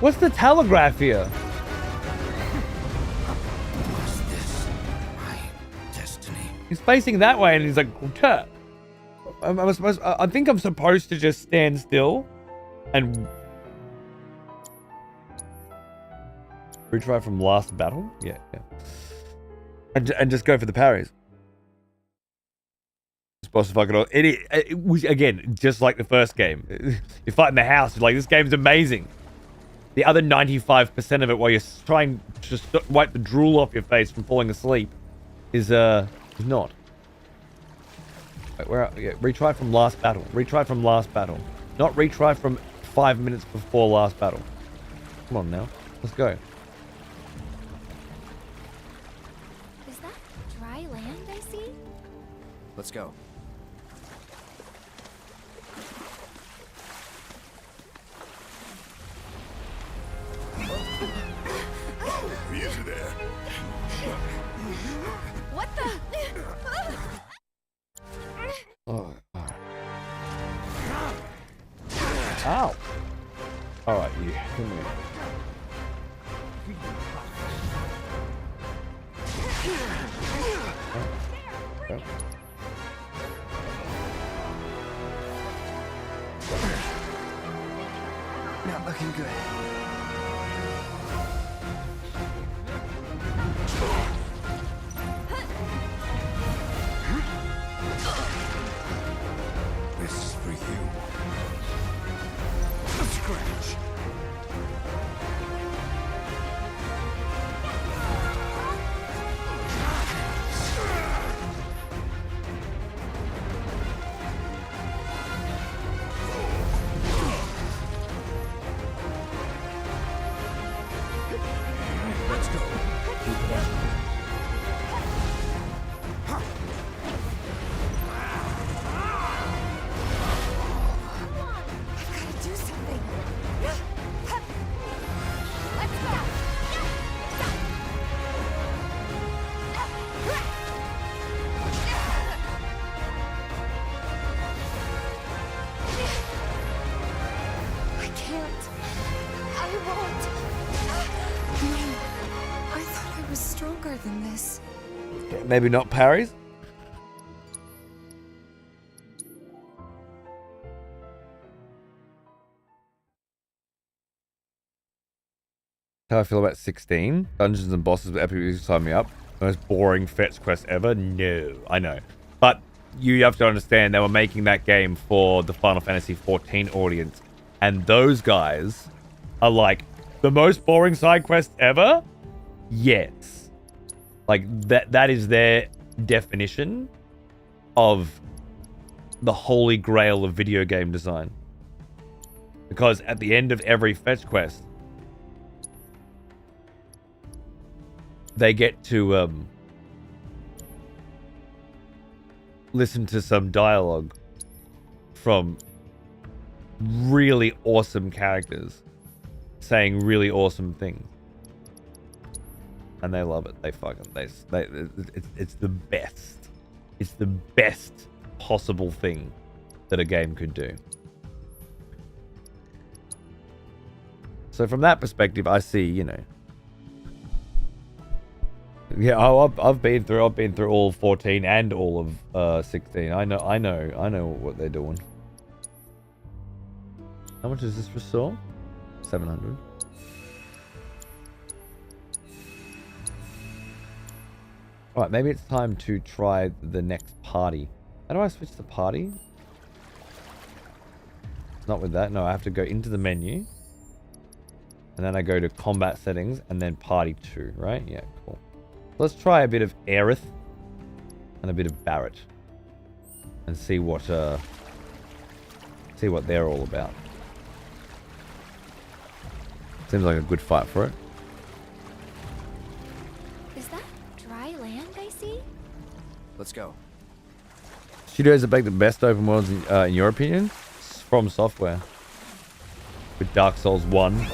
What's the telegraph here? Was this my destiny? He's facing that way, and he's like, "Tuh." I think I'm supposed to just stand still and retry from last battle. Yeah. And just go for the parries. Boss fucking it was again just like the first game. You're fighting the house. You're like, this game's amazing. The other 95% of it, while you're trying to wipe the drool off your face from falling asleep, is not. Wait, yeah, retry from last battle. Retry from last battle. Not retry from 5 minutes before last battle. Come on now. Let's go. Is that dry land I see? Let's go. Easy there. What the? Oh, ow. Alright, you. Come here. Okay. Not looking good. This is for you. A scratch. Let's go. Gotta do something. Let's go. I can't. I won't. Man, I thought I was stronger than this. Maybe not parries? How I feel about 16? Dungeons and bosses with epic music sign me up. Most boring fetch quest ever? No, I know. But you have to understand they were making that game for the Final Fantasy 14 audience. And those guys are like, the most boring side quest ever? Yes. Like, that is their definition of the holy grail of video game design. Because at the end of every fetch quest, they get to listen to some dialogue from really awesome characters saying really awesome things, and they love it. They fucking it's the best. It's the best possible thing that a game could do. So from that perspective, I see, you know. Yeah, I've been through all 14 and all of 16. I know what they're doing. How much is this for Saw? 700. Alright, maybe it's time to try the next party. How do I switch the party? Not with that. No, I have to go into the menu. And then I go to combat settings and then party 2, right? Yeah, cool. Let's try a bit of Aerith and a bit of Barrett and see what they're all about. Seems like a good fight for it. Is that dry land I see? Let's go. Studios that make the best open worlds in your opinion? From Software. With Dark Souls 1,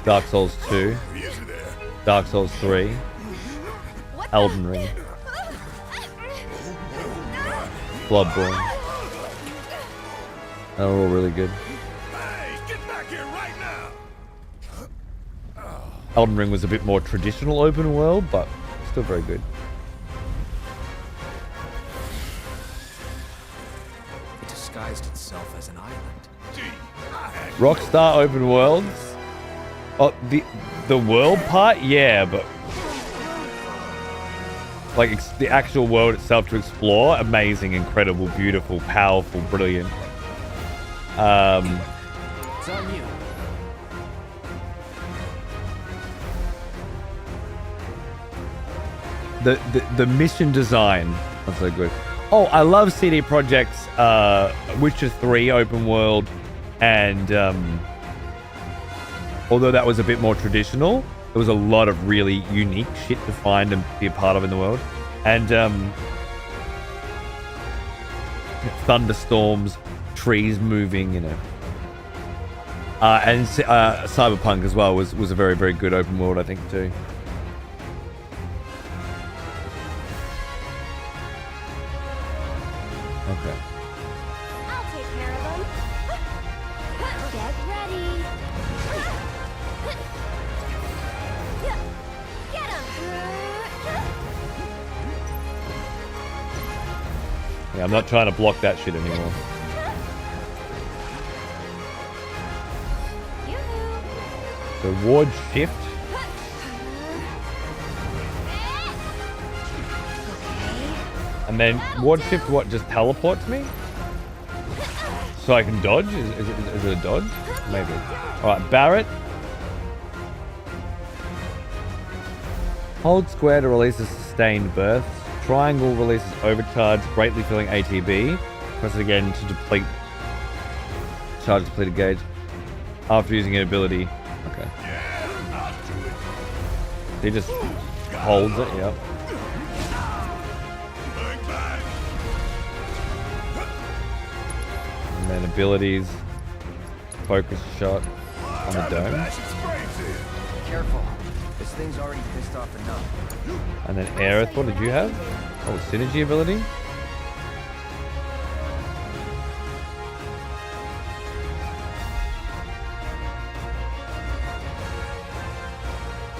Dark Souls 2, Dark Souls 3, Elden Ring, Bloodborne. They're all really good. Elden Ring was a bit more traditional open world, but still very good. It disguised itself as an island. Rockstar open worlds. Oh, the world part, yeah, but like the actual world itself to explore, amazing, incredible, beautiful, powerful, brilliant. It's on you. The mission design, not so good. Oh, I love CD Projekt's Witcher 3 open world, and although that was a bit more traditional, there was a lot of really unique shit to find and be a part of in the world. And thunderstorms, trees moving, you know. And Cyberpunk as well was a very, very good open world, I think, too. Okay. I'll take care of them. Get ready. Get him. Yeah, I'm not trying to block that shit anymore. So ward shift. And then ward shift what, just teleports me? So I can dodge? Is it a dodge? Maybe. Alright, Barret. Hold square to release a sustained burst. Triangle releases overcharge, greatly filling ATB. Press it again to deplete. Charge depleted gauge. After using an ability. Okay. He just holds it, yep. And then abilities. Focus shot on the dome. Careful. This thing's already pissed off enough. And then Aerith, what did you have? Oh, synergy ability?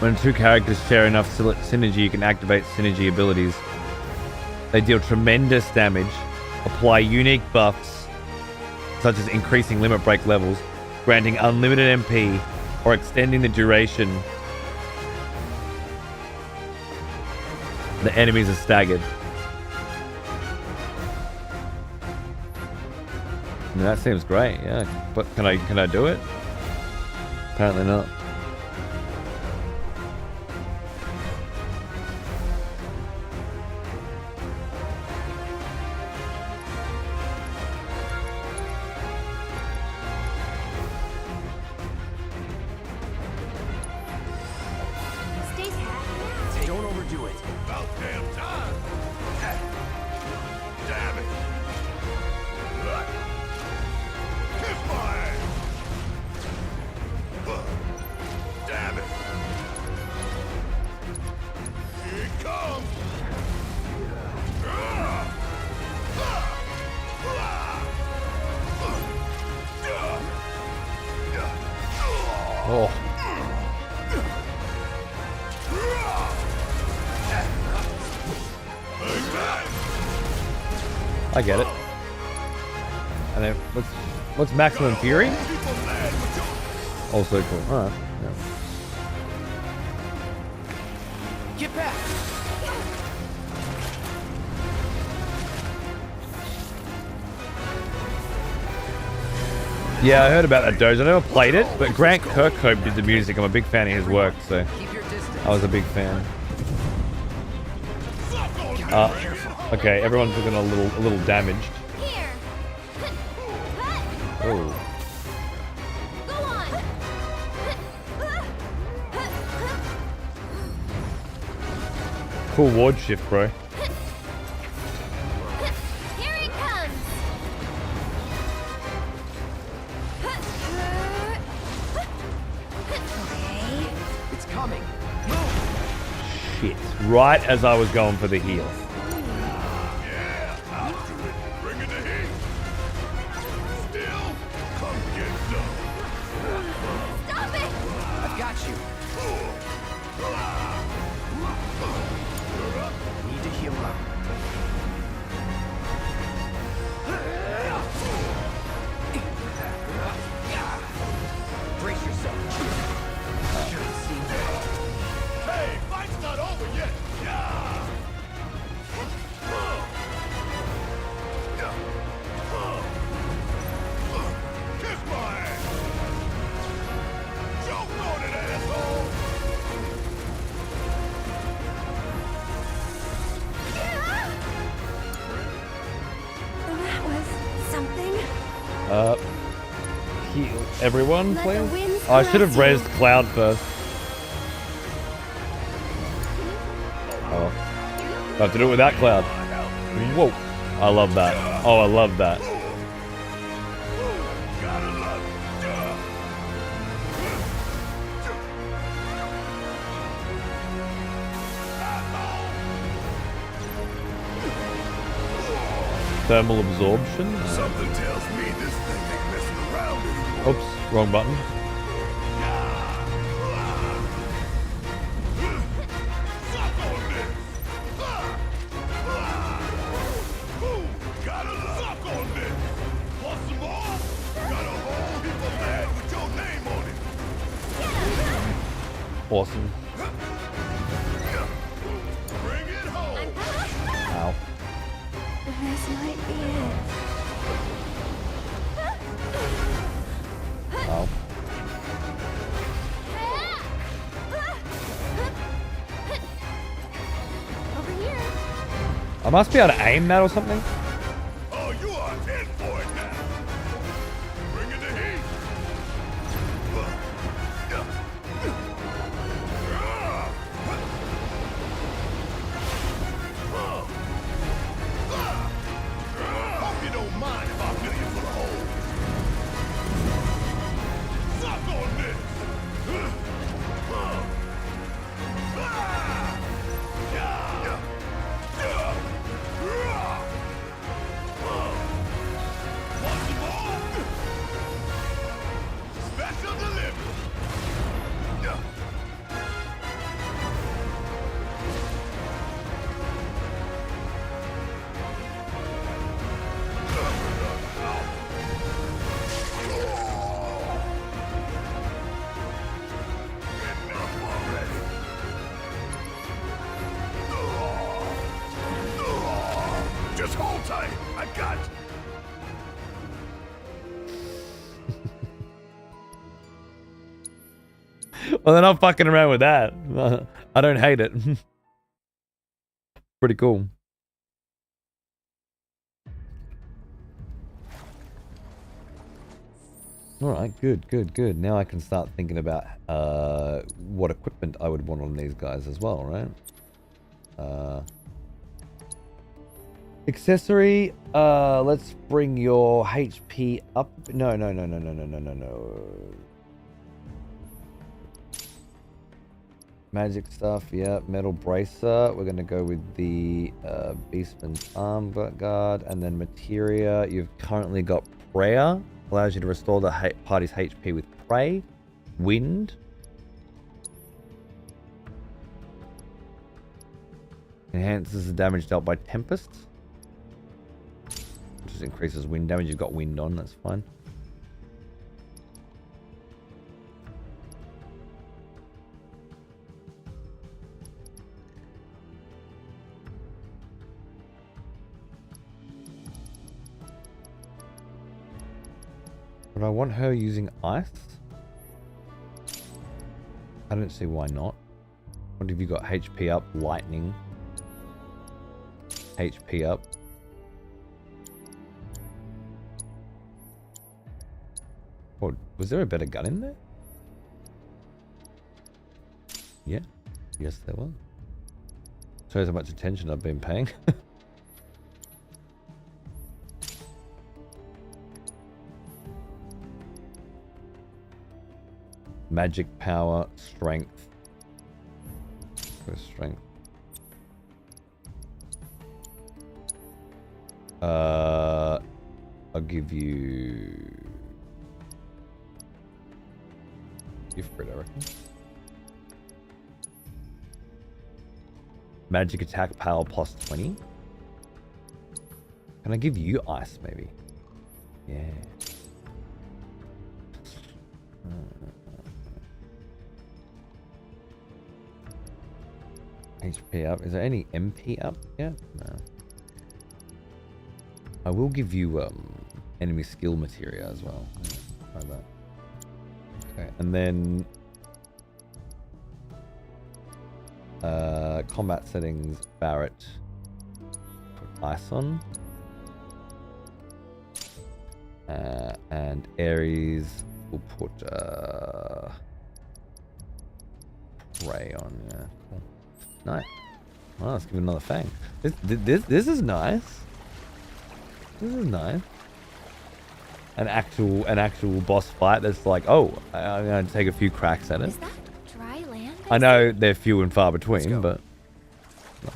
When two characters share enough synergy, you can activate synergy abilities. They deal tremendous damage, apply unique buffs, such as increasing limit break levels, granting unlimited MP, or extending the duration the enemies are staggered. I mean, that seems great, yeah. But can I do it? Apparently not. Don't overdo it. About damn time. Damn it. Kiss my ass. Damn it. Here it comes. Oh. I get it. And then what's maximum fury? Also cool. Alright. Yeah. Get back. Yeah, I heard about that Doge. I never played it, but Grant Kirkhope did the music. I'm a big fan of his work, so I was a big fan. Okay, everyone's looking a little damaged. Oh. Cool ward shift, bro. Here he comes. It's coming. Shit. Right as I was going for the heal. I've got you. Need to heal up. Brace yourself. Should have seen that. Hey, fight's not over yet. Yeah. Heal everyone, Let the please. winds Oh, I should have caress raised you. Cloud first. Oh. I have to do it without Cloud. Whoa. I love that. Oh, I love that. Thermal absorption. Something tells me this thing ain't messing around anymore. Oops, wrong button. Gotta suck on this. Want some more? Got a whole heap of land with your name on it. Awesome. Bring it home. Ow. This might be it. Ow. Over here. I must be able to aim that or something. Oh, you are in for it now. Bring it to heat. Hope you don't mind if I fill you full of holes. Suck on this. Want some more? Special delivery. Enough already. Just hold tight. I got you. Well, they're not fucking around with that. I don't hate it. Pretty cool. Alright, good, good, good. Now I can start thinking about what equipment I would want on these guys as well, right? Accessory, let's bring your HP up. No. Magic stuff, yeah. Metal bracer. We're gonna go with the Beastman's arm guard, and then materia. You've currently got prayer. Allows you to restore the party's HP with prey. Wind. Enhances the damage dealt by tempest. Just increases wind damage. You've got wind on, that's fine. But I want her using ice. I don't see why not. What have you got? HP up, lightning. HP up. Oh, was there a better gun in there? Yeah. Yes, there was. Shows how much attention I've been paying. Magic power, strength. Where's strength? I'll give you Ifrit, I reckon. Magic attack power plus 20. Can I give you ice, maybe? Yeah. HP up. Is there any MP up yet? No. I will give you enemy skill materia as well. Try that. Okay, and then combat settings, Barrett. Put ice on. And Aries, we'll put Ray on. Yeah, cool. Nice. Oh, let's give it another fang. This is nice. This is nice. An actual boss fight that's like, oh, I'm gonna take a few cracks at it. Is that dry land? I know they're few and far between, but. Nice.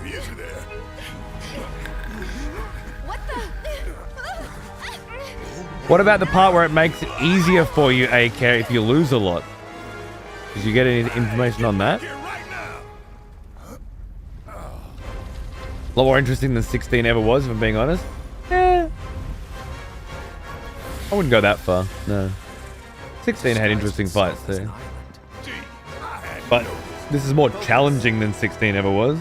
Easy there. What the? What about the part where it makes it easier for you, AK, if you lose a lot? Did you get any information on that? A lot more interesting than 16 ever was, if I'm being honest. Eh. I wouldn't go that far, no. 16 had interesting fights too. But this is more challenging than 16 ever was.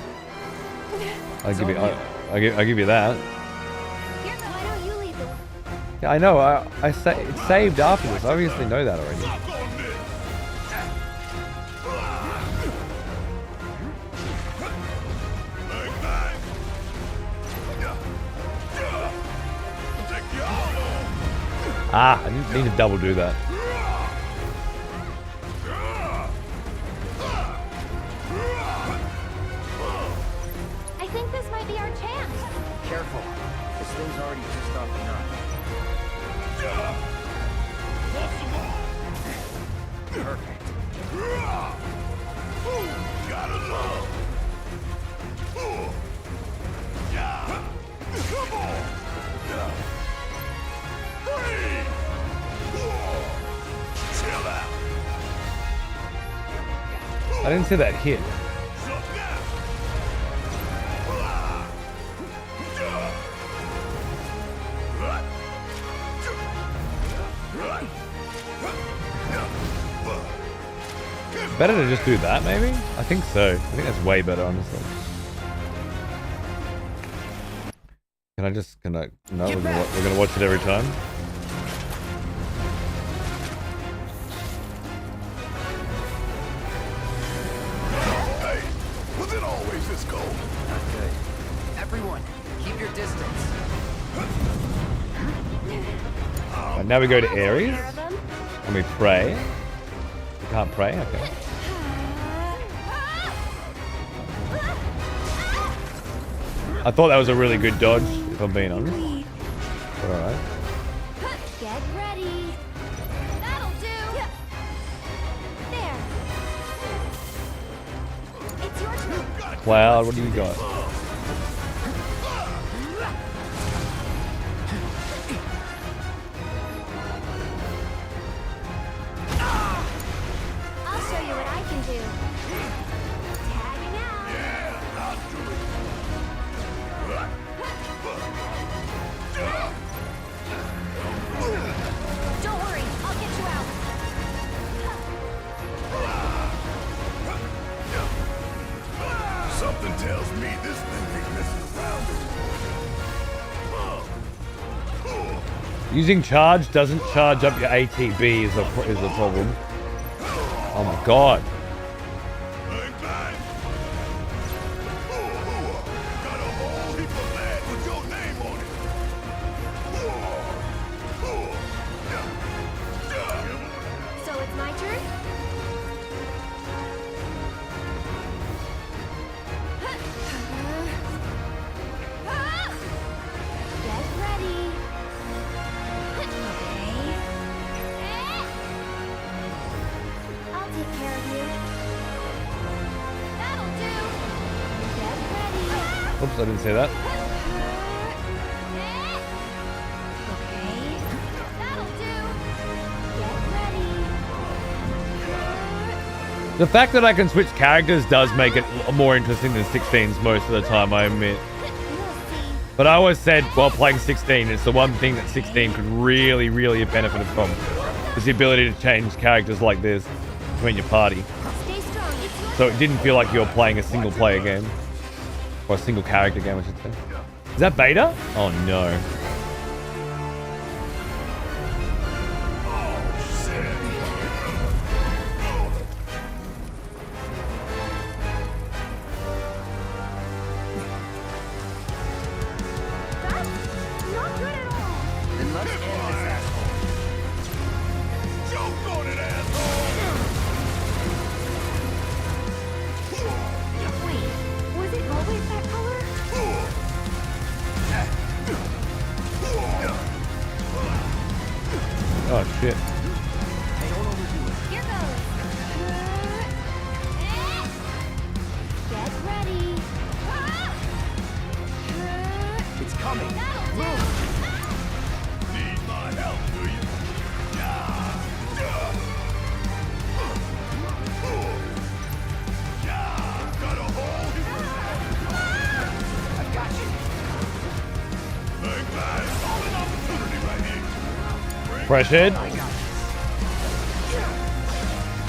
I'll give you that. Yeah, I know. It's saved after this. I obviously know that already. Ah, I didn't need to double do that. I think this might be our chance. Careful. This thing's already pissed off enough. Perfect. Gotta love. Come on. Chill out. I didn't see that hit. Better to just do that, maybe? I think so. I think that's way better, honestly. No, we're gonna watch it every time. Hey, was it always this cold? Not good. Everyone, keep your distance. Right, now we go to Aries. And we pray. We can't pray? Okay. I thought that was a really good dodge, if I'm being honest. But alright. Get ready. That'll do. There. It's your turn. Cloud, what do you got? I'll show you what I can do. Tagging out. Yeah, I'll do it. Don't worry, I'll get you out. Something tells me this thing ain't messing around. Using charge doesn't charge up your ATB is a problem. Oh my god. So it's my turn? Get ready. Okay. I'll take care of you. That'll do. Get ready. Oops, I didn't say that. Okay. That'll do. Get ready. The fact that I can switch characters does make it more interesting than 16's most of the time, I admit. But I always said while playing 16, it's the one thing that 16 could really, really have benefited from. Is the ability to change characters like this between your party. Stay strong. It's your So it didn't feel like you were playing a single player game. Or a single character game, I should say. Is that beta? Oh no. shit. Hey, don't overdo it. Here goes. Get ready. It's coming. Move. Need my help, do you? Got a hole here. I've got you. Big man, an opportunity right here. Pressured.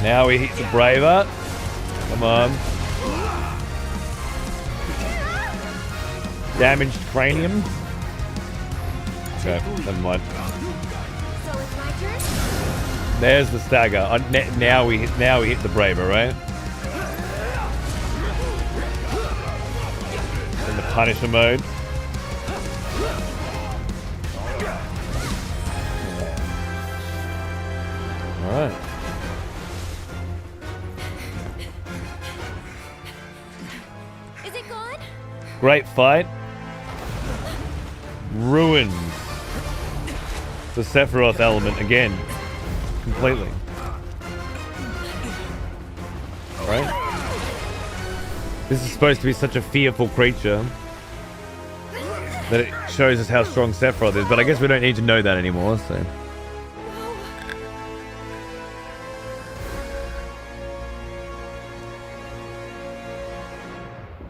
Now he hits the braver. Come on. Damaged cranium. Okay, never mind. So it's my turn? There's the stagger. Now we hit the braver, right? In the Punisher mode. Alright. Is it gone? Great fight. Ruins the Sephiroth element again. Completely. Right? This is supposed to be such a fearful creature that it shows us how strong Sephiroth is, but I guess we don't need to know that anymore, so.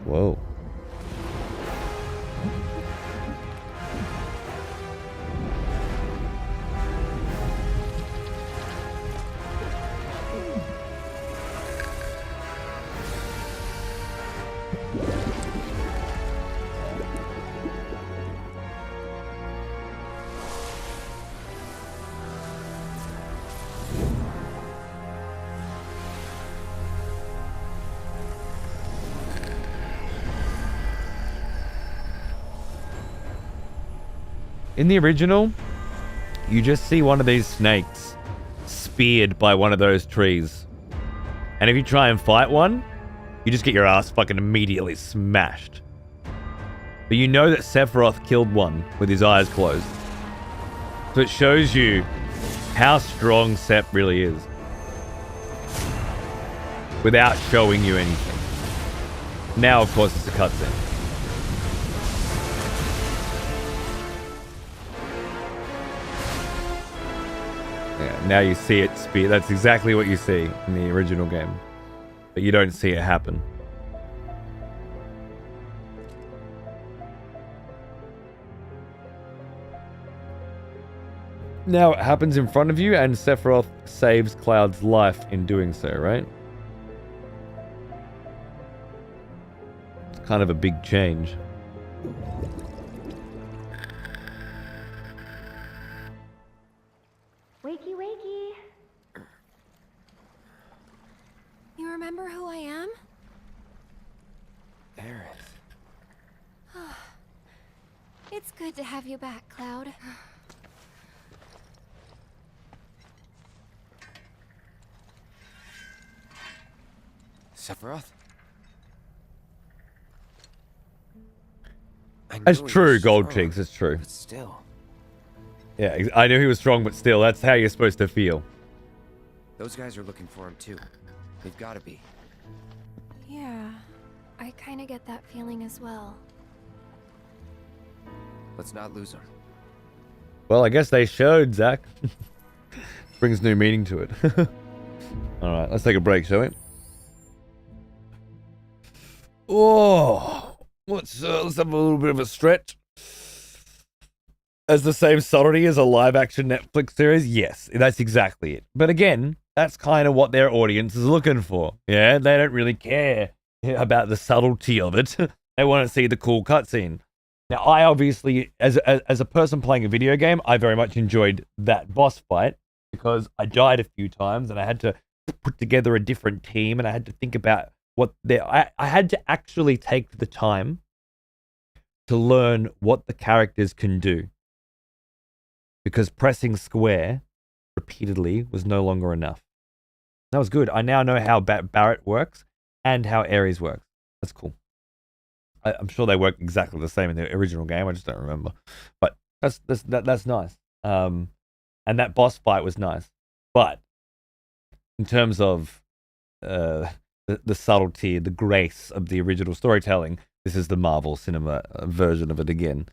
Whoa. In the original, you just see one of these snakes speared by one of those trees. And if you try and fight one, you just get your ass fucking immediately smashed. But you know that Sephiroth killed one with his eyes closed. So it shows you how strong Sep really is. Without showing you anything. Now, of course, it's a cutscene. Yeah, now you see it spear. That's exactly what you see in the original game. But you don't see it happen. Now it happens in front of you, and Sephiroth saves Cloud's life in doing so, right? It's kind of a big change. Wakey, wakey. You remember who I am? Aerith. It's good to have you back, Cloud. Sephiroth? That's true, Gold Cheeks, it's true. But still. Yeah, I knew he was strong, but still, that's how you're supposed to feel. Those guys are looking for him too. They've got to be. Yeah, I kind of get that feeling as well. Let's not lose him. Well, I guess they showed, Zach. Brings new meaning to it. Alright, let's take a break, shall we? Oh, let's have a little bit of a stretch. As the same subtlety as a live-action Netflix series? Yes, that's exactly it. But again, that's kind of what their audience is looking for. Yeah, they don't really care about the subtlety of it. They want to see the cool cutscene. Now, I obviously, as a person playing a video game, I very much enjoyed that boss fight because I died a few times and I had to put together a different team and I had to think about what I had to actually take the time to learn what the characters can do. Because pressing square repeatedly was no longer enough. That was good. I now know how Barret works and how Ares works. That's cool. I'm sure they work exactly the same in the original game. I just don't remember. But that's nice. And And that boss fight was nice. But in terms of the subtlety, the grace of the original storytelling, this is the Marvel Cinema version of it again.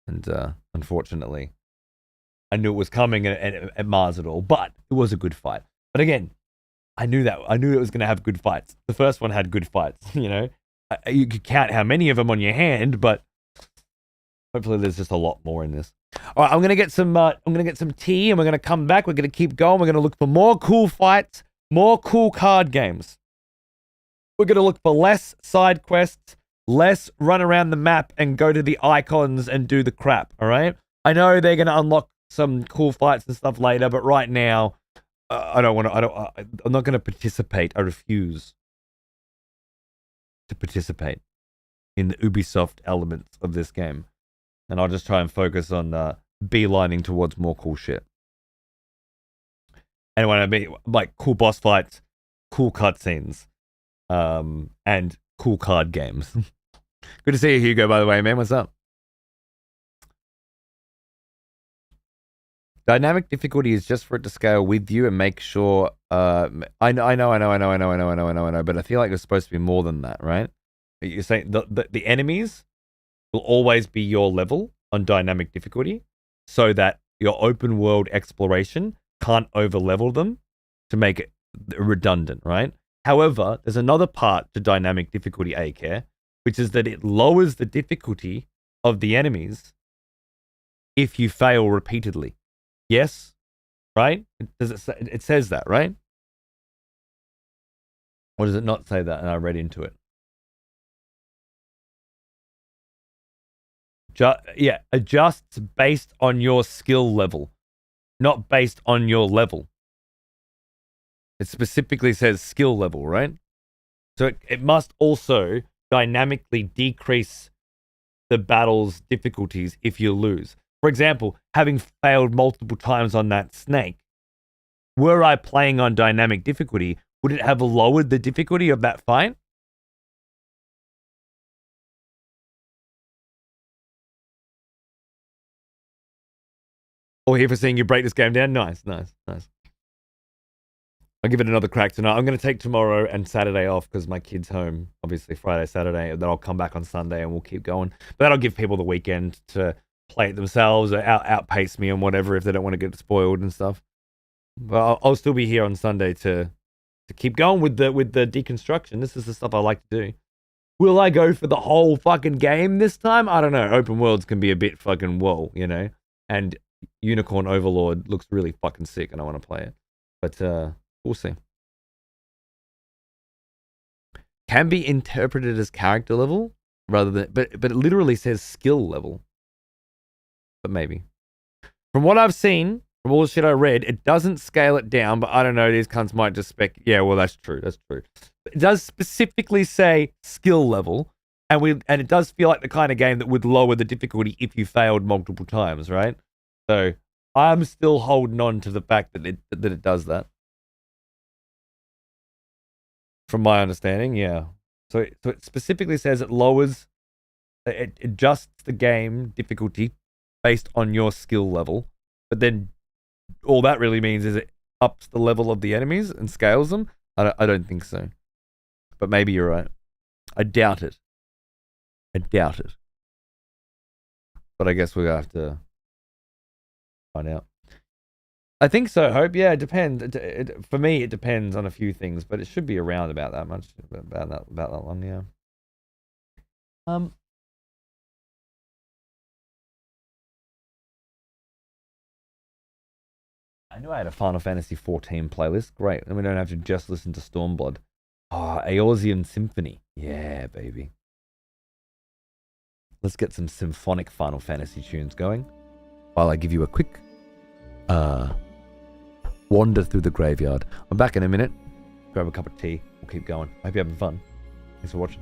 And unfortunately, I knew it was coming and it mars it all. But it was a good fight. But again, I knew that. I knew it was going to have good fights. The first one had good fights, you know. You could count how many of them on your hand, but hopefully there's just a lot more in this. All right, I'm gonna get some tea, and we're gonna come back. We're gonna keep going. We're gonna look for more cool fights, more cool card games. We're gonna look for less side quests, less run around the map and go to the icons and do the crap. All right. I know they're gonna unlock some cool fights and stuff later, but right now, I don't want to. I'm not gonna participate. I refuse to participate in the Ubisoft elements of this game. And I'll just try and focus on beelining towards more cool shit. And when I mean like cool boss fights, cool cutscenes, and cool card games. Good to see you, Hugo, by the way, man. What's up? Dynamic difficulty is just for it to scale with you and make sure. I know. But I feel like it's supposed to be more than that, right? You're saying the enemies will always be your level on dynamic difficulty, so that your open world exploration can't over level them to make it redundant, right? However, there's another part to dynamic difficulty, A-Care, which is that it lowers the difficulty of the enemies if you fail repeatedly. Yes? Right? It says that, right? Or does it not say that? And I read into it. Adjusts based on your skill level, not based on your level. It specifically says skill level, right? So it must also dynamically decrease the battle's difficulties if you lose. For example, having failed multiple times on that snake, were I playing on dynamic difficulty, would it have lowered the difficulty of that fight? All here for seeing you break this game down. Nice. I'll give it another crack tonight. I'm going to take tomorrow and Saturday off because my kid's home, obviously Friday, Saturday. Then I'll come back on Sunday and we'll keep going. But that'll give people the weekend to play it themselves or outpace me and whatever if they don't want to get spoiled and stuff. But I'll still be here on Sunday to keep going with the deconstruction. This is the stuff I like to do. Will I go for the whole fucking game this time? I don't know. Open worlds can be a bit fucking whoa, you know? And Unicorn Overlord looks really fucking sick and I want to play it. But we'll see. Can be interpreted as character level rather than, but it literally says skill level. But maybe. From what I've seen, from all the shit I read, it doesn't scale it down, but I don't know, these cunts might just spec. Yeah, well, that's true. It does specifically say skill level, and it does feel like the kind of game that would lower the difficulty if you failed multiple times, right? So I'm still holding on to the fact that it does that. From my understanding, yeah. So it specifically says it adjusts the game difficulty based on your skill level, but then all that really means is it ups the level of the enemies and scales them. I don't think so, but maybe you're right. I doubt it. But I guess we're gonna have to find out. I think so, Hope. Yeah, it depends. For me, it depends on a few things, but it should be around about that much, about that long, yeah. I knew I had a Final Fantasy 14 playlist. Great, then we don't have to just listen to Stormblood. Oh, Eorzean Symphony. Yeah, baby. Let's get some symphonic Final Fantasy tunes going while I give you a quick wander through the graveyard. I'm back in a minute. Grab a cup of tea. We'll keep going. I hope you're having fun. Thanks for watching.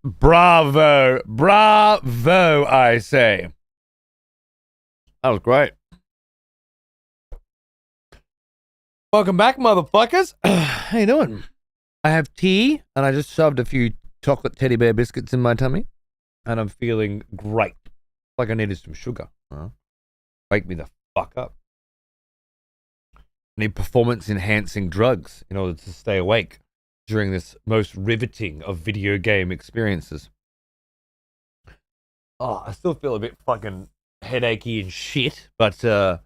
Bravo. Bravo, I say. That was great. Welcome back, motherfuckers. How you doing? I have tea, and I just shoved a few chocolate teddy bear biscuits in my tummy, and I'm feeling great. Like I needed some sugar. Wake me the fuck up. I need performance-enhancing drugs in order to stay awake during this most riveting of video game experiences. Oh, I still feel a bit fucking headachy and shit, but yeah,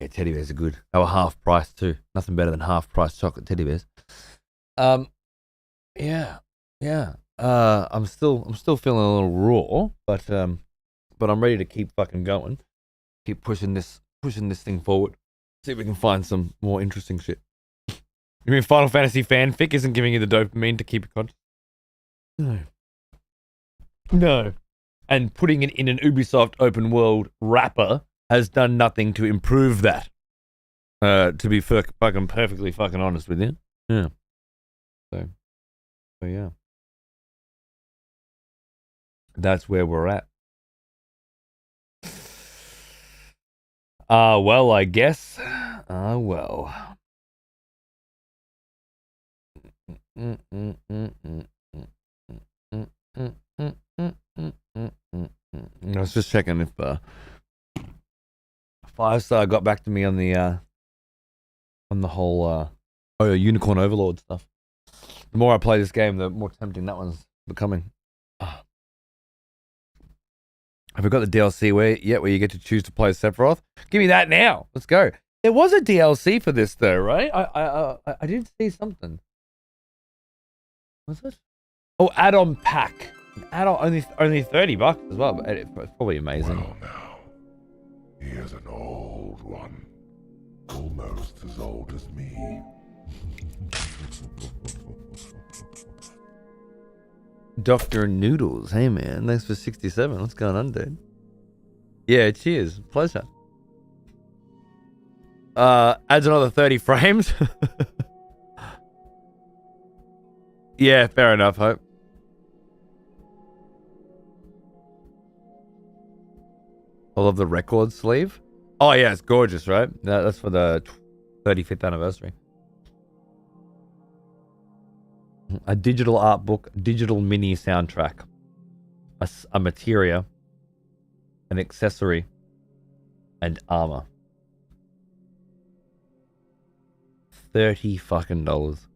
teddy bears are good. They were half price too. Nothing better than half price chocolate teddy bears. Yeah. I'm still feeling a little raw, but I'm ready to keep fucking going. Keep pushing this thing forward. See if we can find some more interesting shit. You mean Final Fantasy fanfic isn't giving you the dopamine to keep you conscious? No. And putting it in an Ubisoft open world wrapper has done nothing to improve that. To be fucking perfectly fucking honest with you. Yeah. So yeah. That's where we're at. Well, I guess. Well. I was just checking if 5-star got back to me on the whole Unicorn Overlord stuff. The more I play this game, the more tempting that one's becoming. Have we got the DLC where you get to choose to play Sephiroth? Give me that now. Let's go. There was a DLC for this though, right? I did see something. Was it? Oh, add-on pack. Add-on only $30 as well. But it's probably amazing. Well, now he is an old one, almost as old as me. Dr. Noodles, hey man, thanks for 67. What's going on, dude? Yeah, cheers. Pleasure. Adds another 30 frames. Yeah, fair enough, Hope. I love the record sleeve. Oh yeah, it's gorgeous, right? That's for the 35th anniversary. A digital art book, digital mini soundtrack, a materia, an accessory, and armor. $30 fucking dollars.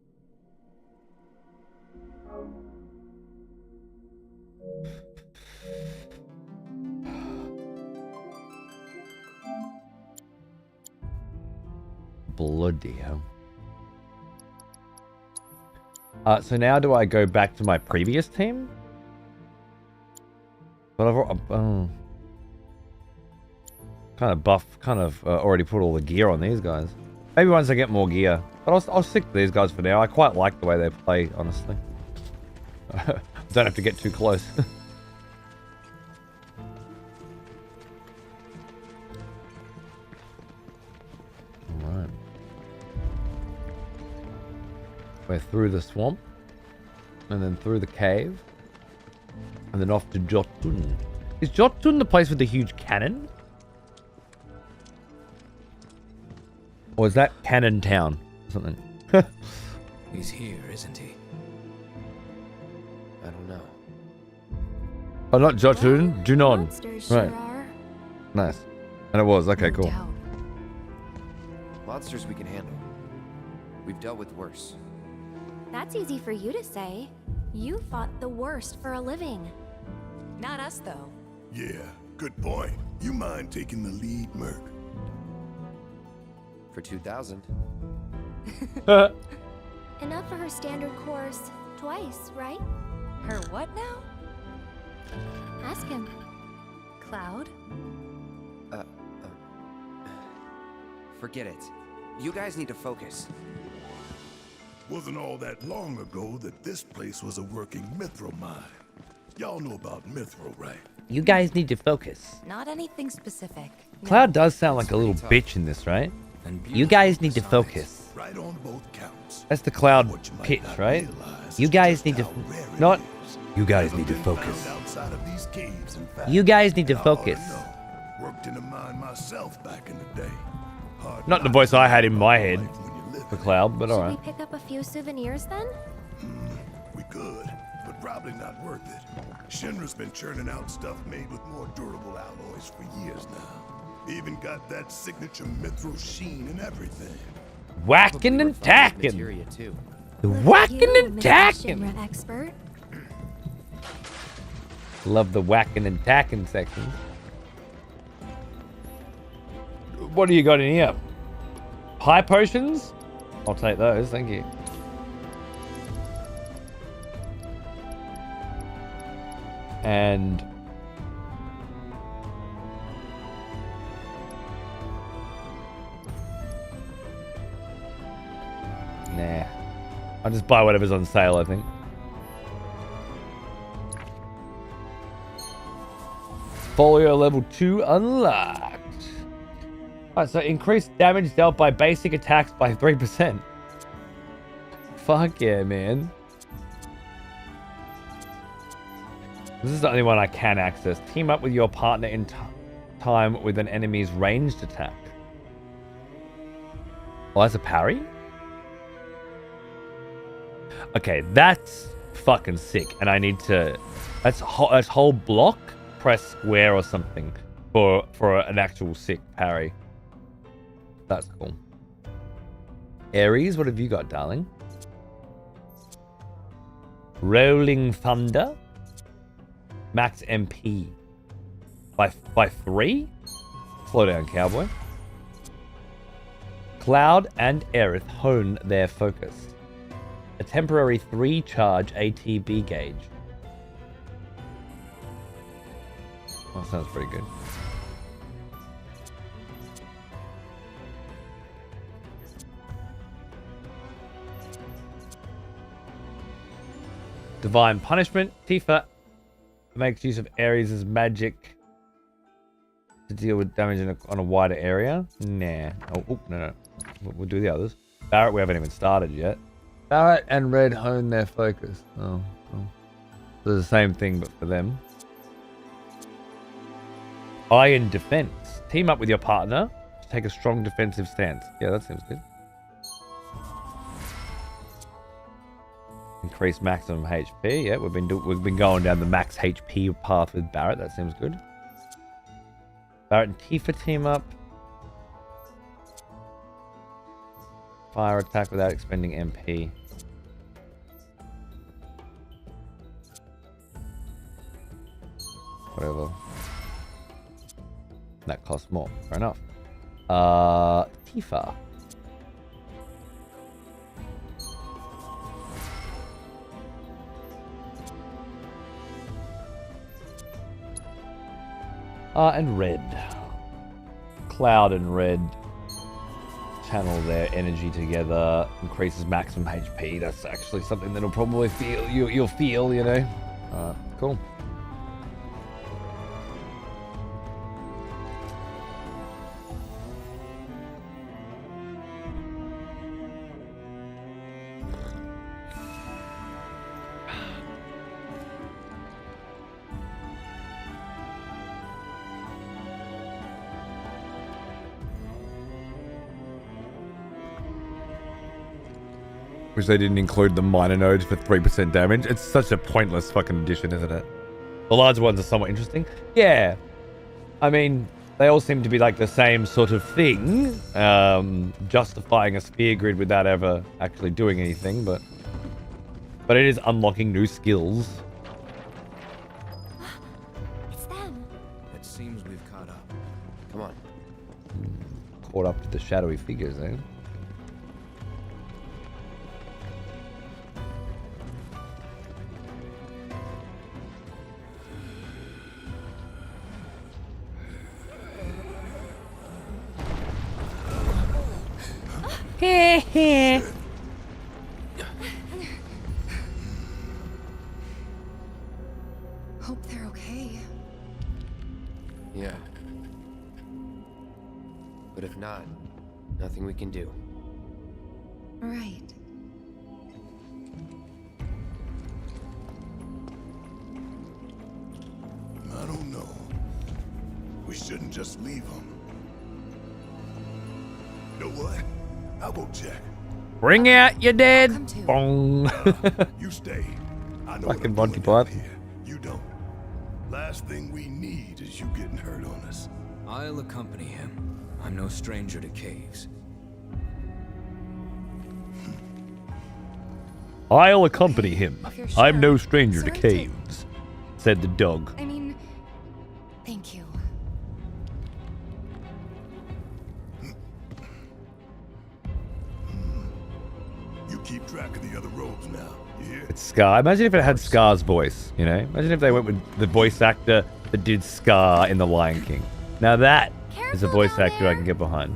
Bloody hell. So now do I go back to my previous team? But I've kind of already put all the gear on these guys. Maybe once I get more gear. But I'll stick to these guys for now. I quite like the way they play, honestly. Don't have to get too close. Alright. We're through the swamp. And then through the cave. And then off to Jotun. Is Jotun the place with the huge cannon? Or is that Cannon Town? Or something. He's here, isn't he? I don't know. Oh, not Jotun. Junon. Monsters Right. sure are. Nice. And it was. Okay, cool. Monsters we can handle. We've dealt with worse. That's easy for you to say. You fought the worst for a living. Not us, though. Yeah, good point. You mind taking the lead, Merc? For 2,000. Enough for her standard course twice, right? Her what now? Ask him. Cloud? Forget it. You guys need to focus. Wasn't all that long ago that this place was a working mithril mine. Y'all know about mithril, right? You guys need to focus. Not anything specific. Cloud does sound like a little bitch in this, right? You guys need to focus. Right on both counts. That's the Cloud pitch, right? You guys need to... Not You guys need to focus. Outside of these caves, in fact. You guys need to I ought to focus. know. Worked in a mine myself back in the day. Hard Not the knocks voice I had in about my life head when you live for in it. Cloud, but Should alright. we pick up a few souvenirs then? We could, but probably not worth it. Shinra's been churning out stuff made with more durable alloys for years now. Even got that signature mithril sheen and everything. Whacking and tacking. Materia too. Whacking and Mr. tacking. Shinra expert. Love the whacking and tacking section. What do you got in here? High potions? I'll take those, thank you. And nah. I'll just buy whatever's on sale, I think. Folio level 2 unlocked. Alright, so increased damage dealt by basic attacks by 3%. Fuck yeah, man. This is the only one I can access. Team up with your partner in time with an enemy's ranged attack. Oh, that's a parry? Okay, that's fucking sick. And I need to... That's whole block? Press square or something for an actual sick parry. That's cool. Ares, what have you got, darling? Rolling Thunder. Max MP. By 3? Slow down, cowboy. Cloud and Aerith hone their focus. A temporary 3 charge ATB gauge. That sounds pretty good. Divine Punishment. Tifa makes use of Ares' magic to deal with damage on a wider area. Nah. Oh, no. We'll do the others. Barrett, we haven't even started yet. Barrett and Red hone their focus. Oh. So it's the same thing, but for them. Iron Defense. Team up with your partner to take a strong defensive stance. Yeah, that seems good. Increase maximum HP. Yeah, we've been going down the max HP path with Barrett. That seems good. Barrett and Tifa team up. Fire attack without expending MP. Whatever. That costs more. Fair enough. Tifa. And Red. Cloud and Red channel their energy together. Increases maximum HP. That's actually something that'll probably feel you'll feel, you know. Cool. Which they didn't include the minor nodes for 3% damage. It's such a pointless fucking addition, isn't it? The large ones are somewhat interesting. Yeah. I mean, they all seem to be like the same sort of thing. Justifying a spear grid without ever actually doing anything, but it is unlocking new skills. It's them. It seems we've caught up. Come on. Caught up to the shadowy figures, eh? Hope they're okay. Yeah. But if not, nothing we can do. Right. shouldn't just leave him. You know what? I'll go check. Bring out your dead. Bong. You stay. I know Fucking Monty Python. here. You don't. Last thing we need is you getting hurt on us. I'll accompany him. I'm no stranger to caves. I'll accompany him. If you're I'm no sure, stranger to certainly. caves, said the dog. I mean, thank you. You keep track of the other robes now. You hear? It's Scar. Imagine if it had Scar's voice, you know? Imagine if they went with the voice actor that did Scar in The Lion King. Now that is a voice actor I can get behind.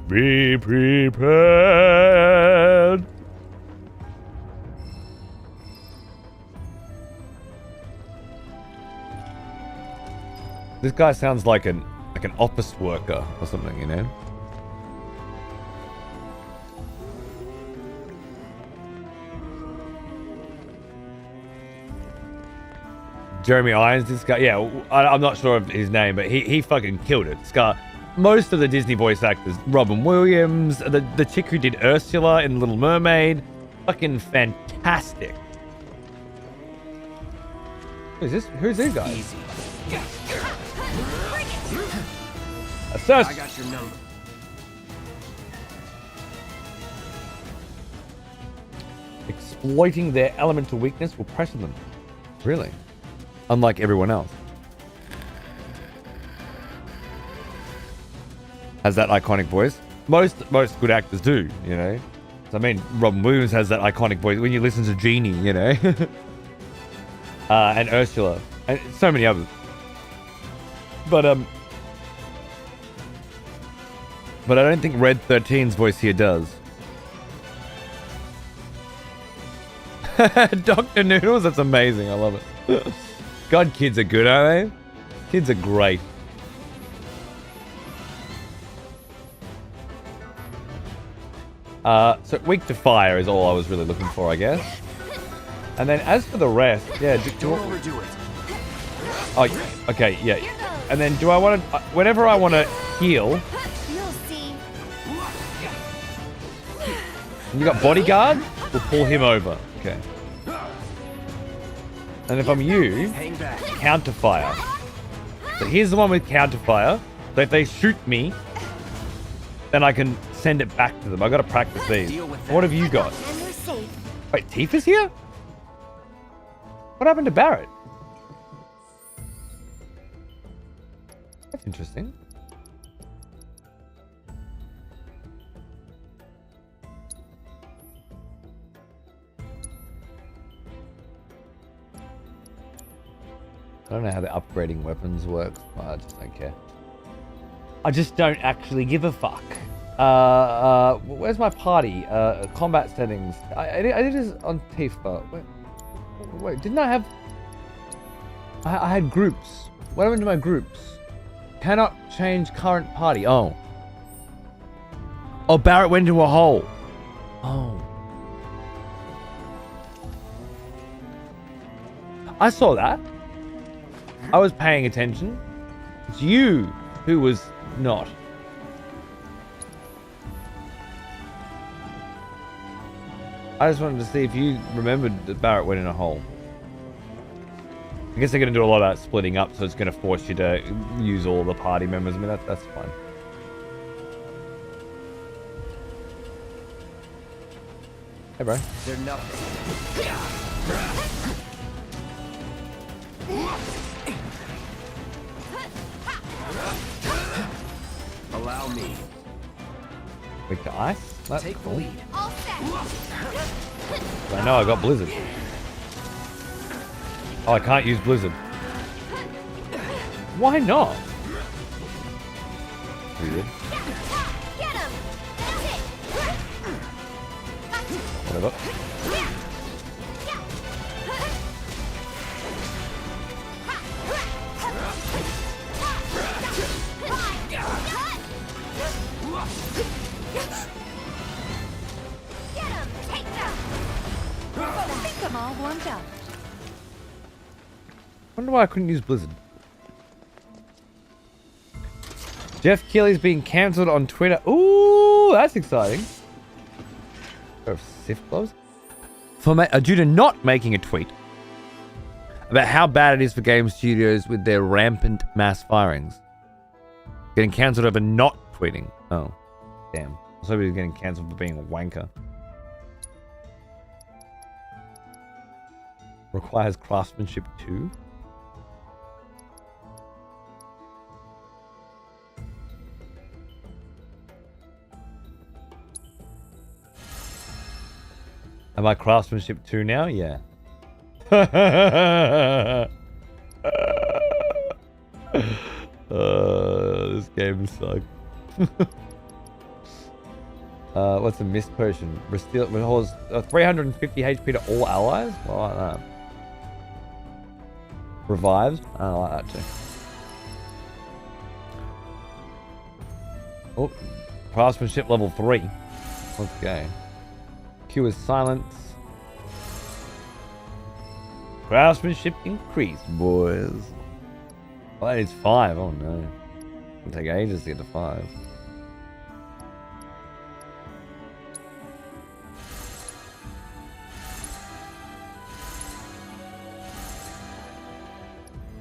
Be prepared. This guy sounds like an office worker or something, you know? Jeremy Irons, this guy, yeah, I'm not sure of his name, but he fucking killed it. Scar. Most of the Disney voice actors, Robin Williams, the chick who did Ursula in Little Mermaid, fucking fantastic. Who's these guys? Easy. Assess. I got your number. Exploiting their elemental weakness will pressure them. Really? Unlike everyone else. Has that iconic voice. Most good actors do, you know. So, I mean, Robin Williams has that iconic voice when you listen to Genie, you know. And Ursula. And so many others. But I don't think Red 13's voice here does. Dr. Noodles, that's amazing. I love it. God, kids are good, aren't they? Kids are great. So weak to fire is all I was really looking for, I guess. And then as for the rest, yeah. Don't overdo it. Oh, okay, yeah. And then do I want to, whenever I want to heal. You'll see. You got bodyguard? We'll pull him over. Okay. And if I'm you, counterfire. So here's the one with counterfire. So if they shoot me, then I can send it back to them. I gotta practice these. What have you got? Wait, Tifa's here? What happened to Barrett? That's interesting. I don't know how the upgrading weapons works. I just don't care. I just don't actually give a fuck. Where's my party? Combat settings. I did this on Tifa. Wait, didn't I have... I had groups. What happened to my groups? Cannot change current party. Oh. Oh, Barrett went into a hole. Oh. I saw that. I was paying attention. It's you who was not. I just wanted to see if you remembered that Barrett went in a hole. I guess they're going to do a lot of that splitting up, so it's going to force you to use all the party members. I mean, that's fine. Hey, bro. They're nothing. Allow me. Weak to ice? That's Take the cool. lead. All set. I know I got Blizzard. Oh, I can't use Blizzard. Why not? Weird. Get him. That's it. Whatever. Get him. Take them. I think I'm all warmed up. Wonder why I couldn't use Blizzard. Jeff Keighley's being cancelled on Twitter. Ooh, that's exciting. Pair of Sif gloves. Due to not making a tweet about how bad it is for game studios with their rampant mass firings. Getting cancelled over not tweeting. Oh, damn. So he's getting cancelled for being a wanker. Requires craftsmanship too. Am I craftsmanship 2 now? Yeah. This game sucks. What's a mist potion? Restores 350 HP to all allies? Well, I like that. Revives? I don't like that too. Oh, craftsmanship level 3. Let's go. Q is silence. Craftsmanship increase, boys. Oh, that is 5. Oh no. It'll take ages to get to 5.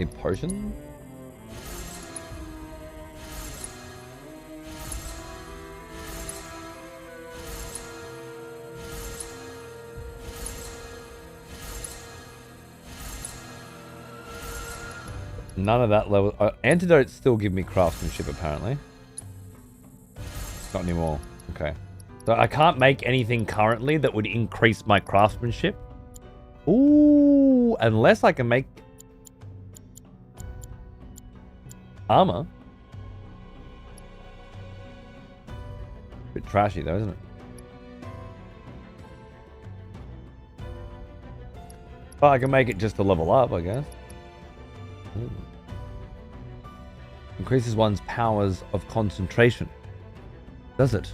A potion? None of that level. Antidotes still give me craftsmanship, apparently. Not anymore. Okay. So I can't make anything currently that would increase my craftsmanship. Ooh, unless I can make armor. Bit trashy though, isn't it? But I can make it just to level up, I guess. Ooh. Increases one's powers of concentration. Does it?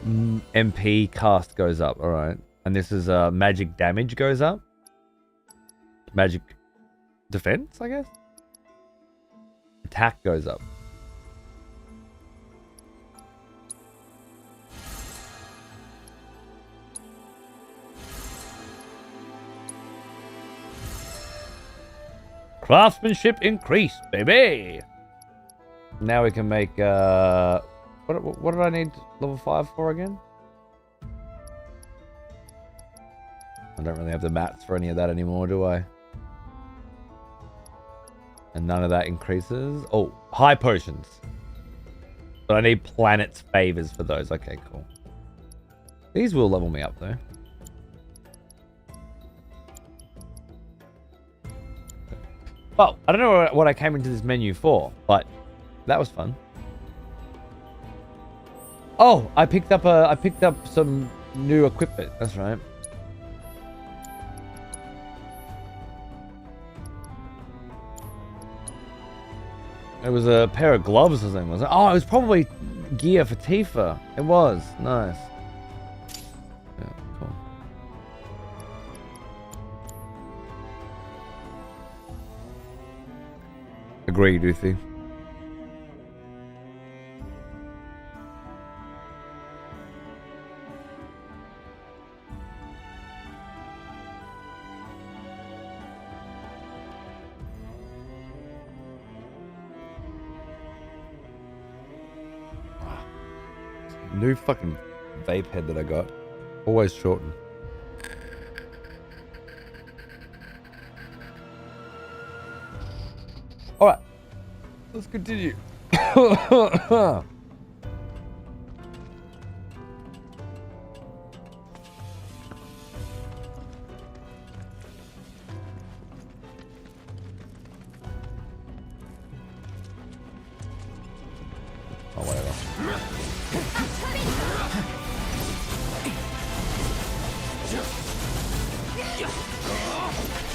MP cast goes up. Alright. And this is magic damage goes up. Magic defense, I guess? Attack goes up. Craftsmanship increased, baby! Now we can make, what did I need level 5 for again? I don't really have the mats for any of that anymore, do I? And none of that increases. Oh, high potions. But I need planet's favors for those. Okay, cool. These will level me up, though. Well, I don't know what I came into this menu for, but that was fun. Oh, I picked up some new equipment. That's right. It was a pair of gloves or something, was it? Oh, it was probably gear for Tifa. It was. Nice. Yeah, cool. Agreed, Uthi. New fucking vape head that I got. Always shortened. Alright. Let's continue. Oh, whatever.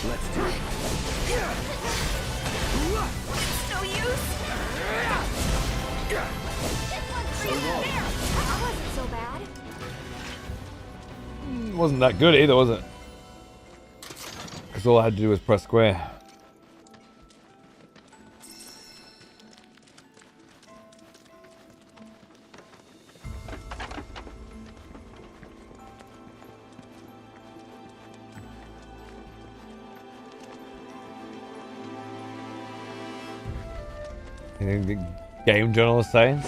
Let's do it. It's no use. That wasn't so bad. Wasn't that good either, was it? Because all I had to do was press square. game journalists say.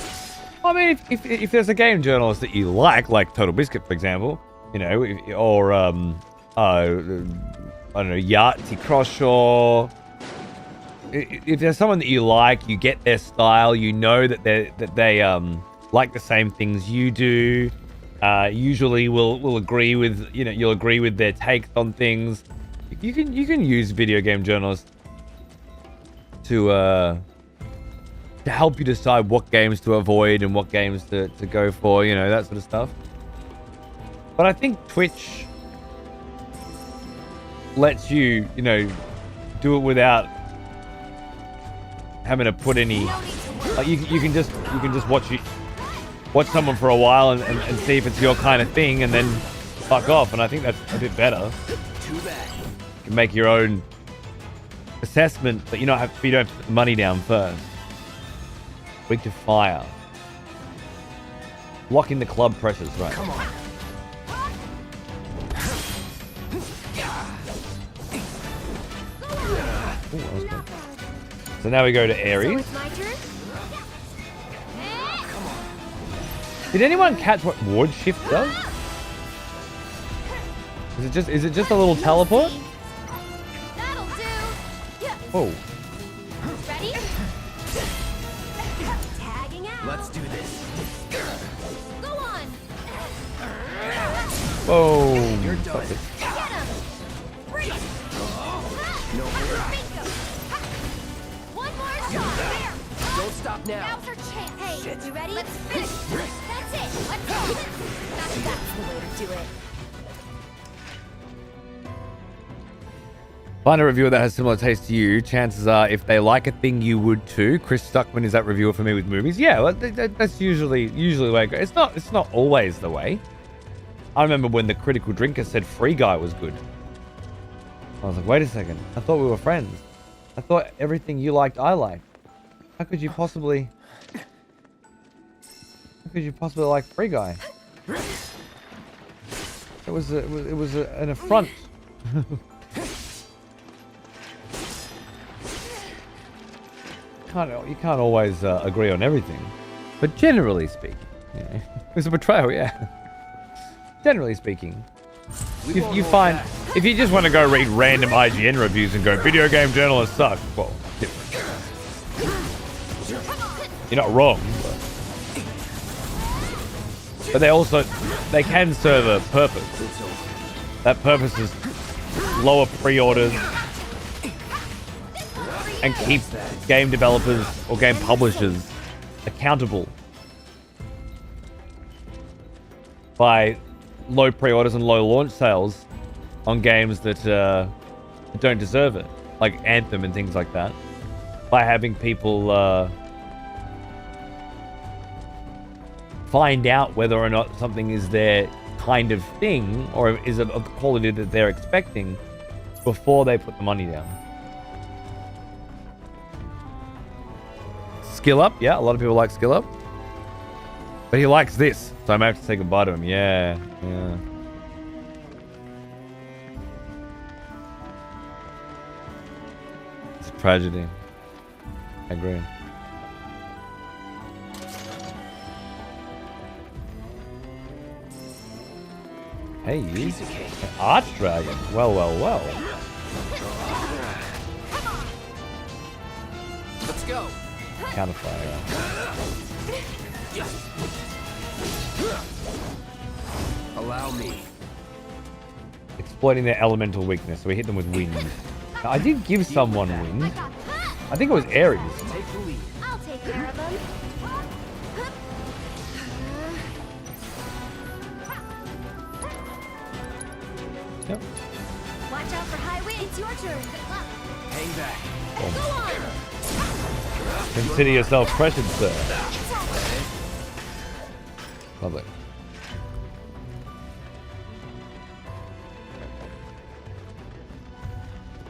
I mean, if there's a game journalist that you like Total Biscuit, for example, you know, or I don't know, Yahtzee Croshaw. If there's someone that you like, you get their style, you know that they like the same things you do. Usually, will agree with you'll agree with their takes on things. You can use video game journalists to help you decide what games to avoid and what games to go for, that sort of stuff. But I think Twitch lets you, do it without having to put any. Like you can just watch someone for a while and see if it's your kind of thing, and then fuck off. And I think that's a bit better. Too bad. You can make your own assessment, but you don't have to put the money down first. Weak to fire. Locking the club pressures, right? Come on. Ooh, that was good. So now we go to Aries. Did anyone catch what ward shift does? Is it just a little teleport? That'll do. Whoa. Ready? Tagging out. Let's do this. Go on. Whoa. You're done. Get him. Freeze. No hurry. One more shot. There. Don't stop now. Now's our chance. Hey, you ready? Let's finish. That's it. Let's go. That's the way to do it. Find a reviewer that has similar taste to you. Chances are, if they like a thing, you would too. Chris Stuckman is that reviewer for me with movies. Yeah, that's usually the way it goes. It's not always the way. I remember when the Critical Drinker said Free Guy was good. I was like, wait a second. I thought we were friends. I thought everything you liked, I liked. How could you possibly like Free Guy? It was an affront. You can't always agree on everything, but generally speaking, it's a betrayal. Yeah. Generally speaking, you find if you just want to go read random IGN reviews and go video game journalists suck, well, you're not wrong, but they can serve a purpose. That purpose is lower pre-orders and keep game developers or game publishers accountable by low pre-orders and low launch sales on games that don't deserve it, like Anthem and things like that, by having people find out whether or not something is their kind of thing or is of the quality that they're expecting before they put the money down. Skill Up, yeah, a lot of people like Skill Up, but he likes this, so I might have to say goodbye to him. Yeah. It's a tragedy. I agree. Hey, you. Archdragon. Well. Let's go. Counterfire. Allow me. Exploiting their elemental weakness, so we hit them with wind. Now, I did give someone wind. I think it was Aries. Take the lead. I'll take care of them. Yep. Watch out for high wind. It's your turn. Good luck. Hang back. Go on. Consider yourself pressured, sir. Lovely.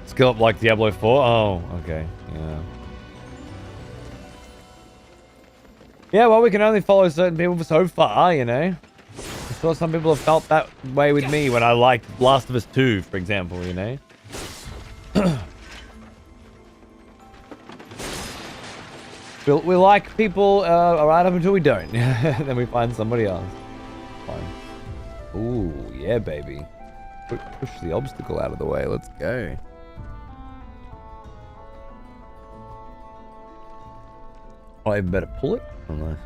Skill up like Diablo 4? Oh, okay. Yeah. Yeah, well, we can only follow certain people so far, I saw some people have felt that way with me when I liked Last of Us 2, for example, We like people right up until we don't. Then we find somebody else. Fine. Ooh, yeah, baby. Push the obstacle out of the way. Let's go. I even better pull it. Oh, nice.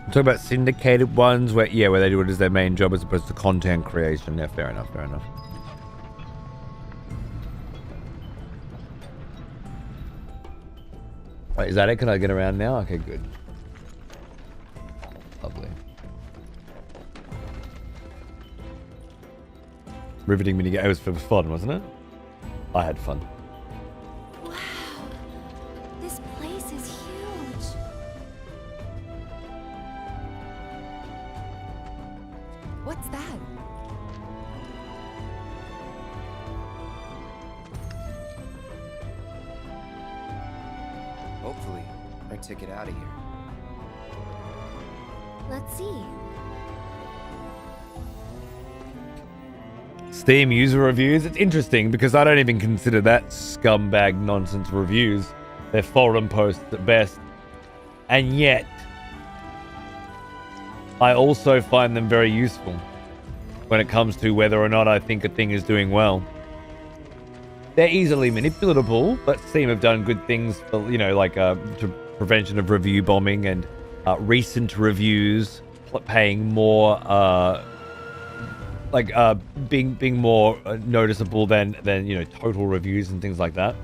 I'm talking about syndicated ones where they do it as their main job as opposed to content creation. Yeah, fair enough. Fair enough. Wait, is that it? Can I get around now? Okay, good. Lovely. Riveting minigame. It was fun, wasn't it? I had fun. Wow. This place is huge. What's that? Hopefully, our ticket out of here. Let's see. Steam user reviews. It's interesting because I don't even consider that scumbag nonsense reviews. They're forum posts at best. And yet, I also find them very useful when it comes to whether or not I think a thing is doing well. They're easily manipulatable, but Steam have done good things for, like to prevention of review bombing and recent reviews paying more being more noticeable than total reviews and things like that.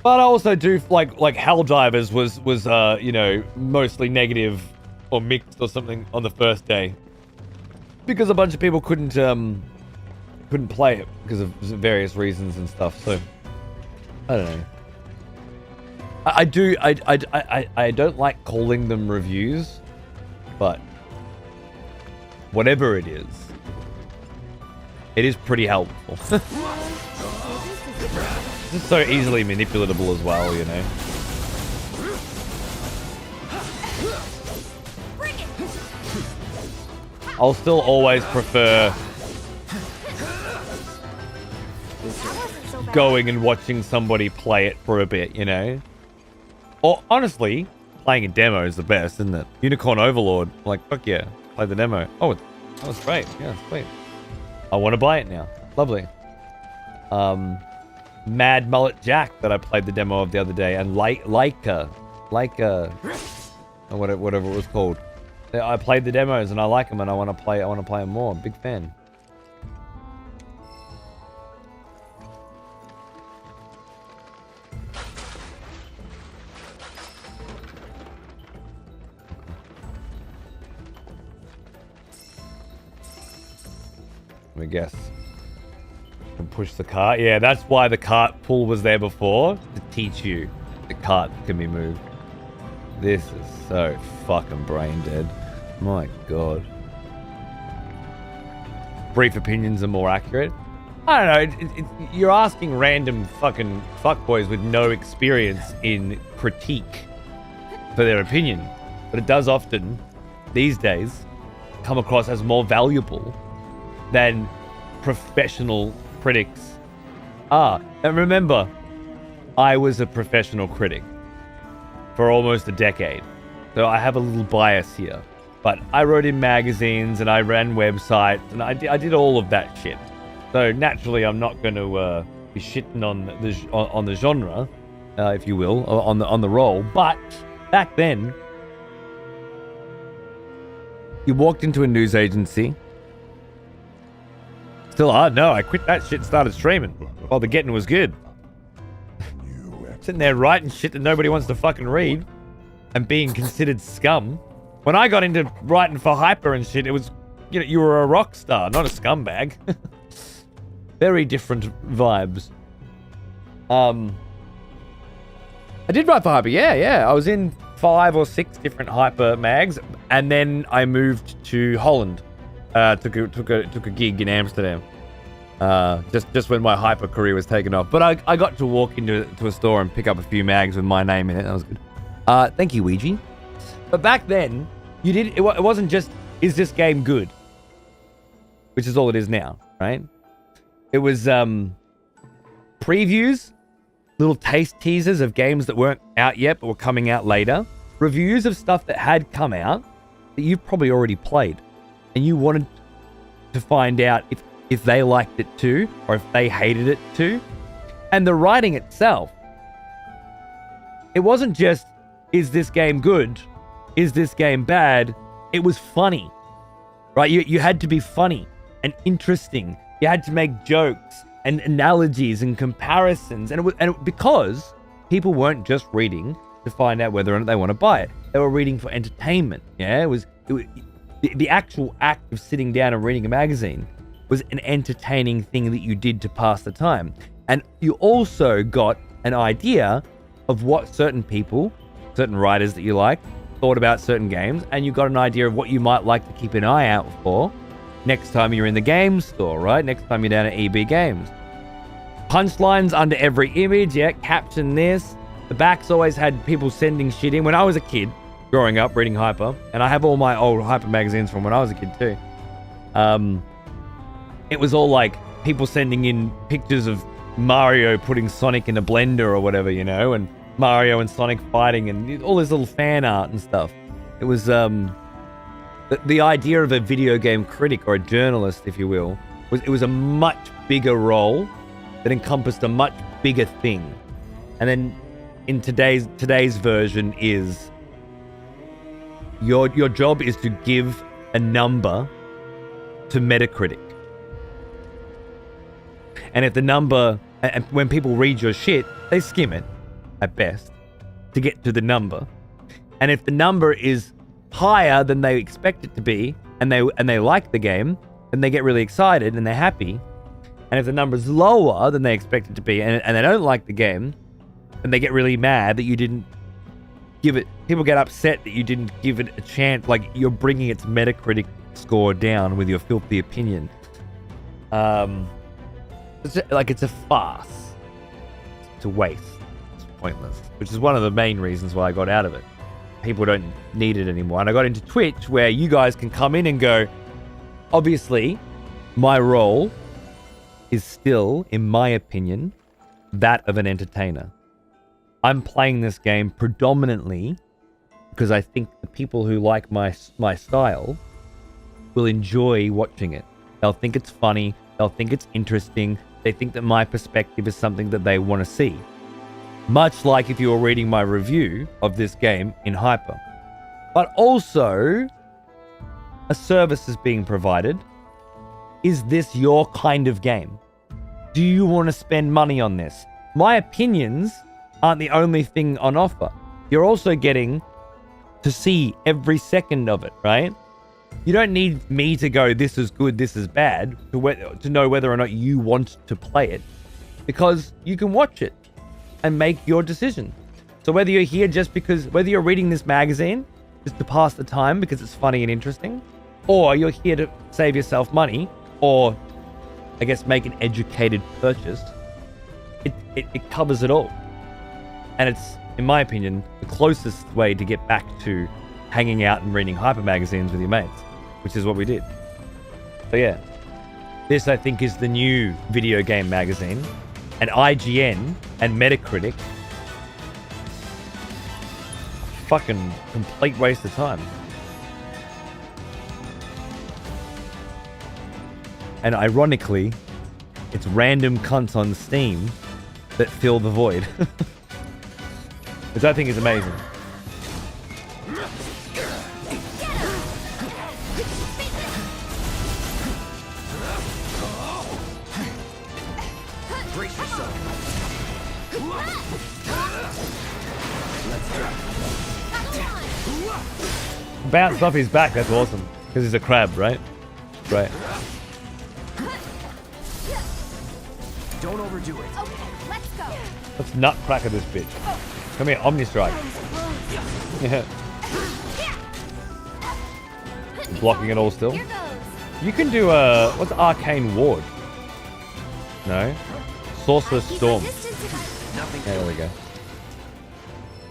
But I also do like Helldivers was mostly negative or mixed or something on the first day because a bunch of people couldn't play it because of various reasons and stuff. So I don't know. I don't like calling them reviews, but whatever it is pretty helpful. It's so easily manipulatable as well, I'll still always prefer going and watching somebody play it for a bit, Or honestly, playing a demo is the best, isn't it? Unicorn Overlord, like, fuck yeah, play the demo. Oh, that was great. Yeah, sweet. I want to buy it now. Lovely. Mad Mullet Jack that I played the demo of the other day, and Leica, or whatever it was called. I played the demos and I like them, and I want to play them more. Big fan. I guess. And push the cart. Yeah, that's why the cart pull was there before, to teach you the cart can be moved. This is so fucking brain dead. My god. Brief opinions are more accurate. I don't know. You're asking random fucking fuckboys with no experience in critique for their opinion, but it does often, these days, come across as more valuable than professional critics are. And remember, I was a professional critic for almost a decade, so I have a little bias here. But I wrote in magazines and I ran websites and I did all of that shit. So naturally, I'm not going to be shitting on the genre, if you will, on the role. But back then, you walked into a news agency. Still, I quit that shit and started streaming while the getting was good. Sitting there writing shit that nobody wants to fucking read and being considered scum. When I got into writing for Hyper and shit, it was, you were a rock star, not a scumbag. Very different vibes. I did write for Hyper, yeah. I was in 5 or 6 different Hyper mags, and then I moved to Holland. Took a gig in Amsterdam. Just when my Hyper career was taken off. But I got to walk into a store and pick up a few mags with my name in it. That was good. Thank you, Ouija. But back then, it wasn't just, is this game good? Which is all it is now, right? It was previews, little taste teasers of games that weren't out yet but were coming out later, reviews of stuff that had come out that you've probably already played, and you wanted to find out if they liked it too or if they hated it too. And the writing itself, it wasn't just, is this game good? Is this game bad? It was funny, right? You had to be funny and interesting. You had to make jokes and analogies and comparisons. Because people weren't just reading to find out whether or not they want to buy it. They were reading for entertainment. Yeah, it was the actual act of sitting down and reading a magazine was an entertaining thing that you did to pass the time. And you also got an idea of what certain people, certain writers that you like, thought about certain games, and you got an idea of what you might like to keep an eye out for next time you're in the game store, right? Next time you're down at EB Games. Punchlines under every image, yeah, caption this. The backs always had people sending shit in. When I was a kid, growing up, reading Hyper, and I have all my old Hyper magazines from when I was a kid too. It was all like people sending in pictures of Mario putting Sonic in a blender or whatever, you know, and Mario and Sonic fighting and all this little fan art and stuff. It was the idea of a video game critic or a journalist, if you will, was a much bigger role that encompassed a much bigger thing. And then in today's version is your job is to give a number to Metacritic. And if the number, and when people read your shit, they skim it at best to get to the number. And if the number is higher than they expect it to be, and they like the game, then they get really excited and they're happy. And if the number's lower than they expect it to be, and they don't like the game, then they get really mad that you didn't give it. People get upset that you didn't give it a chance. Like you're bringing its Metacritic score down with your filthy opinion. It's a farce. It's a waste. It's pointless. Which is one of the main reasons why I got out of it. People don't need it anymore. And I got into Twitch where you guys can come in and go, obviously, my role is still, in my opinion, that of an entertainer. I'm playing this game predominantly because I think the people who like my style will enjoy watching it. They'll think it's funny. They'll think it's interesting. They think that my perspective is something that they want to see. Much like if you were reading my review of this game in Hyper. But also, a service is being provided. Is this your kind of game? Do you want to spend money on this? My opinions aren't the only thing on offer. You're also getting to see every second of it, right? You don't need me to go, this is good, this is bad, to know whether or not you want to play it. Because you can watch it and make your decision. So whether you're here whether you're reading this magazine just to pass the time because it's funny and interesting, or you're here to save yourself money, or I guess make an educated purchase, it covers it all. And it's, in my opinion, the closest way to get back to hanging out and reading Hyper magazines with your mates, which is what we did. So yeah, this I think is the new video game magazine, and IGN and Metacritic, fucking complete waste of time. And ironically, it's random cunts on Steam that fill the void. Which I think is amazing. Brace yourself. Bounced off his back, that's awesome. Because he's a crab, right? Right. Don't overdo it. Okay, let's go. Let's nutcracker this bitch. Come here, Omni Strike. Yeah. Blocking it all still. You can do what's Arcane Ward? No. Sorcerer's Storm. Yeah, there we go.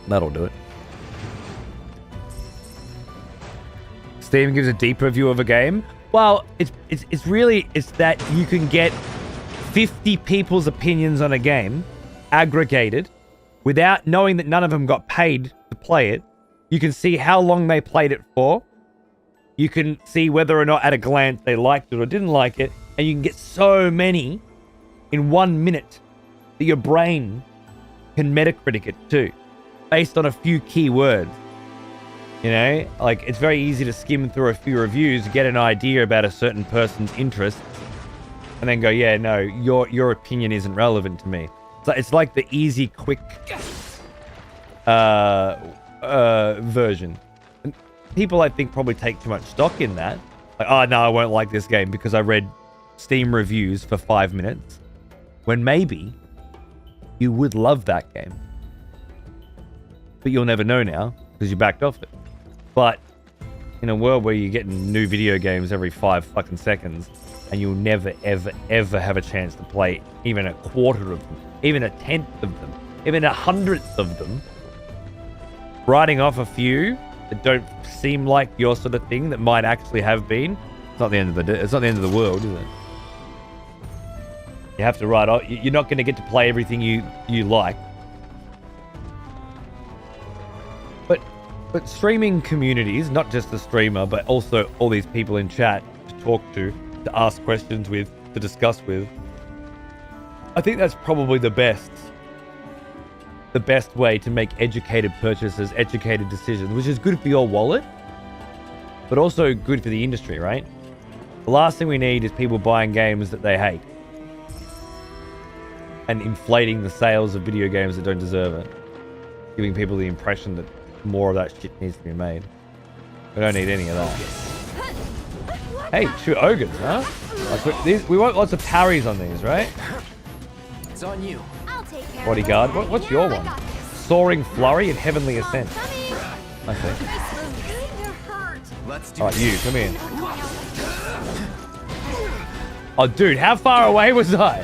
That'll do it. Steam gives a deep review of a game. Well, it's that you can get 50 people's opinions on a game aggregated without knowing that none of them got paid to play it. You can see how long they played it for. You can see whether or not at a glance they liked it or didn't like it. And you can get so many in 1 minute that your brain can Metacritic it too, based on a few keywords. You know, like it's very easy to skim through a few reviews, get an idea about a certain person's interests, and then go, yeah, no, your opinion isn't relevant to me. So it's like the easy, quick version. And people, I think, probably take too much stock in that. Like, oh, no, I won't like this game because I read Steam reviews for 5 minutes. When maybe you would love that game. But you'll never know now because you backed off it. But in a world where you're getting new video games every 5 fucking seconds and you'll never, ever, ever have a chance to play even a quarter of them, even a tenth of them, even a hundredth of them, writing off a few that don't seem like your sort of thing that might actually have been, it's not the end of the world, is it? You have to write off. You're not going to get to play everything you like. But streaming communities, not just the streamer, but also all these people in chat to talk to ask questions with, to discuss with, I think that's probably the best way to make educated purchases, educated decisions, which is good for your wallet, but also good for the industry, right? The last thing we need is people buying games that they hate and inflating the sales of video games that don't deserve it, giving people the impression that more of that shit needs to be made. We don't need any of that. Hey, shoot ogres, huh? Like, we want lots of parries on these, right? It's on you. Bodyguard. What's your one? Soaring Flurry and Heavenly Ascent. I see. Alright, you, come in. Oh, dude, how far away was I?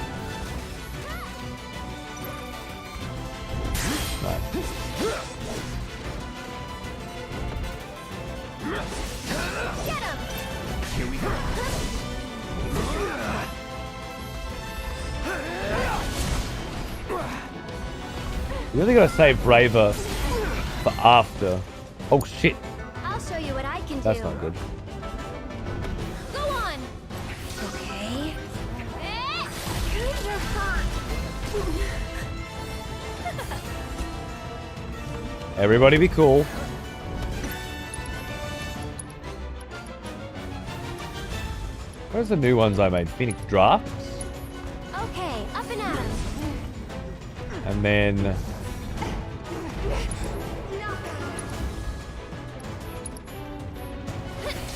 You really gotta save Braver for after. Oh shit. I'll show you what I can do. That's not good. Go on. Okay. You're hurt. Everybody be cool. Where's the new ones I made? Phoenix Drafts? Okay, up and at 'em. And then...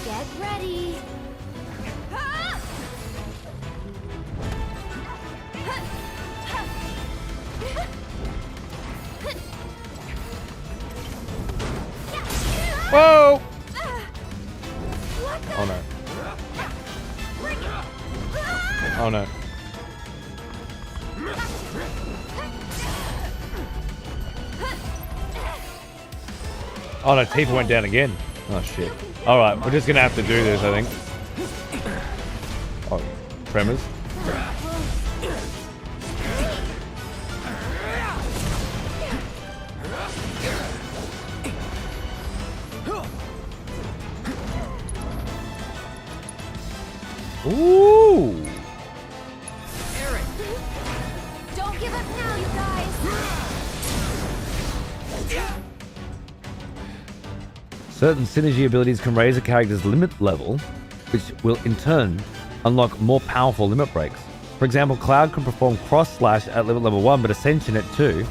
Get ready. Whoa! Oh no. Oh no. Oh no, Tifa went down again. Oh shit. Alright, we're just gonna have to do this, I think. Oh, tremors. Ooh! Don't give up now, you guys. Certain synergy abilities can raise a character's limit level, which will in turn unlock more powerful limit breaks. For example, Cloud can perform cross slash at level 1, but Ascension at 2. You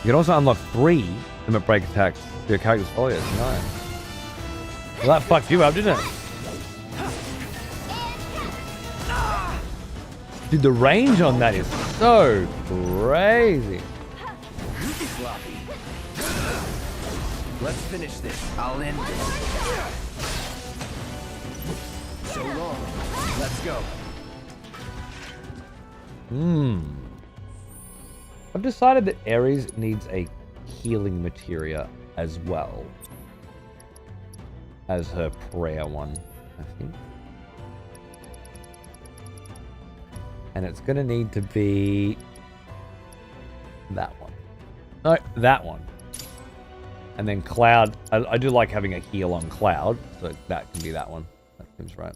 can also unlock 3 limit break attacks to your character's folios. Nice. Well, that fucked you up, didn't it? Dude, the range on that is so crazy. Sloppy. Let's finish this. I'll end this. So long. Let's go. I've decided that Ares needs a healing materia as well as her prayer one, I think. And it's going to need to be that one. No, that one. And then Cloud. I do like having a heal on Cloud, so that can be that one. That seems right.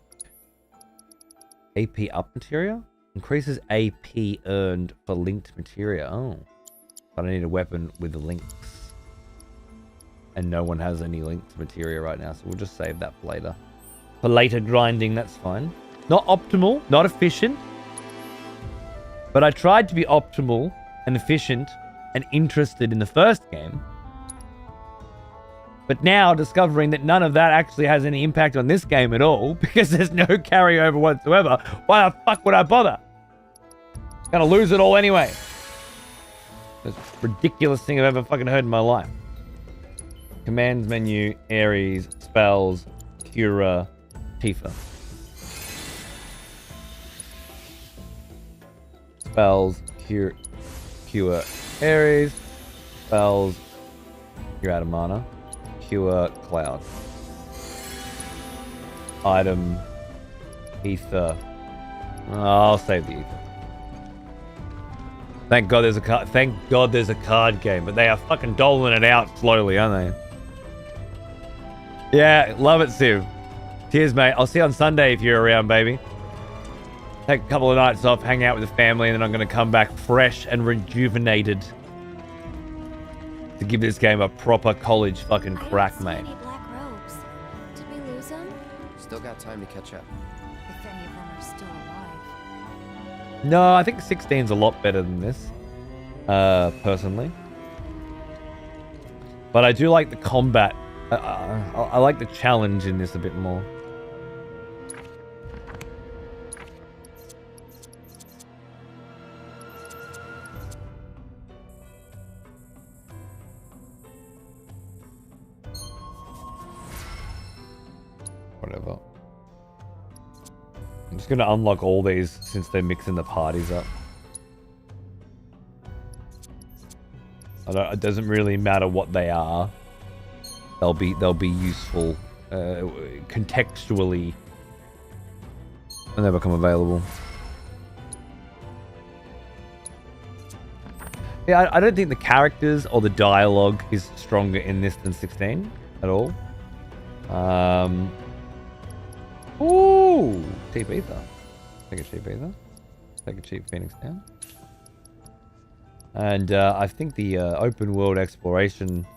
AP up materia? Increases AP earned for linked materia. Oh. But I need a weapon with the links. And no one has any linked materia right now, so we'll just save that for later. For later grinding, that's fine. Not optimal, not efficient. But I tried to be optimal and efficient and interested in the first game. But now discovering that none of that actually has any impact on this game at all because there's no carryover whatsoever. Why the fuck would I bother? Gonna lose it all anyway. That's the ridiculous thing I've ever fucking heard in my life. Commands menu, Ares, spells, Cura, Tifa. Spells, Cura, Ares, spells, you're out of mana. Cure, Cloud. Item, Ether. Oh, I'll save the Ether. Thank God there's a card. Thank God there's a card game, but they are fucking doling it out slowly, aren't they? Yeah, love it, Civ. Cheers, mate. I'll see you on Sunday if you're around, baby. Take a couple of nights off, hang out with the family, and then I'm going to come back fresh and rejuvenated to give this game a proper college fucking crack, mate. Any black robes. Did we lose them? Still got time to catch up. If any of them are still alive. No, I think 16's a lot better than this, personally. But I do like the combat. I like the challenge in this a bit more. Whatever. I'm just going to unlock all these since they're mixing the parties up. It doesn't really matter what they are. They'll be useful contextually when they become available. Yeah, I don't think the characters or the dialogue is stronger in this than 16 at all. Ooh, cheap ether. Take a cheap ether. Take a cheap Phoenix down. And I think the open world exploration,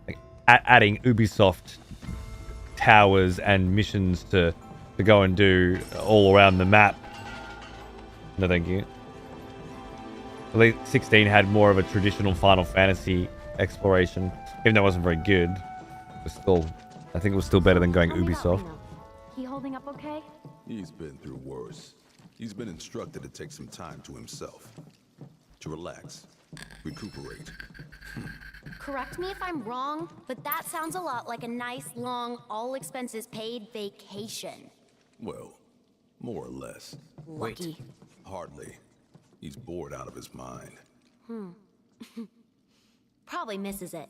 like adding Ubisoft towers and missions to go and do all around the map. No, thank you. I think 16 had more of a traditional Final Fantasy exploration, even though it wasn't very good. It was still, I think it was still better than going Ubisoft. He holding up okay? He's been through worse. He's been instructed to take some time to himself. To relax. Recuperate. Correct me if I'm wrong, but that sounds a lot like a nice, long, all-expenses-paid vacation. Well, more or less. Lucky. Hardly. He's bored out of his mind. Probably misses it.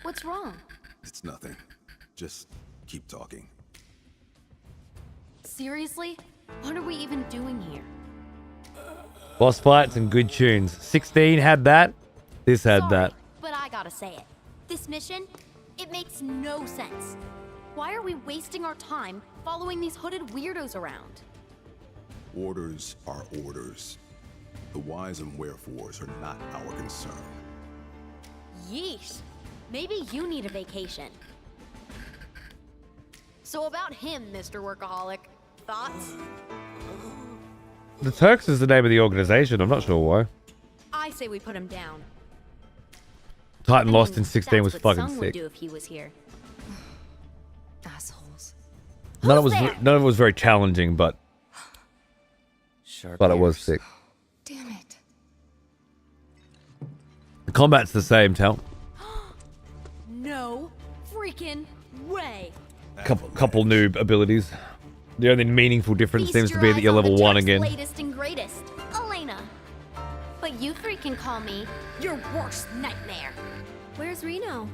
What's wrong? It's nothing. Just keep talking. Seriously? What are we even doing here? Boss fights and good tunes. 16 had that. This had that. But I gotta say it. This mission, it makes no sense. Why are we wasting our time following these hooded weirdos around? Orders are orders. The whys and wherefores are not our concern. Yeesh. Maybe you need a vacation. So about him, Mr. Workaholic. Thoughts? The Turks is the name of the organization. I'm not sure why. I say we put him down. Titan Lost in 16 was That's what fucking Sung sick. would do if he was here. Assholes. None of it was very challenging, but it was sick. Damn it. The combat's the same, Tal. No freaking way. Couple noob abilities. The only meaningful difference seems to be that you're level 1 again. Latest and greatest, Elena. But you three can call me your worst nightmare. Where's Reno?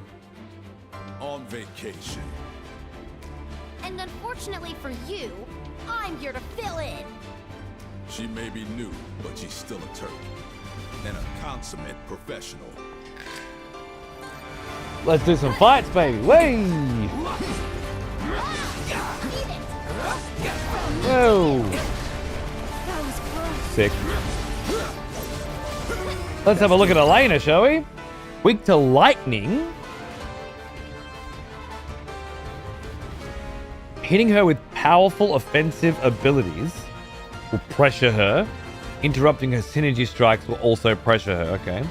On vacation. And unfortunately for you, I'm here to fill in. She may be new, but she's still a Turk. and a consummate professional. Let's do some fights, baby. Way! Whoa! Sick. Let's have a look at Elena, shall we? Weak to lightning. Hitting her with powerful offensive abilities will pressure her. Interrupting her synergy strikes will also pressure her. Okay.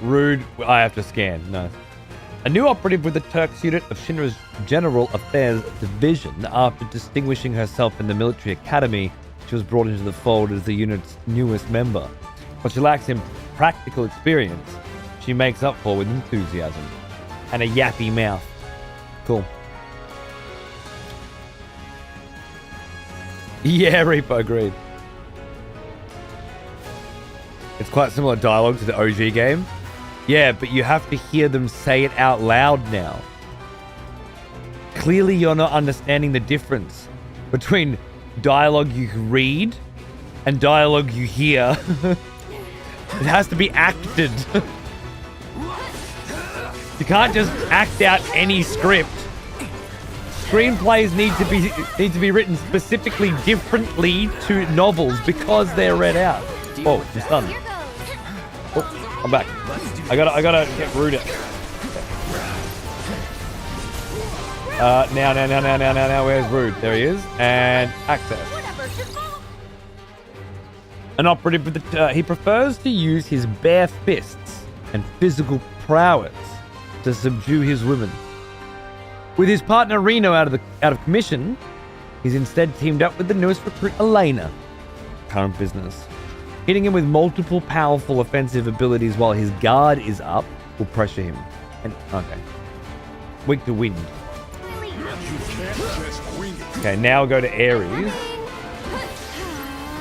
Rude. I have to scan. No. A new operative with the Turks unit of Shinra's General Affairs Division. After distinguishing herself in the military academy, she was brought into the fold as the unit's newest member. But she lacks in practical experience. She makes up for with enthusiasm and a yappy mouth. Cool. Yeah, Reaper, agreed. It's quite similar dialogue to the OG game. Yeah, but you have to hear them say it out loud now. Clearly you're not understanding the difference between dialogue you read and dialogue you hear. It has to be acted. You can't just act out any script. Screenplays need to be written specifically differently to novels because they're read out. Whoa, I'm stunned. Oh, I'm back. I gotta get rooted. Now, where's Rude? There he is. And access. An operative with the, he prefers to use his bare fists and physical prowess to subdue his women. With his partner Reno out of commission, he's instead teamed up with the newest recruit Elena. Current business. Hitting him with multiple powerful offensive abilities while his guard is up will pressure him. And okay. Weak to wind. Okay, now go to Ares.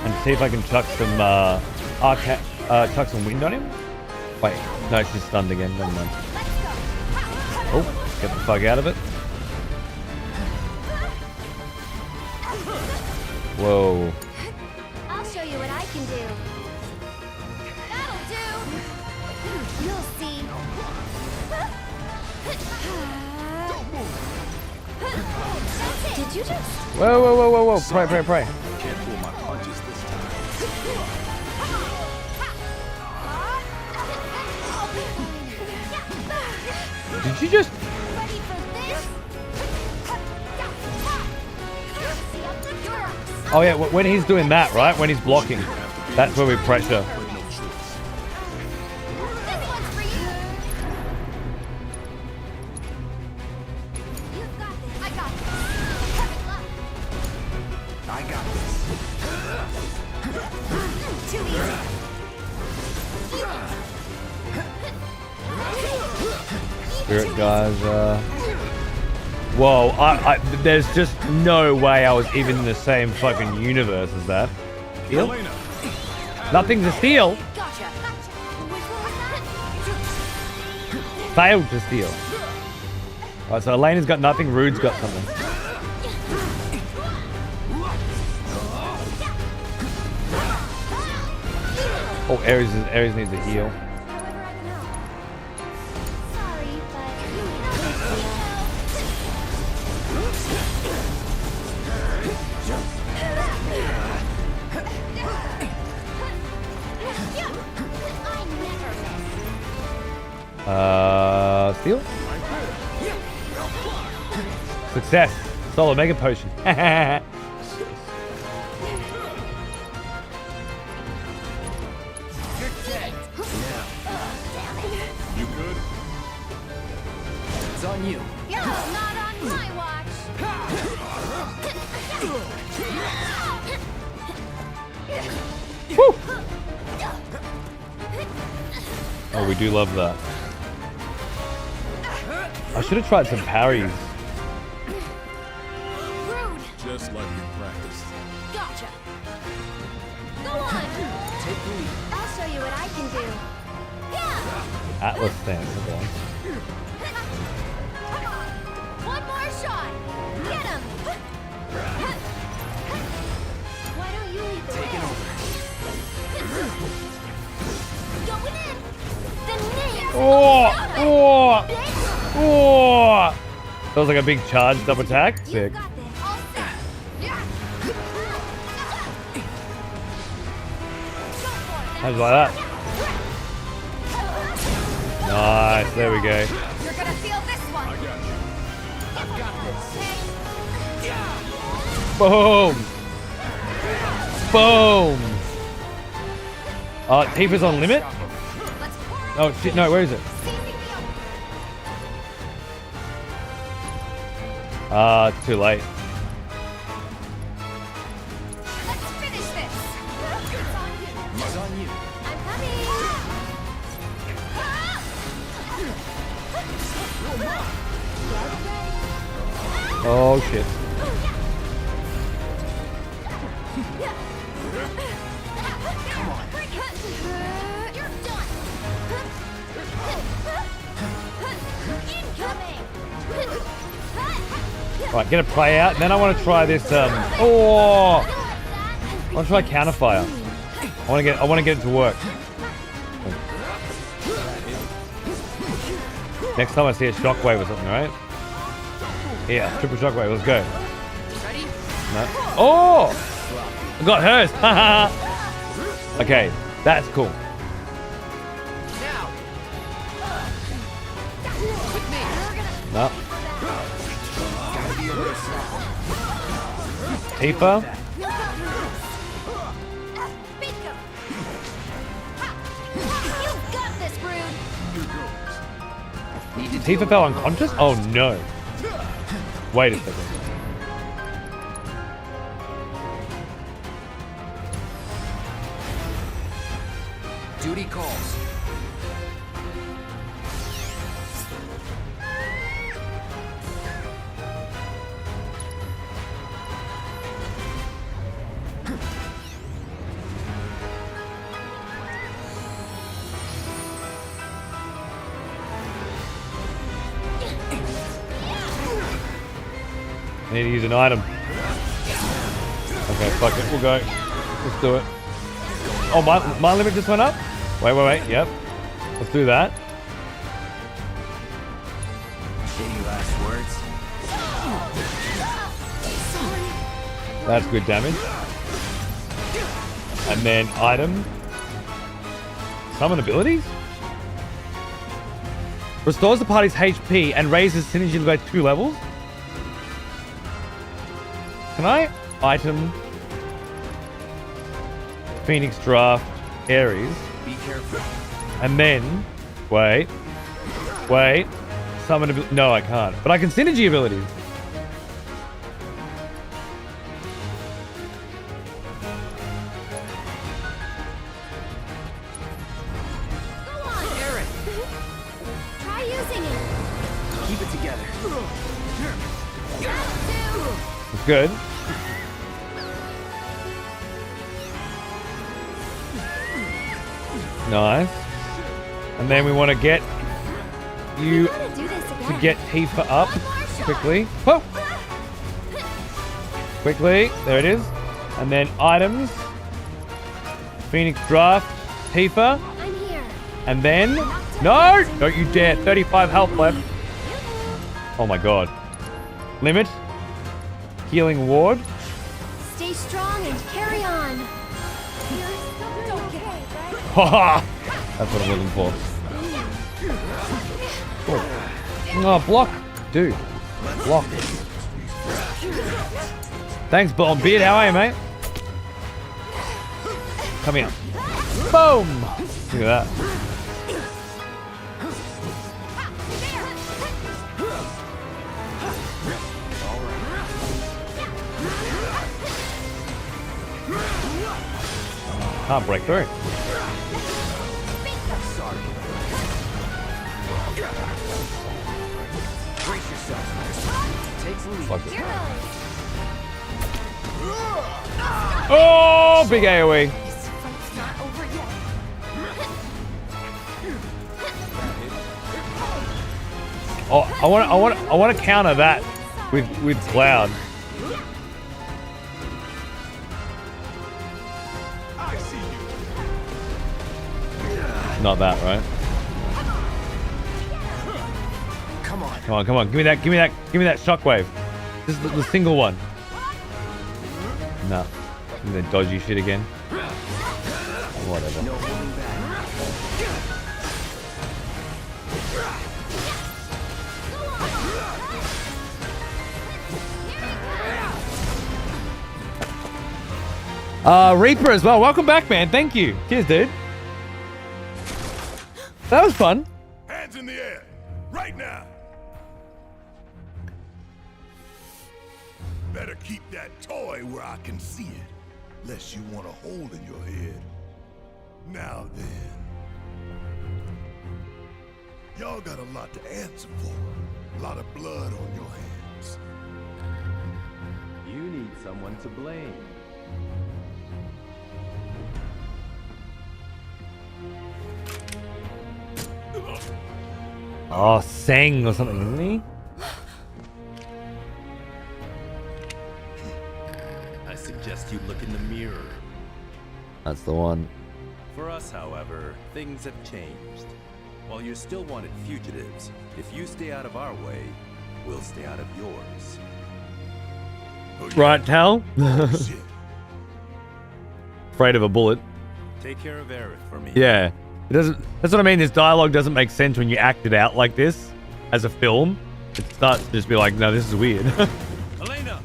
And see if I can chuck some chuck some wind on him. Wait, no, she's stunned again. Never mind. Oh, get the fuck out of it. Whoa. I'll show you what I can do. That'll do. You'll see. Did you just? Whoa. Pray. Can't pull my punches this time. Did you just? Ready for this? Oh yeah, when he's doing that, right? When he's blocking, that's where we pressure. Spirit guys, whoa, there's just no way I was even in the same fucking universe as that. Steal? Nothing to steal. Failed to steal. Alright, so Elena's got nothing, Rude's got something. Oh, Ares needs a heal. Steal? Success. Solo Mega Potion. You good? It's on you. Yo, not on my watch. Woo! Oh, we do love that. I should have tried some parries. Rude. Just like you practiced. Gotcha. Go on. Take the lead. I'll show you what I can do. Yeah. Atlas stance, okay. One more shot. Get him. Why don't you lead the way? Oh! Oh! Oh! That was like a big charged up attack. Sick. How'd you like that? Nice. There we go. You're gonna feel this one. I've got this. Boom! Boom! Tifa's on limit? Oh shit, no, where is it? Too late. Let's finish this. It's on you. I'm coming. Oh shit. You're done. Incoming. Right, get a play out, and then I want to try this. Oh! I want to try counterfire. I want to get it to work. Next time I see a shockwave or something, right? Yeah, triple shockwave. Let's go. No. Oh! I got hers. Okay, that's cool. No. Tifa. You've got this, Brood. Tifa fell unconscious? Oh no. Wait a second. Duty calls. I need to use an item. Okay, fuck it. We'll go. Let's do it. Oh, my limit just went up? Wait. Yep. Let's do that. Any last words? That's good damage. And then item. Summon abilities? Restores the party's HP and raises synergy by 2 levels? Can I? Item. Phoenix Draft. Ares. Be careful. And then... Wait. Summon ability. No, I can't. But I can synergy abilities. Try using it. Keep it together. It's good. Nice. And then we want to get you to get Tifa up quickly. Whoa! Quickly. There it is. And then items. Phoenix Draft. Tifa. I'm here. And then... No! Don't you dare. 35 health left. Oh my god. Limit. Healing ward. Stay strong and carry on. Don't get right? Haha! That's what I'm looking for. Oh, block. Dude. Block. Thanks, Beard. How are you, mate? Come here. Boom! Look at that. Can't break through. Brace yourself. Takes the lead. Fuck it. Oh, big AoE. Oh, I want to counter that with Cloud. Not that, right? come on. Come on, come on. Give me that, give me that, give me that shockwave. This is the single one. No. Give me the dodgy shit again. Whatever. No holding back. Reaper as well. Welcome back, man. Thank you. Cheers, dude. That was fun. Hands in the air, right now. Better keep that toy where I can see it, lest you want a hole in your head. Now then. Y'all got a lot to answer for. A lot of blood on your hands. You need someone to blame. Oh, Sang or something, isn't he? I suggest you look in the mirror. That's the one. For us, however, things have changed. While you're still wanted fugitives, if you stay out of our way, we'll stay out of yours. Right, Tal? Afraid of a bullet. Take care of Aerith for me. Yeah. It doesn't. That's what I mean. This dialogue doesn't make sense when you act it out like this as a film. It starts to just be like, no, this is weird. Elena!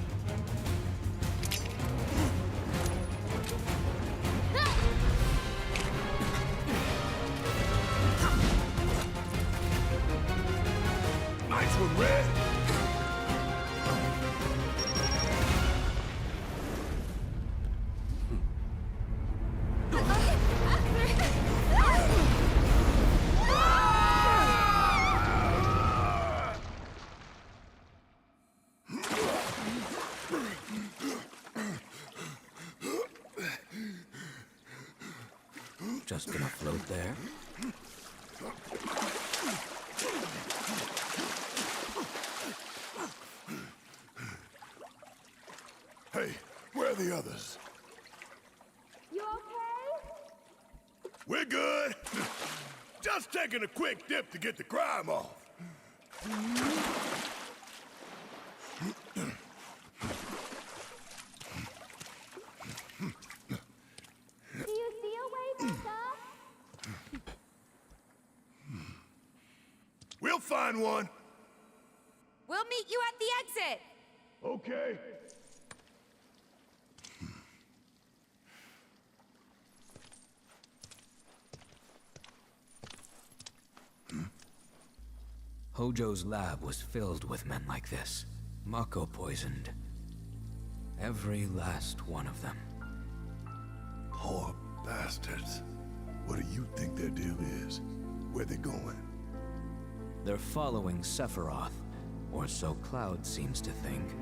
Nice one, Red. Just gonna float there. Hey, where are the others? You okay? We're good. Just taking a quick dip to get the crime off. Do you see a way back up? We'll find one. We'll meet you at the exit. Okay. Hojo's lab was filled with men like this. Mako poisoned. Every last one of them. Poor bastards. What do you think their deal is? Where they going? They're following Sephiroth, or so Cloud seems to think.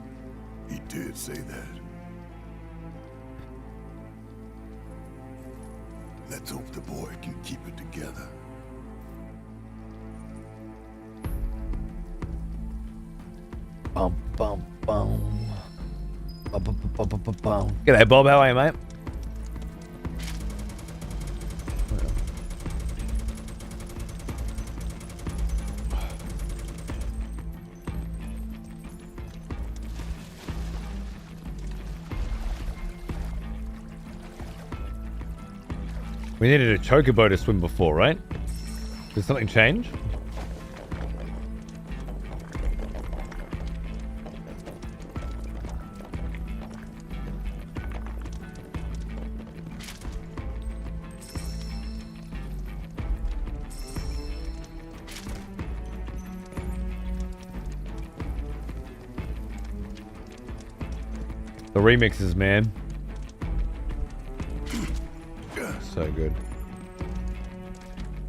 He did say that. Let's hope the boy can keep it together. Bum, bum, bum. Bum, bum, bum, bum, bum, bum. G'day, Bob. How are you, mate? We needed a chocobo to swim before, right? Did something change? The remixes, man. So good.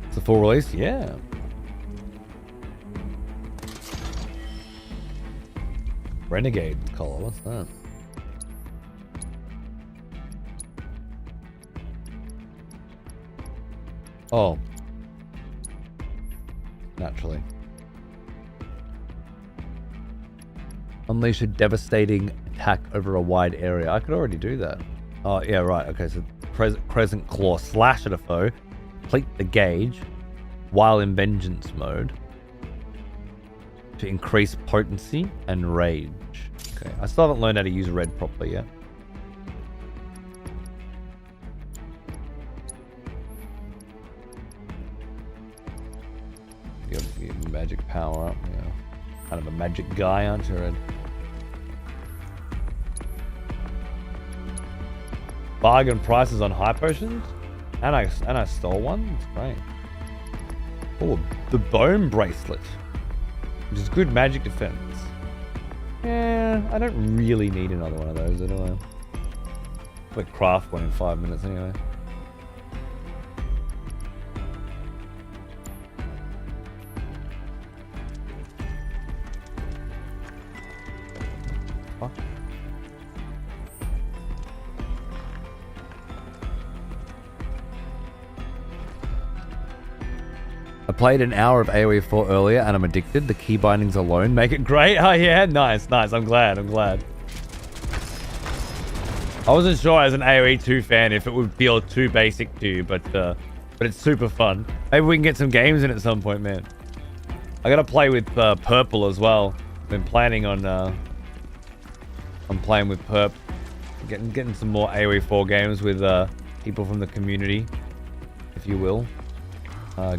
It's a full release? Yeah. Renegade color, what's that? Oh. Naturally. Unleash a devastating attack over a wide area. I could already do that. Oh, yeah, right. Okay, so Crescent Claw. Slash at a foe. Complete the gauge while in vengeance mode. to increase potency and rage. Okay, I still haven't learned how to use red properly yet. Give magic power up, yeah. Kind of a magic guy, aren't you, Red? Bargain prices on high potions? And I stole one? That's great. Oh, the bone bracelet. Which is good magic defense. Yeah, I don't really need another one of those, do I? I'll craft one in 5 minutes anyway. Fuck. I played an hour of AoE 4 earlier and I'm addicted. The key bindings alone make it great. Oh yeah, nice. I'm glad. I wasn't sure as an AoE 2 fan if it would feel too basic to you, but it's super fun. Maybe we can get some games in at some point, man. I gotta play with Purple as well. Been planning on I'm playing with Perp. Getting some more AoE 4 games with people from the community, if you will.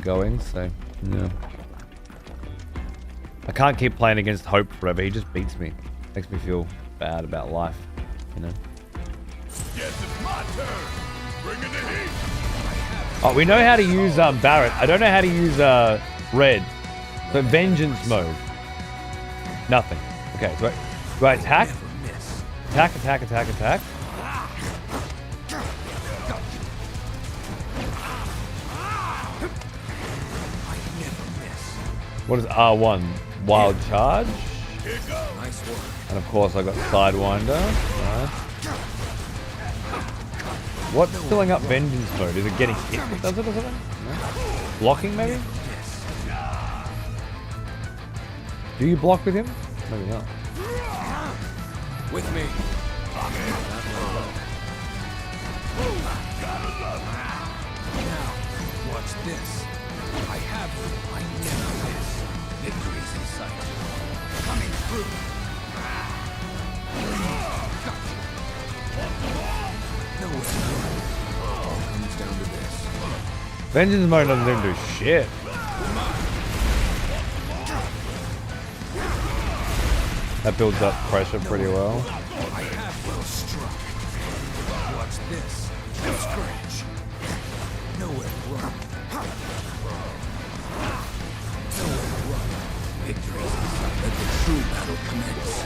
Going, so yeah. I can't keep playing against Hope forever. He just beats me. Makes me feel bad about life, you know. Yes, it's my turn. Bring in the heat. Oh, we know how to use Barret. I don't know how to use Red. So vengeance mode. Nothing. Okay, so do I attack? Attack. What is R1? Wild charge? Nice work. And of course I got Sidewinder. Right. What's filling up vengeance mode? Is it getting hit that does it or something? No? Blocking maybe? Do you block with him? Maybe not. With me. Now, watch this. I have you. I never miss. Victory's in sight. Coming through. Nowhere to run. All comes down to this. Vengeance mode doesn't even do shit. That builds up pressure pretty well. I have well struck. Watch this. No scratch. Nowhere to run. Nowhere to run. Victory is inside. Let the true battle commence.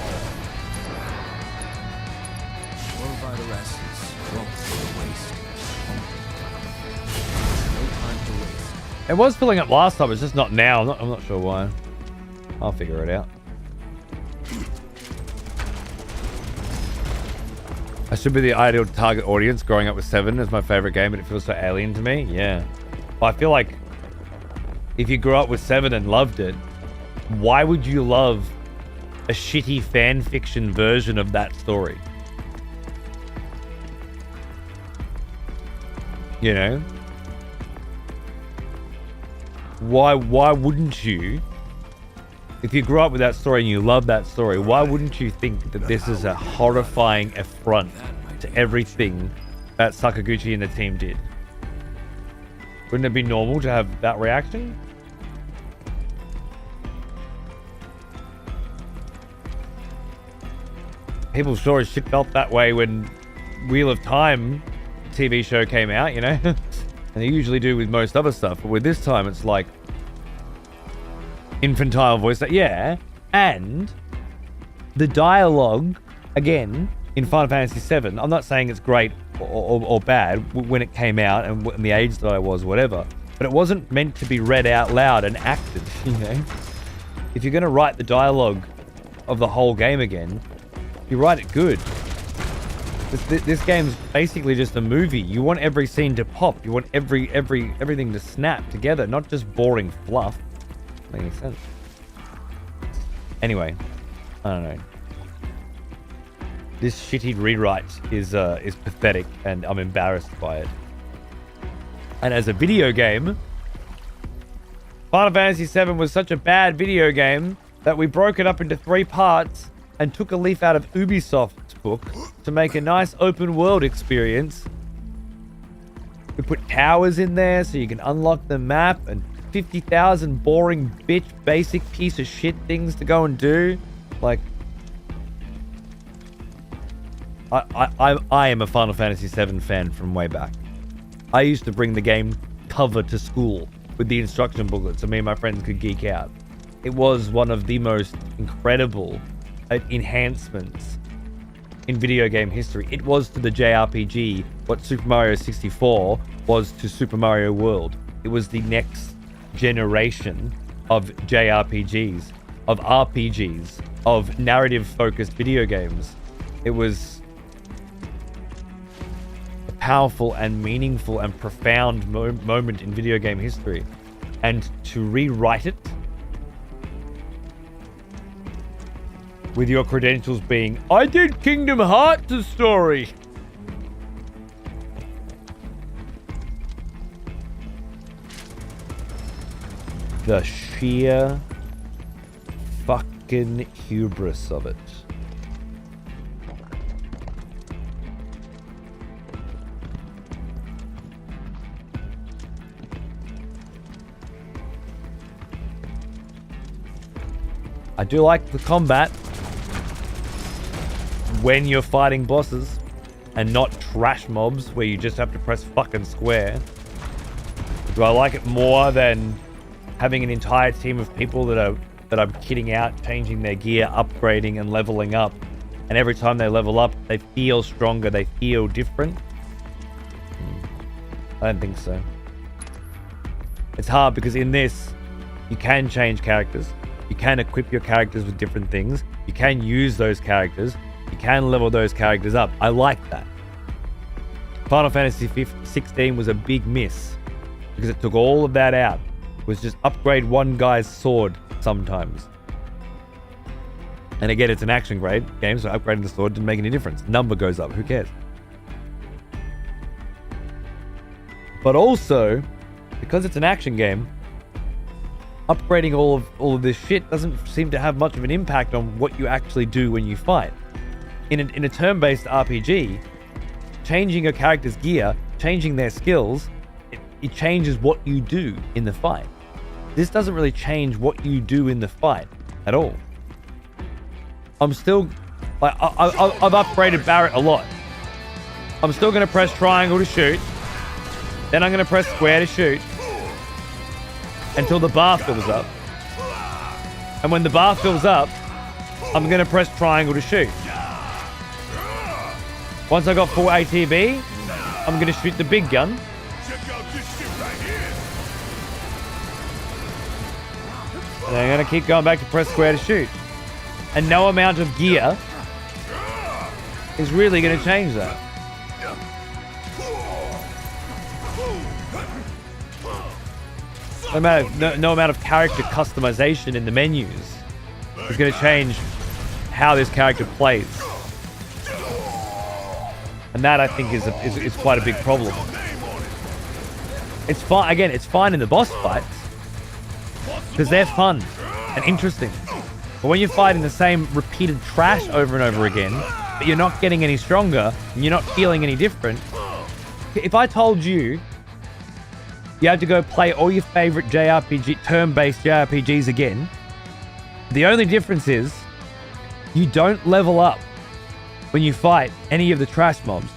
Your vital essence won't go to waste. No time to waste. It was filling up last time, it's just not now. I'm not sure why. I'll figure it out. I should be the ideal target audience. Growing up with 7 is my favorite game, but it feels so alien to me. Yeah. But I feel like if you grew up with 7 and loved it, why would you love a shitty fan fiction version of that story? You know? Why wouldn't you? If you grew up with that story and you love that story, why wouldn't you think that this is a horrifying affront to everything that Sakaguchi and the team did? Wouldn't it be normal to have that reaction? People sure as shit felt that way when Wheel of Time TV show came out, you know? And they usually do with most other stuff, but with this time it's like infantile voice, yeah, and the dialogue again in Final Fantasy VII. I'm not saying it's great or bad when it came out and the age that I was, whatever, but it wasn't meant to be read out loud and acted. You know, if you're going to write the dialogue of the whole game again, you write it good. This game's basically just a movie. You want every scene to pop. You want everything to snap together, not just boring fluff. Make any sense? Anyway, I don't know. This shitty rewrite is pathetic, and I'm embarrassed by it. And as a video game, Final Fantasy VII was such a bad video game that we broke it up into 3 parts and took a leaf out of Ubisoft's book to make a nice open world experience. We put towers in there so you can unlock the map and 50,000 boring bitch basic piece of shit things to go and do. Like, I am a Final Fantasy VII fan from way back. I used to bring the game cover to school with the instruction booklet so me and my friends could geek out. It was one of the most incredible enhancements in video game history. It was to the JRPG what Super Mario 64 was to Super Mario World. It was the next generation of JRPGs, of RPGs, of narrative-focused video games. It was a powerful and meaningful and profound moment in video game history. And to rewrite it with your credentials being, I did Kingdom Hearts' story. The sheer fucking hubris of it. I do like the combat when you're fighting bosses and not trash mobs where you just have to press fucking square. Do I like it more than having an entire team of people that are kitting out, changing their gear, upgrading and leveling up, and every time they level up they feel stronger, they feel different? I don't think so. It's hard because in this you can change characters, you can equip your characters with different things, you can use those characters, you can level those characters up. I like that. Final Fantasy 16 was a big miss because it took all of that out. It was just upgrade one guy's sword sometimes. And again, it's an action grade game, so upgrading the sword didn't make any difference. Number goes up, who cares? But also, because it's an action game, upgrading all of this shit doesn't seem to have much of an impact on what you actually do when you fight. In a turn-based RPG, changing a character's gear, changing their skills, it changes what you do in the fight. This doesn't really change what you do in the fight at all. I'm still, like, I've upgraded Barrett a lot. I'm still going to press triangle to shoot. Then I'm going to press square to shoot until the bar fills up. And when the bar fills up, I'm going to press triangle to shoot. Once I got full ATB, I'm going to shoot the big gun. And I'm going to keep going back to press square to shoot. And no amount of gear is really going to change that. No amount of character customization in the menus is going to change how this character plays. And that, I think, is quite a big problem. It's fine. Again, it's fine in the boss fights because they're fun and interesting. But when you're fighting the same repeated trash over and over again, but you're not getting any stronger and you're not feeling any different. If I told you you had to go play all your favorite turn-based JRPGs again, the only difference is you don't level up when you fight any of the trash mobs,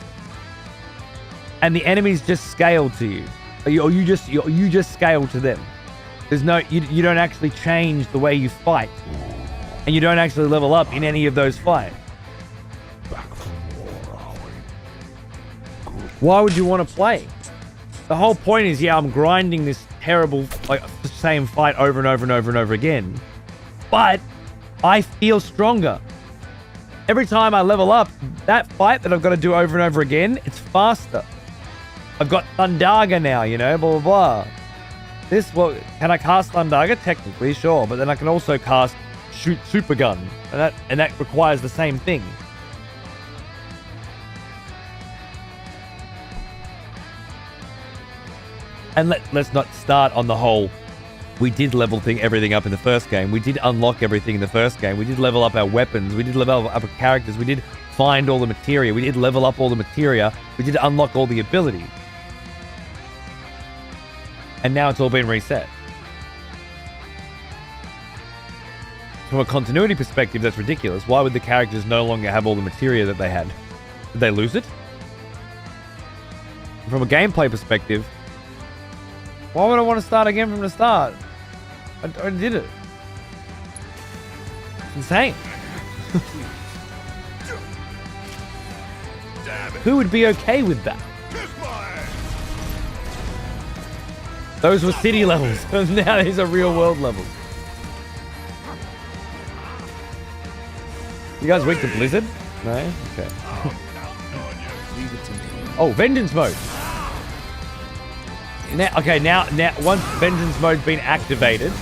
and the enemies just scale to you, or you just scale to them. There's no, you don't actually change the way you fight, and you don't actually level up in any of those fights. Why would you want to play? The whole point is, yeah, I'm grinding this terrible, like, the same fight over and over and over and over again, but I feel stronger. Every time I level up, that fight that I've got to do over and over again, it's faster. I've got Thundaga now, you know, blah, blah, blah. Well, can I cast Thundaga? Technically, sure, but then I can also cast Shoot Super Gun, and that requires the same thing. And let's not start on the whole We did level everything up in the first game. We did unlock everything in the first game. We did level up our weapons. We did level up our characters. We did find all the materia. We did level up all the materia. We did unlock all the abilities. And now it's all been reset. From a continuity perspective, that's ridiculous. Why would the characters no longer have all the materia that they had? Did they lose it? From a gameplay perspective, why would I want to start again from the start? I did it. It's insane. Who would be okay with that? Those were city levels. Now these are real world levels. You guys weak to Blizzard? No? Okay. Oh, vengeance mode. Now, once vengeance mode's been activated,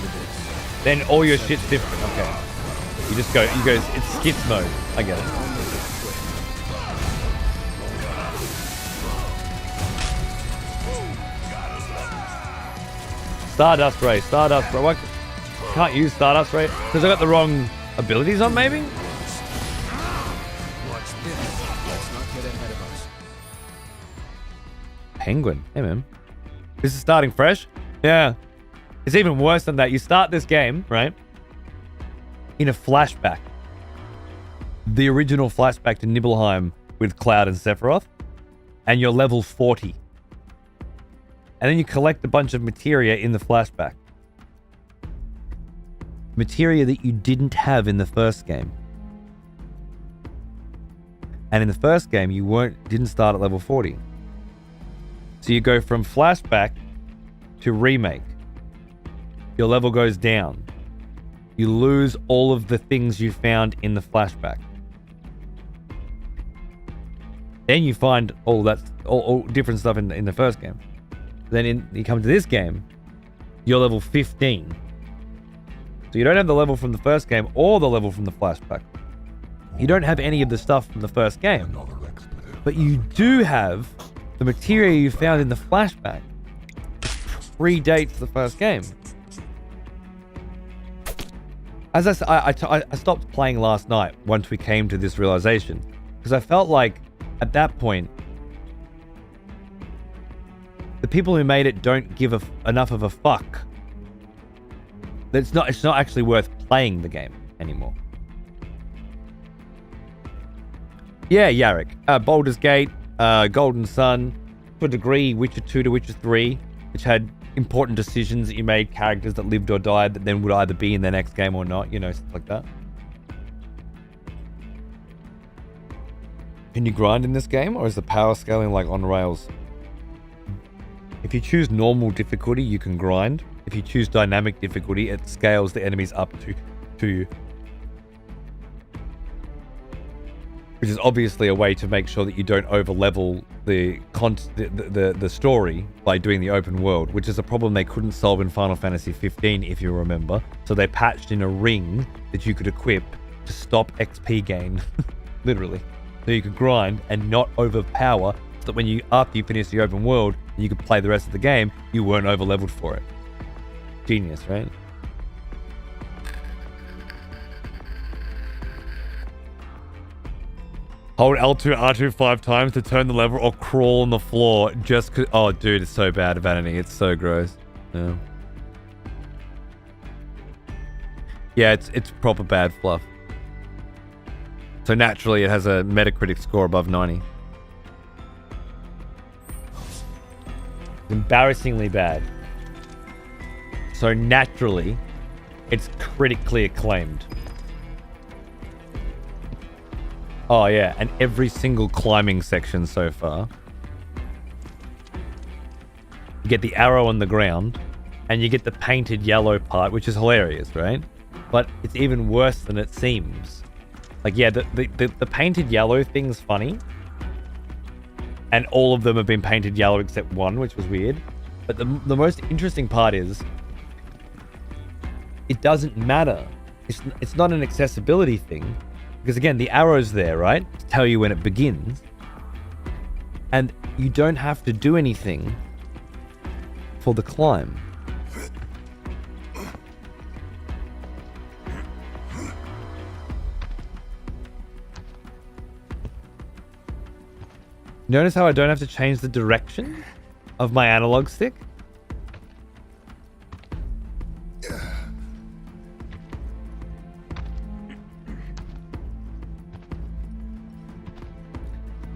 then all your shit's different. Okay. You go, it's skits mode. I get it. Stardust Ray. What? Can't use Stardust Ray because I got the wrong abilities on, maybe? Watch this. Let's not get ahead of us. Penguin. Hey, man. This is starting fresh? Yeah. It's even worse than that. You start this game, right? In a flashback. The original flashback to Nibelheim with Cloud and Sephiroth. And you're level 40. And then you collect a bunch of materia in the flashback. Materia that you didn't have in the first game. And in the first game, you didn't start at level 40. So you go from flashback to remake. Your level goes down. You lose all of the things you found in the flashback. Then you find all different stuff in the first game. Then you come to this game, you're level 15. So you don't have the level from the first game or the level from the flashback. You don't have any of the stuff from the first game. But you do have the materia you found in the flashback. Predates the first game. As I stopped playing last night once we came to this realization. Because I felt like, at that point, the people who made it don't give enough of a fuck. It's not actually worth playing the game anymore. Yeah, Yarrick. Baldur's Gate, Golden Sun, to a degree, Witcher 2 to Witcher 3, which had important decisions that you made, characters that lived or died that then would either be in the next game or not, stuff like that. Can you grind in this game, or is the power scaling like on rails? If you choose normal difficulty, you can grind. If you choose dynamic difficulty, it scales the enemies up to you. Which is obviously a way to make sure that you don't overlevel the story by doing the open world, which is a problem they couldn't solve in Final Fantasy 15, if you remember. So they patched in a ring that you could equip to stop XP gain, literally. So you could grind and not overpower, so that when after you finish the open world, and you could play the rest of the game, you weren't overleveled for it. Genius, right? Hold L2, R2 5 times to turn the lever or crawl on the floor just cause... Oh, dude, it's so bad, Vanity. It's so gross. Yeah. Yeah, it's proper bad fluff. So naturally, it has a Metacritic score above 90. Embarrassingly bad. So naturally, it's critically acclaimed. Oh yeah, and every single climbing section so far. You get the arrow on the ground, and you get the painted yellow part, which is hilarious, right? But it's even worse than it seems. Like, yeah, the painted yellow thing's funny. And all of them have been painted yellow except one, which was weird. But the most interesting part is, it doesn't matter. It's not an accessibility thing. Because again, the arrow's there, right? To tell you when it begins. And you don't have to do anything for the climb. Notice how I don't have to change the direction of my analog stick?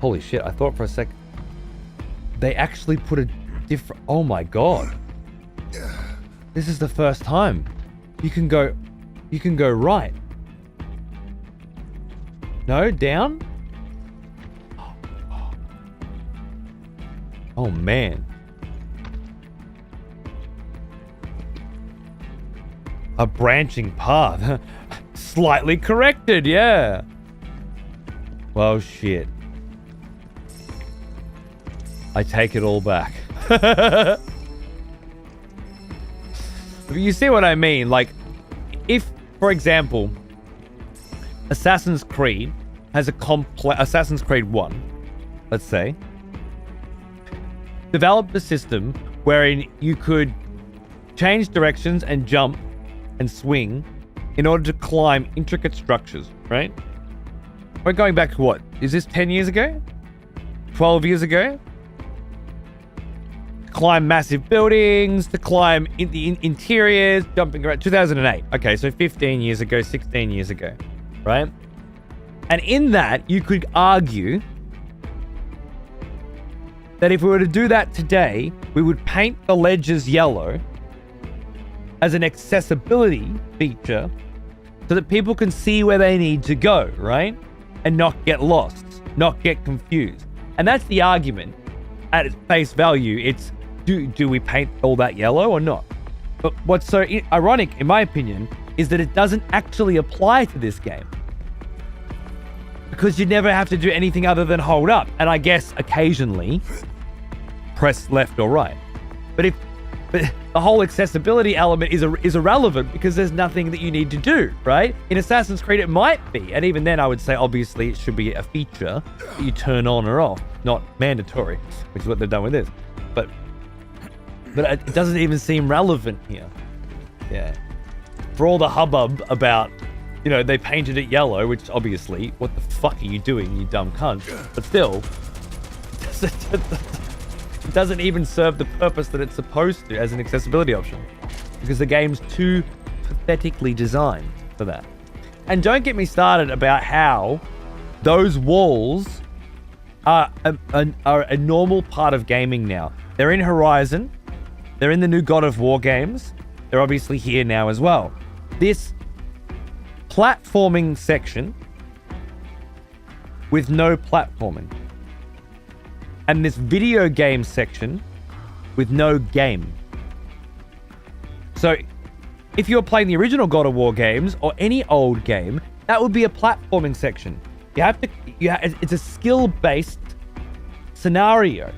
Holy shit, I thought for a sec they actually put a different... Oh my god. This is the first time. You can go right. No, down? Oh man. A branching path. Slightly corrected, yeah. Well, shit. I take it all back. You see what I mean? Like, if, for example, Assassin's Creed has a Assassin's Creed 1, let's say, developed a system wherein you could change directions and jump and swing in order to climb intricate structures, right? We're going back to what? Is this 10 years ago? 12 years ago? Climb massive buildings, to climb in the interiors, jumping around. 2008. Okay, so 15 years ago, 16 years ago, right? And in that, you could argue that if we were to do that today, we would paint the ledges yellow as an accessibility feature so that people can see where they need to go, right? And not get lost, not get confused. And that's the argument. At its face value, it's do we paint all that yellow or not? But what's so ironic, in my opinion, is that it doesn't actually apply to this game. Because you never have to do anything other than hold up. And I guess occasionally press left or right. But the whole accessibility element is irrelevant because there's nothing that you need to do, right? In Assassin's Creed, it might be. And even then, I would say, obviously, it should be a feature that you turn on or off, not mandatory, which is what they've done with this. But it doesn't even seem relevant here. Yeah. For all the hubbub about, you know, they painted it yellow, which obviously, what the fuck are you doing, you dumb cunt? But still, it doesn't even serve the purpose that it's supposed to as an accessibility option. Because the game's too pathetically designed for that. And don't get me started about how those walls are a normal part of gaming now. They're in Horizon. They're in the new God of War games. They're obviously here now as well. This platforming section with no platforming. And this video game section with no game. So if you're playing the original God of War games or any old game, that would be a platforming section. It's a skill-based scenario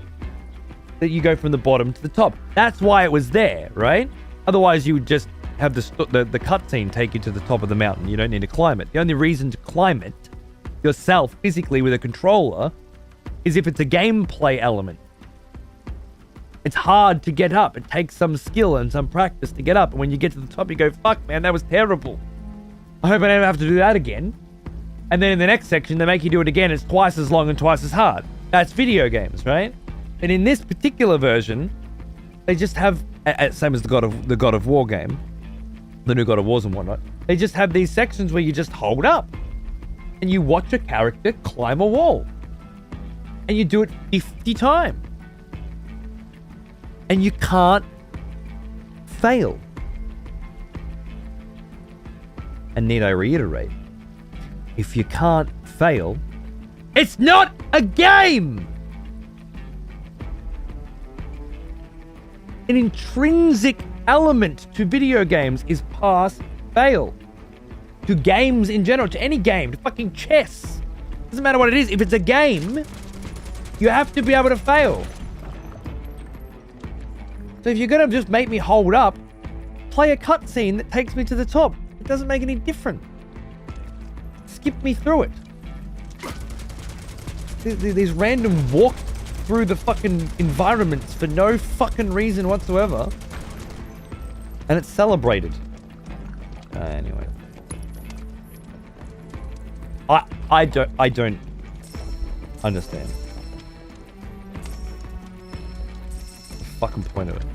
that you go from the bottom to the top. That's why it was there, right? Otherwise, you would just have the cutscene take you to the top of the mountain. You don't need to climb it. The only reason to climb it yourself physically with a controller is if it's a gameplay element. It's hard to get up. It takes some skill and some practice to get up. And when you get to the top, you go, fuck, man, that was terrible. I hope I never have to do that again. And then in the next section, they make you do it again. It's twice as long and twice as hard. That's video games, right? And in this particular version, they just have, same as the God of War game, the new God of Wars and whatnot, they just have these sections where you just hold up and you watch a character climb a wall. And you do it 50 times. And you can't fail. And need I reiterate, if you can't fail, it's not a game! An intrinsic element to video games is pass, fail. To games in general, to any game, to fucking chess. Doesn't matter what it is. If it's a game, you have to be able to fail. So if you're going to just make me hold up, play a cutscene that takes me to the top. It doesn't make any difference. Skip me through it. These random walk through the fucking environments for no fucking reason whatsoever. And it's celebrated. Anyway. I don't understand. fucking point of it?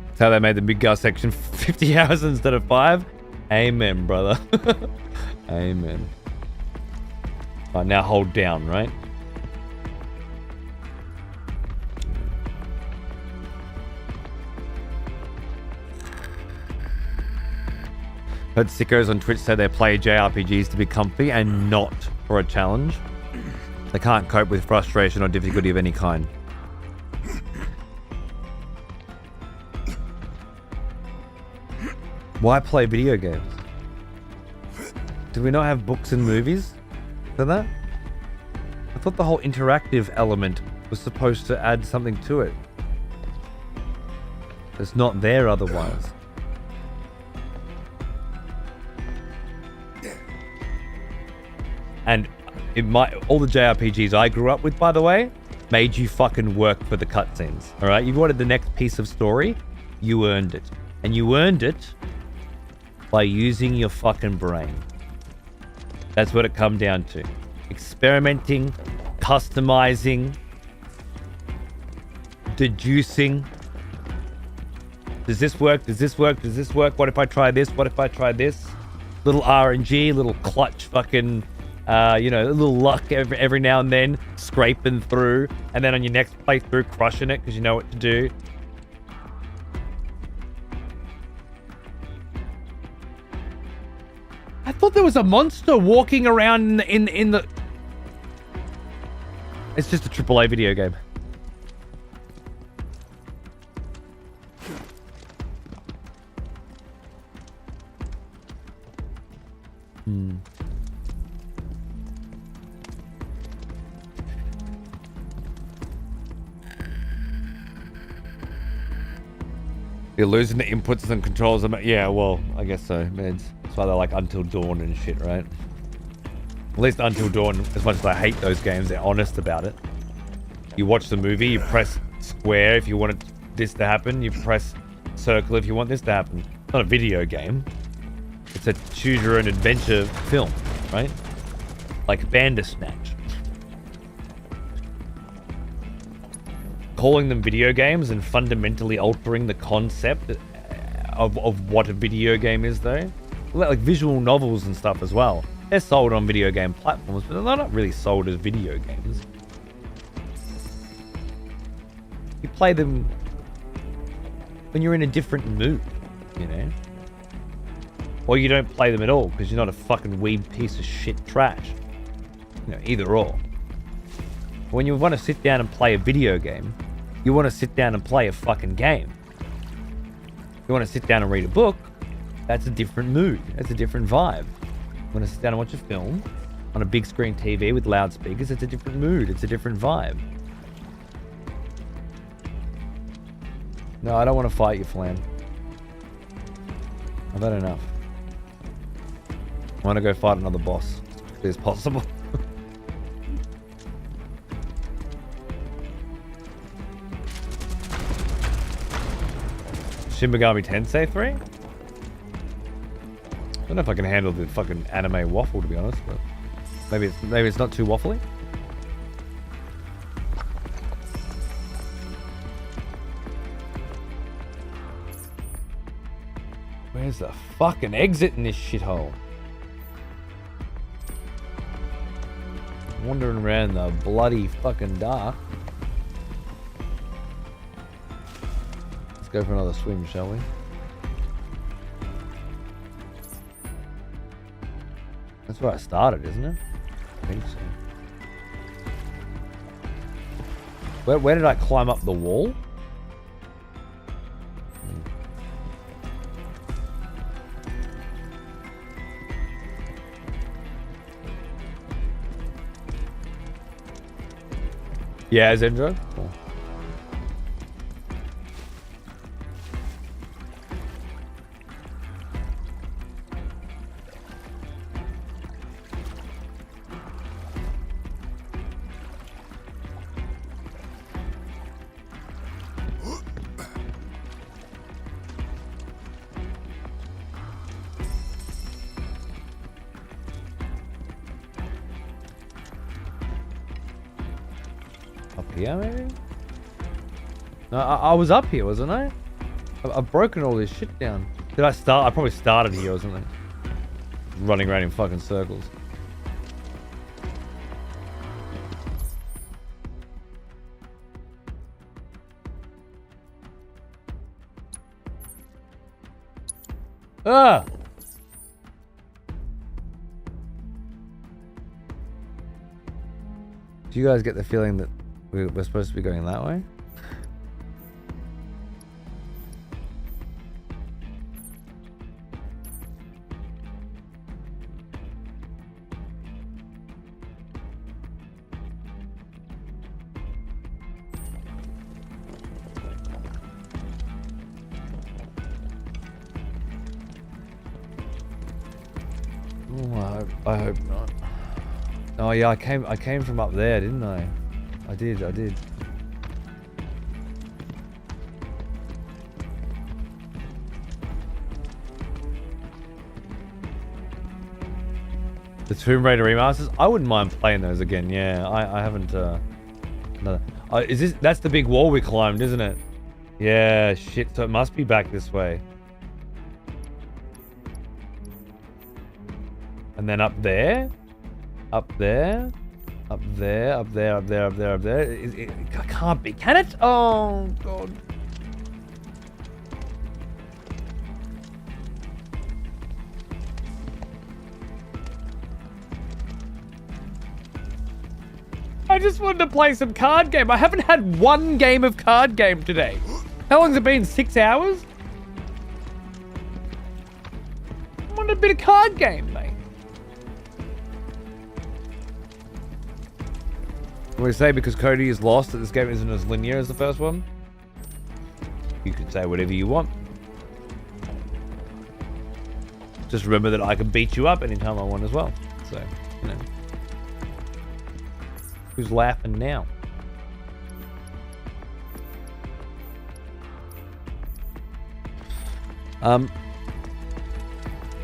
That's how they made the Midgar section 50 hours instead of 5. Amen, brother. Amen. Right, now hold down, right? Heard sickos on Twitch say they play JRPGs to be comfy and not for a challenge. They can't cope with frustration or difficulty of any kind. Why play video games? Do we not have books and movies for that? I thought the whole interactive element was supposed to add something to it. It's not there otherwise. And it might, all the JRPGs I grew up with, by the way, made you fucking work for the cutscenes. All right, you wanted the next piece of story, you earned it, and you earned it by using your fucking brain. That's what it come down to. Experimenting, customizing, deducing. Does this work? Does this work? Does this work? What if I try this? What if I try this? Little RNG, little clutch fucking, a little luck every now and then, scraping through, and then on your next playthrough, crushing it because you know what to do. I thought there was a monster walking around in the... It's just a AAA video game. You're losing the inputs and controls. Yeah, well, I guess so. Meds. That's why they're like Until Dawn and shit, right? At least Until Dawn, as much as I hate those games, they're honest about it. You watch the movie, you press square if you want this to happen, you press circle if you want this to happen. It's not a video game. It's a choose your own adventure film, right? Like Bandersnatch. Calling them video games and fundamentally altering the concept of what a video game is, though. Like visual novels and stuff as well. They're sold on video game platforms, but they're not really sold as video games. You play them when you're in a different mood, you know? Or you don't play them at all because you're not a fucking weeb piece of shit trash. You know, either or. When you want to sit down and play a video game, you want to sit down and play a fucking game. You want to sit down and read a book, that's a different mood. That's a different vibe. You want to sit down and watch a film on a big screen TV with loudspeakers, it's a different mood. It's a different vibe. No, I don't want to fight you, Flan. I've had enough. I want to go fight another boss as quickly as possible. Shin Megami Tensei 3? I don't know if I can handle the fucking anime waffle, to be honest, but maybe it's not too waffly. Where's the fucking exit in this shithole? Wandering around the bloody fucking dark. Let's go for another swim, shall we? That's where I started, isn't it? I think so. Where did I climb up the wall? Yeah, Zendro? Cool. here, maybe? No, I was up here, wasn't I? I've broken all this shit down. Did I start? I probably started here or something. Running around in fucking circles. Ah! Do you guys get the feeling that we're supposed to be going that way? Oh, I hope not. Oh yeah, I came from up there, didn't I? I did. The Tomb Raider remasters? I wouldn't mind playing those again. Yeah, I haven't. No. That's the big wall we climbed, isn't it? Yeah, shit. So it must be back this way. And then up there, up there, up there, up there, up there, up there, up there. It can't be, can it? Oh god. I just wanted to play some card game. I haven't had one game of card game today. How long's it been? 6 hours? I wanted a bit of card game, mate. We say because Cody is lost that this game isn't as linear as the first one? You can say whatever you want. Just remember that I can beat you up anytime I want as well. So, you know. Who's laughing now?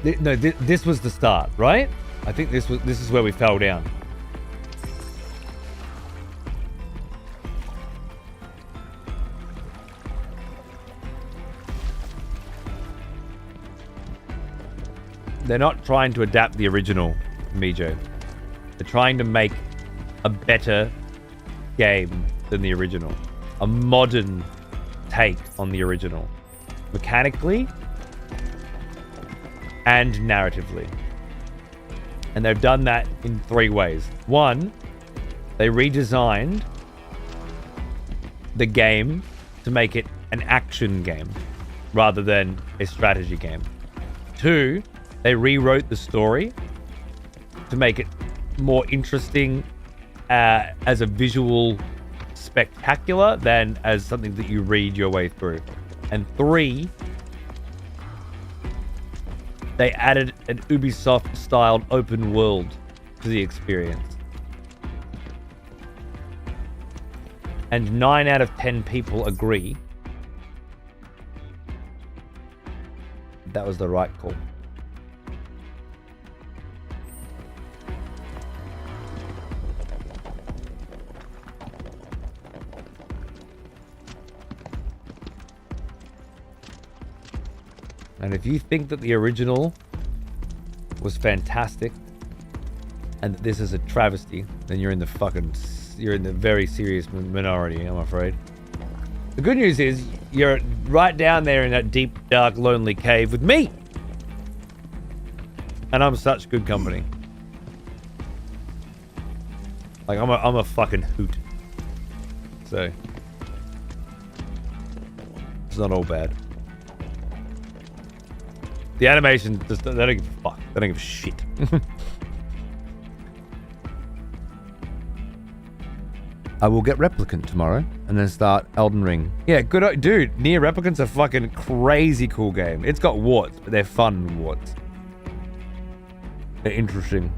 This was the start, right? I think this is where we fell down. They're not trying to adapt the original Mijo. They're trying to make a better game than the original. A modern take on the original. Mechanically and narratively. And they've done that in 3 ways. 1, they redesigned the game to make it an action game rather than a strategy game. 2, they rewrote the story to make it more interesting as a visual spectacular than as something that you read your way through. And 3, they added an Ubisoft-styled open world to the experience. And 9 out of 10 people agree that was the right call. And if you think that the original was fantastic and that this is a travesty, then you're in the very serious minority, I'm afraid. The good news is you're right down there in that deep, dark, lonely cave with me. And I'm such good company. Like I'm a fucking hoot. So it's not all bad. The animation just, they don't give a fuck. They don't give a shit. I will get Replicant tomorrow and then start Elden Ring. Yeah, good. Dude, Nier Replicant's a fucking crazy cool game. It's got warts, but they're fun warts. They're interesting.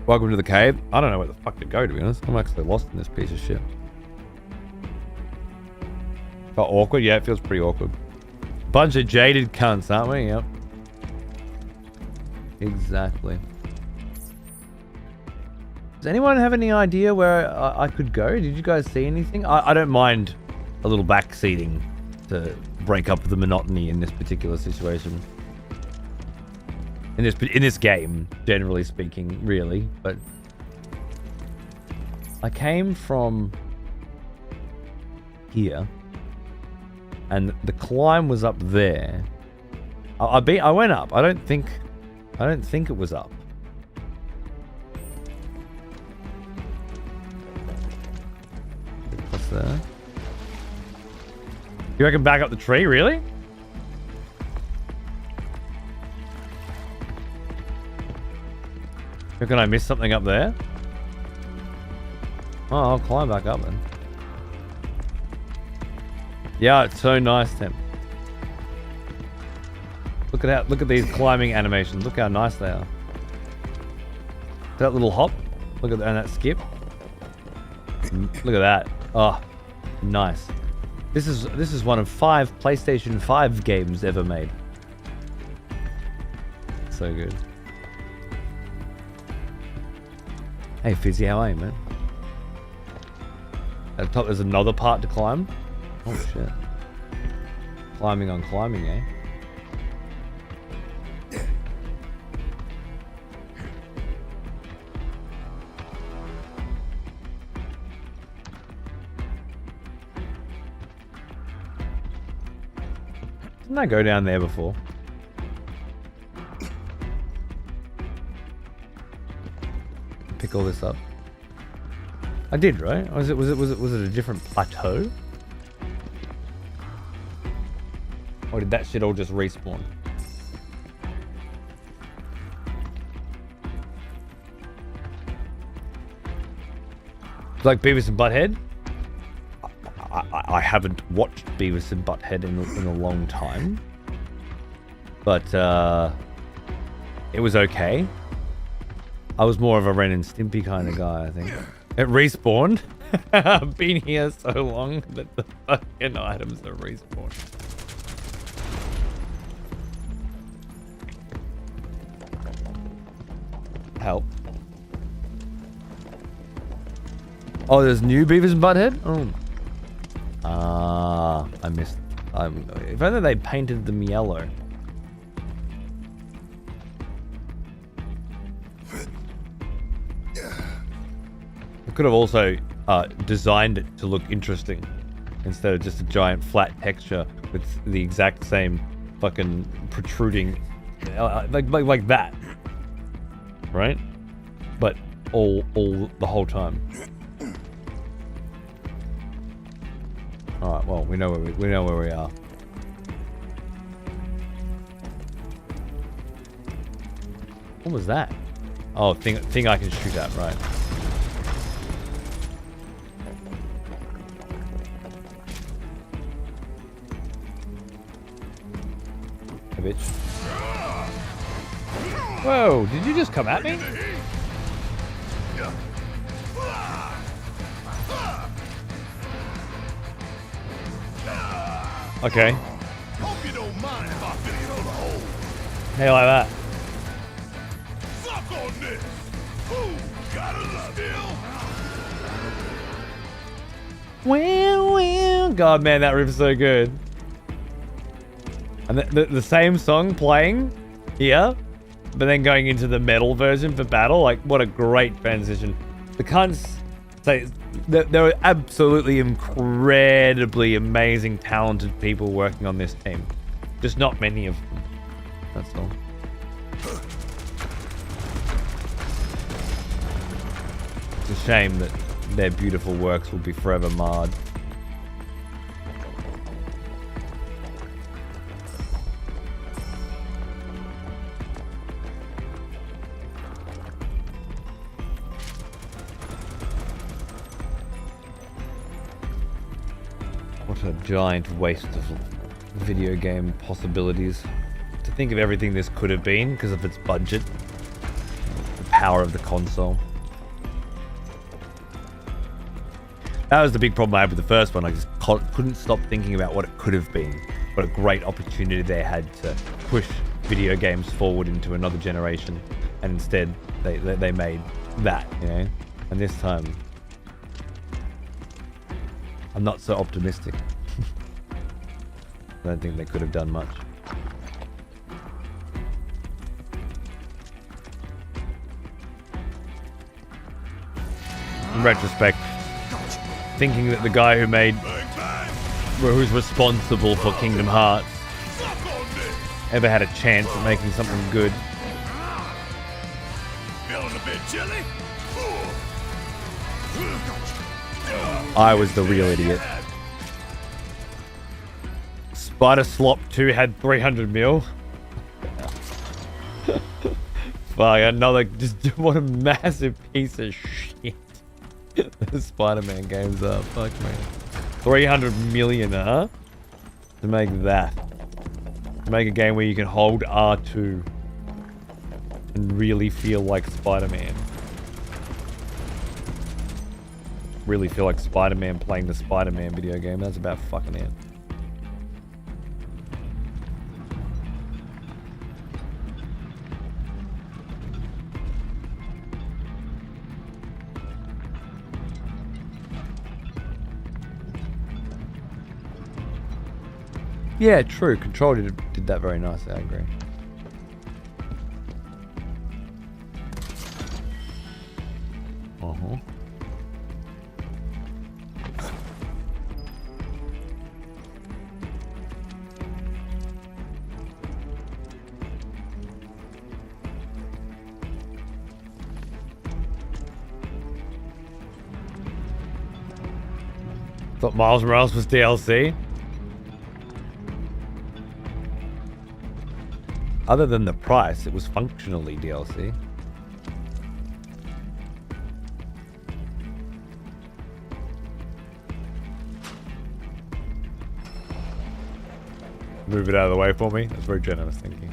Welcome to the cave. I don't know where the fuck to go, to be honest. I'm actually lost in this piece of shit. Felt awkward? Yeah, it feels pretty awkward. Bunch of jaded cunts, aren't we? Yep. Exactly. Does anyone have any idea where I could go? Did you guys see anything? I don't mind a little backseating to break up the monotony in this particular situation. In this game, generally speaking, really. But I came from here, and the climb was up there. I went up. I don't think it was up. What's there? You reckon back up the tree? Really? Reckon I missed something up there? Oh, I'll climb back up then. Yeah, it's so nice, Tim. Look at these climbing animations. Look how nice they are. That little hop. Look at that, and that skip. Look at that. Oh, nice. This is one of 5 PlayStation 5 games ever made. So good. Hey Fizzy, how are you, man? At the top there's another part to climb. Oh shit. Climbing on climbing, eh? Didn't I go down there before? Pick all this up. I did, right? Was it a different plateau? Or did that shit all just respawn? Like Beavis and Butthead? I haven't watched Beavis and Butthead in a long time. But it was okay. I was more of a Ren and Stimpy kind of guy, I think. It respawned. I've been here so long that the fucking items are respawned. Help. Oh, there's new Beavis and Butthead? Oh. I missed. If only they painted them yellow. I could have also designed it to look interesting instead of just a giant flat texture with the exact same fucking protruding like that, right? But all the whole time. All right, well we know where we are. What was that? Oh, thing I can shoot at, right? Bitch. Whoa, did you just come at me? Okay. Hope you don't mind if I fill you in the hole. Hey, like that. Suck on this. Ooh, got a still. Well. God, man, that riff is so good. And the same song playing here, but then going into the metal version for battle. Like, what a great transition. The cunts say there are absolutely incredibly amazing, talented people working on this team. Just not many of them. That's all. It's a shame that their beautiful works will be forever marred. What a giant waste of video game possibilities. To think of everything this could have been because of its budget. The power of the console. That was the big problem I had with the first one. I just couldn't stop thinking about what it could have been. What a great opportunity they had to push video games forward into another generation. And instead, they made that, you know? And this time, I'm not so optimistic. I don't think they could have done much. In retrospect, thinking that the guy who's responsible for Kingdom Hearts ever had a chance at making something good. Feeling a bit chilly? I was the real idiot. Spider Slop 2 had 300 mil. Fuck, another, just what a massive piece of shit the Spider-Man games are. Fuck, man. 300 million, huh? To make that. To make a game where you can hold R2 and really feel like Spider-Man. Really feel like Spider-Man playing the Spider-Man video game. That's about fucking it. Yeah, true. Control did that very nicely, I agree. Uh-huh. Thought Miles Morales was DLC. Other than the price, it was functionally DLC. Move it out of the way for me. That's very generous, thank you.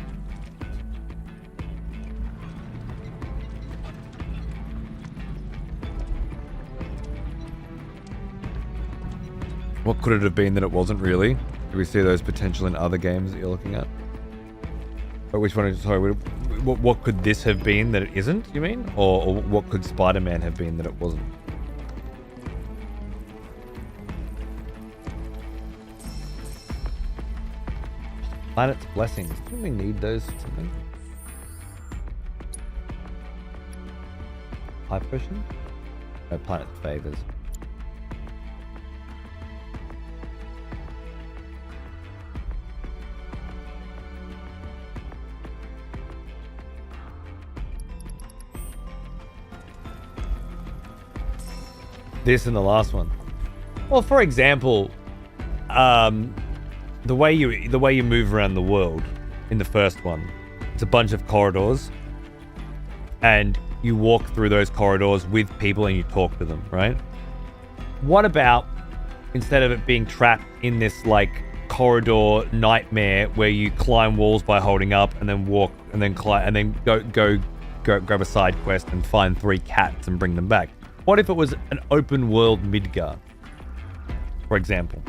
What could it have been that it wasn't really? Do we see those potential in other games that you're looking at? Or which one? Sorry, what could this have been that it isn't, you mean? Or what could Spider-Man have been that it wasn't? Planet's Blessings. Do we need those for something? High Potion? No, Planet's Favors. This and the last one. Well, for example, the way you move around the world in the first one, it's a bunch of corridors, and you walk through those corridors with people and you talk to them, right? What about instead of it being trapped in this like corridor nightmare where you climb walls by holding up and then walk and then climb and then go grab a side quest and find 3 cats and bring them back? What if it was an open world Midgar, for example?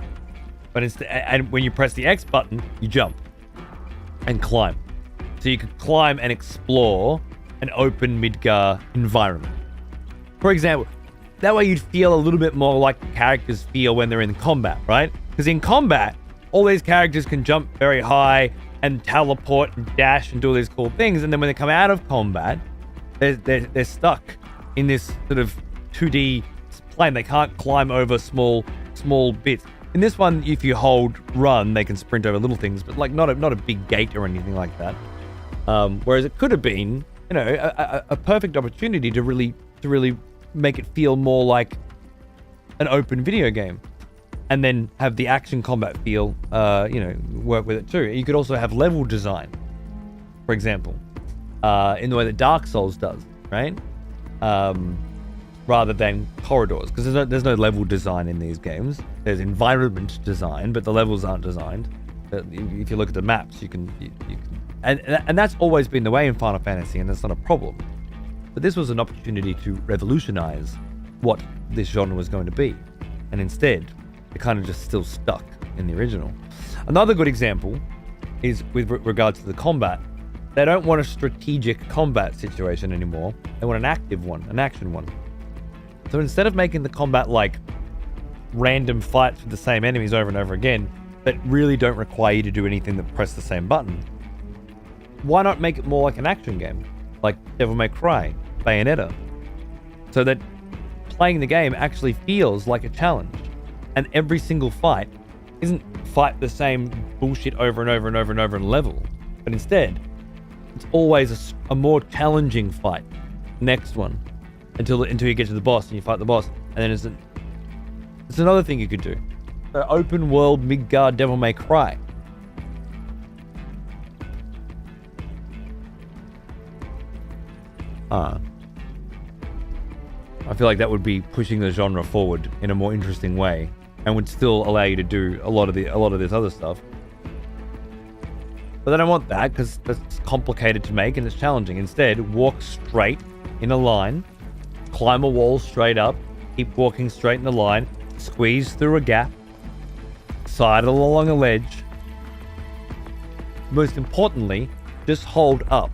But instead, and when you press the X button, you jump and climb. So you could climb and explore an open Midgar environment. For example, that way you'd feel a little bit more like the characters feel when they're in combat, right? Because in combat, all these characters can jump very high and teleport and dash and do all these cool things. And then when they come out of combat, they're stuck in this sort of 2D plane. They can't climb over small bits. In this one, if you hold run, they can sprint over little things, but like not a big gate or anything like that. Whereas it could have been, you know, a perfect opportunity to really make it feel more like an open video game, and then have the action combat feel, work with it too. You could also have level design, for example, in the way that Dark Souls does, right? Rather than corridors, because there's no level design in these games. There's environment design, but the levels aren't designed. If you look at the maps, you can and that's always been the way in Final Fantasy, and that's not a problem. But this was an opportunity to revolutionize what this genre was going to be, and instead, it kind of just still stuck in the original. Another good example is with regards to the combat. They don't want a strategic combat situation anymore. They want an active one, an action one. So instead of making the combat like random fights with the same enemies over and over again that really don't require you to do anything but press the same button, why not make it more like an action game? Like Devil May Cry, Bayonetta. So that playing the game actually feels like a challenge. And every single fight isn't fight the same bullshit over and over and over and over and level. But instead, it's always a more challenging fight. Next one. Until you get to the boss and you fight the boss. And then it's another thing you could do. So open world Midgard Devil May Cry. I feel like that would be pushing the genre forward in a more interesting way, and would still allow you to do a lot of this other stuff. But I don't want that because that's complicated to make and it's challenging. Instead, walk straight in a line, climb a wall straight up, keep walking straight in the line, squeeze through a gap, sidle along a ledge. Most importantly, just hold up.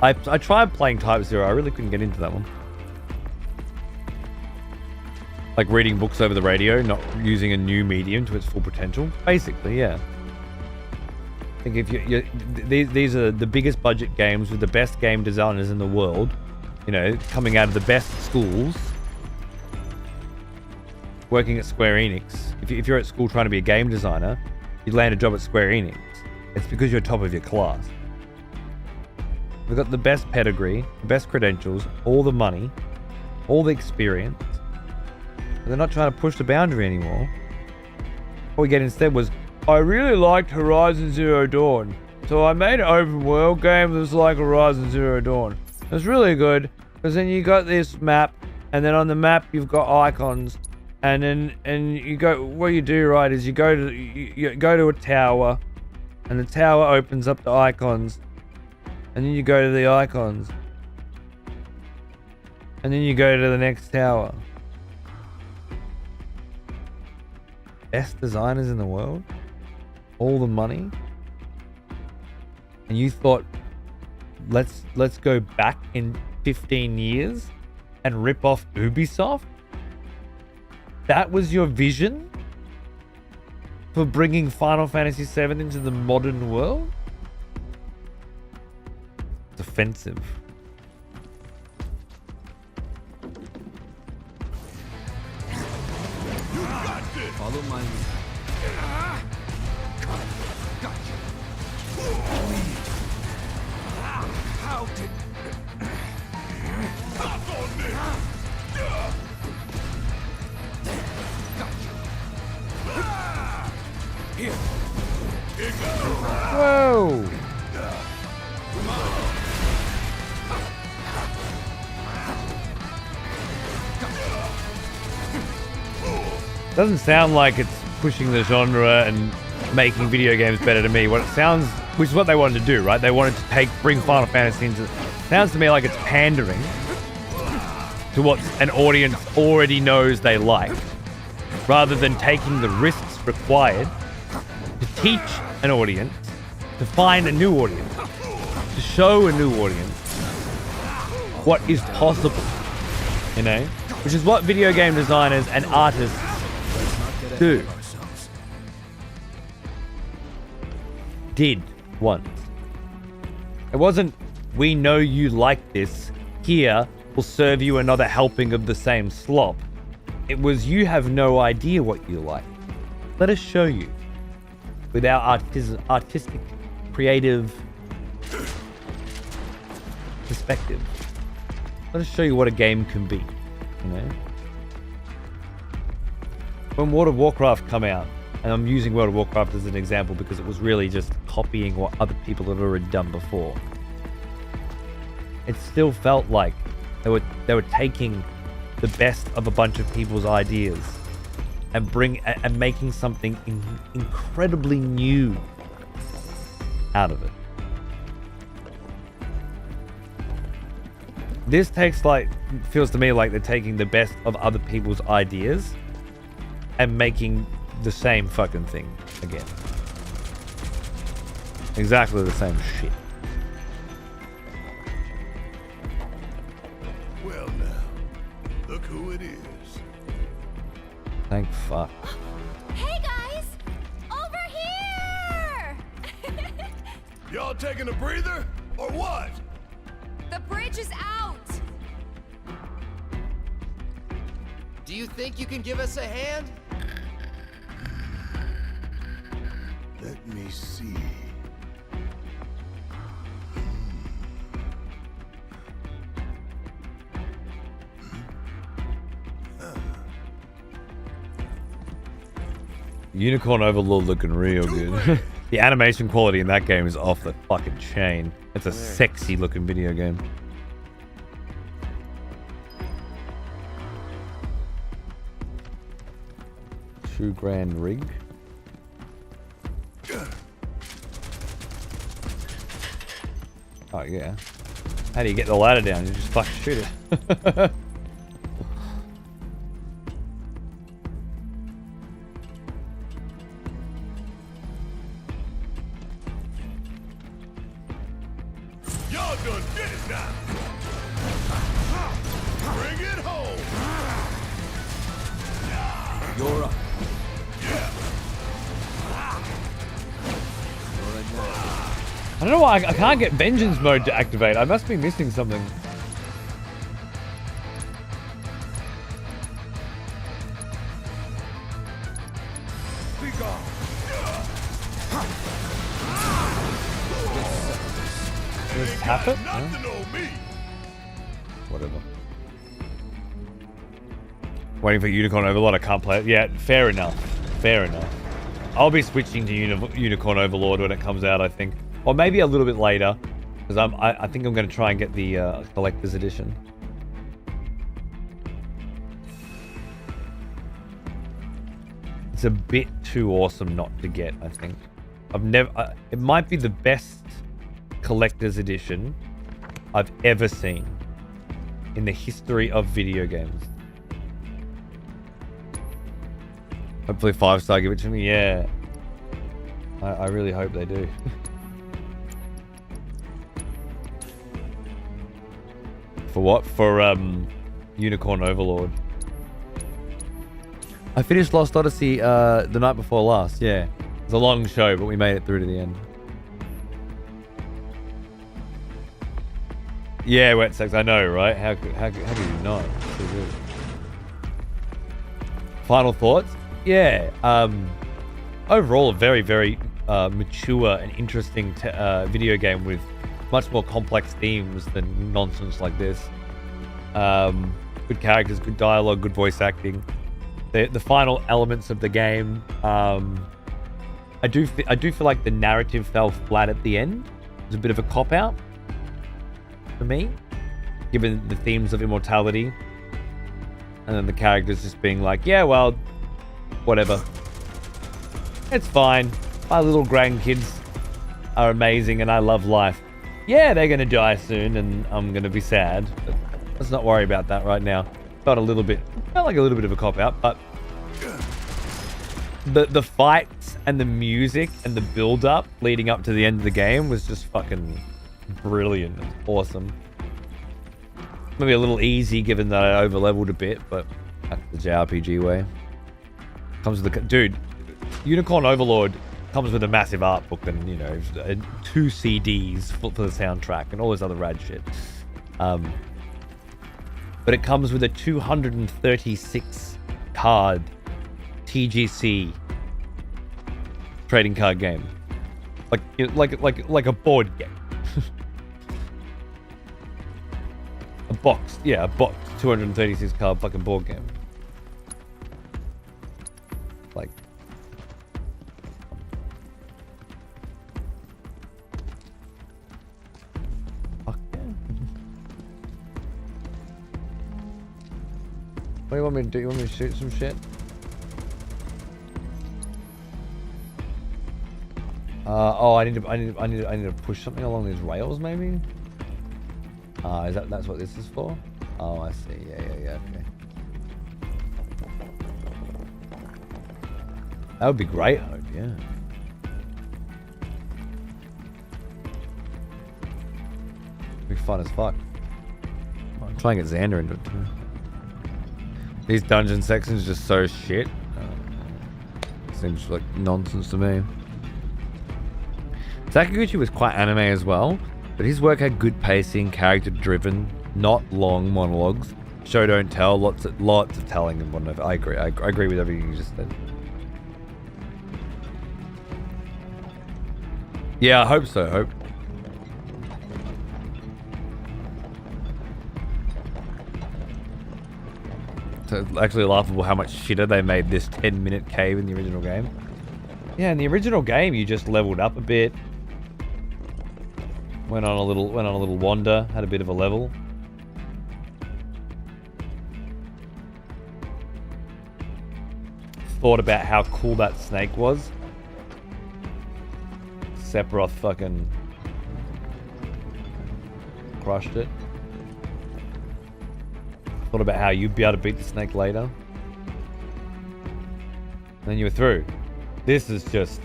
I tried playing Type 0, I really couldn't get into that one. Like reading books over the radio, not using a new medium to its full potential. Basically, yeah. I think if these are the biggest budget games with the best game designers in the world, you know, coming out of the best schools, working at Square Enix. If you're at school trying to be a game designer, you land a job at Square Enix. It's because you're top of your class. They've got the best pedigree, the best credentials, all the money, all the experience. But they're not trying to push the boundary anymore. What we get instead was, I really liked Horizon Zero Dawn, so I made an open world game that's like Horizon Zero Dawn. It's really good, because then you got this map, and then on the map you've got icons, and you go, what you do, right, is you go to a tower, and the tower opens up the icons, and then you go to the icons, and then you go to the next tower. Best designers in the world, all the money, and you thought, let's go back in 15 years and rip off Ubisoft? That was your vision for bringing Final Fantasy VII into the modern world? It's offensive. Follow my lead. How did... Stop on me! Here. Here goes. Whoa! Doesn't sound like it's pushing the genre and making video games better to me. What it sounds, which is what they wanted to do, right? They wanted to bring Final Fantasy into. Sounds to me like it's pandering to what an audience already knows they like, rather than taking the risks required to teach an audience, to find a new audience, to show a new audience what is possible, you know? Which is what video game designers and artists do. Did once. It wasn't, we know you like this, here, we'll serve you another helping of the same slop. It was, you have no idea what you like. Let us show you. With our artistic, creative perspective. Let us show you what a game can be, you know? When World of Warcraft come out, and I'm using World of Warcraft as an example because it was really just copying what other people had already done before. It still felt like they were taking the best of a bunch of people's ideas and making something incredibly new out of it. This feels to me like they're taking the best of other people's ideas and making the same fucking thing again. Exactly the same shit. Well now, who it is. Thank fuck. Hey guys! Over here! Y'all taking a breather, or what? The bridge is out! Do you think you can give us a hand? Let me see. Unicorn Overlord looking real good. The animation quality in that game is off the fucking chain. It's a sexy looking video game. True Grand Rig. Oh yeah. How do you get the ladder down? You just fucking shoot it. Y'all done did it now. Bring it home. You're up. I don't know why I can't get vengeance mode to activate. I must be missing something. Be gone. Just tap it? Nothing on me. Whatever. Waiting for Unicorn Overlord. I can't play it. Yeah, fair enough. Fair enough. I'll be switching to Unicorn Overlord when it comes out, I think. Or maybe a little bit later. Because I think I'm going to try and get the collector's edition. It's a bit too awesome not to get, I think. It might be the best collector's edition I've ever seen in the history of video games. Hopefully 5-star give it to me. Yeah. I really hope they do. For what? For Unicorn Overlord. I finished Lost Odyssey the night before last. Yeah. It was a long show, but we made it through to the end. Yeah, Wet Sex, I know, right? How could you not? So good. Final thoughts? Yeah. Overall, a very, very mature and interesting video game with much more complex themes than nonsense like this. Good characters, good dialogue, good voice acting. The final elements of the game. I do feel like the narrative fell flat at the end. It was a bit of a cop-out for me, given the themes of immortality. And then the characters just being like, yeah, well, whatever. It's fine. My little grandkids are amazing and I love life. Yeah, they're going to die soon and I'm going to be sad. But let's not worry about that right now. Felt like a little bit of a cop-out, but the fights and the music and the build-up leading up to the end of the game was just fucking brilliant. Awesome. Maybe a little easy given that I over-leveled a bit, but that's the JRPG way. Comes with the... Dude, Unicorn Overlord comes with a massive art book and, you know, 2 CDs for the soundtrack and all this other rad shit. But it comes with a 236 card TGC trading card game, like a board game. A box, 236 card fucking board game. Like, fuck yeah. What do you want me to do? You want me to shoot some shit? Oh, I need to push something along these rails, maybe. That's what this is for? Oh, I see. Yeah. Okay. That would be great, I hope. Yeah. Be fun as fuck. I'm trying to get Xander into it too. These dungeon sections are just so shit. Seems like nonsense to me. Sakaguchi was quite anime as well, but his work had good pacing, character-driven, not long monologues. Show don't tell, lots of telling and whatnot. I agree. I agree with everything you just said. Yeah, I hope so. Hope. So it's actually laughable how much shitter they made this 10-minute cave in the original game. Yeah, in the original game, you just leveled up a bit. Went on a little wander, had a bit of a level. Thought about how cool that snake was. Sephiroth fucking crushed it. Thought about how you'd be able to beat the snake later. Then you were through. This is just,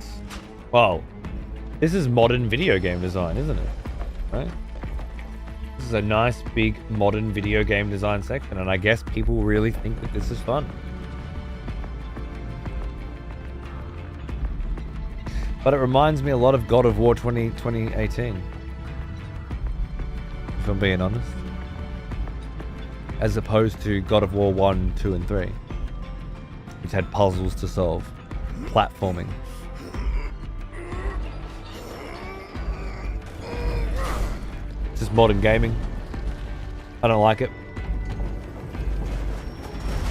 well, this is modern video game design, isn't it? Right? This is a nice big modern video game design section, and I guess people really think that this is fun. But it reminds me a lot of God of War 2018. If I'm being honest. As opposed to God of War 1, 2, and 3. Which had puzzles to solve. Platforming. It's just modern gaming. I don't like it.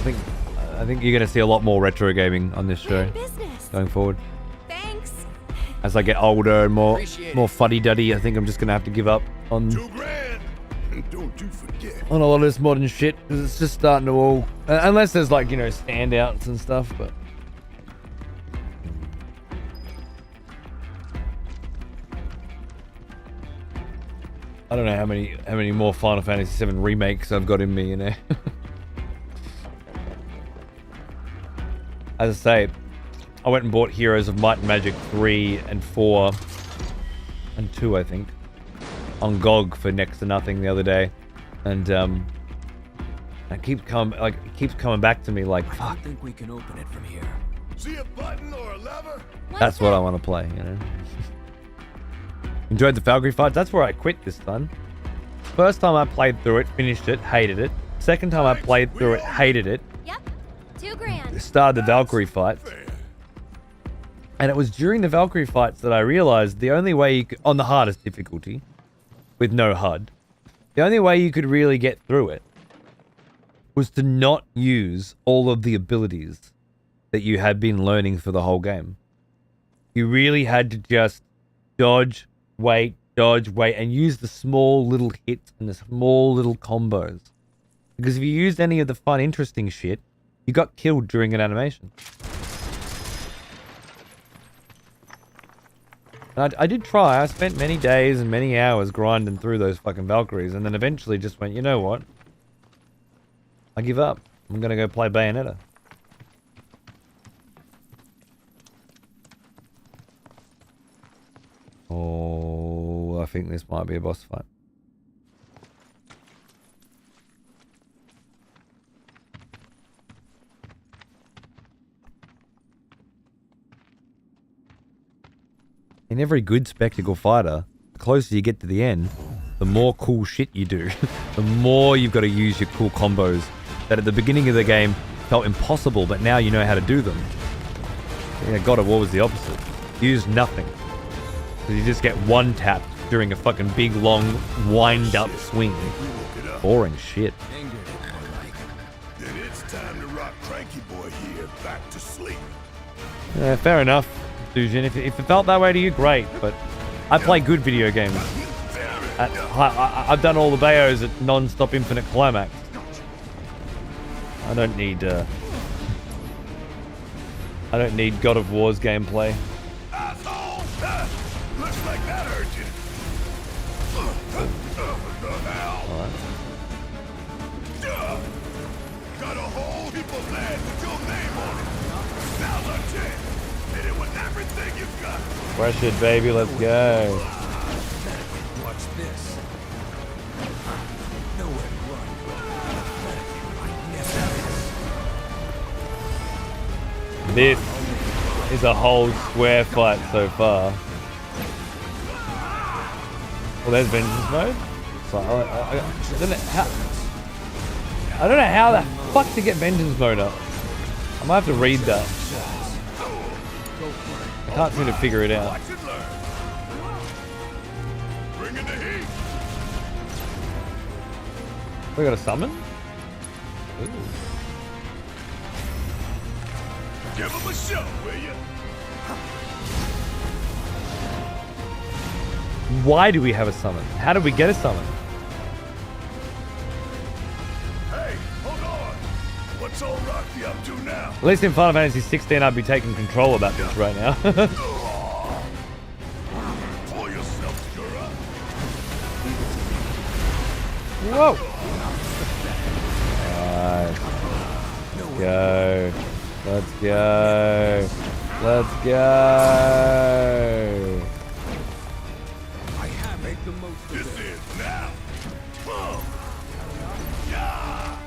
I think you're going to see a lot more retro gaming on this show going forward. As I get older and more fuddy-duddy, I think I'm just gonna have to give up on Don't you forget. on a lot of this modern shit, because it's just starting to all, unless there's like, you know, standouts and stuff. But I don't know how many more Final Fantasy VII remakes I've got in me, you know. As I say, I went and bought Heroes of Might and Magic 3 and 4 and 2, I think, on GOG for next to nothing the other day, and it keeps coming back to me like, fuck. I think we can open it from here. See a button or a lever? That's what I want to play, you know. Enjoyed the Valkyrie fight. That's where I quit this time. First time I played through it, finished it, hated it. Second time I played through it, hated it. Yep, $2,000. Started the Valkyrie fights. And it was during the Valkyrie fights that I realized the only way you could, on the hardest difficulty, with no HUD, the only way you could really get through it was to not use all of the abilities that you had been learning for the whole game. You really had to just dodge, wait, and use the small little hits and the small little combos. Because if you used any of the fun, interesting shit, you got killed during an animation. I did try. I spent many days and many hours grinding through those fucking Valkyries, and then eventually just went, you know what? I give up. I'm gonna go play Bayonetta. Oh, I think this might be a boss fight. In every good spectacle fighter, the closer you get to the end, the more cool shit you do. The more you've got to use your cool combos that at the beginning of the game felt impossible, but now you know how to do them. Yeah, God of War was the opposite. You use nothing. So you just get one tap during a fucking big, long, wind-up swing. Boring shit. Then it's time to rock Cranky Boy here back to sleep. Yeah, fair enough. If it felt that way to you, great, but I play good video games. I've done all the Bayos at non-stop infinite climax. I don't need God of War's gameplay. Looks like that hurt you. Alright. Got a whole heap of land with your name on it. Now's our chance. Hit it with everything you've got. Fresh it, baby, let's go. Watch this. Nowhere to run. This is a whole square fight so far. Well, there's vengeance mode. So I don't know how the fuck to get vengeance mode up. I might have to read that. I can't seem to figure it out. We got a summon? Ooh. Give him a show, will you? Why do we have a summon? How did we get a summon? Hey, hold on. What's old Rocky up to now? At least in Final Fantasy 16, I'd be taking control about this right now. Pull yourself together. Whoa! Alright. Go. Let's go. Let's go. Make the most of this is now. Yeah.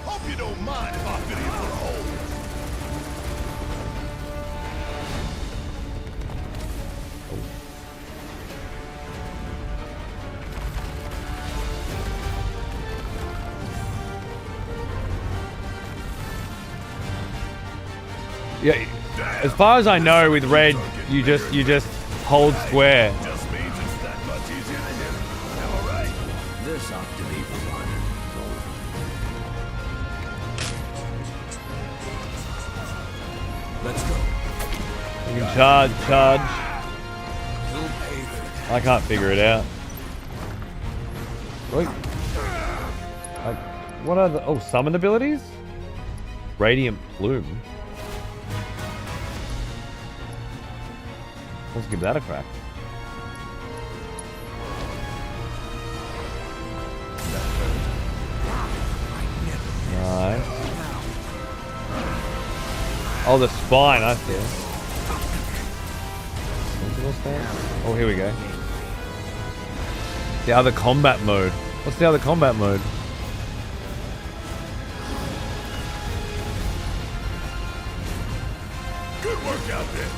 Hope you don't mind if I fit in for a hole. Yeah, as far as I know, with red, you just hold square. This ought to be fun. Let's go. You can charge. I can't figure it out. Wait. What are the summon abilities? Radiant Plume. Let's give that a crack. Nice. Oh, the spine, I see. Sentinel stance? Oh, here we go. The other combat mode. What's the other combat mode? Good work out there.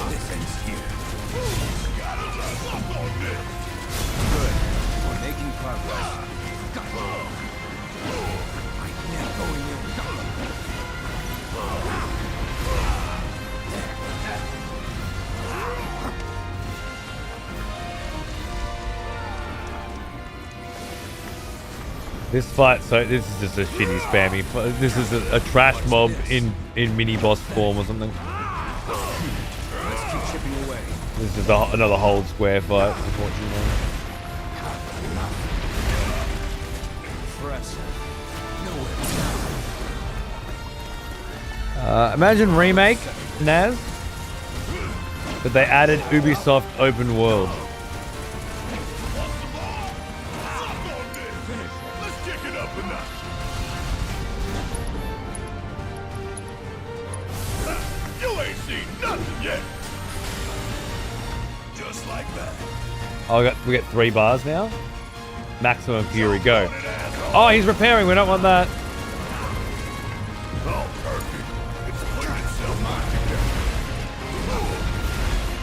This ends here. Gotta learn up on this. Good. We're making progress. I can't go in there. This fight, so this is just a shitty spammy. This is a trash mob in mini boss form or something. Let's keep chipping away. This is another hold square fight, unfortunately. Imagine remake Naz, but they added Ubisoft open world. You ain't seen nothing yet. Just like that. Oh, we get 3 bars now. Maximum Fury, go. Oh, he's repairing. We don't want that. Oh, perfect. It's put itself on.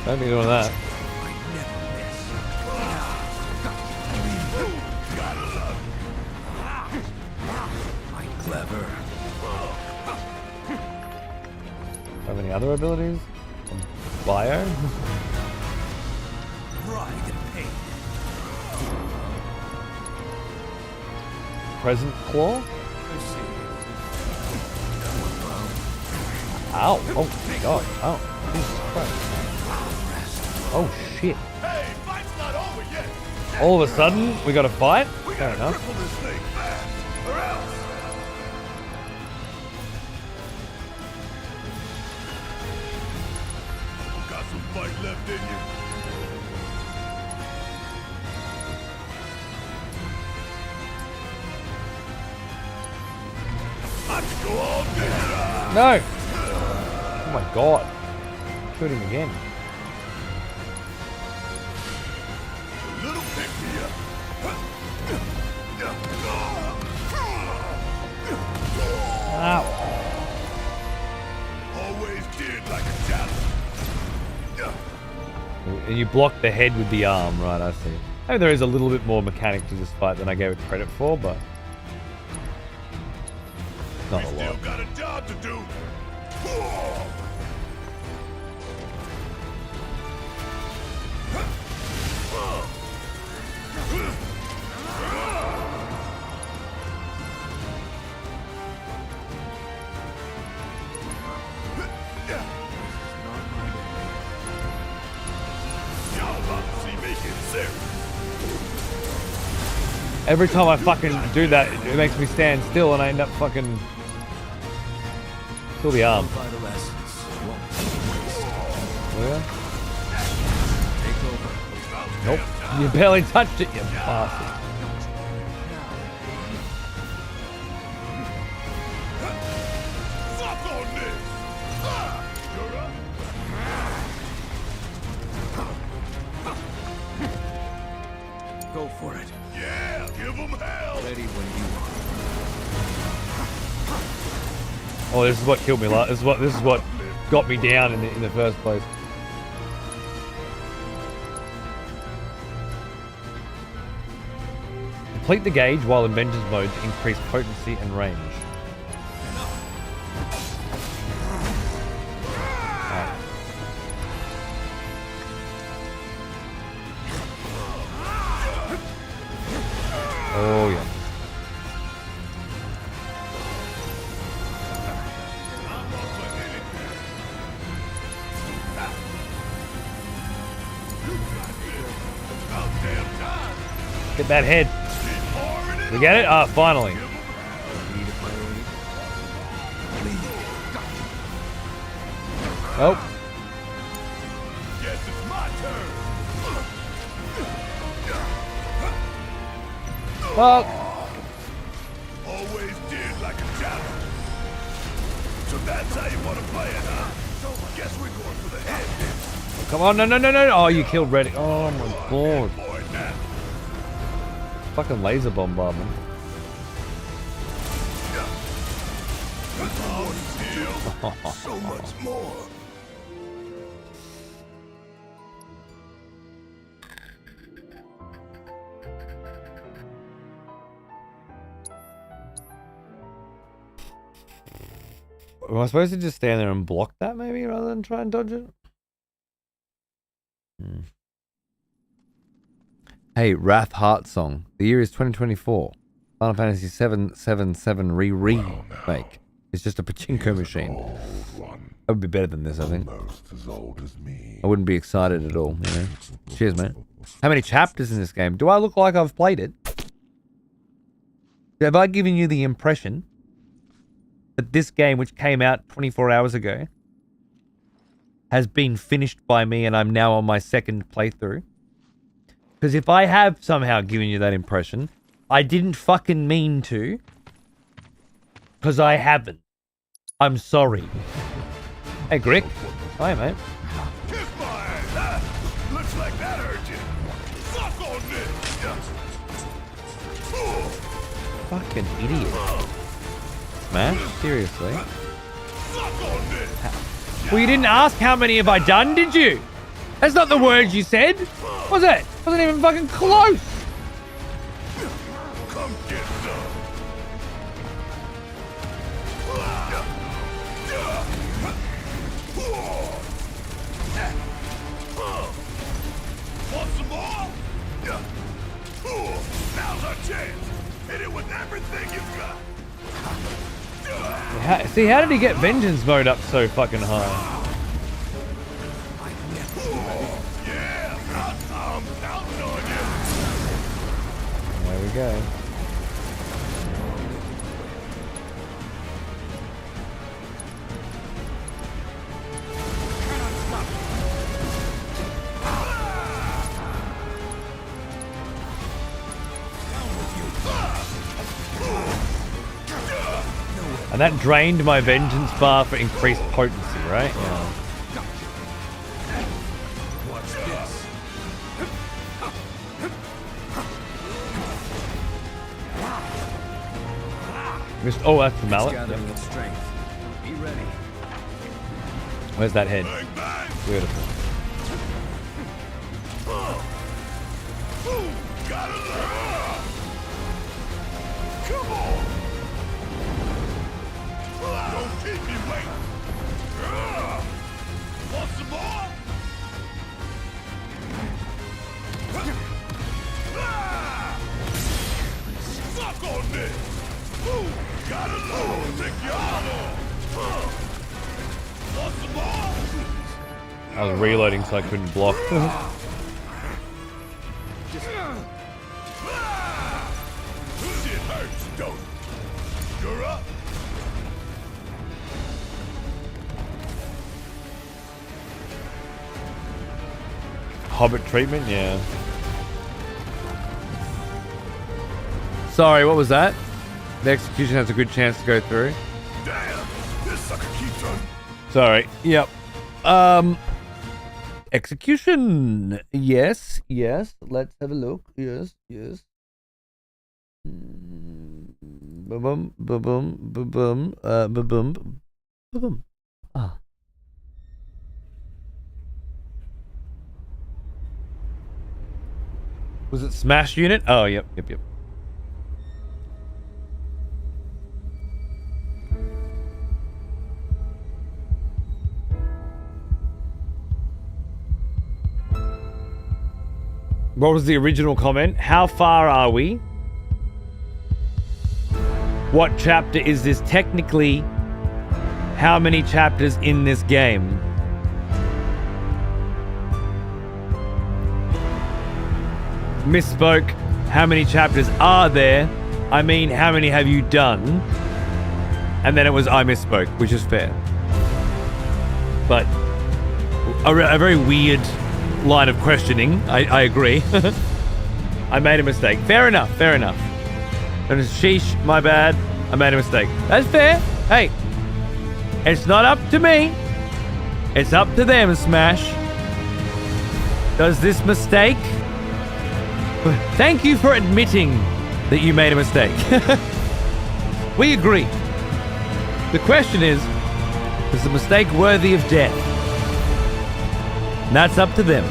Don't be doing that. Clever. Have any other abilities? Bio? Pride and pain. Present Claw? Ow! Oh my god! Oh, Jesus Christ! Oh shit! Hey, fight's not over yet. All of a sudden, we got a fight? Fair enough. Cripple this thing fast, or else. Got some fight left in you. I could go all day. No! Oh my god. Shoot him again. A little pick me up. And you block the head with the arm, right? I see. Maybe there is a little bit more mechanic to this fight than I gave it credit for, but not a lot. Still got a job to do. Every time I fucking do that, it makes me stand still and I end up fucking kill the arm. Yeah. Nope. You barely touched it, you bastard. Go for it. Yeah, give them hell. Ready when you are. Oh, this is what killed me. This is what got me down in the first place. Complete the gauge while in vengeance mode to increase potency and range. Oh yeah. Get that head. We get it? Ah, finally. Oh. Guess it's my turn. Well. Always did like a challenge. So that's how you want to play it, huh? Guess we're going for the head. Come on, no. Oh, you killed Reddick. Oh my god. Fucking laser bombardment. So much more. Am I supposed to just stand there and block that maybe rather than try and dodge it? Hey, Wrath Heart Song. The year is 2024. Final Fantasy 777 remake. It's just a pachinko machine. That would be better than this, I think. I wouldn't be excited at all, you know. Cheers, man. How many chapters in this game? Do I look like I've played it? Have I given you the impression that this game, which came out 24 hours ago, has been finished by me and I'm now on my second playthrough? Because if I have somehow given you that impression, I didn't fucking mean to. Because I haven't. I'm sorry. Hey, Grick. Hi, mate. Kiss my ass. Looks like that hurt you. Fuck on this. Fucking idiot. Smash? Seriously? Fuck on this. Well, you didn't ask how many have I done, did you? That's not the words you said. Was it? Wasn't even fucking close. Come get some. Want some more? Now's our chance. Hit it with everything you've got. See, how did he get vengeance mode up so fucking high? There we go. And that drained my vengeance bar for increased potency, right? Yeah. Watch this. Oh, that's the mallet. Gathering its strength. Be ready. Where's that head? Beautiful. Gotta learn. Come on. Don't keep me waiting. Want some more? Suck on this. Gotta learn. Take your armor. Want some more? I was reloading so I couldn't block. Shit hurts, don't it? You're up. Hobbit treatment, yeah. Sorry, what was that? The execution has a good chance to go through. Damn, this sucker keeps on. Sorry. Yep. Execution. Yes. Let's have a look. Yes. Ba-bum, ba-bum, ba-bum, ba-bum, ba-bum. Ah. Was it Smash Unit? Oh, yep. What was the original comment? How far are we? What chapter is this technically? How many chapters in this game? Misspoke. How many chapters are there? I mean, how many have you done? And then it was I misspoke, which is fair. But a very weird line of questioning. I agree. I made a mistake. Fair enough. And it's sheesh, my bad. I made a mistake. That's fair. Hey, it's not up to me. It's up to them, Smash. Does this mistake? Thank you for admitting that you made a mistake. We agree. The question is the mistake worthy of death? And that's up to them.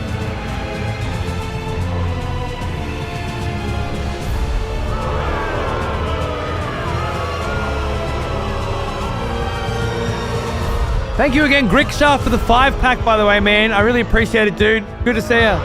Thank you again, Grickshaw, for the 5-pack, by the way, man. I really appreciate it, dude. Good to see ya.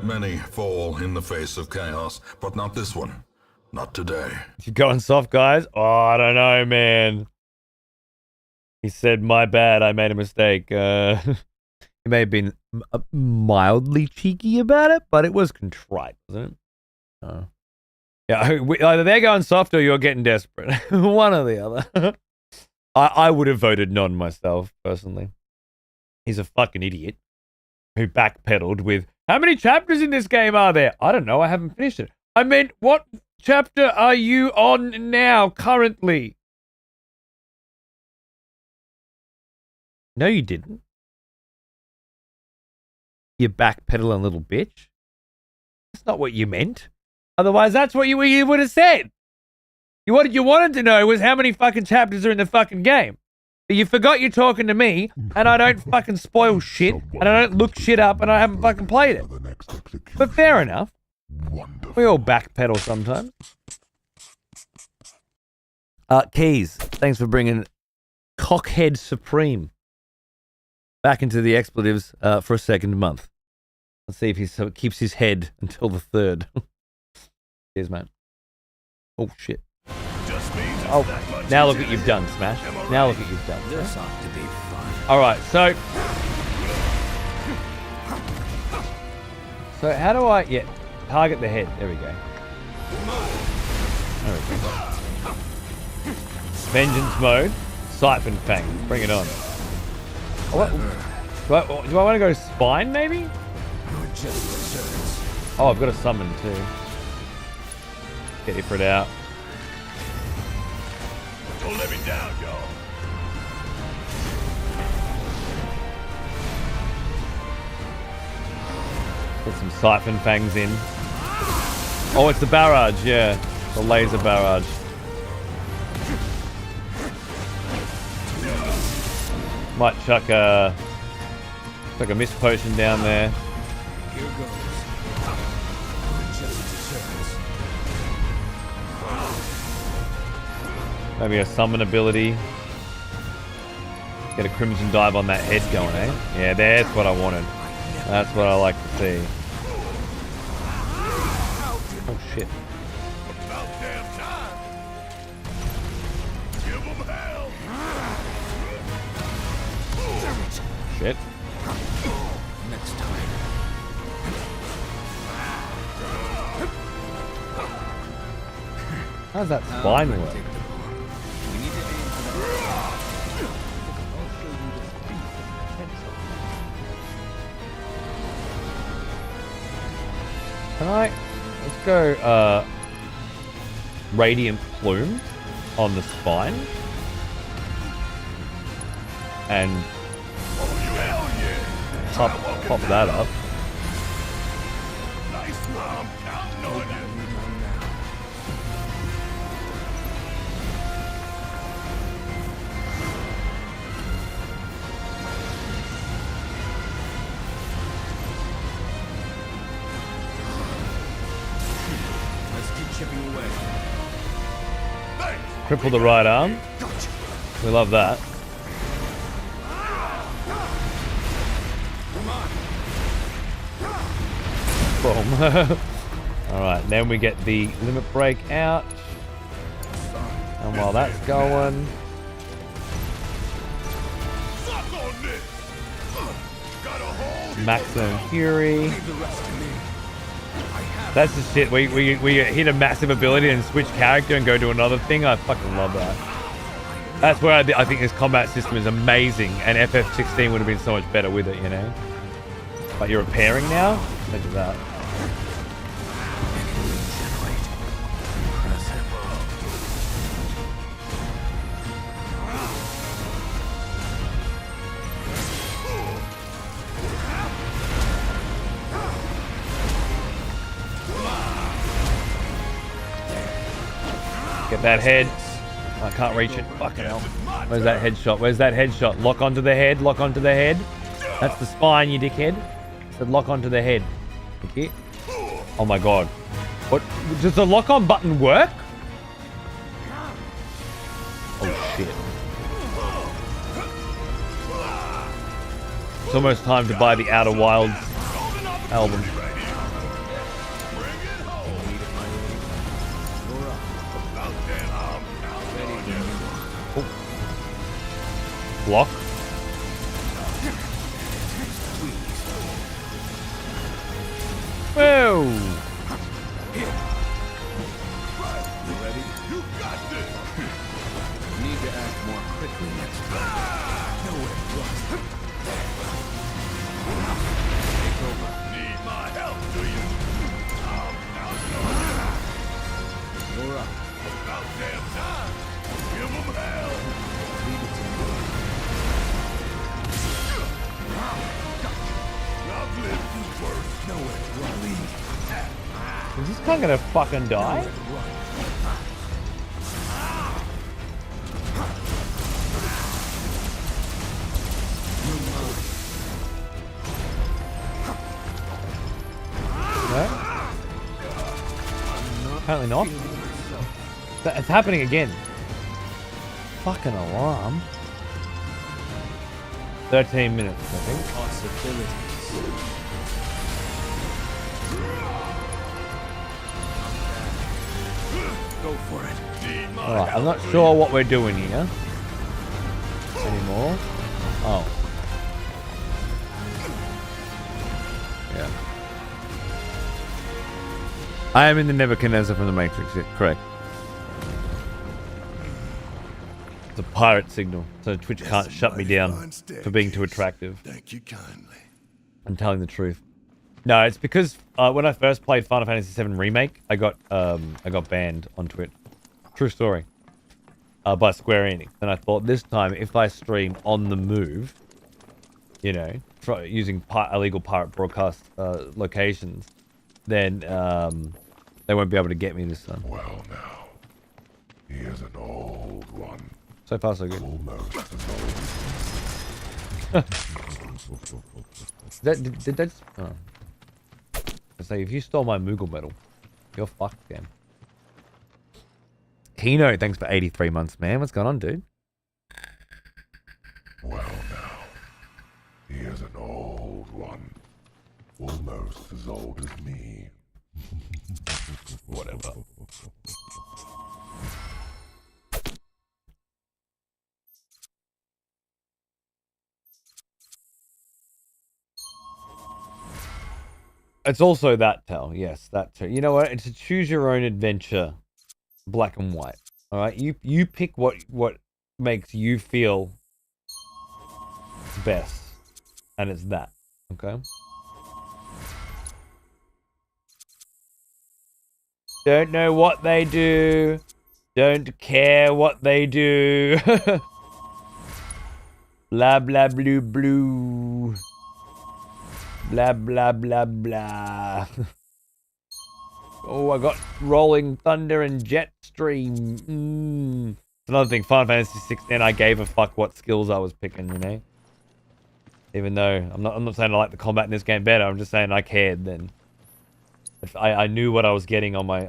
Many fall in the face of chaos, but not this one. Not today. You going soft, guys? Oh, I don't know, man. He said, my bad, I made a mistake. He may have been mildly cheeky about it, but it was contrite, wasn't it? Yeah, either they're going soft or you're getting desperate. One or the other. I would have voted non myself, personally. He's a fucking idiot who backpedaled with, how many chapters in this game are there? I don't know, I haven't finished it. I meant, what chapter are you on now, currently? No, you didn't. You backpedaling little bitch. That's not what you meant. Otherwise, that's what you would have said. What you wanted to know was how many fucking chapters are in the fucking game. But you forgot you're talking to me, and I don't fucking spoil shit, and I don't look shit up, and I haven't fucking played it. But fair enough. We all backpedal sometimes. Keys, thanks for bringing Cockhead Supreme back into the expletives for a second month. Let's see if he keeps his head until the 3rd. Cheers, man. Oh, shit. Oh, now look what you've done, Smash. Now look what you've done. This ought to be fun. Alright, so how do I... Yeah, target the head. There we go. There we go. Vengeance mode. Siphon Fang. Bring it on. Do I want to go spine, maybe? Oh, I've got a summon, too. Get Ifrit out. Don't let me down, y'all. Put some Siphon Fangs in. Oh, it's the barrage, yeah. The laser barrage. Might chuck a mist potion down there. Here goes. Just deserves. Maybe a summon ability. Get a crimson dive on that head going, eh? Yeah, that's what I wanted. That's what I like to see. Oh shit. About damn time. Give 'em hell. Shit. Next time. How's that spine work? We need to aim for that. I'll show you the speed potential. Can I? Let's go Radiant Plume on the spine. And pop that up. Nice one. I'm counting on you. Let's keep chipping away. Cripple the right arm. We love that. Boom. Alright, then we get the limit break out. And while that's going... Maximum Fury. That's the shit. We hit a massive ability and switch character and go to another thing. I fucking love that. That's where I think this combat system is amazing, and FF16 would have been so much better with it, you know? But you're repairing now? Think of that. Get that head. I can't reach it. Fucking hell. Where's that headshot? Where's that headshot? Lock onto the head. Lock onto the head. That's the spine, you dickhead. I said lock onto the head. Okay. Oh my god. What? Does the lock on button work? Oh shit. It's almost time to buy the Outer Wilds album. Block. Whoa! You ready? You got this. Need to act more quickly next time. Nowhere close. Take over. Need my help, do you? You're up. About damn time. Give 'em hell. Leave it to me. I've lived through worse. Nowhere to run. Is this guy gonna fucking die? No? Apparently not. It's happening again. Fucking alarm. 13 minutes, I think. Possibilities. Go for it. Alright, I'm not sure what we're doing here anymore. Oh. Yeah. I am in the Nebuchadnezzar from the Matrix, yeah, correct. It's a pirate signal, so Twitch can't shut me down for being too attractive. Thank you kindly. I'm telling the truth. No, it's because when I first played Final Fantasy VII Remake, I got banned on Twitch. True story. By Square Enix. And I thought this time, if I stream on the move, you know, using illegal pirate broadcast locations, then They won't be able to get me this time. Well now, he is an old one. So far, so good. Almost as Did that? Oh. I say, if you stole my Moogle medal, you're fucked, game. Kino, thanks for 83 months, man. What's going on, dude? Well now, he is an old one. Almost as old as me. Whatever. It's also that, Tal. Yes, that too. You know what? It's a choose your own adventure, black and white. All right, you pick what makes you feel best, and it's that. Okay. Don't know what they do. Don't care what they do. Blah blah blue blue. Blah blah blah blah. Oh, I got Rolling Thunder and Jetstream. Another thing, Final Fantasy 16, I gave a fuck what skills I was picking, you know? Even though, I'm not saying I like the combat in this game better, I'm just saying I cared then. If I knew what I was getting on my,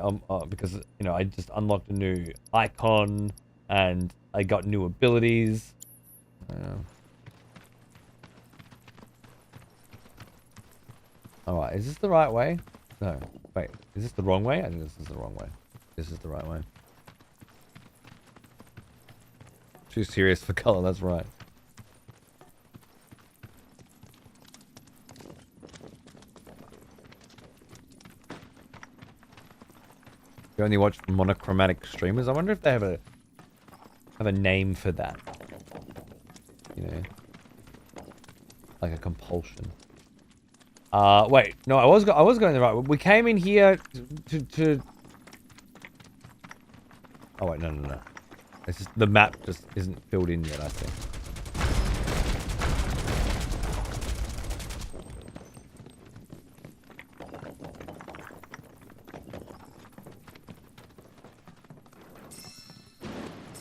because, you know, I just unlocked a new icon, and I got new abilities. Alright, is this the right way? No. Wait, is this the wrong way? I think this is the wrong way. This is the right way. Too serious for color, that's right. You only watch monochromatic streamers? I wonder if they have a name for that. You know? Like a compulsion. Wait, no, I was going the right way. We came in here to... Oh wait, no. It's just, the map just isn't filled in yet, I think.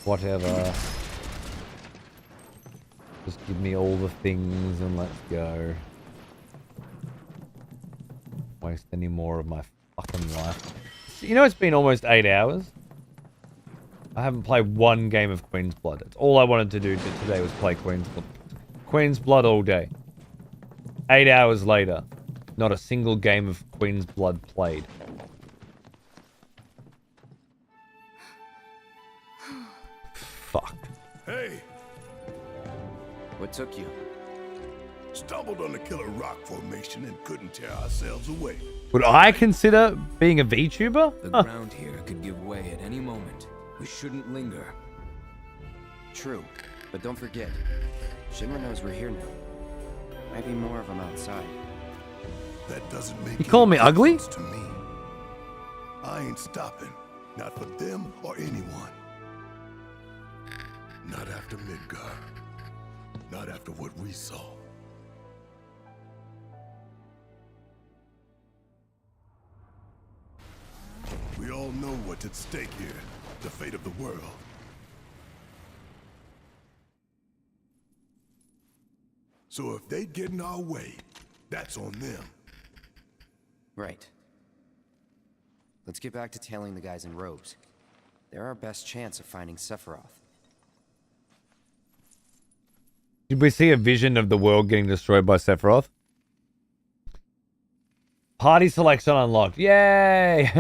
Whatever. Just give me all the things and let's go. Waste any more of my fucking life. You know, it's been almost 8 hours. I haven't played one game of Queen's Blood. That's all I wanted to do today was play Queen's Blood. Queen's Blood all day. 8 hours later, not a single game of Queen's Blood played. Fuck. Hey! What took you? Stumbled on the killer rock formation and couldn't tear ourselves away. Would I consider being a VTuber? The ground here could give way at any moment. We shouldn't linger. True, but don't forget, Shinra knows we're here now. Might be more of them outside. That doesn't make You calling me ugly? to me. I ain't stopping. Not for them or anyone. Not after Midgar. Not after what we saw. We all know what's at stake here. The fate of the world. So if they get in our way, that's on them. Right. Let's get back to tailing the guys in robes. They're our best chance of finding Sephiroth. Did we see a vision of the world getting destroyed by Sephiroth? Party selection unlocked. Yay!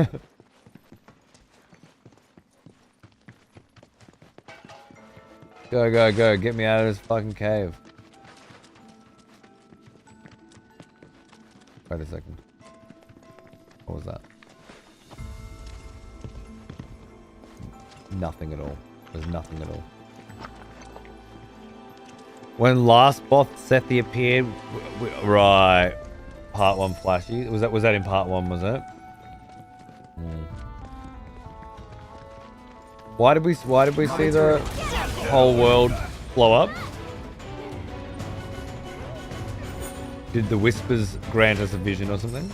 Go, go, go. Get me out of this fucking cave. Wait a second. What was that? Nothing at all. There's nothing at all. When last boss Sethi appeared, right? Part 1 flashy. Was that in part 1? Was it? Why did we see the whole world blow up? Did the whispers grant us a vision or something?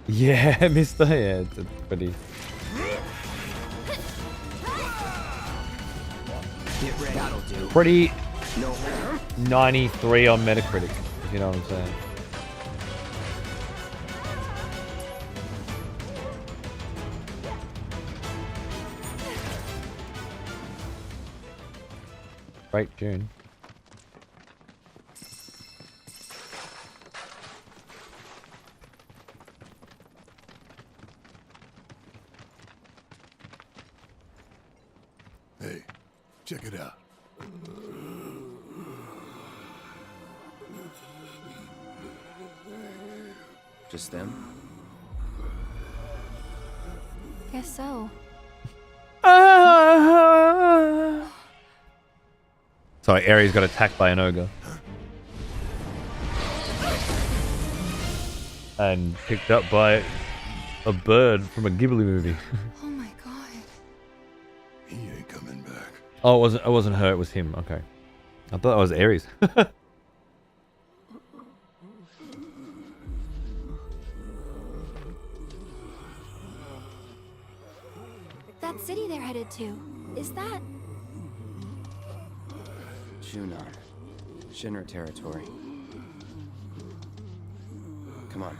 Yeah, Mister. Yeah, it's pretty. Get ready. That'll do. Pretty No. 93 on Metacritic, if you know what I'm saying. Great tune. Hey, check it out. Just them? Guess so. Sorry, Ares got attacked by an ogre. And picked up by a bird from a Ghibli movie. Oh my god. He ain't coming back. Oh, it wasn't her, it was him. Okay. I thought it was Ares. That city they're headed to, is that... Junon. Shinra territory. Come on.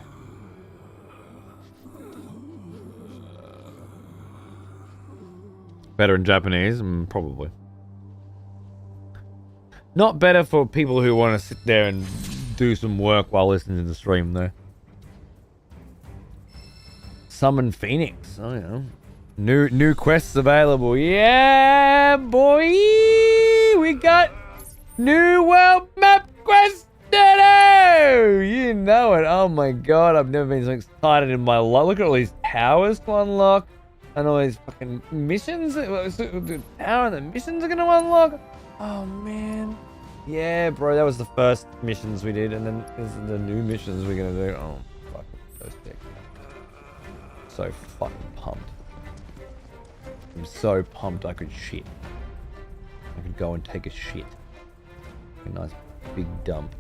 Better in Japanese? Probably. Not better for people who want to sit there and do some work while listening to the stream, though. Summon Phoenix. Oh, yeah. New quests available. Yeah, boy! We got new world map quests today! You know it. Oh my god, I've never been so excited in my life. Look at all these towers to unlock. And all these fucking missions. The tower and the missions are going to unlock. Oh, man. Yeah, bro, that was the first missions we did. And then there's the new missions we're going to do. Oh, fuck. So sick. So fucking pumped. I'm so pumped I could shit. I could go and take a shit. A nice big dump.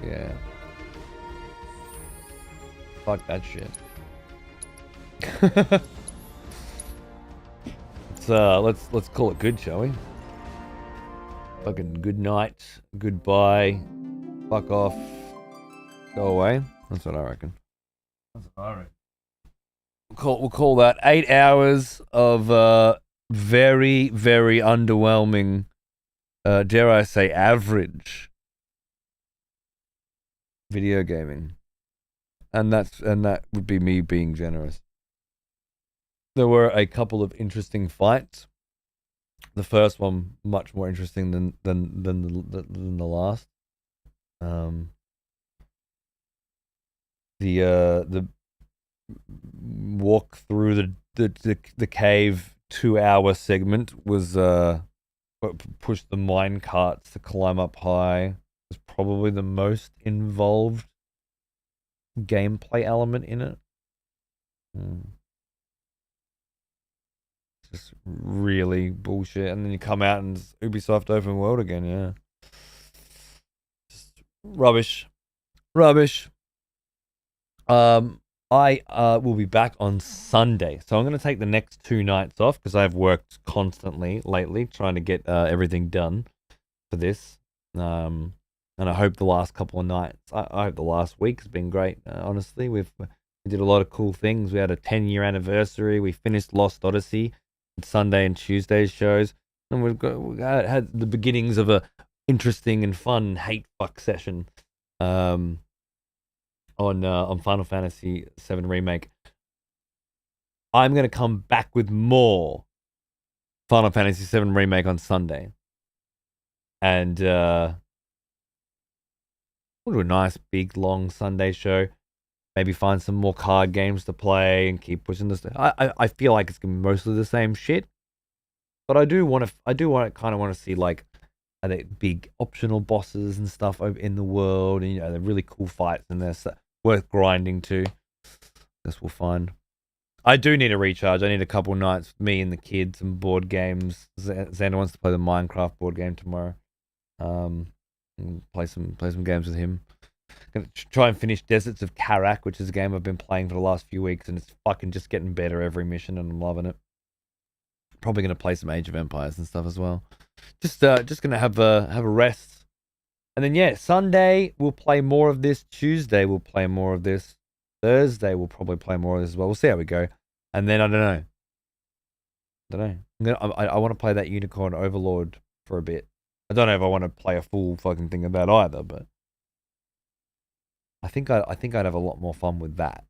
Yeah. Fuck that shit. Let's call it good, shall we? Fucking good night, goodbye, fuck off, go away. That's what I reckon. That's what I reckon. We'll call that 8 hours of very, very underwhelming, dare I say, average video gaming. And that would be me being generous. There were a couple of interesting fights. The first one much more interesting than the last. The walk through the cave 2-hour segment was what pushed the mine carts to climb up high. Was probably the most involved gameplay element in it. Just really bullshit. And then you come out and it's Ubisoft open world again, yeah. Just rubbish. I will be back on Sunday. So I'm going to take the next 2 nights off because I've worked constantly lately trying to get everything done for this. And I hope the last couple of nights, I hope the last week's been great. Honestly, we did a lot of cool things. We had a 10-year anniversary. We finished Lost Odyssey, Sunday and Tuesday's shows, and we had the beginnings of a interesting and fun hate fuck session on Final Fantasy VII Remake. I'm gonna come back with more Final Fantasy VII Remake on Sunday, and we'll do a nice big long Sunday show. Maybe find some more card games to play and keep pushing this. I feel like it's gonna be mostly the same shit, but I do want to see like are there big optional bosses and stuff in the world, and they're really cool fights and they're worth grinding to. This we'll find. I do need a recharge. I need a couple nights with me and the kids and board games. Xander wants to play the Minecraft board game tomorrow. And play some games with him. Gonna try and finish Deserts of Karak, which is a game I've been playing for the last few weeks, and it's fucking just getting better every mission, and I'm loving it. Probably gonna play some Age of Empires and stuff as well. Just gonna have a rest, and then yeah, Sunday we'll play more of this. Tuesday we'll play more of this. Thursday we'll probably play more of this as well. We'll see how we go, and then I don't know. I want to play that Unicorn Overlord for a bit. I don't know if I want to play a full fucking thing of that either, but I think I'd have a lot more fun with that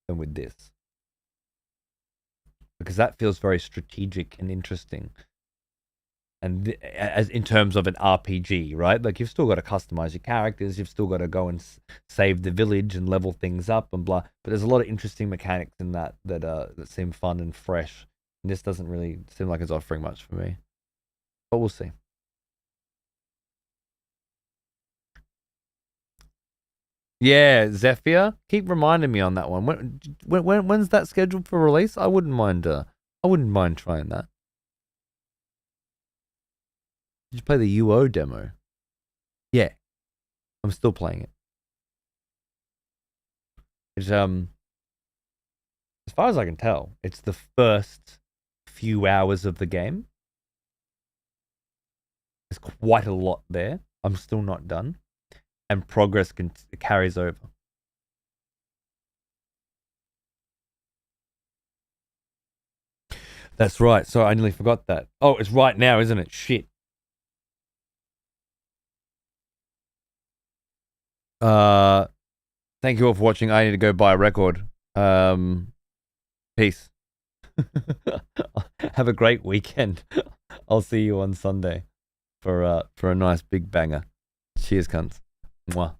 than with this, because that feels very strategic and interesting. And as in terms of an RPG, right? Like you've still got to customize your characters, you've still got to go and save the village and level things up and blah. But there's a lot of interesting mechanics in that seem fun and fresh. And this doesn't really seem like it's offering much for me, but we'll see. Yeah, Zephyr, keep reminding me on that one. When's that scheduled for release? I wouldn't mind trying that. Did you play the UO demo? Yeah, I'm still playing it. It's as far as I can tell, it's the first few hours of the game. There's quite a lot there. I'm still not done, and progress carries over. That's right. Sorry, I nearly forgot that. Oh, it's right now, isn't it? Shit. Thank you all for watching. I need to go buy a record. Peace. Have a great weekend. I'll see you on Sunday for a nice big banger. Cheers, cunts. Mwah.